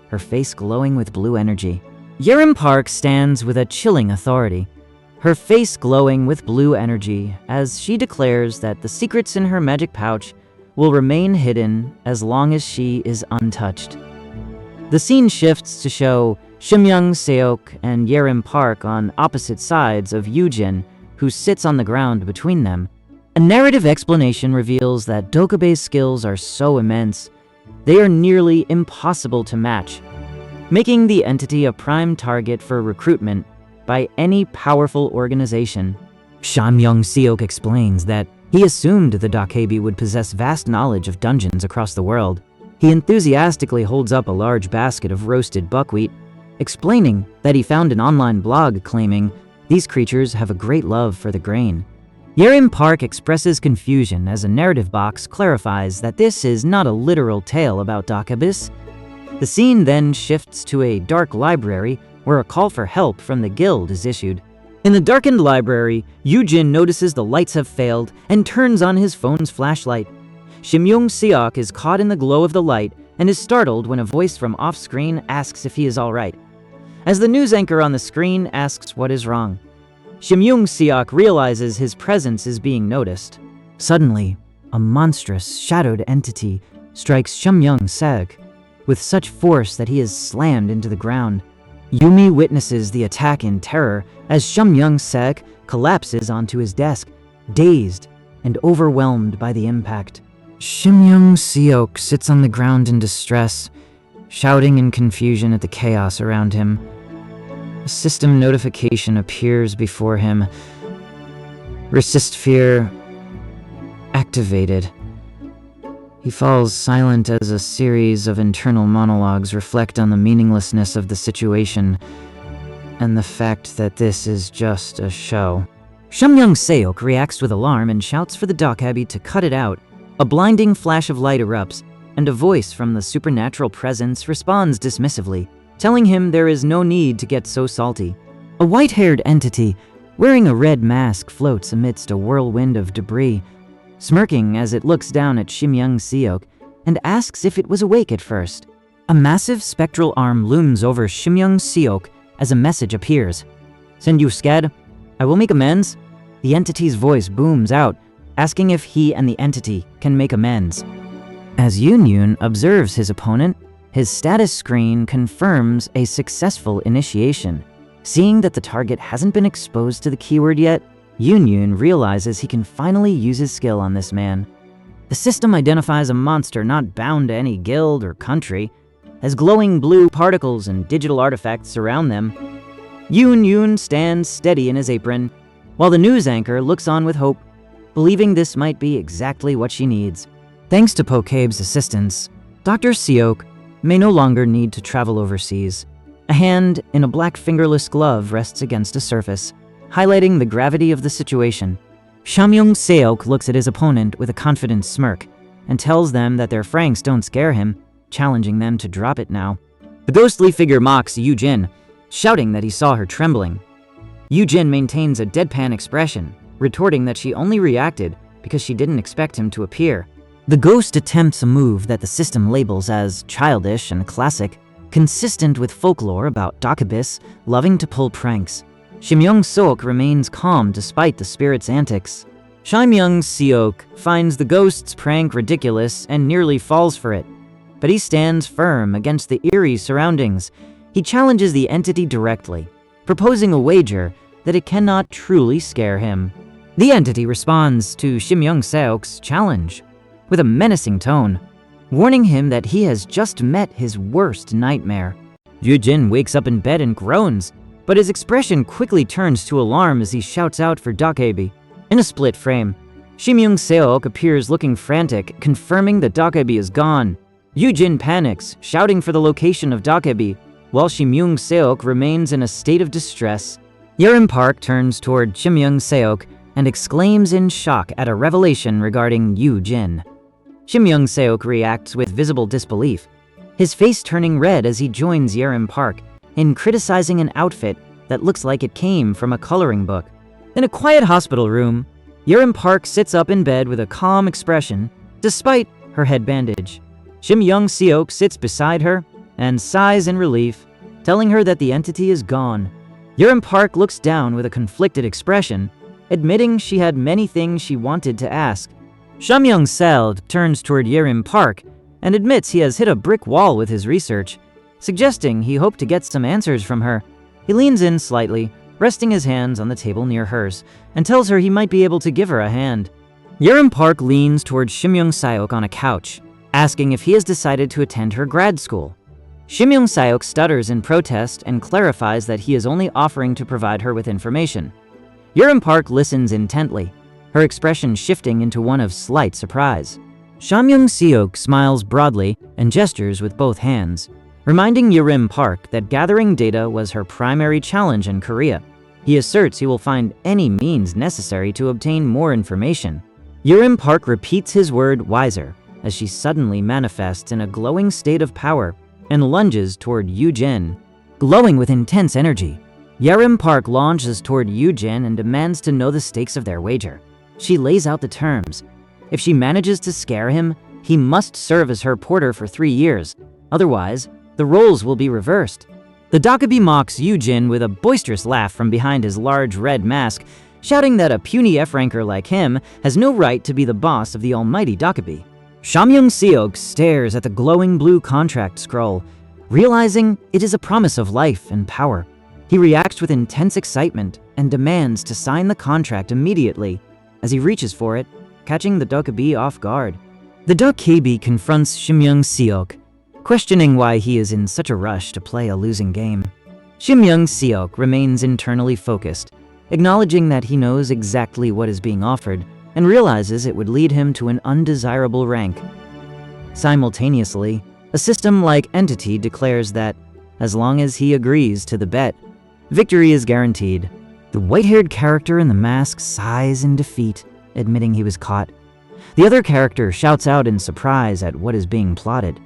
her face glowing with blue energy. Yerim Park stands with a chilling authority, her face glowing with blue energy as she declares that the secrets in her magic pouch will remain hidden as long as she is untouched. The scene shifts to show Shim Young-seok and Yerim Park on opposite sides of Yoojin, who sits on the ground between them. A narrative explanation reveals that Dokube's skills are so immense, they are nearly impossible to match, making the entity a prime target for recruitment by any powerful organization. Shim Young-seok explains that he assumed the Dokubi would possess vast knowledge of dungeons across the world. He enthusiastically holds up a large basket of roasted buckwheat, explaining that he found an online blog claiming these creatures have a great love for the grain. Yerim Park expresses confusion as a narrative box clarifies that this is not a literal tale about Dakabis. The scene then shifts to a dark library where a call for help from the guild is issued. In the darkened library, Yoojin notices the lights have failed and turns on his phone's flashlight. Shimyoung Seok is caught in the glow of the light and is startled when a voice from off-screen asks if he is alright. As the news anchor on the screen asks what is wrong, Shimyoung Seok realizes his presence is being noticed. Suddenly, a monstrous, shadowed entity strikes Shimyoung Seok with such force that he is slammed into the ground. Yumi witnesses the attack in terror as Shimyoung Seok collapses onto his desk, dazed and overwhelmed by the impact. Shimyoung Seok sits on the ground in distress, shouting in confusion at the chaos around him. A system notification appears before him. Resist fear activated. He falls silent as a series of internal monologues reflect on the meaninglessness of the situation and the fact that this is just a show. Shimyoung Seok reacts with alarm and shouts for the Dokabi to cut it out. A blinding flash of light erupts, and a voice from the supernatural presence responds dismissively, telling him there is no need to get so salty. A white-haired entity, wearing a red mask, floats amidst a whirlwind of debris, smirking as it looks down at Shimyoung Seok and asks if it was awake at first. A massive spectral arm looms over Shimyoung Seok as a message appears. "Send you scared? I will make amends." The entity's voice booms out, asking if he and the entity can make amends. As Yoon observes his opponent, his status screen confirms a successful initiation. Seeing that the target hasn't been exposed to the keyword yet, Yoon realizes he can finally use his skill on this man. The system identifies a monster not bound to any guild or country, as glowing blue particles and digital artifacts surround them. Yoon stands steady in his apron, while the news anchor looks on with hope, believing this might be exactly what she needs. Thanks to Pokebe's assistance, Dr. Seok may no longer need to travel overseas. A hand in a black fingerless glove rests against a surface, highlighting the gravity of the situation. Shimyoung Seok looks at his opponent with a confident smirk and tells them that their francs don't scare him, challenging them to drop it now. The ghostly figure mocks Yoojin, shouting that he saw her trembling. Yoojin maintains a deadpan expression, retorting that she only reacted because she didn't expect him to appear. The ghost attempts a move that the system labels as childish and classic, consistent with folklore about Dakabis loving to pull pranks. Shimyoung Seok remains calm despite the spirit's antics. Shimyoung Seok finds the ghost's prank ridiculous and nearly falls for it, but he stands firm against the eerie surroundings. He challenges the entity directly, proposing a wager that it cannot truly scare him. The entity responds to Shimyoung Seok's challenge with a menacing tone, warning him that he has just met his worst nightmare. Yoojin wakes up in bed and groans, but his expression quickly turns to alarm as he shouts out for Dokabi. In a split frame, Shimyoung Seok appears looking frantic, confirming that Dokabi is gone. Yoojin panics, shouting for the location of Dokabi, while Shimyoung Seok remains in a state of distress. Yerim Park turns toward Shimyoung Seok and exclaims in shock at a revelation regarding Yoojin. Shimyoung Seok reacts with visible disbelief, his face turning red as he joins Yerim Park in criticizing an outfit that looks like it came from a coloring book. In a quiet hospital room, Yerim Park sits up in bed with a calm expression, despite her head bandage. Shimyoung Seok sits beside her and sighs in relief, telling her that the entity is gone. Yerim Park looks down with a conflicted expression, admitting she had many things she wanted to ask. Shimyoung Seok turns toward Yerim Park and admits he has hit a brick wall with his research, suggesting he hoped to get some answers from her. He leans in slightly, resting his hands on the table near hers, and tells her he might be able to give her a hand. Yerim Park leans toward Shimyoung Seok on a couch, asking if he has decided to attend her grad school. Shimyoung Seok stutters in protest and clarifies that he is only offering to provide her with information. Yerim Park listens intently, her expression shifting into one of slight surprise. Shimyoung Seok smiles broadly and gestures with both hands, reminding Yerim Park that gathering data was her primary challenge in Korea. He asserts he will find any means necessary to obtain more information. Yerim Park repeats his word wiser as she suddenly manifests in a glowing state of power and lunges toward Yoojin. Glowing with intense energy, Yerim Park launches toward Yoojin and demands to know the stakes of their wager. She lays out the terms. If she manages to scare him, he must serve as her porter for 3 years. Otherwise, the roles will be reversed. The Dakabi mocks Yoojin with a boisterous laugh from behind his large red mask, shouting that a puny F-ranker like him has no right to be the boss of the almighty Dakabi. Shamyung Seok stares at the glowing blue contract scroll, realizing it is a promise of life and power. He reacts with intense excitement and demands to sign the contract immediately as he reaches for it, catching the Dakabi off guard. The Dakabi confronts Shamyung Seok, questioning why he is in such a rush to play a losing game. Shamyung Seok remains internally focused, acknowledging that he knows exactly what is being offered and realizes it would lead him to an undesirable rank. Simultaneously, a system-like entity declares that, as long as he agrees to the bet, victory is guaranteed. The white-haired character in the mask sighs in defeat, admitting he was caught. The other character shouts out in surprise at what is being plotted.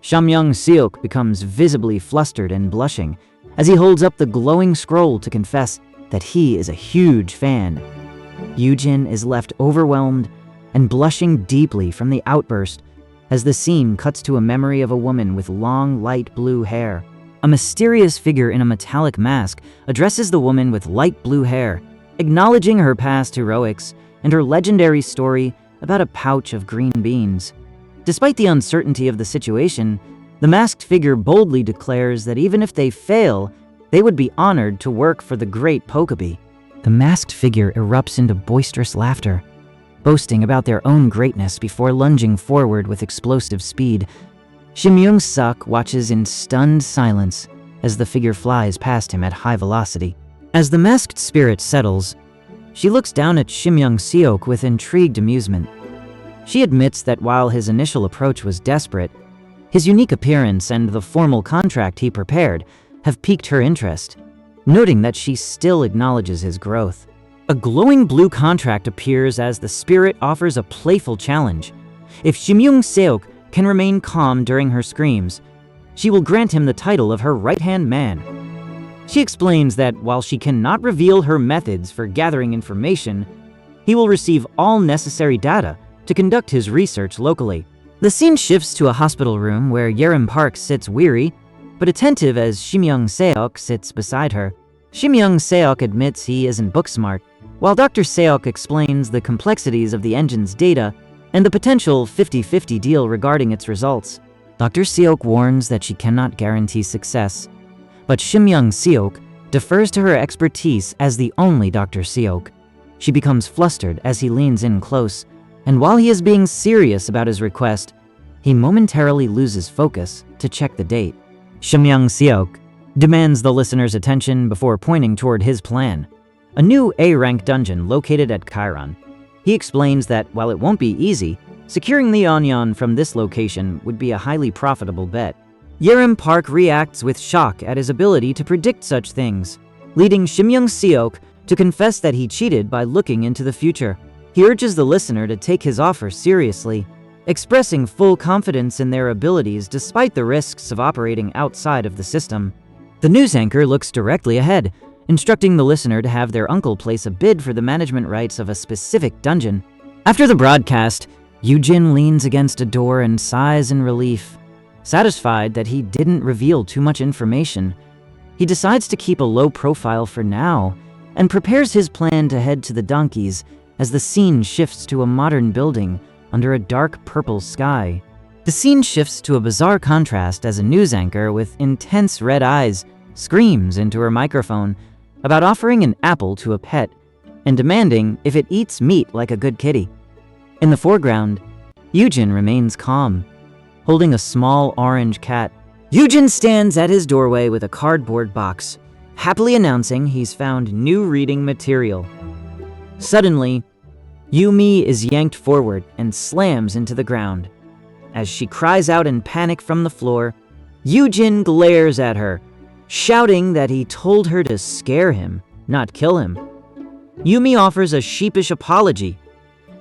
Shamyung Seok becomes visibly flustered and blushing as he holds up the glowing scroll to confess that he is a huge fan. Yoojin is left overwhelmed and blushing deeply from the outburst as the scene cuts to a memory of a woman with long, light blue hair. A mysterious figure in a metallic mask addresses the woman with light blue hair, acknowledging her past heroics and her legendary story about a pouch of green beans. Despite the uncertainty of the situation, the masked figure boldly declares that even if they fail, they would be honored to work for the great Pokabi. The masked figure erupts into boisterous laughter, boasting about their own greatness before lunging forward with explosive speed. Shamyung Seok watches in stunned silence as the figure flies past him at high velocity. As the masked spirit settles, she looks down at Shamyung Seok with intrigued amusement. She admits that while his initial approach was desperate, his unique appearance and the formal contract he prepared have piqued her interest, noting that she still acknowledges his growth. A glowing blue contract appears as the spirit offers a playful challenge. If Shamyung Seok can remain calm during her screams, she will grant him the title of her right-hand man. She explains that while she cannot reveal her methods for gathering information, he will receive all necessary data to conduct his research locally. The scene shifts to a hospital room where Yerim Park sits weary, but attentive as Shamyung Seok sits beside her. Shamyung Seok admits he isn't book-smart, while Dr. Seok explains the complexities of the engine's data and the potential 50-50 deal regarding its results. Dr. Seok warns that she cannot guarantee success, but Shamyung Seok defers to her expertise as the only Dr. Seok. She becomes flustered as he leans in close, and while he is being serious about his request, he momentarily loses focus to check the date. Shamyung Seok demands the listener's attention before pointing toward his plan, a new A-rank dungeon located at Chiron. He explains that while it won't be easy, securing the Onyon from this location would be a highly profitable bet. Yerim Park reacts with shock at his ability to predict such things, leading Shamyung Seok to confess that he cheated by looking into the future. He urges the listener to take his offer seriously, expressing full confidence in their abilities despite the risks of operating outside of the system. The news anchor looks directly ahead, instructing the listener to have their uncle place a bid for the management rights of a specific dungeon. After the broadcast, Yoojin leans against a door and sighs in relief. Satisfied that he didn't reveal too much information, he decides to keep a low profile for now and prepares his plan to head to the donkeys as the scene shifts to a modern building under a dark purple sky. The scene shifts to a bizarre contrast as a news anchor with intense red eyes screams into her microphone about offering an apple to a pet and demanding if it eats meat like a good kitty. In the foreground, Yoojin remains calm, holding a small orange cat. Yoojin stands at his doorway with a cardboard box, happily announcing he's found new reading material. Suddenly, Yumi is yanked forward and slams into the ground. As she cries out in panic from the floor, Yoojin glares at her, shouting that he told her to scare him. not kill him. Yumi offers a sheepish apology,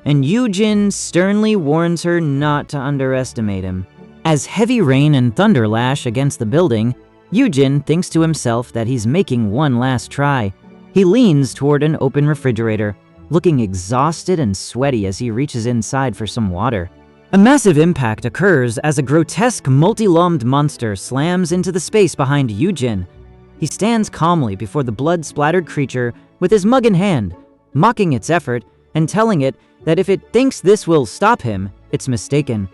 and Yoojin sternly warns her not to underestimate him. As heavy rain and thunder lash against the building, Yoojin thinks to himself that he's making one last try. He leans toward an open refrigerator, looking exhausted and sweaty as he reaches inside for some water. A massive impact occurs as a grotesque multi-lombed monster slams into the space behind Yoojin. He stands calmly before the blood-splattered creature with his mug in hand, mocking its effort and telling it that if it thinks this will stop him, it's mistaken.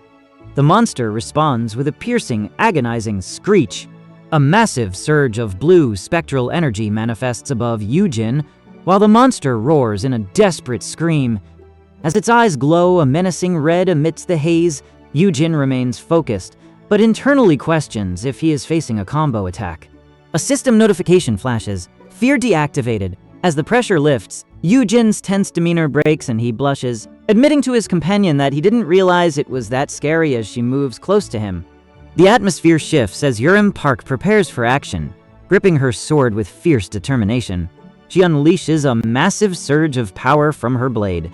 The monster responds with a piercing, agonizing screech. A massive surge of blue spectral energy manifests above Yoojin, while the monster roars in a desperate scream. As its eyes glow a menacing red amidst the haze, Yoojin remains focused, but internally questions if he is facing a combo attack. A system notification flashes, fear deactivated. As the pressure lifts, Yoojin's tense demeanor breaks and he blushes, admitting to his companion that he didn't realize it was that scary as she moves close to him. The atmosphere shifts as Yoojin Park prepares for action, gripping her sword with fierce determination. She unleashes a massive surge of power from her blade,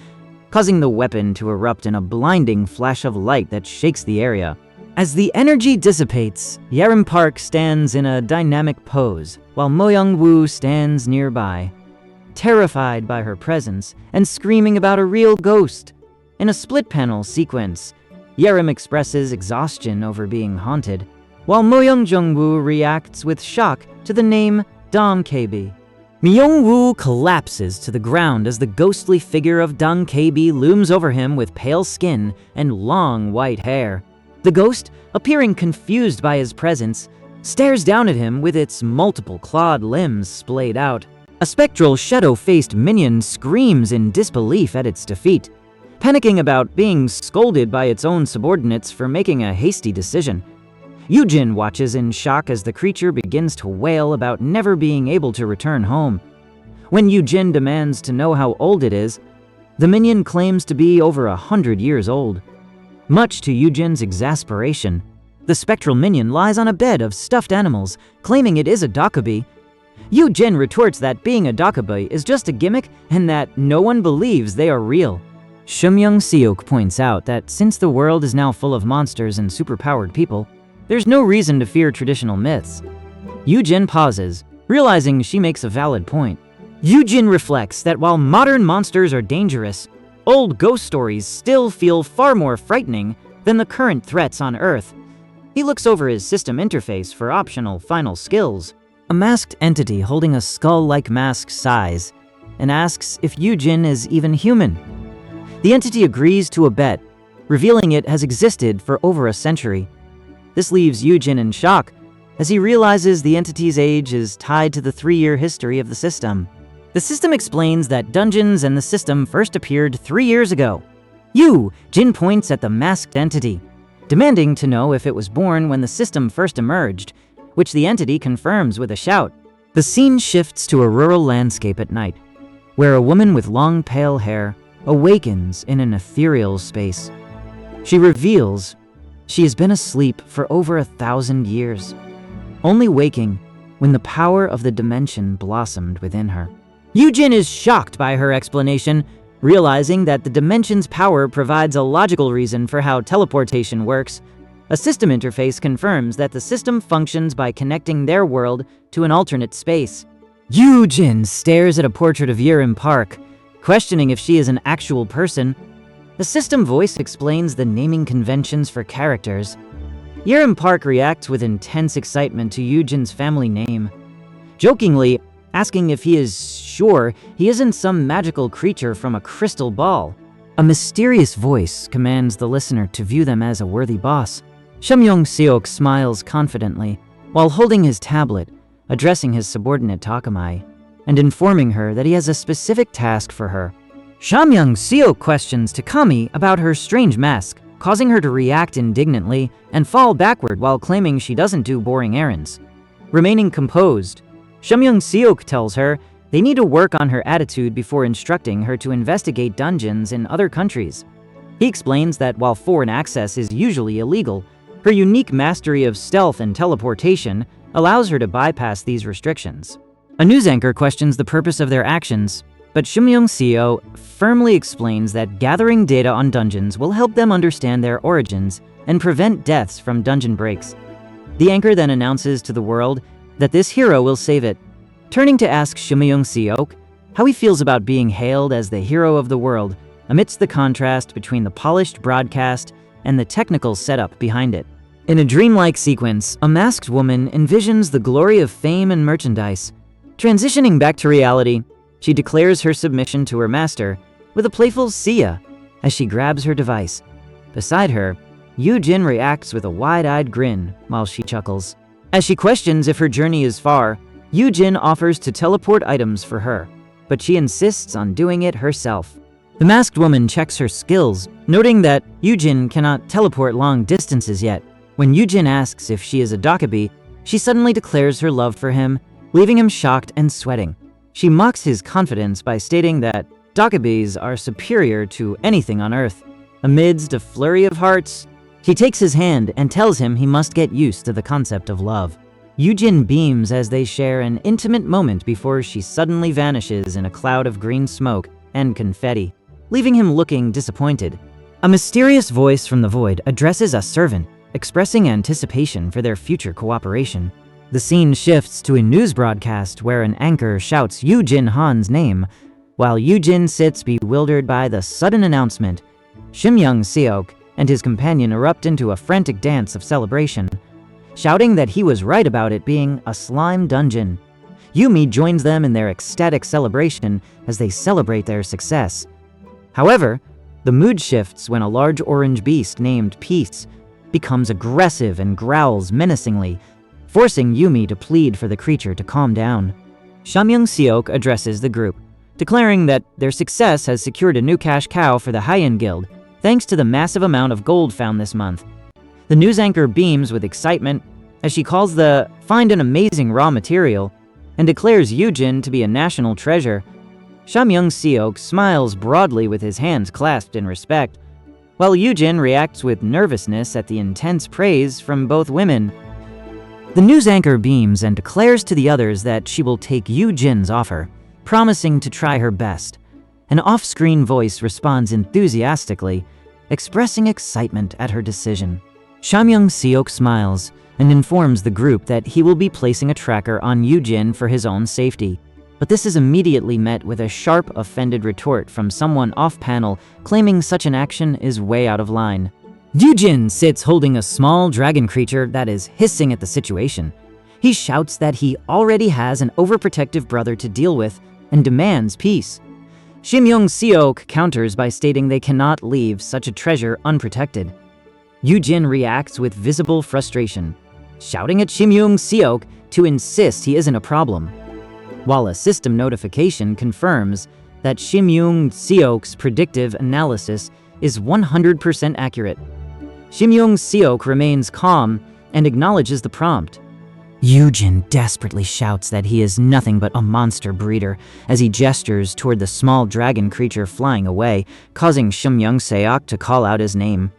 causing the weapon to erupt in a blinding flash of light that shakes the area. As the energy dissipates, Yoojin Park stands in a dynamic pose, while Mo Young-woo stands nearby, terrified by her presence and screaming about a real ghost. In a split-panel sequence, Yoojin expresses exhaustion over being haunted, while Mo Young-woo reacts with shock to the name Dong KB. Myung-woo collapses to the ground as the ghostly figure of Dong KB looms over him with pale skin and long white hair. The ghost, appearing confused by his presence, stares down at him with its multiple clawed limbs splayed out. A spectral shadow-faced minion screams in disbelief at its defeat, panicking about being scolded by its own subordinates for making a hasty decision. Yoojin watches in shock as the creature begins to wail about never being able to return home. When Yoojin demands to know how old it is, the minion claims to be over 100 years old. Much to Yoojin's exasperation, the spectral minion lies on a bed of stuffed animals, claiming it is a Dokubi. Yoojin retorts that being a Dokubi is just a gimmick and that no one believes they are real. Shum-young-seok points out that since the world is now full of monsters and superpowered people, there's no reason to fear traditional myths. Yoojin pauses, realizing she makes a valid point. Yoojin reflects that while modern monsters are dangerous, old ghost stories still feel far more frightening than the current threats on Earth. He looks over his system interface for optional final skills. A masked entity holding a skull-like mask sighs and asks if Yoojin is even human. The entity agrees to a bet, revealing it has existed for over a century. This leaves Yoojin in shock, as he realizes the entity's age is tied to the 3-year history of the system. The system explains that dungeons and the system first appeared 3 years ago. Yoojin points at the masked entity, demanding to know if it was born when the system first emerged, which the entity confirms with a shout. The scene shifts to a rural landscape at night, where a woman with long pale hair awakens in an ethereal space. She reveals she has been asleep for over 1,000 years, only waking when the power of the dimension blossomed within her. Yoojin is shocked by her explanation, realizing that the dimension's power provides a logical reason for how teleportation works. A system interface confirms that the system functions by connecting their world to an alternate space. Yoojin stares at a portrait of Yoojin Park, questioning if she is an actual person. The system voice explains the naming conventions for characters. Yoojin Park reacts with intense excitement to Yoojin's family name, jokingly asking if he is sure he isn't some magical creature from a crystal ball. A mysterious voice commands the listener to view them as a worthy boss. Shum-young-seok smiles confidently while holding his tablet, addressing his subordinate Takamai, and informing her that he has a specific task for her. Shum-young-seok questions Takami about her strange mask, causing her to react indignantly and fall backward while claiming she doesn't do boring errands. Remaining composed, Shum-young-seok tells her they need to work on her attitude before instructing her to investigate dungeons in other countries. He explains that while foreign access is usually illegal, her unique mastery of stealth and teleportation allows her to bypass these restrictions. A news anchor questions the purpose of their actions, but Shim Young-seo firmly explains that gathering data on dungeons will help them understand their origins and prevent deaths from dungeon breaks. The anchor then announces to the world that this hero will save it, turning to ask Shim Young-seo how he feels about being hailed as the hero of the world amidst the contrast between the polished broadcast and the technical setup behind it. In a dreamlike sequence, a masked woman envisions the glory of fame and merchandise. Transitioning back to reality, she declares her submission to her master with a playful "see ya" as she grabs her device. Beside her, Yoojin reacts with a wide-eyed grin while she chuckles. As she questions if her journey is far, Yoojin offers to teleport items for her, but she insists on doing it herself. The masked woman checks her skills, noting that Yoojin cannot teleport long distances yet. When Yoojin asks if she is a Dakabi, she suddenly declares her love for him, leaving him shocked and sweating. She mocks his confidence by stating that Dakabis are superior to anything on Earth. Amidst a flurry of hearts, she takes his hand and tells him he must get used to the concept of love. Yoojin beams as they share an intimate moment before she suddenly vanishes in a cloud of green smoke and confetti, leaving him looking disappointed. A mysterious voice from the void addresses a servant, expressing anticipation for their future cooperation. The scene shifts to a news broadcast where an anchor shouts Yoojin Han's name, while Yoojin sits bewildered by the sudden announcement. Shim Young-seo and his companion erupt into a frantic dance of celebration, shouting that he was right about it being a slime dungeon. Yumi joins them in their ecstatic celebration as they celebrate their success. However, the mood shifts when a large orange beast named Peace becomes aggressive and growls menacingly, forcing Yumi to plead for the creature to calm down. Shim Young-seo addresses the group, declaring that their success has secured a new cash cow for the High-End Guild, thanks to the massive amount of gold found this month. The news anchor beams with excitement as she calls the find an amazing raw material and declares Yoojin to be a national treasure. Shim Young-seo smiles broadly with his hands clasped in respect, while Yoojin reacts with nervousness at the intense praise from both women. The news anchor beams and declares to the others that she will take Yoojin's offer, promising to try her best. An off-screen voice responds enthusiastically, expressing excitement at her decision. Shim Young-seo smiles and informs the group that he will be placing a tracker on Yoojin for his own safety. But this is immediately met with a sharp, offended retort from someone off-panel, claiming such an action is way out of line. Yoojin sits holding a small dragon creature that is hissing at the situation. He shouts that he already has an overprotective brother to deal with and demands peace. Shim Young-seo counters by stating they cannot leave such a treasure unprotected. Yoojin reacts with visible frustration, shouting at Shim Young-seo to insist he isn't a problem, while a system notification confirms that Shim Young-seo's predictive analysis is 100% accurate. Shim Young-seo remains calm and acknowledges the prompt. Yoojin desperately shouts that he is nothing but a monster breeder as he gestures toward the small dragon creature flying away, causing Shim Young-seo to call out his name.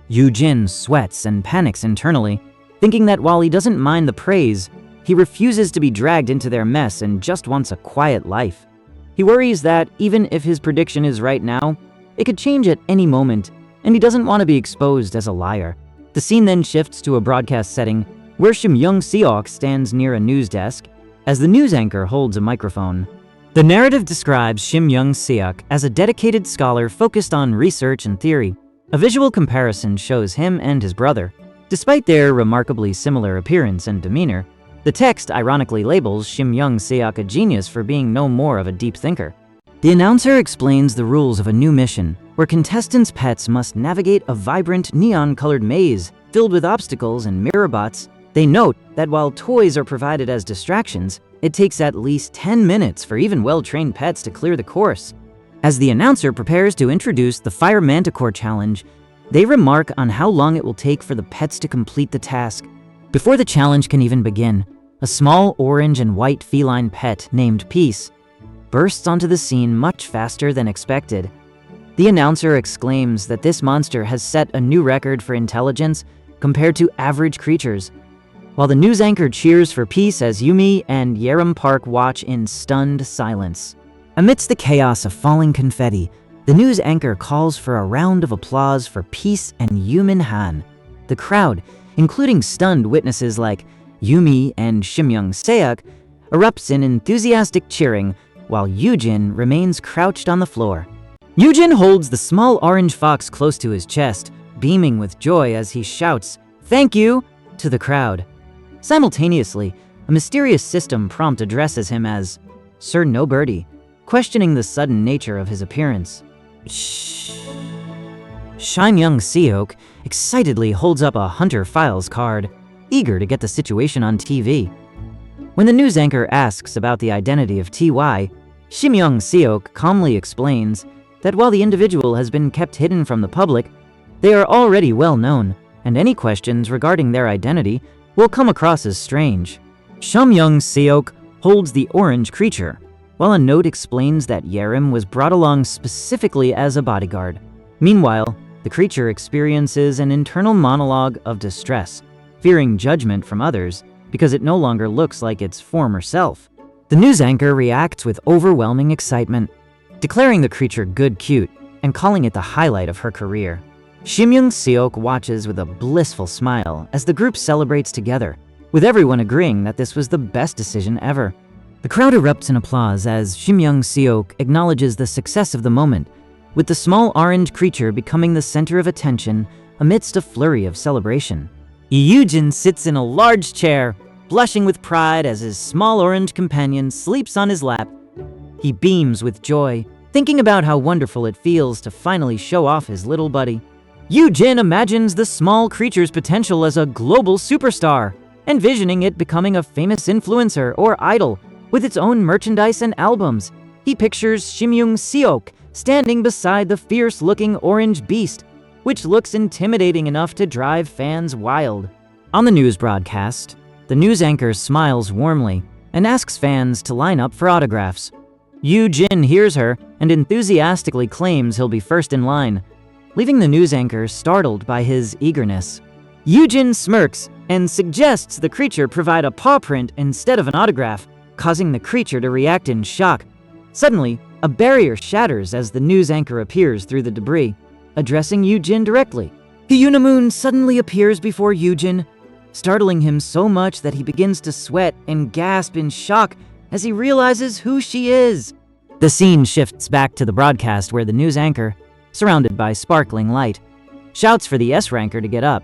Yoojin sweats and panics internally, thinking that while he doesn't mind the praise, he refuses to be dragged into their mess and just wants a quiet life. He worries that even if his prediction is right now, it could change at any moment, and he doesn't want to be exposed as a liar. The scene then shifts to a broadcast setting where Shim Young-seo stands near a news desk as the news anchor holds a microphone. The narrative describes Shim Young-seo as a dedicated scholar focused on research and theory. A visual comparison shows him and his brother. Despite their remarkably similar appearance and demeanor, the text ironically labels Shim Young-seo a genius for being no more of a deep thinker. The announcer explains the rules of a new mission, where contestants' pets must navigate a vibrant, neon-colored maze filled with obstacles and mirror bots. They note that while toys are provided as distractions, it takes at least 10 minutes for even well-trained pets to clear the course. As the announcer prepares to introduce the Fire Manticore Challenge, they remark on how long it will take for the pets to complete the task. Before the challenge can even begin, a small orange and white feline pet named Peace bursts onto the scene much faster than expected. The announcer exclaims that this monster has set a new record for intelligence compared to average creatures. while the news anchor cheers for peace as Yumi and Yerim Park watch in stunned silence. Amidst the chaos of falling confetti, the news anchor calls for a round of applause for peace and Yumin Han. The crowd, including stunned witnesses like Yumi and Shimyoung Seok, erupts in enthusiastic cheering while Yoojin remains crouched on the floor. Yoojin holds the small orange fox close to his chest, beaming with joy as he shouts, "Thank you!" to the crowd. Simultaneously, a mysterious system prompt addresses him as Sir No Birdie, questioning the sudden nature of his appearance. Shh. Shimyoung Seok excitedly holds up a Hunter Files card, eager to get the situation on TV. When the news anchor asks about the identity of TY, Shimyoung Seok calmly explains that while the individual has been kept hidden from the public, they are already well known, and any questions regarding their identity will come across as strange. Shimyoung Seok holds the orange creature, while a note explains that Yerim was brought along specifically as a bodyguard. Meanwhile, the creature experiences an internal monologue of distress, fearing judgment from others because it no longer looks like its former self. The news anchor reacts with overwhelming excitement, declaring the creature good cute and calling it the highlight of her career. Shimyoung Seok watches with a blissful smile as the group celebrates together, with everyone agreeing that this was the best decision ever. The crowd erupts in applause as Shimyoung Seok acknowledges the success of the moment, with the small orange creature becoming the center of attention amidst a flurry of celebration. Yoojin sits in a large chair, blushing with pride as his small orange companion sleeps on his lap. He beams with joy, thinking about how wonderful it feels to finally show off his little buddy. Yoojin imagines the small creature's potential as a global superstar, envisioning it becoming a famous influencer or idol with its own merchandise and albums. He pictures Shimyoung Seok standing beside the fierce-looking orange beast, which looks intimidating enough to drive fans wild. On the news broadcast, the news anchor smiles warmly and asks fans to line up for autographs. Yoojin hears her and enthusiastically claims he'll be first in line, leaving the news anchor startled by his eagerness. Yoojin smirks and suggests the creature provide a paw print instead of an autograph, causing the creature to react in shock. Suddenly, a barrier shatters as the news anchor appears through the debris, addressing Yoojin directly. Hyunamoon suddenly appears before Yoojin, startling him so much that he begins to sweat and gasp in shock as he realizes who she is. The scene shifts back to the broadcast where the news anchor, surrounded by sparkling light, shouts for the S-ranker to get up.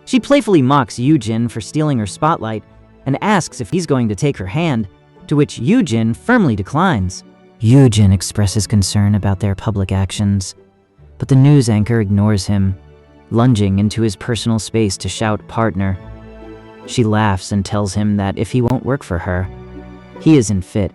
She playfully mocks Yoojin for stealing her spotlight and asks if he's going to take her hand, to which Yoojin firmly declines. Yoojin expresses concern about their public actions, but the news anchor ignores him, lunging into his personal space to shout partner. She laughs and tells him that if he won't work for her, he isn't fit,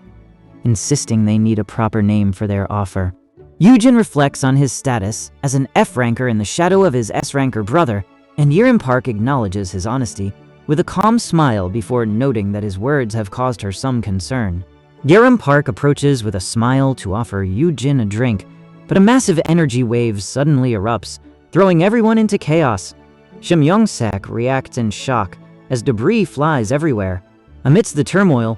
insisting they need a proper name for their offer. Yoojin reflects on his status as an F-ranker in the shadow of his S-ranker brother, and Yerim Park acknowledges his honesty with a calm smile before noting that his words have caused her some concern. Yerim Park approaches with a smile to offer Yoojin a drink, but a massive energy wave suddenly erupts, throwing everyone into chaos. Shimyoung Seok reacts in shock as debris flies everywhere. Amidst the turmoil,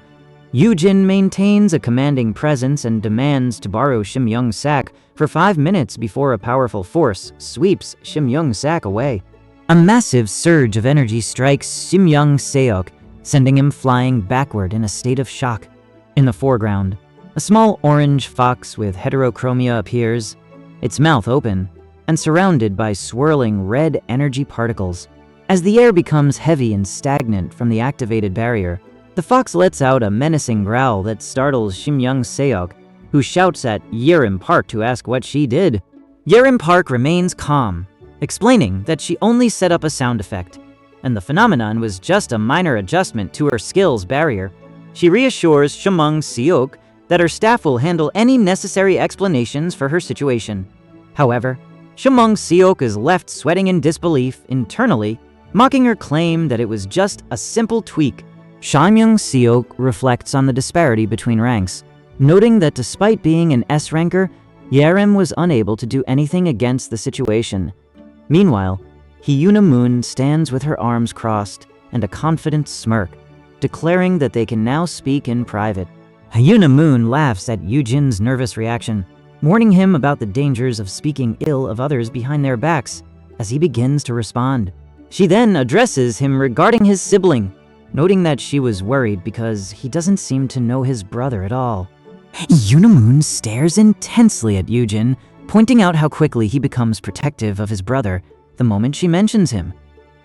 Yoojin maintains a commanding presence and demands to borrow Shimyoung Seok for 5 minutes before a powerful force sweeps Shimyoung Seok away. A massive surge of energy strikes Shimyoung Seok, sending him flying backward in a state of shock. In the foreground, a small orange fox with heterochromia appears, its mouth open, and surrounded by swirling red energy particles. As the air becomes heavy and stagnant from the activated barrier, the fox lets out a menacing growl that startles Shimyoung Seok, who shouts at Yerim Park to ask what she did. Yerim Park remains calm, explaining that she only set up a sound effect, and the phenomenon was just a minor adjustment to her skills barrier. She reassures Shimyoung Seok that her staff will handle any necessary explanations for her situation. However, Shimyoung Seok is left sweating in disbelief internally, mocking her claim that it was just a simple tweak. Shimyoung Seok reflects on the disparity between ranks, noting that despite being an S-ranker, Yerim was unable to do anything against the situation. Meanwhile, Hyunamoon stands with her arms crossed, and a confident smirk, declaring that they can now speak in private. Hyuna Moon laughs at Yoojin's nervous reaction, warning him about the dangers of speaking ill of others behind their backs as he begins to respond. She then addresses him regarding his sibling, noting that she was worried because he doesn't seem to know his brother at all. Moon stares intensely at Yoojin, pointing out how quickly he becomes protective of his brother the moment she mentions him.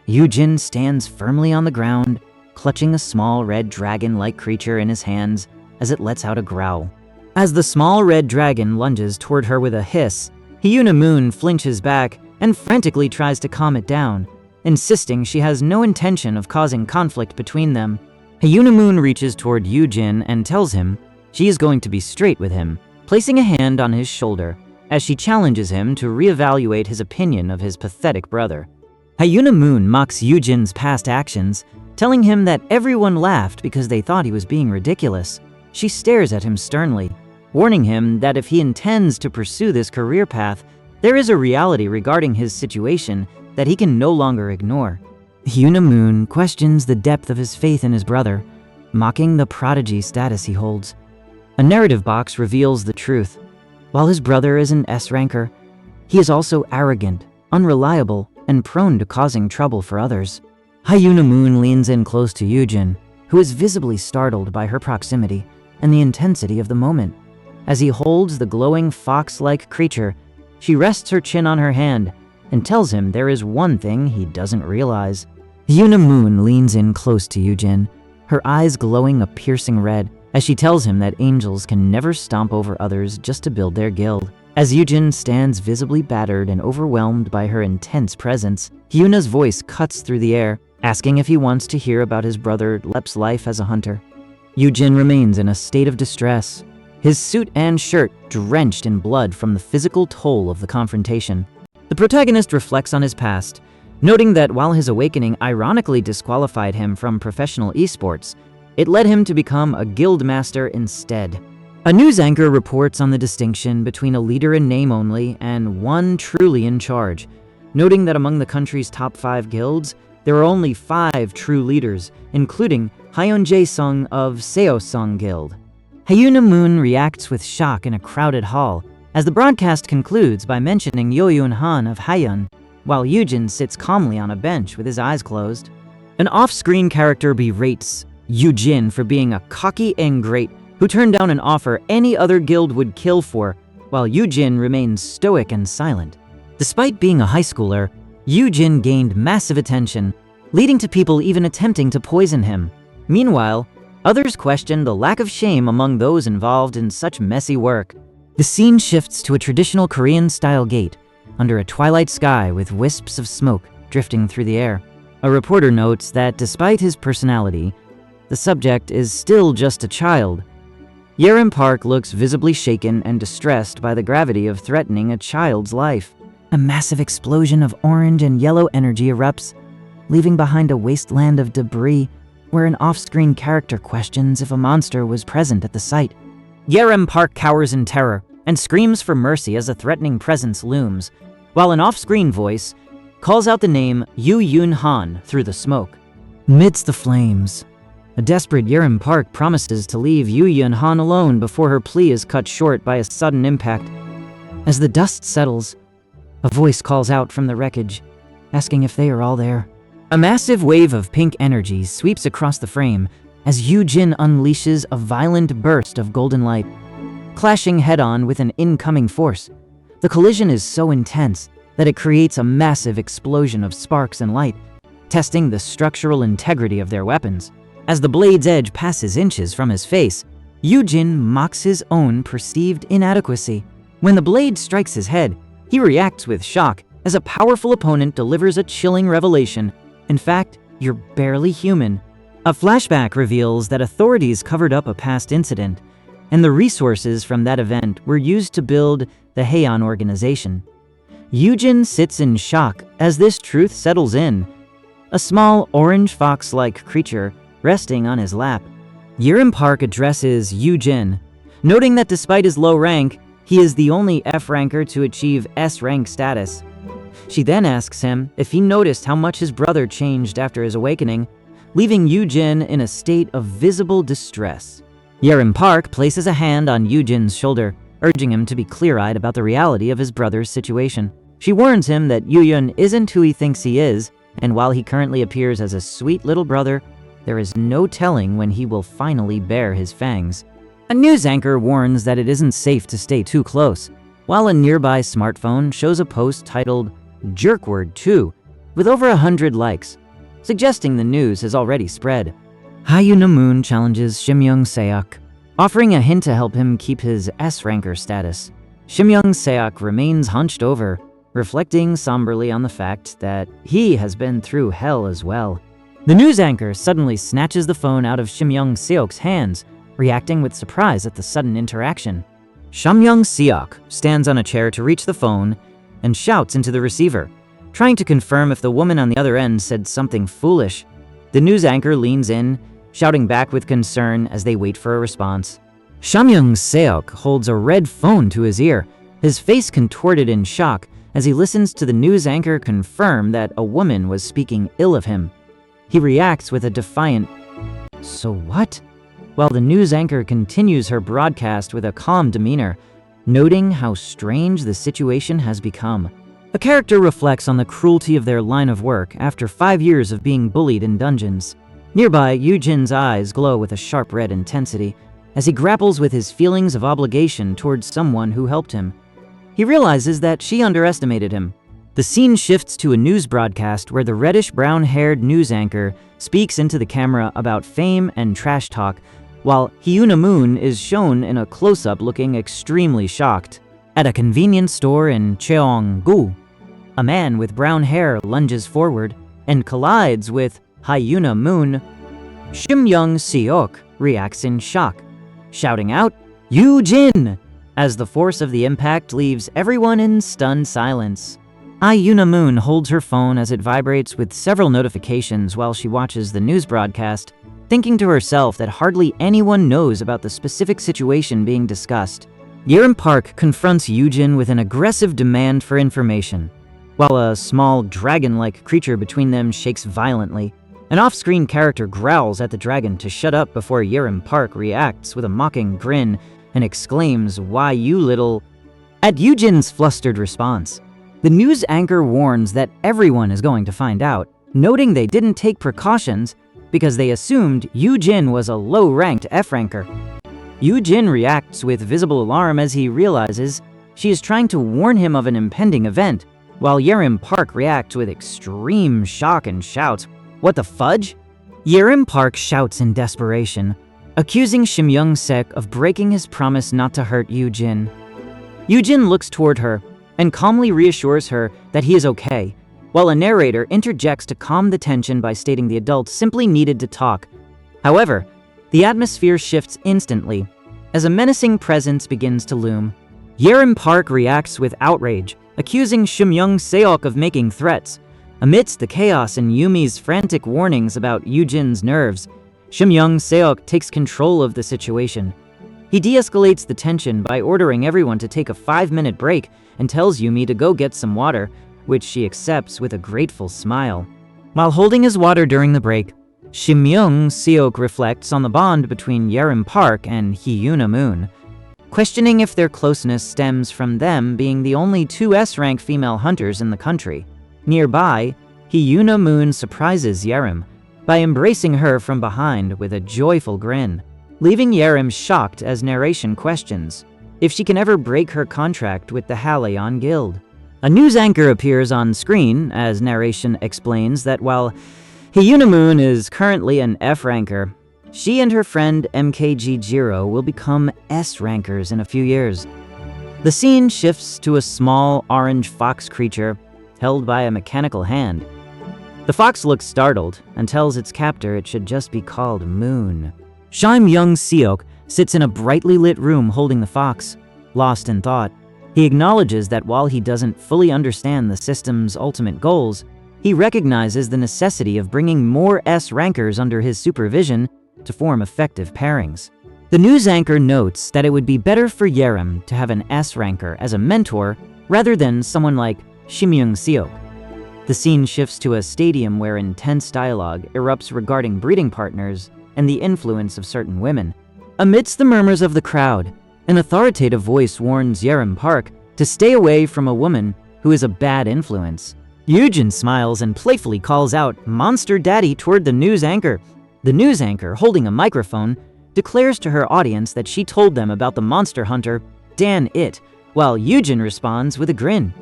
Yoojin stands firmly on the ground, clutching a small red dragon-like creature in his hands as it lets out a growl. As the small red dragon lunges toward her with a hiss, Hyuna Moon flinches back and frantically tries to calm it down, insisting she has no intention of causing conflict between them. Hyuna Moon reaches toward Yoojin and tells him she is going to be straight with him, placing a hand on his shoulder as she challenges him to reevaluate his opinion of his pathetic brother. Hyuna Moon mocks Yoojin's past actions, telling him that everyone laughed because they thought he was being ridiculous. She stares at him sternly, warning him that if he intends to pursue this career path, there is a reality regarding his situation that he can no longer ignore. Hyuna Moon questions the depth of his faith in his brother, mocking the prodigy status he holds. A narrative box reveals the truth. While his brother is an S-ranker, he is also arrogant, unreliable, and prone to causing trouble for others. Hyuna Moon leans in close to Yoojin, who is visibly startled by her proximity and the intensity of the moment. As he holds the glowing fox-like creature, she rests her chin on her hand and tells him there is one thing he doesn't realize. Hyuna Moon leans in close to Yoojin, her eyes glowing a piercing red, as she tells him that angels can never stomp over others just to build their guild. As Yoojin stands visibly battered and overwhelmed by her intense presence, Hyuna's voice cuts through the air, asking if he wants to hear about his brother Lep's life as a hunter. Yoojin remains in a state of distress, his suit and shirt drenched in blood from the physical toll of the confrontation. The protagonist reflects on his past, noting that while his awakening ironically disqualified him from professional esports, it led him to become a guild master instead. A news anchor reports on the distinction between a leader in name only and one truly in charge, noting that among the country's top 5 guilds, there are only 5 true leaders, including Hyun Jae-sung of Seo-sung Guild. Hyuna Moon reacts with shock in a crowded hall, as the broadcast concludes by mentioning Yoyun Han of Hyun, while Yoojin sits calmly on a bench with his eyes closed. An off-screen character berates Yoojin for being a cocky ingrate who turned down an offer any other guild would kill for, while Yoojin remains stoic and silent. Despite being a high schooler, Yoojin gained massive attention, leading to people even attempting to poison him. Meanwhile, others question the lack of shame among those involved in such messy work. The scene shifts to a traditional Korean-style gate, under a twilight sky with wisps of smoke drifting through the air. A reporter notes that despite his personality, the subject is still just a child. Yerim Park looks visibly shaken and distressed by the gravity of threatening a child's life. A massive explosion of orange and yellow energy erupts, leaving behind a wasteland of debris where an off-screen character questions if a monster was present at the site. Yerim Park cowers in terror and screams for mercy as a threatening presence looms, while an off-screen voice calls out the name Yoyun Han through the smoke. Amidst the flames, a desperate Yerim Park promises to leave Yoyun Han alone before her plea is cut short by a sudden impact. As the dust settles, a voice calls out from the wreckage, asking if they are all there. A massive wave of pink energy sweeps across the frame as Yoojin unleashes a violent burst of golden light, clashing head-on with an incoming force. The collision is so intense that it creates a massive explosion of sparks and light, testing the structural integrity of their weapons. As the blade's edge passes inches from his face, Yoojin mocks his own perceived inadequacy. When the blade strikes his head, he reacts with shock as a powerful opponent delivers a chilling revelation. In fact, you're barely human. A flashback reveals that authorities covered up a past incident, and the resources from that event were used to build the Heian organization. Yoojin sits in shock as this truth settles in, a small orange fox-like creature resting on his lap. Yerim Park addresses Yoojin, noting that despite his low rank, he is the only F-ranker to achieve S-rank status. She then asks him if he noticed how much his brother changed after his awakening, leaving Yoojin in a state of visible distress. Yerim Park places a hand on Yoojin's shoulder, urging him to be clear-eyed about the reality of his brother's situation. She warns him that Yoojin isn't who he thinks he is, and while he currently appears as a sweet little brother, there is no telling when he will finally bare his fangs. A news anchor warns that it isn't safe to stay too close, while a nearby smartphone shows a post titled "Jerkword 2" with over 100 likes, suggesting the news has already spread. Hyuna Moon challenges Shimyoung Seok, offering a hint to help him keep his S-ranker status. Shimyoung Seok remains hunched over, reflecting somberly on the fact that he has been through hell as well. The news anchor suddenly snatches the phone out of Shimyoung Seok's hands, reacting with surprise at the sudden interaction. Shimyoung Seok stands on a chair to reach the phone and shouts into the receiver, trying to confirm if the woman on the other end said something foolish. The news anchor leans in, shouting back with concern as they wait for a response. Shimyoung Seok holds a red phone to his ear, his face contorted in shock as he listens to the news anchor confirm that a woman was speaking ill of him. He reacts with a defiant, "So what?" while the news anchor continues her broadcast with a calm demeanor, noting how strange the situation has become. The character reflects on the cruelty of their line of work after 5 years of being bullied in dungeons. Nearby, Yoojin's eyes glow with a sharp red intensity as he grapples with his feelings of obligation towards someone who helped him. He realizes that she underestimated him. The scene shifts to a news broadcast where the reddish-brown-haired news anchor speaks into the camera about fame and trash talk, while Hyuna Moon is shown in a close-up looking extremely shocked. At a convenience store in Cheonggu, a man with brown hair lunges forward and collides with Hyuna Moon. Shimyoung Seok reacts in shock, shouting out, "Yoojin!" as the force of the impact leaves everyone in stunned silence. Hyuna Moon holds her phone as it vibrates with several notifications while she watches the news broadcast, thinking to herself that hardly anyone knows about the specific situation being discussed. Yerim Park confronts Yoojin with an aggressive demand for information. While a small dragon-like creature between them shakes violently, an off-screen character growls at the dragon to shut up before Yerim Park reacts with a mocking grin and exclaims, "Why you little..." At Yoojin's flustered response, the news anchor warns that everyone is going to find out, noting they didn't take precautions because they assumed Yoojin was a low-ranked F-ranker. Yoojin reacts with visible alarm as he realizes she is trying to warn him of an impending event, while Yerim Park reacts with extreme shock and shouts, "What the fudge?" Yerim Park shouts in desperation, accusing Shimyoung Seok of breaking his promise not to hurt Yoojin. Yoojin looks toward her and calmly reassures her that he is okay, while a narrator interjects to calm the tension by stating the adult simply needed to talk. However, the atmosphere shifts instantly as a menacing presence begins to loom. Yerim Park reacts with outrage, accusing Shimyoung Seok of making threats. Amidst the chaos and Yumi's frantic warnings about Yoojin's nerves, Shimyoung Seok takes control of the situation. He de-escalates the tension by ordering everyone to take a 5-minute break and tells Yumi to go get some water, which she accepts with a grateful smile. While holding his water during the break, Shimyoung Seok reflects on the bond between Yerim Park and Hyuna Moon, questioning if their closeness stems from them being the only 2 S-rank female hunters in the country. Nearby, Hyuna Moon surprises Yerim by embracing her from behind with a joyful grin, leaving Yerim shocked as narration questions if she can ever break her contract with the Haleon Guild. A news anchor appears on screen as narration explains that while Hyuna Moon is currently an F-ranker, she and her friend MKG Jiro will become S-rankers in a few years. The scene shifts to a small orange fox creature held by a mechanical hand. The fox looks startled and tells its captor it should just be called Moon. Shimyoung Seok sits in a brightly lit room holding the fox, lost in thought. He acknowledges that while he doesn't fully understand the system's ultimate goals, he recognizes the necessity of bringing more S-rankers under his supervision to form effective pairings. The news anchor notes that it would be better for Yerim to have an S-ranker as a mentor rather than someone like Shimyoung Seok. The scene shifts to a stadium where intense dialogue erupts regarding breeding partners and the influence of certain women. Amidst the murmurs of the crowd, an authoritative voice warns Yerim Park to stay away from a woman who is a bad influence. Yoojin smiles and playfully calls out "Monster Daddy" toward the news anchor. The news anchor, holding a microphone, declares to her audience that she told them about the monster hunter, Dan It, while Yoojin responds with a grin.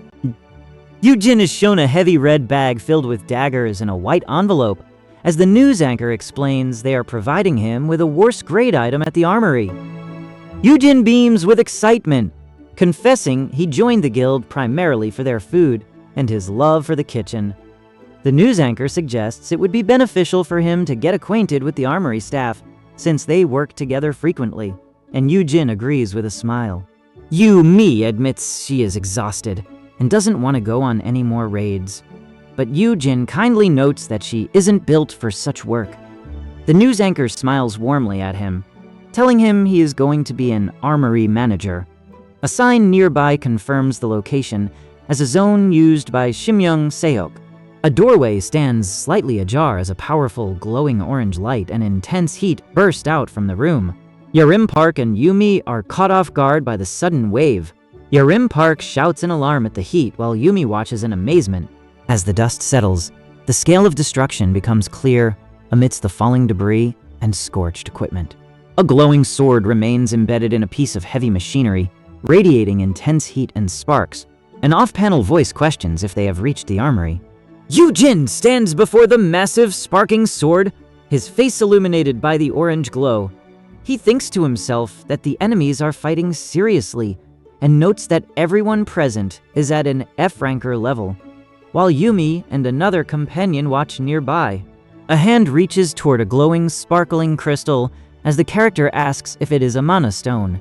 Yoojin is shown a heavy red bag filled with daggers in a white envelope. As the news anchor explains, they are providing him with a worst grade item at the armory. Yoojin beams with excitement, confessing he joined the guild primarily for their food and his love for the kitchen. The news anchor suggests it would be beneficial for him to get acquainted with the armory staff, since they work together frequently, and Yoojin agrees with a smile. Yu-Mi admits she is exhausted and doesn't want to go on any more raids, but Yoojin kindly notes that she isn't built for such work. The news anchor smiles warmly at him, telling him he is going to be an armory manager. A sign nearby confirms the location as a zone used by Shimyoung Seok. A doorway stands slightly ajar as a powerful glowing orange light and intense heat burst out from the room. Yerim Park and Yumi are caught off guard by the sudden wave. Yerim Park shouts in alarm at the heat while Yumi watches in amazement. As the dust settles, the scale of destruction becomes clear amidst the falling debris and scorched equipment. A glowing sword remains embedded in a piece of heavy machinery, radiating intense heat and sparks. An off-panel voice questions if they have reached the armory. Yoojin stands before the massive sparking sword, his face illuminated by the orange glow. He thinks to himself that the enemies are fighting seriously and notes that everyone present is at an F-ranker level, while Yumi and another companion watch nearby. A hand reaches toward a glowing, sparkling crystal as the character asks if it is a mana stone.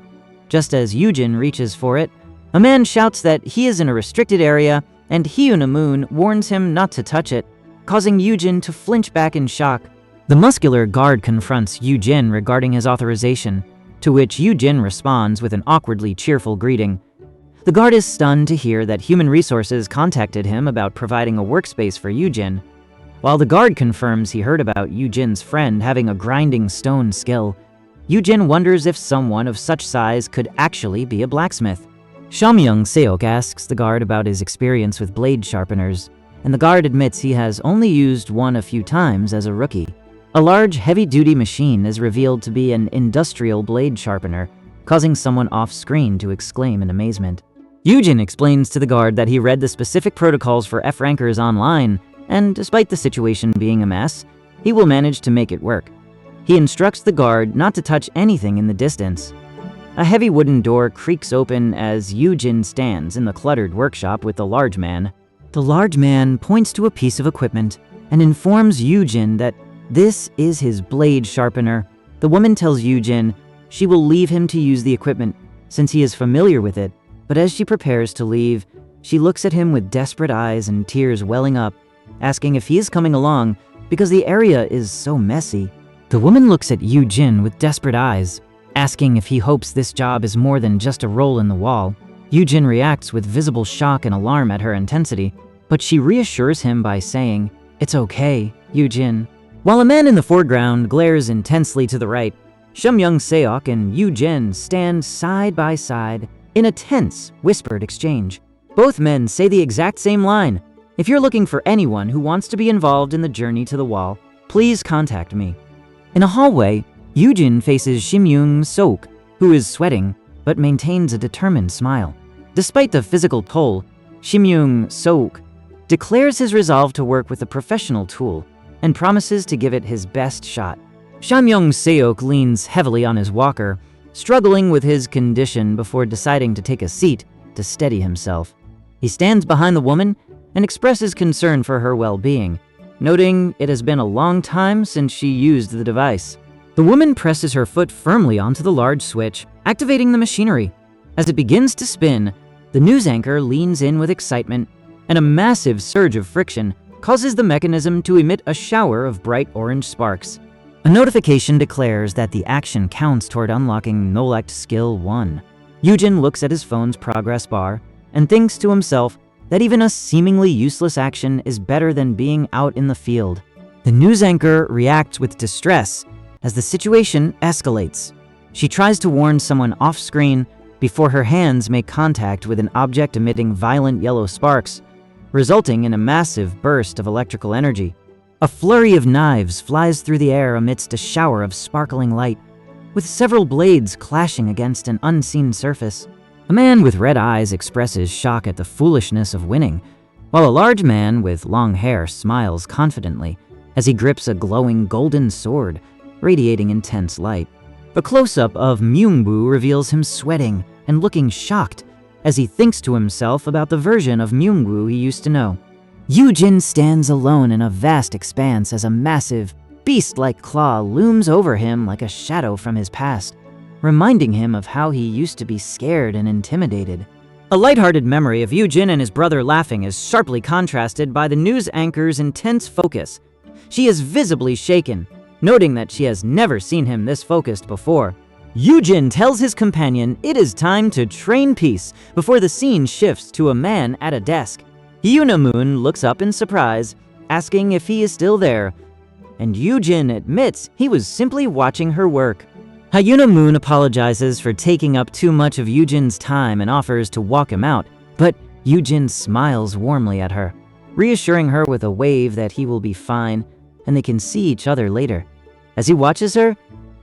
Just as Yoojin reaches for it, a man shouts that he is in a restricted area, and Hyuna warns him not to touch it, causing Yoojin to flinch back in shock. The muscular guard confronts Yoojin regarding his authorization, to which Yoojin responds with an awkwardly cheerful greeting. The guard is stunned to hear that Human Resources contacted him about providing a workspace for Yoojin. While the guard confirms he heard about Yoojin's friend having a grinding stone skill, Yoojin wonders if someone of such size could actually be a blacksmith. Shimyoung Seok asks the guard about his experience with blade sharpeners, and the guard admits he has only used one a few times as a rookie. A large, heavy-duty machine is revealed to be an industrial blade sharpener, causing someone off-screen to exclaim in amazement. Yoojin explains to the guard that he read the specific protocols for F-rankers online, and despite the situation being a mess, he will manage to make it work. He instructs the guard not to touch anything in the distance. A heavy wooden door creaks open as Yoojin stands in the cluttered workshop with the large man. The large man points to a piece of equipment and informs Yoojin that this is his blade sharpener. The woman tells Yoojin she will leave him to use the equipment since he is familiar with it, but as she prepares to leave, she looks at him with desperate eyes and tears welling up, asking if he is coming along because the area is so messy. The woman looks at Yoojin with desperate eyes, asking if he hopes this job is more than just a roll in the wall. Yoojin reacts with visible shock and alarm at her intensity, but she reassures him by saying, "It's okay, Yoojin." While a man in the foreground glares intensely to the right, Shimyoung Seok and Yoojin stand side by side in a tense, whispered exchange. Both men say the exact same line: "If you're looking for anyone who wants to be involved in the journey to the wall, please contact me." In a hallway, Yoojin faces Shimyoung Seok, who is sweating but maintains a determined smile. Despite the physical toll, Shimyoung Seok declares his resolve to work with a professional tool and promises to give it his best shot. Shimyoung Seok leans heavily on his walker, struggling with his condition before deciding to take a seat to steady himself. He stands behind the woman and expresses concern for her well-being, noting it has been a long time since she used the device. The woman presses her foot firmly onto the large switch, activating the machinery. As it begins to spin, the news anchor leans in with excitement, and a massive surge of friction causes the mechanism to emit a shower of bright orange sparks. A notification declares that the action counts toward unlocking Nolect Skill 1. Yoojin looks at his phone's progress bar and thinks to himself that even a seemingly useless action is better than being out in the field. The news anchor reacts with distress as the situation escalates. She tries to warn someone off-screen before her hands make contact with an object emitting violent yellow sparks, resulting in a massive burst of electrical energy. A flurry of knives flies through the air amidst a shower of sparkling light, with several blades clashing against an unseen surface. A man with red eyes expresses shock at the foolishness of winning, while a large man with long hair smiles confidently as he grips a glowing golden sword, radiating intense light. A close-up of Myungwoo reveals him sweating and looking shocked as he thinks to himself about the version of Myungwoo he used to know. Yoojin stands alone in a vast expanse as a massive, beast-like claw looms over him like a shadow from his past, reminding him of how he used to be scared and intimidated. A lighthearted memory of Yoojin and his brother laughing is sharply contrasted by the news anchor's intense focus. She is visibly shaken, noting that she has never seen him this focused before. Yoojin tells his companion it is time to train peace before the scene shifts to a man at a desk. Hyuna looks up in surprise, asking if he is still there, and Yoojin admits he was simply watching her work. Hyuna apologizes for taking up too much of Yoojin's time and offers to walk him out, but Yoojin smiles warmly at her, reassuring her with a wave that he will be fine and they can see each other later. As he watches her,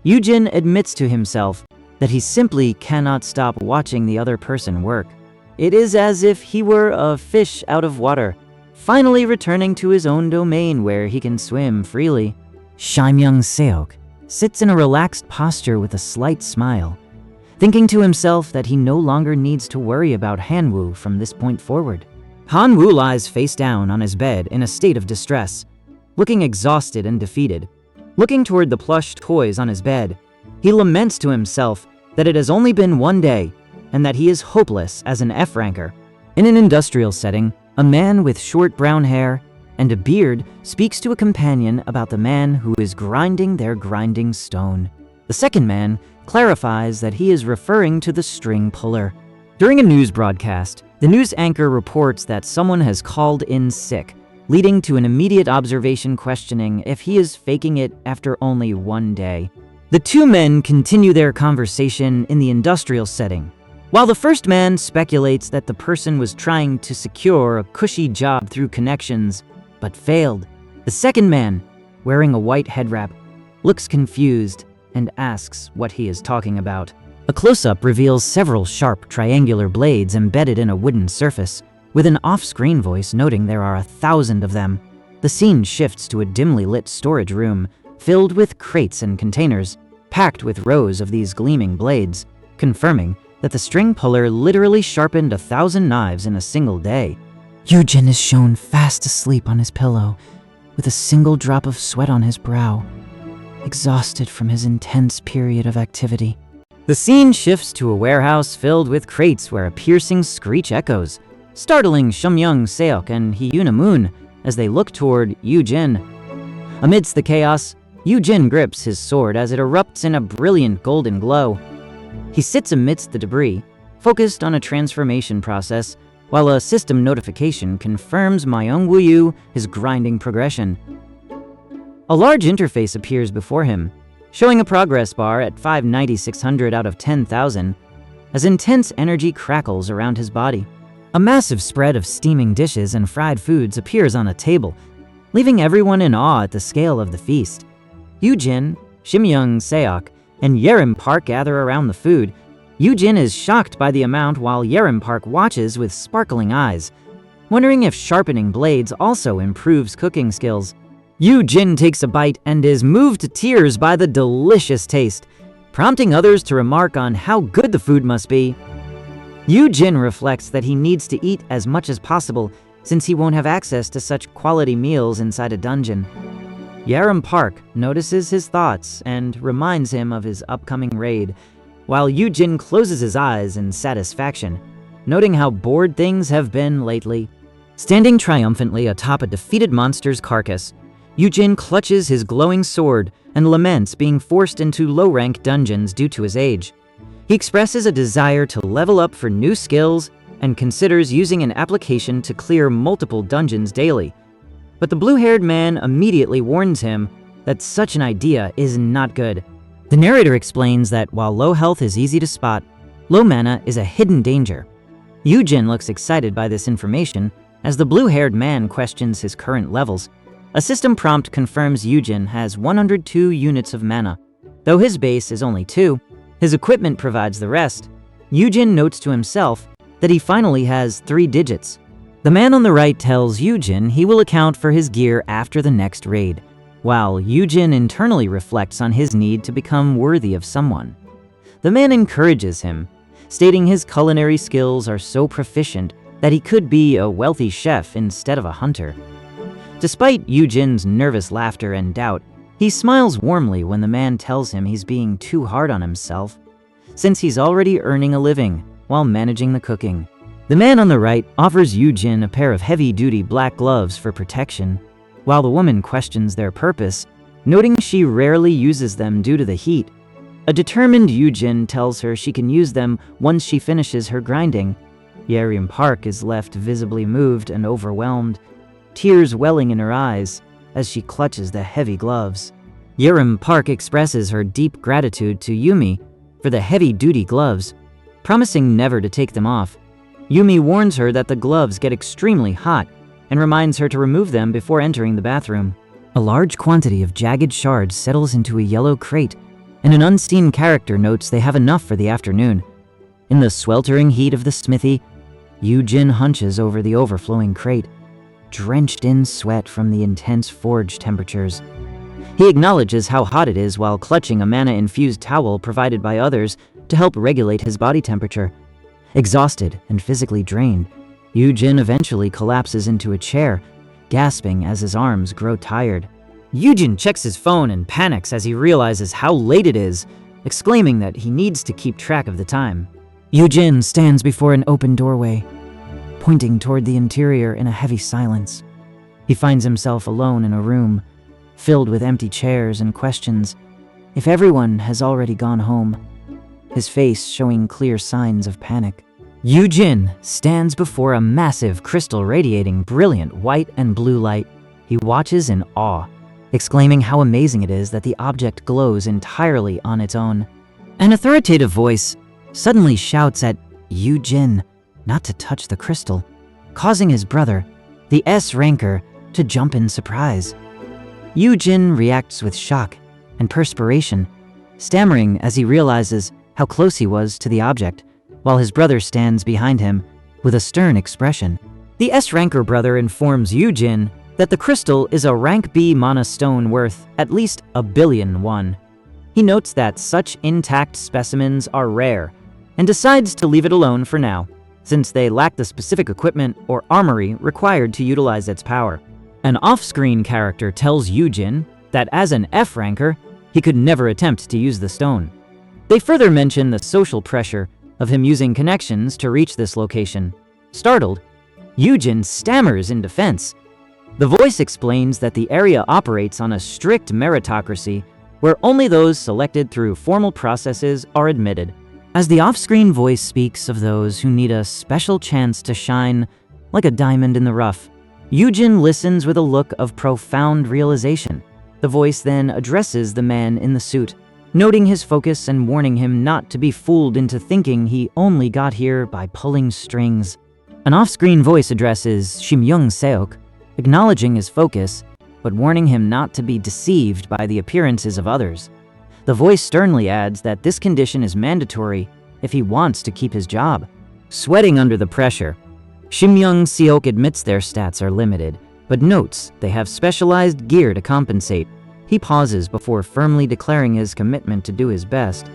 Yoojin admits to himself that he simply cannot stop watching the other person work. It is as if he were a fish out of water, finally returning to his own domain where he can swim freely. Seok sits in a relaxed posture with a slight smile, thinking to himself that he no longer needs to worry about Hanwoo from this point forward. Hanwoo lies face down on his bed in a state of distress, looking exhausted and defeated. Looking toward the plush toys on his bed, he laments to himself that it has only been one day and that he is hopeless as an F-ranker. In an industrial setting, a man with short brown hair and a beard speaks to a companion about the man who is grinding their grinding stone. The second man clarifies that he is referring to the string puller. During a news broadcast, the news anchor reports that someone has called in sick, leading to an immediate observation questioning if he is faking it after only one day. The two men continue their conversation in the industrial setting. While the first man speculates that the person was trying to secure a cushy job through connections, but failed, the second man, wearing a white head wrap, looks confused and asks what he is talking about. A close-up reveals several sharp triangular blades embedded in a wooden surface, with an off-screen voice noting there are 1,000 of them. The scene shifts to a dimly lit storage room filled with crates and containers, packed with rows of these gleaming blades, confirming that the string puller literally sharpened 1,000 knives in a single day. Yoojin is shown fast asleep on his pillow, with a single drop of sweat on his brow, exhausted from his intense period of activity. The scene shifts to a warehouse filled with crates where a piercing screech echoes, startling Seok and Hyuna as they look toward Yoojin. Amidst the chaos, Yoojin grips his sword as it erupts in a brilliant golden glow. He sits amidst the debris, focused on a transformation process, while a system notification confirms Myungwoo is grinding progression. A large interface appears before him, showing a progress bar at 59600 out of 10,000, as intense energy crackles around his body. A massive spread of steaming dishes and fried foods appears on a table, leaving everyone in awe at the scale of the feast. Yoojin, Seok, and Yerim Park gather around the food. Yoojin is shocked by the amount while Yerim Park watches with sparkling eyes, wondering if sharpening blades also improves cooking skills. Yoojin takes a bite and is moved to tears by the delicious taste, prompting others to remark on how good the food must be. Yoojin reflects that he needs to eat as much as possible since he won't have access to such quality meals inside a dungeon. Yerim Park notices his thoughts and reminds him of his upcoming raid, while Yoojin closes his eyes in satisfaction, noting how bored things have been lately. Standing triumphantly atop a defeated monster's carcass, Yoojin clutches his glowing sword and laments being forced into low-rank dungeons due to his age. He expresses a desire to level up for new skills and considers using an application to clear multiple dungeons daily. But the blue-haired man immediately warns him that such an idea is not good. The narrator explains that while low health is easy to spot, low mana is a hidden danger. Yoojin looks excited by this information as the blue-haired man questions his current levels. A system prompt confirms Yoojin has 102 units of mana. Though his base is only 2, his equipment provides the rest. Yoojin notes to himself that he finally has 3 digits. The man on the right tells Yoojin he will account for his gear after the next raid, while Yoojin internally reflects on his need to become worthy of someone. The man encourages him, stating his culinary skills are so proficient that he could be a wealthy chef instead of a hunter. Despite Yoojin's nervous laughter and doubt, he smiles warmly when the man tells him he's being too hard on himself, since he's already earning a living while managing the cooking. The man on the right offers Yoojin a pair of heavy-duty black gloves for protection, while the woman questions their purpose, noting she rarely uses them due to the heat. A determined Yoojin tells her she can use them once she finishes her grinding. Yoojin Park is left visibly moved and overwhelmed, tears welling in her eyes as she clutches the heavy gloves. Yoojin Park expresses her deep gratitude to Yumi for the heavy-duty gloves, promising never to take them off. Yumi warns her that the gloves get extremely hot and reminds her to remove them before entering the bathroom. A large quantity of jagged shards settles into a yellow crate, and an unseen character notes they have enough for the afternoon. In the sweltering heat of the smithy, Yoojin hunches over the overflowing crate, drenched in sweat from the intense forge temperatures. He acknowledges how hot it is while clutching a mana-infused towel provided by others to help regulate his body temperature. Exhausted and physically drained, Yoojin eventually collapses into a chair, gasping as his arms grow tired. Yoojin checks his phone and panics as he realizes how late it is, exclaiming that he needs to keep track of the time. Yoojin stands before an open doorway, pointing toward the interior in a heavy silence. He finds himself alone in a room, filled with empty chairs and questions if everyone has already gone home, his face showing clear signs of panic. Yoojin stands before a massive crystal radiating brilliant white and blue light. He watches in awe, exclaiming how amazing it is that the object glows entirely on its own. An authoritative voice suddenly shouts at Yoojin not to touch the crystal, causing his brother, the S-ranker, to jump in surprise. Yoojin reacts with shock and perspiration, stammering as he realizes how close he was to the object, while his brother stands behind him with a stern expression. The S-ranker brother informs Yoojin that the crystal is a rank B mana stone worth at least 1 billion won. He notes that such intact specimens are rare and decides to leave it alone for now, since they lack the specific equipment or armory required to utilize its power. An off-screen character tells Yoojin that as an F-ranker, he could never attempt to use the stone. They further mention the social pressure of him using connections to reach this location. Startled, Yoojin stammers in defense. The voice explains that the area operates on a strict meritocracy where only those selected through formal processes are admitted. As the off-screen voice speaks of those who need a special chance to shine like a diamond in the rough, Yoojin listens with a look of profound realization. The voice then addresses the man in the suit, noting his focus and warning him not to be fooled into thinking he only got here by pulling strings. An off-screen voice addresses Shimyoung Seok, acknowledging his focus, but warning him not to be deceived by the appearances of others. The voice sternly adds that this condition is mandatory if he wants to keep his job. Sweating under the pressure, Shimyoung Seok admits their stats are limited, but notes they have specialized gear to compensate. He pauses before firmly declaring his commitment to do his best,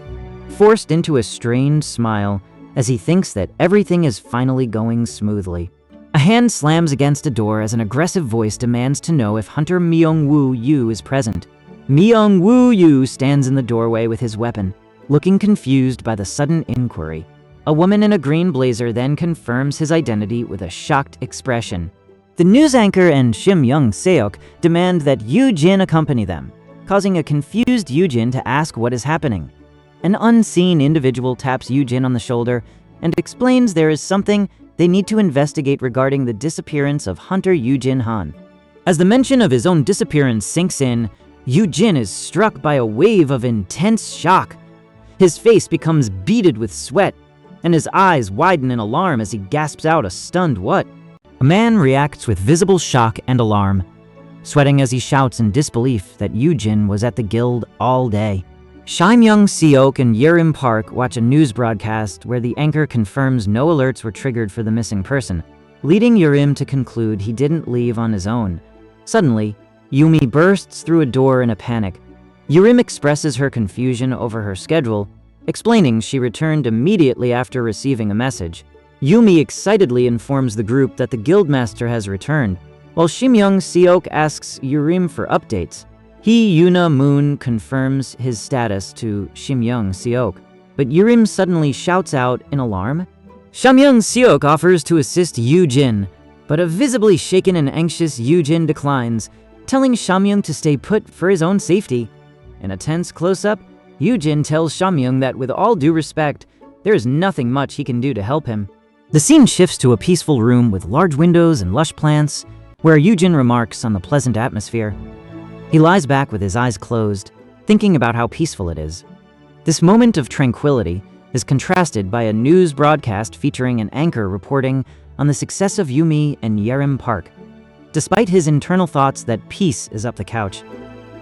forced into a strained smile as he thinks that everything is finally going smoothly. A hand slams against a door as an aggressive voice demands to know if Hunter Myung-woo Yu is present. Myung-woo Yu stands in the doorway with his weapon, looking confused by the sudden inquiry. A woman in a green blazer then confirms his identity with a shocked expression. The news anchor and Shimyoung Seok demand that Yoojin accompany them, causing a confused Yoojin to ask what is happening. An unseen individual taps Yoojin on the shoulder and explains there is something they need to investigate regarding the disappearance of Hunter Yoojin Han. As the mention of his own disappearance sinks in, Yoojin is struck by a wave of intense shock. His face becomes beaded with sweat, and his eyes widen in alarm as he gasps out a stunned "What?" A man reacts with visible shock and alarm, sweating as he shouts in disbelief that Yoojin was at the guild all day. Shimyoung Seok and Yerim Park watch a news broadcast where the anchor confirms no alerts were triggered for the missing person, leading Yerim to conclude he didn't leave on his own. Suddenly, Yumi bursts through a door in a panic. Yerim expresses her confusion over her schedule, explaining she returned immediately after receiving a message. Yumi excitedly informs the group that the guildmaster has returned, while Shimyoung Seok asks Yerim for updates. Yuna Moon confirms his status to Shimyoung Seok, but Yerim suddenly shouts out in alarm. Shimyoung Seok offers to assist Yoojin, but a visibly shaken and anxious Yoojin declines, telling Shimyoung to stay put for his own safety. In a tense close-up, Yoojin tells Shimyoung that with all due respect, there is nothing much he can do to help him. The scene shifts to a peaceful room with large windows and lush plants, where Yoojin remarks on the pleasant atmosphere. He lies back with his eyes closed, thinking about how peaceful it is. This moment of tranquility is contrasted by a news broadcast featuring an anchor reporting on the success of Yumi and Yerim Park. Despite his internal thoughts that peace is up the couch,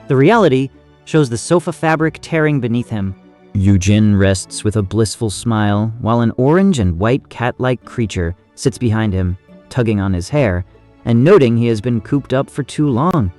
the reality shows the sofa fabric tearing beneath him. Yoojin rests with a blissful smile while an orange and white cat-like creature sits behind him, tugging on his hair and noting he has been cooped up for too long.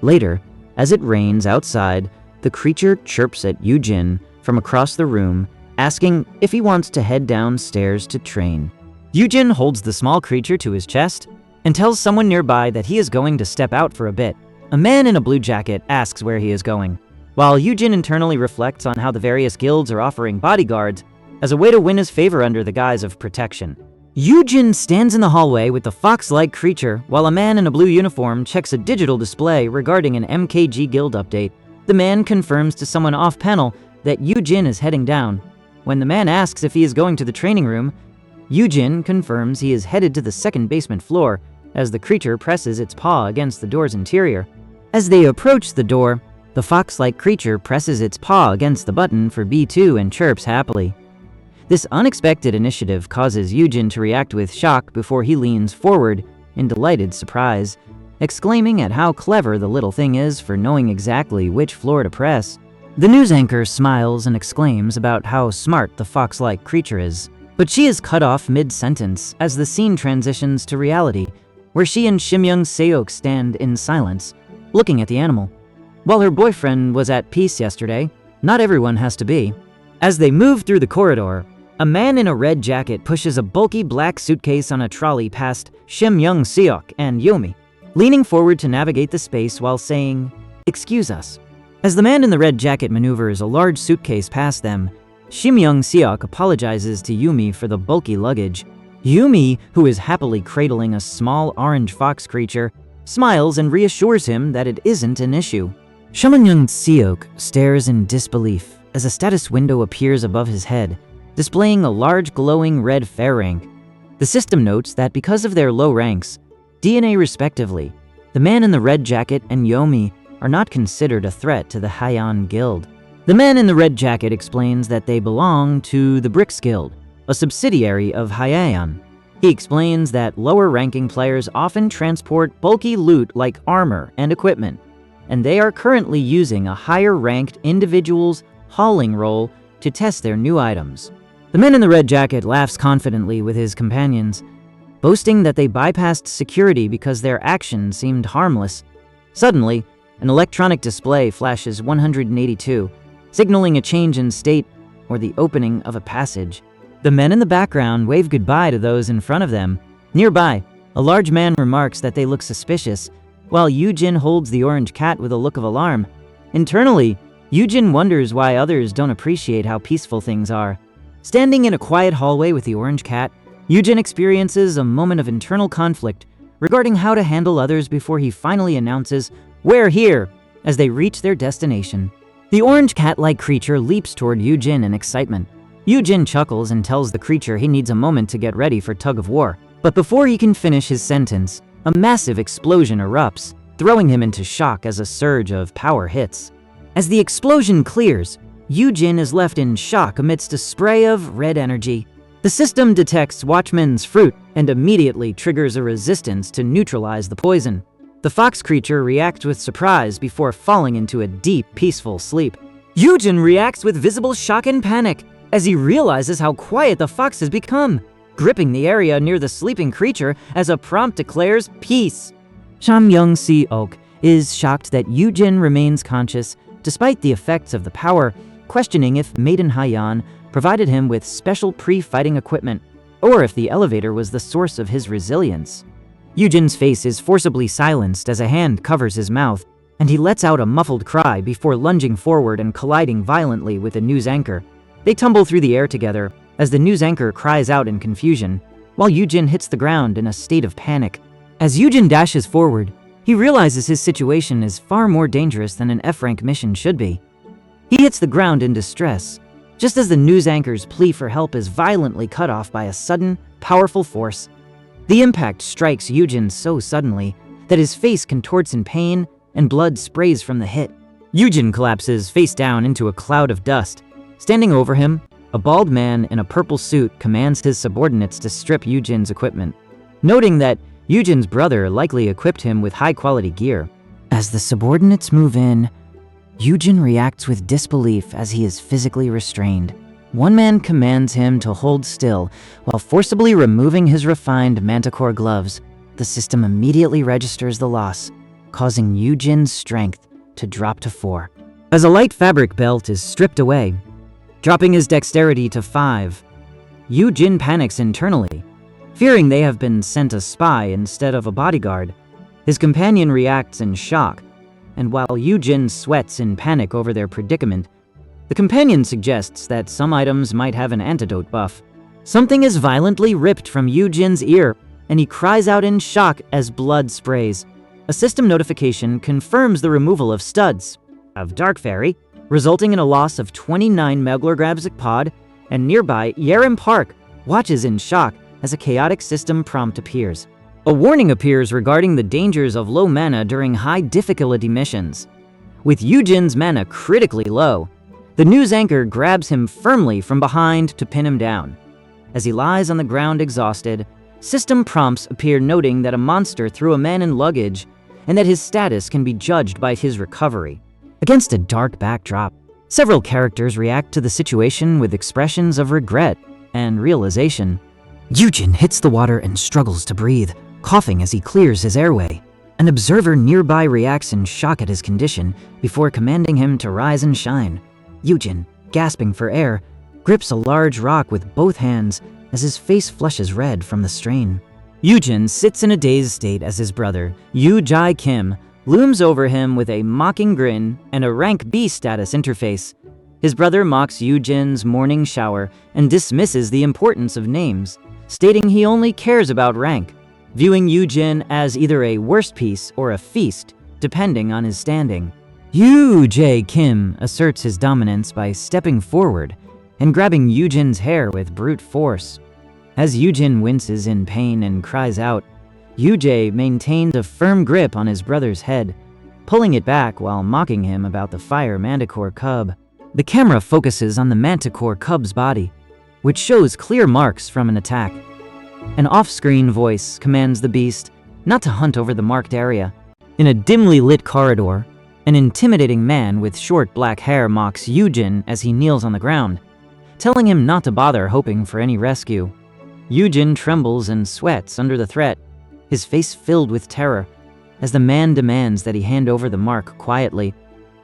Later, as it rains outside, the creature chirps at Yoojin from across the room, asking if he wants to head downstairs to train. Yoojin holds the small creature to his chest and tells someone nearby that he is going to step out for a bit. A man in a blue jacket asks where he is going, while Yoojin internally reflects on how the various guilds are offering bodyguards as a way to win his favor under the guise of protection. Yoojin stands in the hallway with the fox-like creature while a man in a blue uniform checks a digital display regarding an MKG guild update. The man confirms to someone off-panel that Yoojin is heading down. When the man asks if he is going to the training room, Yoojin confirms he is headed to the second basement floor as the creature presses its paw against the door's interior. As they approach the door, the fox-like creature presses its paw against the button for B2 and chirps happily. This unexpected initiative causes Yoojin to react with shock before he leans forward in delighted surprise, exclaiming at how clever the little thing is for knowing exactly which floor to press. The news anchor smiles and exclaims about how smart the fox-like creature is, but she is cut off mid-sentence as the scene transitions to reality, where she and Shimyoung Seok stand in silence, looking at the animal. While her boyfriend was at peace yesterday, not everyone has to be. As they move through the corridor, a man in a red jacket pushes a bulky black suitcase on a trolley past Shimyoung Seok and Yomi, leaning forward to navigate the space while saying, "Excuse us." As the man in the red jacket maneuvers a large suitcase past them, Shimyoung Seok apologizes to Yumi for the bulky luggage. Yumi, who is happily cradling a small orange fox creature, smiles and reassures him that it isn't an issue. Shimyoung Seok stares in disbelief as a status window appears above his head, displaying a large glowing red fair rank. The system notes that because of their low ranks, DNA respectively, the man in the red jacket and Yomi are not considered a threat to the Haiyan Guild. The man in the red jacket explains that they belong to the Bricks Guild, a subsidiary of Haiyan. He explains that lower-ranking players often transport bulky loot like armor and equipment, and they are currently using a higher-ranked individual's hauling role to test their new items. The man in the red jacket laughs confidently with his companions, boasting that they bypassed security because their action seemed harmless. Suddenly, an electronic display flashes 182, signaling a change in state or the opening of a passage. The men in the background wave goodbye to those in front of them. Nearby, a large man remarks that they look suspicious, while Yoojin holds the orange cat with a look of alarm. Internally, Yoojin wonders why others don't appreciate how peaceful things are. Standing in a quiet hallway with the orange cat, Yoojin experiences a moment of internal conflict regarding how to handle others before he finally announces, "We're here!" as they reach their destination. The orange cat-like creature leaps toward Yoojin in excitement. Yoojin chuckles and tells the creature he needs a moment to get ready for tug of war. But before he can finish his sentence, a massive explosion erupts, throwing him into shock as a surge of power hits. As the explosion clears, Yoojin is left in shock amidst a spray of red energy. The system detects Watchman's fruit and immediately triggers a resistance to neutralize the poison. The fox creature reacts with surprise before falling into a deep, peaceful sleep. Yoojin reacts with visible shock and panic as he realizes how quiet the fox has become, gripping the area near the sleeping creature as a prompt declares peace. Shamyoung-si-ok is shocked that Yoojin remains conscious despite the effects of the power, questioning if Maiden Haiyan provided him with special pre-fighting equipment, or if the elevator was the source of his resilience. Yoojin's face is forcibly silenced as a hand covers his mouth, and he lets out a muffled cry before lunging forward and colliding violently with a news anchor. They tumble through the air together as the news anchor cries out in confusion, while Yoojin hits the ground in a state of panic. As Yoojin dashes forward, he realizes his situation is far more dangerous than an F-rank mission should be. He hits the ground in distress, just as the news anchor's plea for help is violently cut off by a sudden, powerful force. The impact strikes Yoojin so suddenly that his face contorts in pain and blood sprays from the hit. Yoojin collapses face down into a cloud of dust. Standing over him, a bald man in a purple suit commands his subordinates to strip Yoojin's equipment, noting that Yoojin's brother likely equipped him with high-quality gear. As the subordinates move in, Yoojin reacts with disbelief as he is physically restrained. One man commands him to hold still while forcibly removing his refined manticore gloves. The system immediately registers the loss, causing Yoojin's strength to drop to 4. As a light fabric belt is stripped away, dropping his dexterity to 5, Yoojin panics internally, fearing they have been sent a spy instead of a bodyguard. His companion reacts in shock, and while Yoojin sweats in panic over their predicament, the companion suggests that some items might have an antidote buff. Something is violently ripped from Yoojin's ear, and he cries out in shock as blood sprays. A system notification confirms the removal of studs of Dark Fairy, resulting in a loss of 29 Megalograbs pod, and nearby Yerim Park watches in shock as a chaotic system prompt appears. A warning appears regarding the dangers of low mana during high difficulty missions. With Yoojin's mana critically low, the news anchor grabs him firmly from behind to pin him down. As he lies on the ground exhausted, system prompts appear noting that a monster threw a man in luggage and that his status can be judged by his recovery. Against a dark backdrop, several characters react to the situation with expressions of regret and realization. Yoojin hits the water and struggles to breathe, coughing as he clears his airway. An observer nearby reacts in shock at his condition before commanding him to rise and shine. Yoojin, gasping for air, grips a large rock with both hands as his face flushes red from the strain. Yoojin sits in a dazed state as his brother, Yoo Jae-kim, looms over him with a mocking grin and a rank B status interface. His brother mocks Yoojin's morning shower and dismisses the importance of names, stating he only cares about rank, viewing Yoojin as either a worst piece or a feast, depending on his standing. Yoo Jae-kim asserts his dominance by stepping forward and grabbing Yoojin's hair with brute force. As Yoojin winces in pain and cries out, Yoo-jae maintained a firm grip on his brother's head, pulling it back while mocking him about the fire manticore cub. The camera focuses on the manticore cub's body, which shows clear marks from an attack. An off-screen voice commands the beast not to hunt over the marked area. In a dimly lit corridor, an intimidating man with short black hair mocks Yoojin as he kneels on the ground, telling him not to bother hoping for any rescue. Yoojin trembles and sweats under the threat, his face filled with terror, as the man demands that he hand over the mark quietly.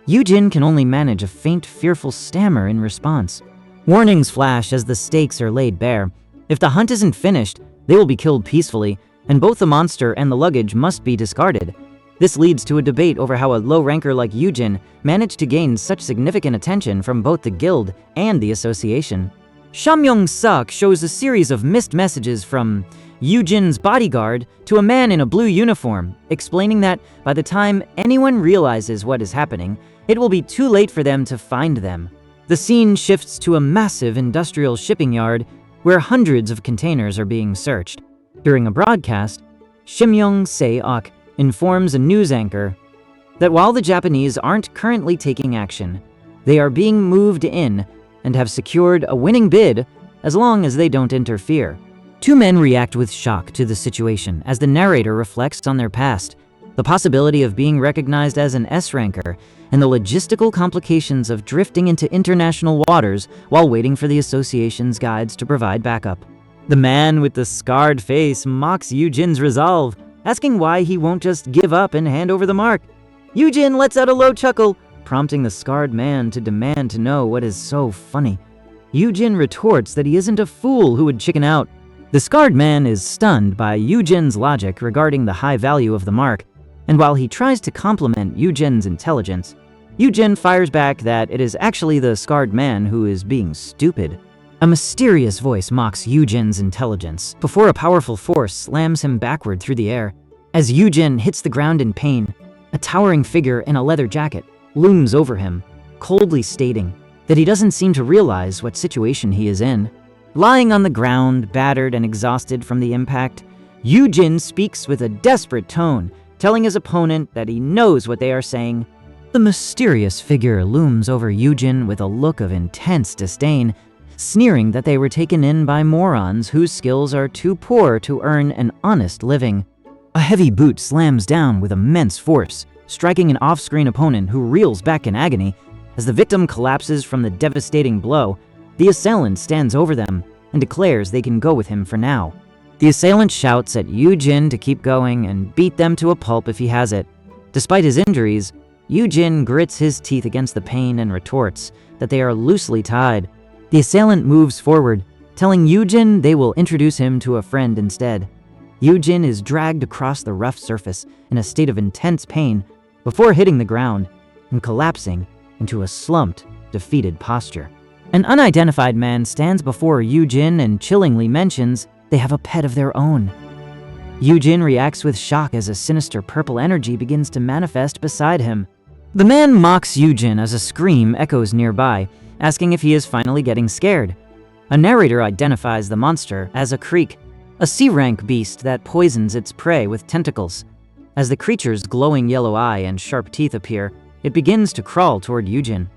Yoojin can only manage a faint, fearful stammer in response. Warnings flash as the stakes are laid bare. If the hunt isn't finished, they will be killed peacefully, and both the monster and the luggage must be discarded. This leads to a debate over how a low ranker like Yoojin managed to gain such significant attention from both the guild and the association. Shamyoung-suk shows a series of missed messages from Yoojin's bodyguard to a man in a blue uniform, explaining that by the time anyone realizes what is happening, it will be too late for them to find them. The scene shifts to a massive industrial shipping yard where hundreds of containers are being searched. During a broadcast, Shimyong Se-ok informs a news anchor that while the Japanese aren't currently taking action, they are being moved in and have secured a winning bid as long as they don't interfere. Two men react with shock to the situation as the narrator reflects on their past, the possibility of being recognized as an S-ranker, and the logistical complications of drifting into international waters while waiting for the association's guides to provide backup. The man with the scarred face mocks Yoojin's resolve, asking why he won't just give up and hand over the mark. Yoojin lets out a low chuckle, prompting the scarred man to demand to know what is so funny. Yoojin retorts that he isn't a fool who would chicken out. The scarred man is stunned by Yoojin's logic regarding the high value of the mark, and while he tries to compliment Yoojin's intelligence, Yoojin fires back that it is actually the scarred man who is being stupid. A mysterious voice mocks Yoojin's intelligence before a powerful force slams him backward through the air. As Yoojin hits the ground in pain, a towering figure in a leather jacket looms over him, coldly stating that he doesn't seem to realize what situation he is in. Lying on the ground, battered and exhausted from the impact, Yoojin speaks with a desperate tone, telling his opponent that he knows what they are saying. The mysterious figure looms over Yoojin with a look of intense disdain, sneering that they were taken in by morons whose skills are too poor to earn an honest living. A heavy boot slams down with immense force, striking an off-screen opponent who reels back in agony. As the victim collapses from the devastating blow, the assailant stands over them and declares they can go with him for now. The assailant shouts at Yoojin to keep going and beat them to a pulp if he has it. Despite his injuries, Yoojin grits his teeth against the pain and retorts that they are loosely tied. The assailant moves forward, telling Yoojin they will introduce him to a friend instead. Yoojin is dragged across the rough surface in a state of intense pain before hitting the ground and collapsing into a slumped, defeated posture. An unidentified man stands before Yoojin and chillingly mentions they have a pet of their own. Yoojin reacts with shock as a sinister purple energy begins to manifest beside him. The man mocks Yoojin as a scream echoes nearby, asking if he is finally getting scared. A narrator identifies the monster as a creek, a C-rank beast that poisons its prey with tentacles. As the creature's glowing yellow eye and sharp teeth appear, it begins to crawl toward Yoojin.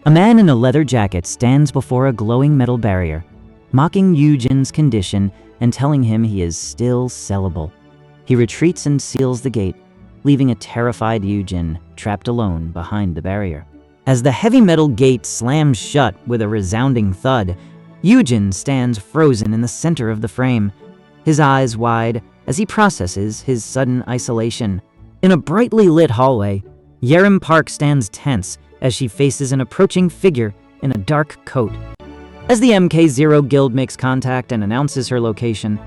A man in a leather jacket stands before a glowing metal barrier, mocking Yoojin's condition and telling him he is still sellable. He retreats and seals the gate, leaving a terrified Yoojin trapped alone behind the barrier. As the heavy metal gate slams shut with a resounding thud, Yoojin stands frozen in the center of the frame, his eyes wide as he processes his sudden isolation. In a brightly lit hallway, Yerim Park stands tense as she faces an approaching figure in a dark coat. As the MK0 guild makes contact and announces her location,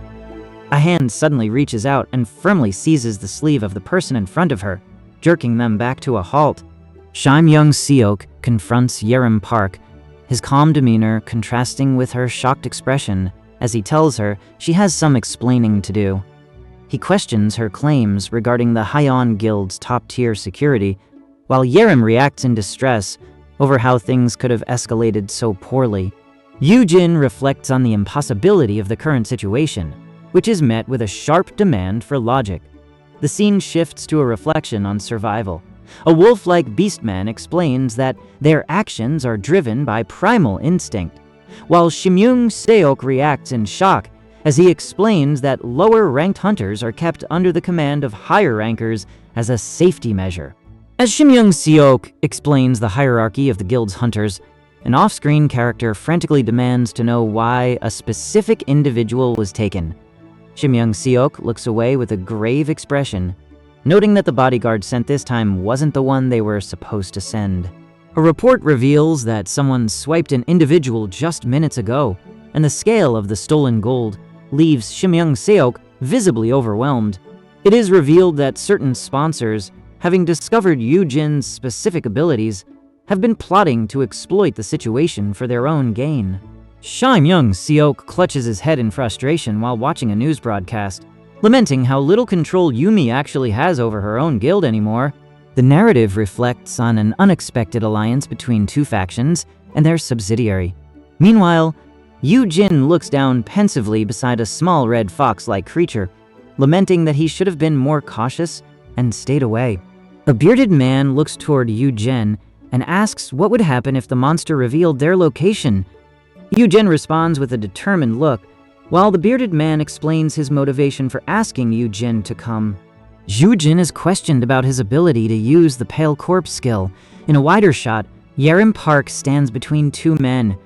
a hand suddenly reaches out and firmly seizes the sleeve of the person in front of her, jerking them back to a halt. Shimyong Se-ok confronts Yerim Park, his calm demeanor contrasting with her shocked expression as he tells her she has some explaining to do. He questions her claims regarding the Hyeon Guild's top-tier security, while Yerim reacts in distress over how things could have escalated so poorly. Yoojin reflects on the impossibility of the current situation, which is met with a sharp demand for logic. The scene shifts to a reflection on survival. A wolf-like beastman explains that their actions are driven by primal instinct, while Shimyong Se-ok reacts in shock as he explains that lower-ranked hunters are kept under the command of higher rankers as a safety measure. As Shimyong Se-ok explains the hierarchy of the guild's hunters, an off-screen character frantically demands to know why a specific individual was taken. Shimyong Se-ok looks away with a grave expression, noting that the bodyguard sent this time wasn't the one they were supposed to send. A report reveals that someone swiped an individual just minutes ago, and the scale of the stolen gold leaves Shimyong Se-ok visibly overwhelmed. It is revealed that certain sponsors, having discovered Yoojin's specific abilities, have been plotting to exploit the situation for their own gain. Shimyong Se-ok clutches his head in frustration while watching a news broadcast, lamenting how little control Yumi actually has over her own guild anymore. The narrative reflects on an unexpected alliance between two factions and their subsidiary. Meanwhile, Yoojin looks down pensively beside a small red fox-like creature, lamenting that he should have been more cautious and stayed away. A bearded man looks toward Yoojin and asks what would happen if the monster revealed their location. Yoojin responds with a determined look, while the bearded man explains his motivation for asking Yoojin to come. Yoojin is questioned about his ability to use the pale corpse skill. In a wider shot, Yerim Park stands between two men.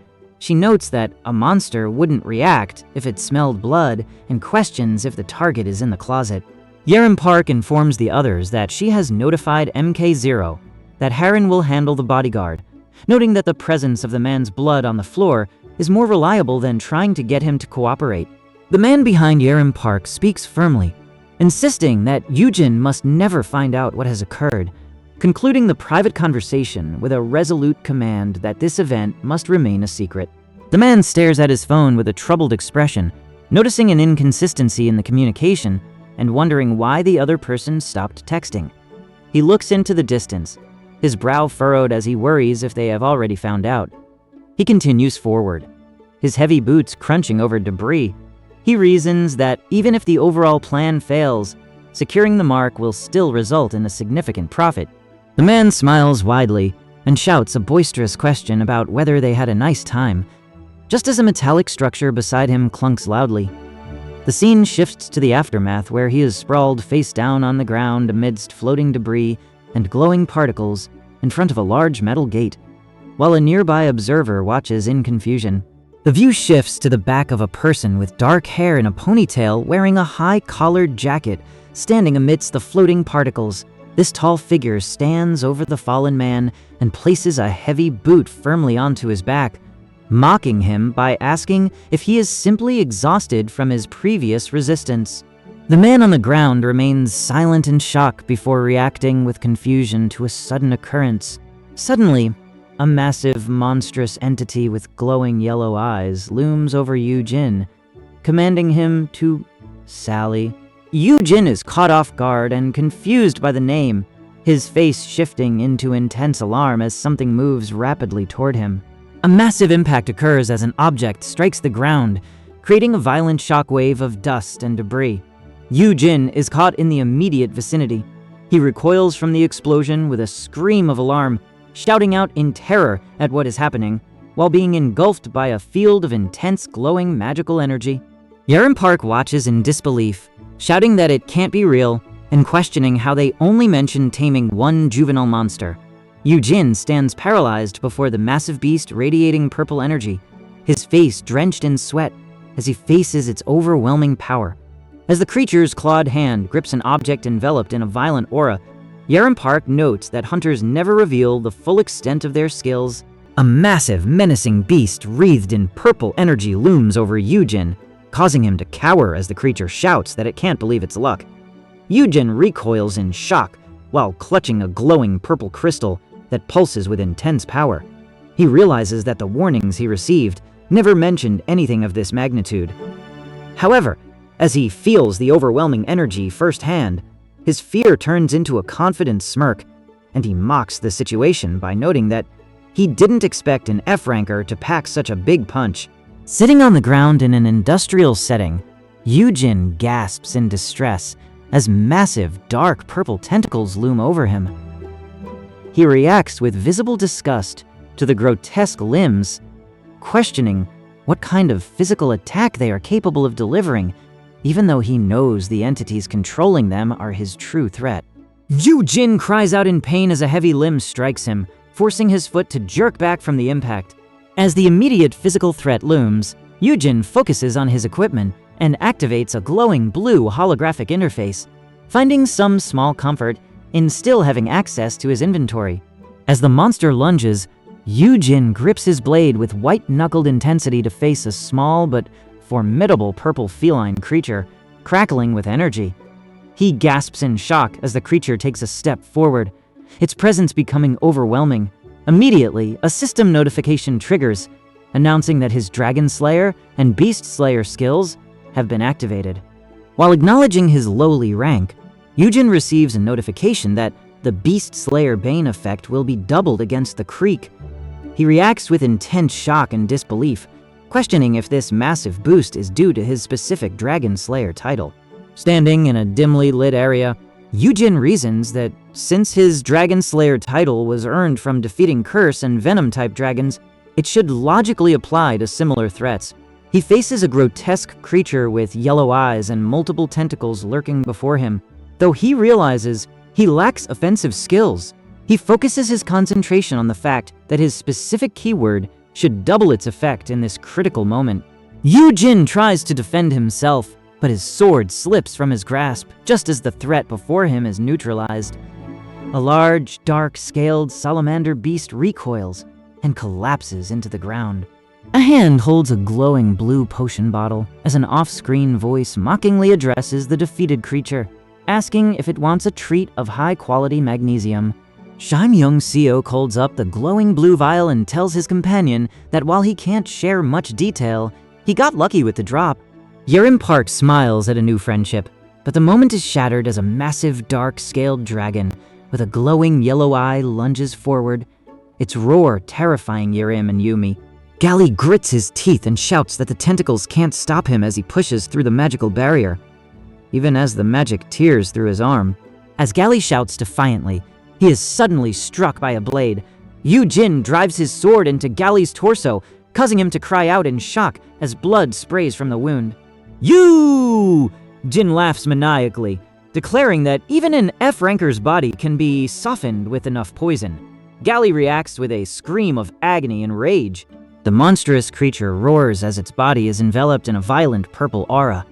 She notes that a monster wouldn't react if it smelled blood and questions if the target is in the closet. Yerim Park informs the others that she has notified MK0 that Harren will handle the bodyguard, noting that the presence of the man's blood on the floor is more reliable than trying to get him to cooperate. The man behind Yerim Park speaks firmly, insisting that Yoojin must never find out what has occurred, concluding the private conversation with a resolute command that this event must remain a secret. The man stares at his phone with a troubled expression, noticing an inconsistency in the communication and wondering why the other person stopped texting. He looks into the distance, his brow furrowed as he worries if they have already found out. He continues forward, his heavy boots crunching over debris. He reasons that even if the overall plan fails, securing the mark will still result in a significant profit. The man smiles widely and shouts a boisterous question about whether they had a nice time, just as a metallic structure beside him clunks loudly. The scene shifts to the aftermath, where he is sprawled face down on the ground amidst floating debris and glowing particles in front of a large metal gate, while a nearby observer watches in confusion. The view shifts to the back of a person with dark hair in a ponytail wearing a high-collared jacket, standing amidst the floating particles. This tall figure stands over the fallen man and places a heavy boot firmly onto his back, mocking him by asking if he is simply exhausted from his previous resistance. The man on the ground remains silent in shock before reacting with confusion to a sudden occurrence. Suddenly, a massive, monstrous entity with glowing yellow eyes looms over Yoojin, commanding him to sally. Yoojin is caught off guard and confused by the name, his face shifting into intense alarm as something moves rapidly toward him. A massive impact occurs as an object strikes the ground, creating a violent shockwave of dust and debris. Yoojin is caught in the immediate vicinity. He recoils from the explosion with a scream of alarm, shouting out in terror at what is happening, while being engulfed by a field of intense glowing magical energy. Yerim Park watches in disbelief, shouting that it can't be real and questioning how they only mentioned taming one juvenile monster. Yoojin stands paralyzed before the massive beast radiating purple energy, his face drenched in sweat as he faces its overwhelming power. As the creature's clawed hand grips an object enveloped in a violent aura, Yerim Park notes that hunters never reveal the full extent of their skills. A massive, menacing beast wreathed in purple energy looms over Yoojin, causing him to cower as the creature shouts that it can't believe its luck. Yoojin recoils in shock while clutching a glowing purple crystal that pulses with intense power. He realizes that the warnings he received never mentioned anything of this magnitude. However, as he feels the overwhelming energy firsthand, his fear turns into a confident smirk, and he mocks the situation by noting that he didn't expect an F-ranker to pack such a big punch. Sitting on the ground in an industrial setting, Yoojin gasps in distress as massive, dark purple tentacles loom over him. He reacts with visible disgust to the grotesque limbs, questioning what kind of physical attack they are capable of delivering, even though he knows the entities controlling them are his true threat. Yoojin cries out in pain as a heavy limb strikes him, forcing his foot to jerk back from the impact. As the immediate physical threat looms, Yoojin focuses on his equipment and activates a glowing blue holographic interface, finding some small comfort in still having access to his inventory. As the monster lunges, Yoojin grips his blade with white-knuckled intensity to face a small but formidable purple feline creature, crackling with energy. He gasps in shock as the creature takes a step forward, its presence becoming overwhelming. Immediately, a system notification triggers, announcing that his Dragon Slayer and Beast Slayer skills have been activated. While acknowledging his lowly rank, Yoojin receives a notification that the Beast Slayer Bane effect will be doubled against the creek. He reacts with intense shock and disbelief, questioning if this massive boost is due to his specific Dragon Slayer title. Standing in a dimly lit area, Yoojin reasons that since his Dragon Slayer title was earned from defeating Curse and Venom-type dragons, it should logically apply to similar threats. He faces a grotesque creature with yellow eyes and multiple tentacles lurking before him. Though he realizes he lacks offensive skills, he focuses his concentration on the fact that his specific keyword should double its effect in this critical moment. Yoojin tries to defend himself, but his sword slips from his grasp just as the threat before him is neutralized. A large, dark-scaled salamander beast recoils and collapses into the ground. A hand holds a glowing blue potion bottle as an off-screen voice mockingly addresses the defeated creature, asking if it wants a treat of high-quality magnesium. Young-seok holds up the glowing blue vial and tells his companion that while he can't share much detail, he got lucky with the drop. Yerim Park smiles at a new friendship, but the moment is shattered as a massive dark-scaled dragon with a glowing yellow eye lunges forward, its roar terrifying Yerim and Yumi. Gali grits his teeth and shouts that the tentacles can't stop him as he pushes through the magical barrier, even as the magic tears through his arm. As Gali shouts defiantly, he is suddenly struck by a blade. Yoojin drives his sword into Gali's torso, causing him to cry out in shock as blood sprays from the wound. "You!" Jin laughs maniacally, declaring that even an F-ranker's body can be softened with enough poison. Gali reacts with a scream of agony and rage. The monstrous creature roars as its body is enveloped in a violent purple aura,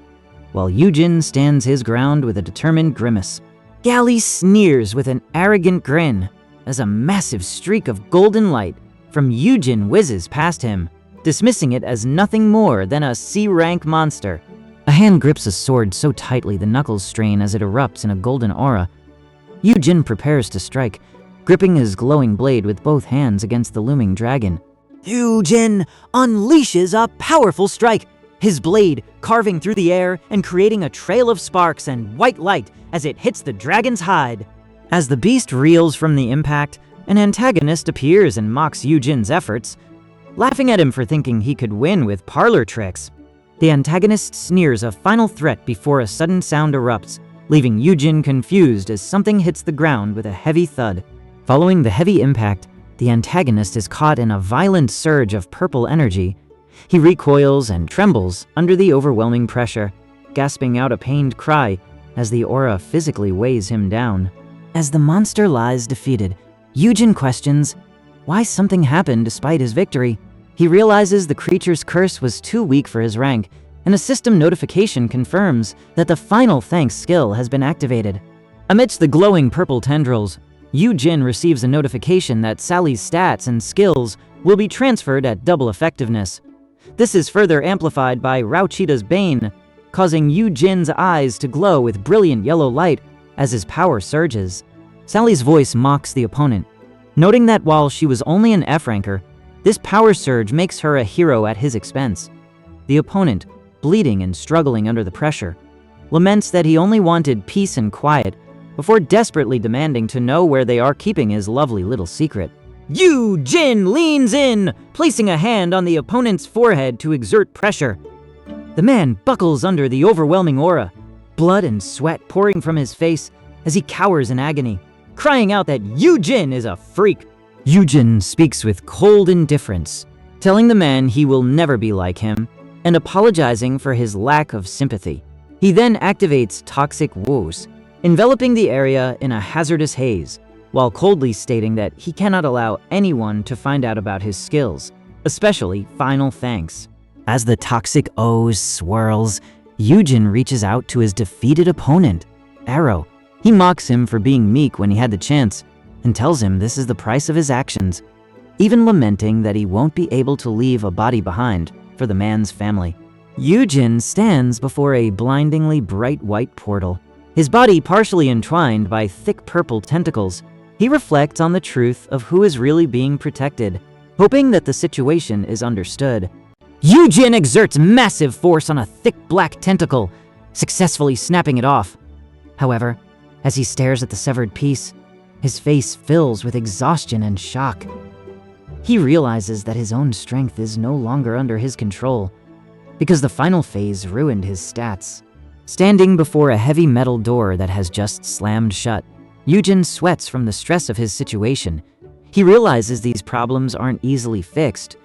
while Yoojin stands his ground with a determined grimace. Gali sneers with an arrogant grin as a massive streak of golden light from Yoojin whizzes past him, dismissing it as nothing more than a C-rank monster. A hand grips a sword so tightly the knuckles strain as it erupts in a golden aura. Yoojin prepares to strike, gripping his glowing blade with both hands against the looming dragon. Yoojin unleashes a powerful strike, his blade carving through the air and creating a trail of sparks and white light as it hits the dragon's hide. As the beast reels from the impact, an antagonist appears and mocks Yoojin's efforts, laughing at him for thinking he could win with parlor tricks. The antagonist sneers a final threat before a sudden sound erupts, leaving Yoojin confused as something hits the ground with a heavy thud. Following the heavy impact, the antagonist is caught in a violent surge of purple energy. He recoils and trembles under the overwhelming pressure, gasping out a pained cry as the aura physically weighs him down. As the monster lies defeated, Yoojin questions why something happened despite his victory. He realizes the creature's curse was too weak for his rank, and a system notification confirms that the final thanks skill has been activated. Amidst the glowing purple tendrils, Yoojin receives a notification that Sally's stats and skills will be transferred at double effectiveness. This is further amplified by Rauchita's Bane, causing Yoojin's eyes to glow with brilliant yellow light as his power surges. Sally's voice mocks the opponent, noting that while she was only an F-ranker, this power surge makes her a hero at his expense. The opponent, bleeding and struggling under the pressure, laments that he only wanted peace and quiet before desperately demanding to know where they are keeping his lovely little secret. Yoojin leans in, placing a hand on the opponent's forehead to exert pressure. The man buckles under the overwhelming aura, blood and sweat pouring from his face as he cowers in agony, crying out that Yoojin is a freak. Yoojin speaks with cold indifference, telling the man he will never be like him, and apologizing for his lack of sympathy. He then activates Toxic Woos, enveloping the area in a hazardous haze, while coldly stating that he cannot allow anyone to find out about his skills, especially final thanks. As the Toxic Ooze swirls, Yoojin reaches out to his defeated opponent, Arrow. He mocks him for being meek when he had the chance, and tells him this is the price of his actions, even lamenting that he won't be able to leave a body behind for the man's family. Yoojin stands before a blindingly bright white portal, his body partially entwined by thick purple tentacles. He reflects on the truth of who is really being protected, hoping that the situation is understood. Yoojin exerts massive force on a thick black tentacle, successfully snapping it off. However, as he stares at the severed piece, his face fills with exhaustion and shock. he realizes that his own strength is no longer under his control, because the final phase ruined his stats. Standing before a heavy metal door that has just slammed shut, Yoojin sweats from the stress of his situation. He realizes these problems aren't easily fixed,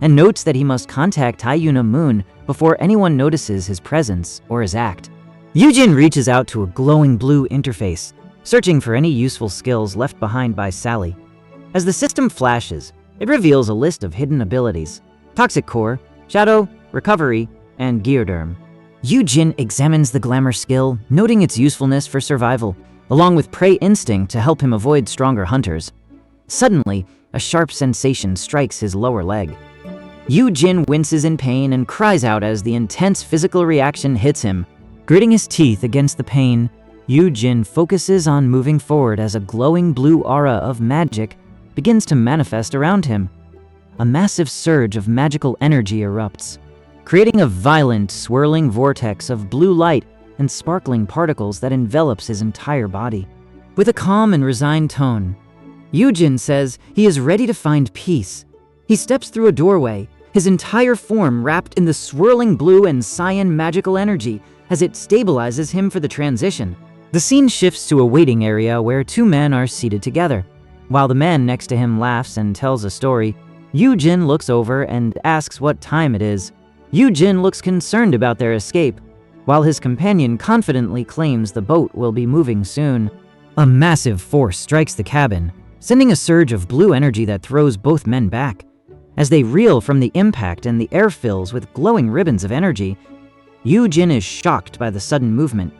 and notes that he must contact Taiyuna Moon before anyone notices his presence or his act. Yoojin reaches out to a glowing blue interface, searching for any useful skills left behind by Sally. As the system flashes, it reveals a list of hidden abilities: Toxic Core, Shadow, Recovery, and Geoderm. Yoojin examines the glamour skill, noting its usefulness for survival, along with Prey Instinct to help him avoid stronger hunters. Suddenly, a sharp sensation strikes his lower leg. Yoojin winces in pain and cries out as the intense physical reaction hits him. Gritting his teeth against the pain, Yoojin focuses on moving forward as a glowing blue aura of magic begins to manifest around him. A massive surge of magical energy erupts, creating a violent, swirling vortex of blue light and sparkling particles that envelops his entire body. With a calm and resigned tone, Yoojin says he is ready to find peace. He steps through a doorway, his entire form wrapped in the swirling blue and cyan magical energy as it stabilizes him for the transition. The scene shifts to a waiting area where two men are seated together. While the man next to him laughs and tells a story, Yoojin looks over and asks what time it is. Yoojin looks concerned about their escape, while his companion confidently claims the boat will be moving soon. A massive force strikes the cabin, sending a surge of blue energy that throws both men back. As they reel from the impact and the air fills with glowing ribbons of energy, Yoojin is shocked by the sudden movement.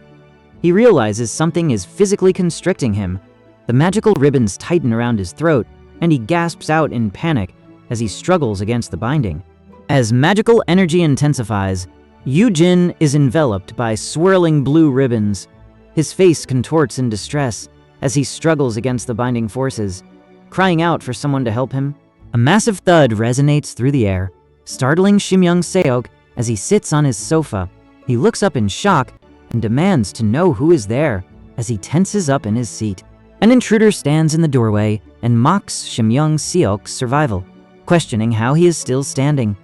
He realizes something is physically constricting him. The magical ribbons tighten around his throat, and he gasps out in panic as he struggles against the binding. As magical energy intensifies, Yoojin is enveloped by swirling blue ribbons. His face contorts in distress as he struggles against the binding forces, crying out for someone to help him. A massive thud resonates through the air, startling Shimyoung Seok as he sits on his sofa. He looks up in shock and demands to know who is there as he tenses up in his seat. An intruder stands in the doorway and mocks Shimyoung Seok's survival, questioning how he is still standing.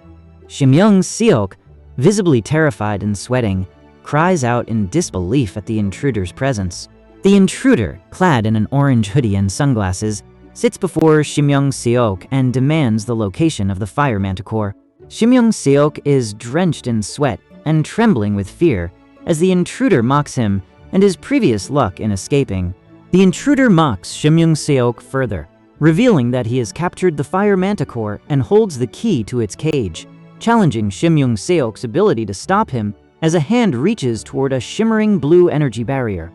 Shimyoung Seok, visibly terrified and sweating, cries out in disbelief at the intruder's presence. The intruder, clad in an orange hoodie and sunglasses, sits before Shimyoung Seok and demands the location of the fire manticore. Shimyoung Seok is drenched in sweat and trembling with fear as the intruder mocks him and his previous luck in escaping. The intruder mocks Shimyoung Seok further, revealing that he has captured the fire manticore and holds the key to its cage, challenging Shimyoung Seok's ability to stop him as a hand reaches toward a shimmering blue energy barrier.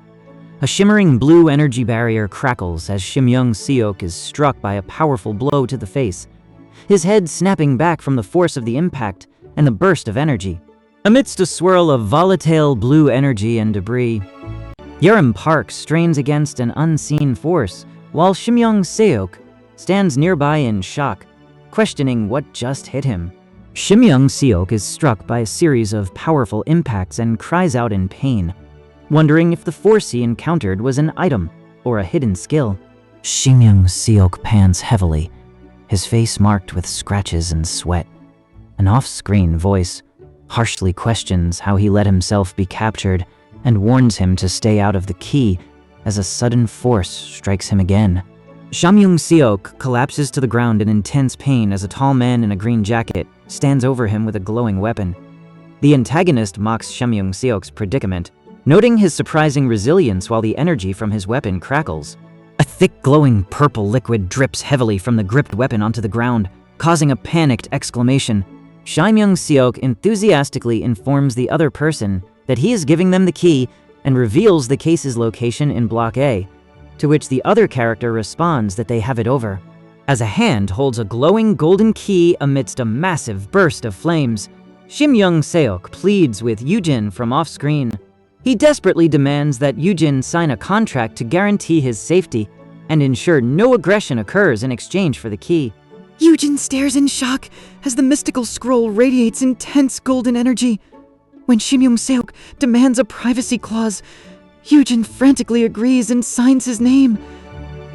A shimmering blue energy barrier crackles as Shimyoung Seok is struck by a powerful blow to the face, his head snapping back from the force of the impact and the burst of energy. Amidst a swirl of volatile blue energy and debris, Yerim Park strains against an unseen force, while Shimyoung Seok stands nearby in shock, questioning what just hit him. Shimyoung Seok is struck by a series of powerful impacts and cries out in pain, wondering if the force he encountered was an item or a hidden skill. Shimyoung Seok pants heavily, his face marked with scratches and sweat. An off-screen voice harshly questions how he let himself be captured and warns him to stay out of the key as a sudden force strikes him again. Shimyoung Seok collapses to the ground in intense pain as a tall man in a green jacket stands over him with a glowing weapon. The antagonist mocks Shimyoung Seok's predicament, noting his surprising resilience while the energy from his weapon crackles. A thick glowing purple liquid drips heavily from the gripped weapon onto the ground, causing a panicked exclamation. Shimyoung Seok enthusiastically informs the other person that he is giving them the key and reveals the case's location in Block A, to which the other character responds that they have it over. As a hand holds a glowing golden key amidst a massive burst of flames, Shimyoung Seok pleads with Yoojin from off-screen. He desperately demands that Yoojin sign a contract to guarantee his safety and ensure no aggression occurs in exchange for the key. Yoojin stares in shock as the mystical scroll radiates intense golden energy. When Shimyoung Seok demands a privacy clause, Yoojin frantically agrees and signs his name.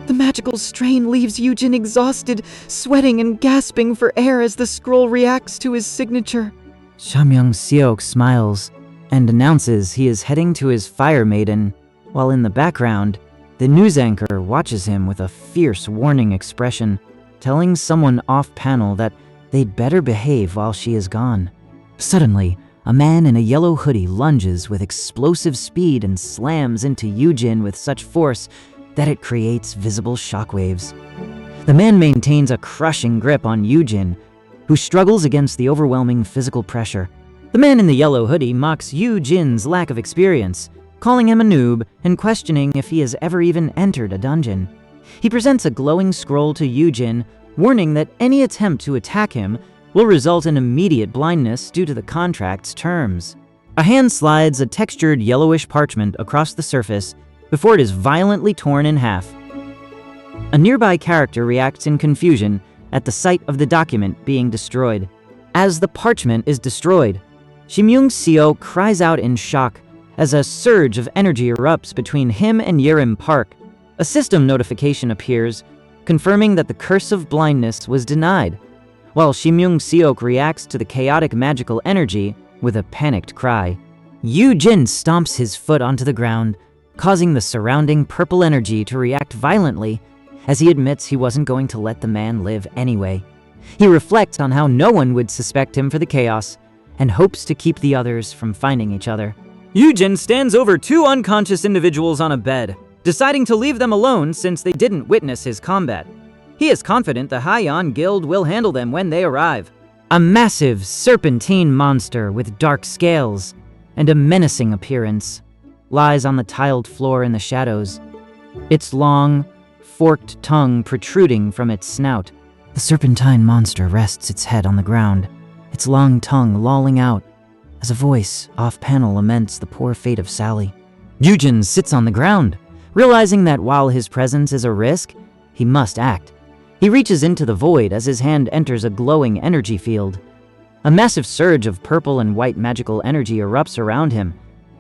The magical strain leaves Yoojin exhausted, sweating and gasping for air as the scroll reacts to his signature. Shamyoung-seok smiles and announces he is heading to his fire maiden, while in the background, the news anchor watches him with a fierce warning expression, telling someone off-panel that they'd better behave while she is gone. Suddenly, a man in a yellow hoodie lunges with explosive speed and slams into Yoojin with such force that it creates visible shockwaves. The man maintains a crushing grip on Yoojin, who struggles against the overwhelming physical pressure. The man in the yellow hoodie mocks Yoojin's lack of experience, calling him a noob and questioning if he has ever even entered a dungeon. He presents a glowing scroll to Yoojin, warning that any attempt to attack him will result in immediate blindness due to the contract's terms. A hand slides a textured yellowish parchment across the surface before it is violently torn in half. A nearby character reacts in confusion at the sight of the document being destroyed. As the parchment is destroyed, Shamyoung-seok cries out in shock as a surge of energy erupts between him and Yerim Park. A system notification appears, confirming that the curse of blindness was denied, while Shamyoung-seok reacts to the chaotic magical energy with a panicked cry. Yoojin stomps his foot onto the ground, causing the surrounding purple energy to react violently as he admits he wasn't going to let the man live anyway. He reflects on how no one would suspect him for the chaos and hopes to keep the others from finding each other. Yoojin stands over two unconscious individuals on a bed, deciding to leave them alone since they didn't witness his combat. He is confident the Haiyan Guild will handle them when they arrive. A massive serpentine monster with dark scales and a menacing appearance lies on the tiled floor in the shadows, its long, forked tongue protruding from its snout. The serpentine monster rests its head on the ground, its long tongue lolling out as a voice off-panel laments the poor fate of Sally. Yoojin sits on the ground, realizing that while his presence is a risk, he must act. He reaches into the void as his hand enters a glowing energy field. A massive surge of purple and white magical energy erupts around him,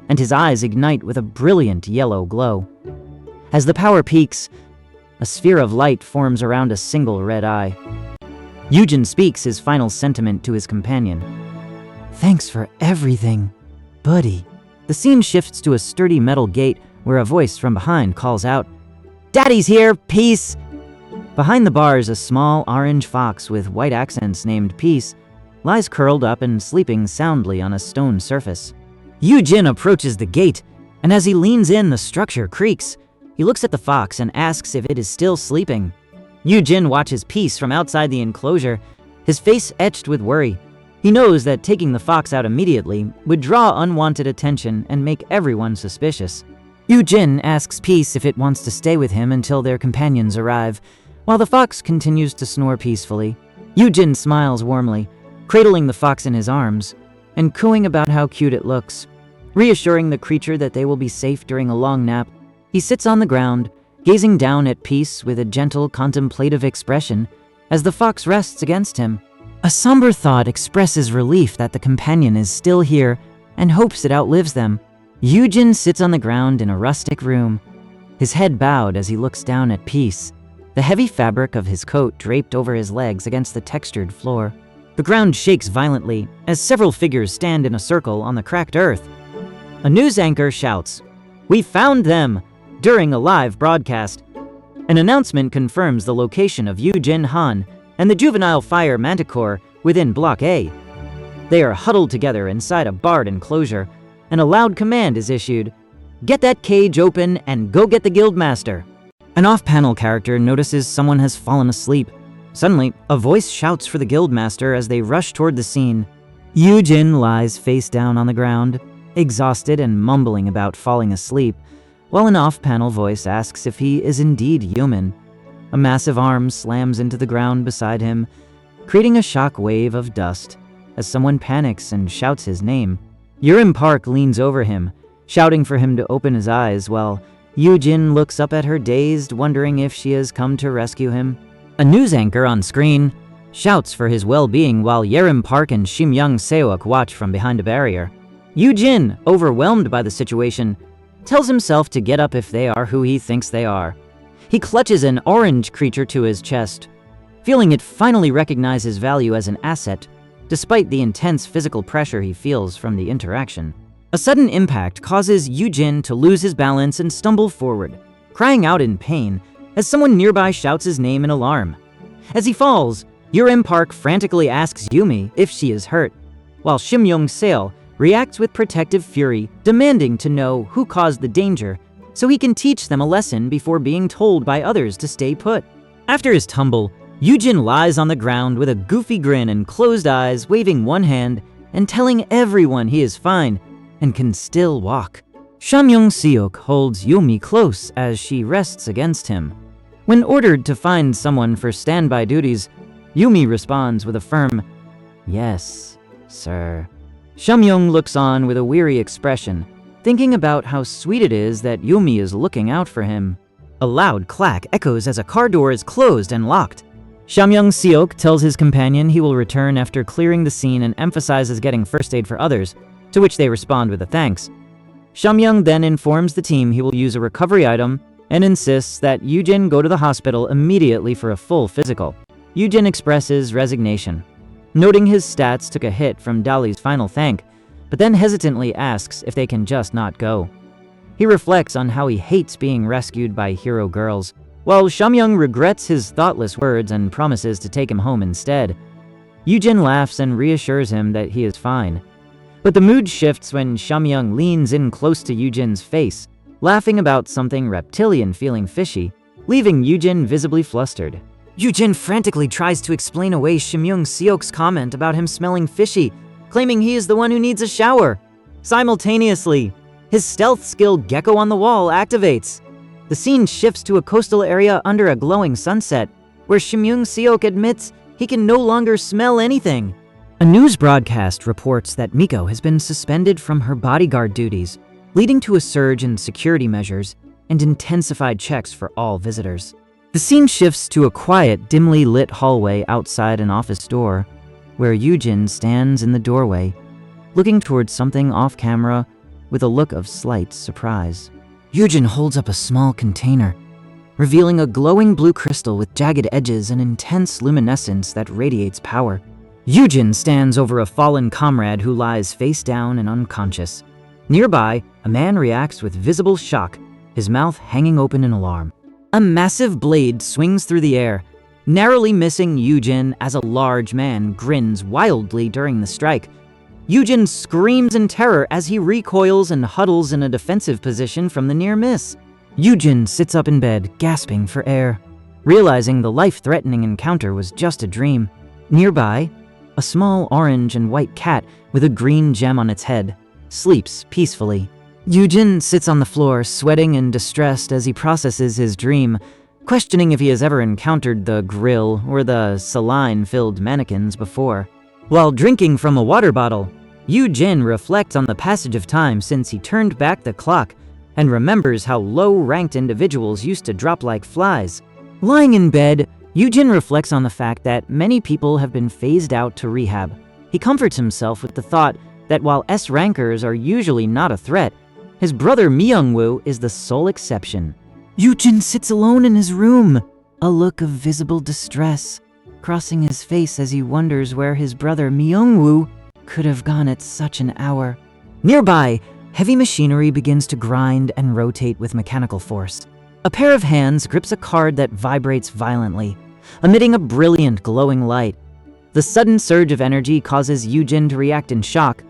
and his eyes ignite with a brilliant yellow glow. As the power peaks, a sphere of light forms around a single red eye. Yoojin speaks his final sentiment to his companion. "Thanks for everything, buddy." The scene shifts to a sturdy metal gate where a voice from behind calls out, "Daddy's here, Peace!" Behind the bars, a small orange fox with white accents named Peace lies curled up and sleeping soundly on a stone surface. Yoojin approaches the gate, and as he leans in, the structure creaks. He looks at the fox and asks if it is still sleeping. Yoojin watches Peace from outside the enclosure, his face etched with worry. He knows that taking the fox out immediately would draw unwanted attention and make everyone suspicious. Yoojin asks Peace if it wants to stay with him until their companions arrive, while the fox continues to snore peacefully. Yoojin smiles warmly, cradling the fox in his arms, and cooing about how cute it looks. Reassuring the creature that they will be safe during a long nap, he sits on the ground, gazing down at Peace with a gentle, contemplative expression as the fox rests against him. A somber thought expresses relief that the companion is still here and hopes it outlives them. Yoojin sits on the ground in a rustic room, his head bowed as he looks down at Peace, the heavy fabric of his coat draped over his legs against the textured floor. The ground shakes violently as several figures stand in a circle on the cracked earth. A news anchor shouts, "We found them!" during a live broadcast. An announcement confirms the location of Yoojin Han and the juvenile fire manticore within Block A. They are huddled together inside a barred enclosure, and a loud command is issued, "Get that cage open and go get the guildmaster." An off-panel character notices someone has fallen asleep. Suddenly, a voice shouts for the guildmaster as they rush toward the scene. Yoojin lies face down on the ground, exhausted and mumbling about falling asleep, while an off-panel voice asks if he is indeed human. A massive arm slams into the ground beside him, creating a shock wave of dust as someone panics and shouts his name. Yerim Park leans over him, shouting for him to open his eyes, while Yoojin looks up at her dazed, wondering if she has come to rescue him. A news anchor on screen shouts for his well-being while Yerim Park and Shamyoung-seok watch from behind a barrier. Yoojin, overwhelmed by the situation, tells himself to get up if they are who he thinks they are. He clutches an orange creature to his chest, feeling it finally recognize his value as an asset, despite the intense physical pressure he feels from the interaction. A sudden impact causes Yoojin to lose his balance and stumble forward, crying out in pain as someone nearby shouts his name in alarm. As he falls, Yoojin Park frantically asks Yumi if she is hurt, while Shimyoung-seo reacts with protective fury, demanding to know who caused the danger so he can teach them a lesson before being told by others to stay put. After his tumble, Yoojin lies on the ground with a goofy grin and closed eyes, waving one hand and telling everyone he is fine and can still walk. Shimyoung-seok holds Yumi close as she rests against him. When ordered to find someone for standby duties, Yumi responds with a firm, "Yes, sir." Shimyoung looks on with a weary expression, thinking about how sweet it is that Yumi is looking out for him. A loud clack echoes as a car door is closed and locked. Shimyoung-seok tells his companion he will return after clearing the scene and emphasizes getting first aid for others, to which they respond with a thanks. Shimyoung then informs the team he will use a recovery item and insists that Yoojin go to the hospital immediately for a full physical. Yoojin expresses resignation, noting his stats took a hit from Dali's final thank, but then hesitantly asks if they can just not go. He reflects on how he hates being rescued by hero girls, while Shimyoung regrets his thoughtless words and promises to take him home instead. Yoojin laughs and reassures him that he is fine. But the mood shifts when Shimyoung leans in close to Yoojin's face, laughing about something reptilian feeling fishy, leaving Yoojin visibly flustered. Yoojin frantically tries to explain away Shimyoung-seok's comment about him smelling fishy, claiming he is the one who needs a shower. Simultaneously, his stealth skill Gecko on the Wall activates. The scene shifts to a coastal area under a glowing sunset, where Shimyoung-seok admits he can no longer smell anything. A news broadcast reports that Miko has been suspended from her bodyguard duties, leading to a surge in security measures and intensified checks for all visitors. The scene shifts to a quiet, dimly lit hallway outside an office door, where Yoojin stands in the doorway, looking towards something off-camera with a look of slight surprise. Yoojin holds up a small container, revealing a glowing blue crystal with jagged edges and intense luminescence that radiates power. Yoojin stands over a fallen comrade who lies face down and unconscious. Nearby, a man reacts with visible shock, his mouth hanging open in alarm. A massive blade swings through the air, narrowly missing Yoojin as a large man grins wildly during the strike. Yoojin screams in terror as he recoils and huddles in a defensive position from the near miss. Yoojin sits up in bed, gasping for air, realizing the life-threatening encounter was just a dream. Nearby, a small orange and white cat with a green gem on its head sleeps peacefully. Yoojin sits on the floor, sweating and distressed as he processes his dream, questioning if he has ever encountered the grill or the saline-filled mannequins before. While drinking from a water bottle, Yoojin reflects on the passage of time since he turned back the clock and remembers how low-ranked individuals used to drop like flies. Lying in bed, Yoojin reflects on the fact that many people have been phased out to rehab. He comforts himself with the thought that while S-rankers are usually not a threat, his brother Myung-woo is the sole exception. Yoojin sits alone in his room, a look of visible distress crossing his face as he wonders where his brother Myung-woo could have gone at such an hour. Nearby, heavy machinery begins to grind and rotate with mechanical force. A pair of hands grips a card that vibrates violently, emitting a brilliant glowing light. The sudden surge of energy causes Yoojin to react in shock,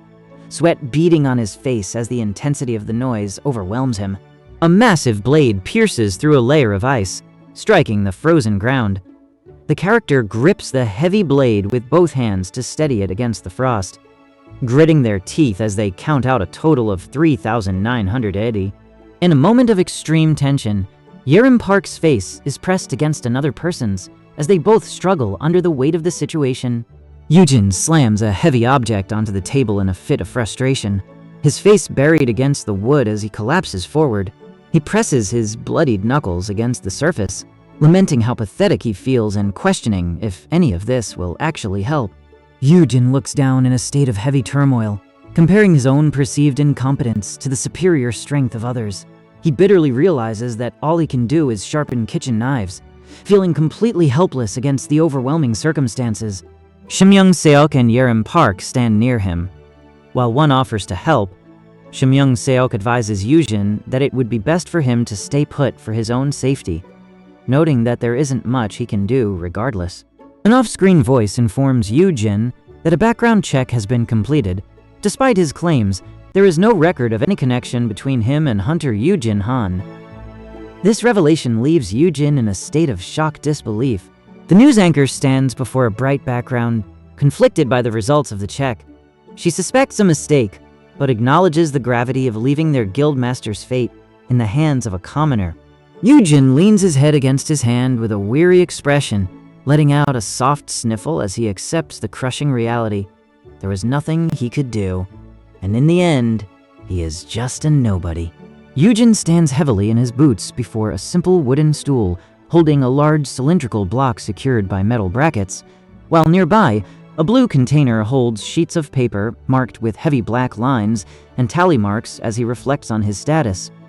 sweat beading on his face as the intensity of the noise overwhelms him. A massive blade pierces through a layer of ice, striking the frozen ground. The character grips the heavy blade with both hands to steady it against the frost, gritting their teeth as they count out a total of 3,980. In a moment of extreme tension, Yerim Park's face is pressed against another person's as they both struggle under the weight of the situation. Yoojin slams a heavy object onto the table in a fit of frustration, his face buried against the wood as he collapses forward. He presses his bloodied knuckles against the surface, lamenting how pathetic he feels and questioning if any of this will actually help. Yoojin looks down in a state of heavy turmoil, comparing his own perceived incompetence to the superior strength of others. He bitterly realizes that all he can do is sharpen kitchen knives, feeling completely helpless against the overwhelming circumstances. Shimyoung Seok and Yerim Park stand near him. While one offers to help, Shimyoung Seok advises Yoojin that it would be best for him to stay put for his own safety, noting that there isn't much he can do regardless. An off-screen voice informs Yoojin that a background check has been completed. Despite his claims, there is no record of any connection between him and Hunter Yoojin Han. This revelation leaves Yoojin in a state of shocked disbelief. The news anchor stands before a bright background, conflicted by the results of the check. She suspects a mistake, but acknowledges the gravity of leaving their guildmaster's fate in the hands of a commoner. Yoojin leans his head against his hand with a weary expression, letting out a soft sniffle as he accepts the crushing reality. There was nothing he could do, and in the end, he is just a nobody. Yoojin stands heavily in his boots before a simple wooden stool, holding a large cylindrical block secured by metal brackets, while nearby, a blue container holds sheets of paper marked with heavy black lines and tally marks as he reflects on his status.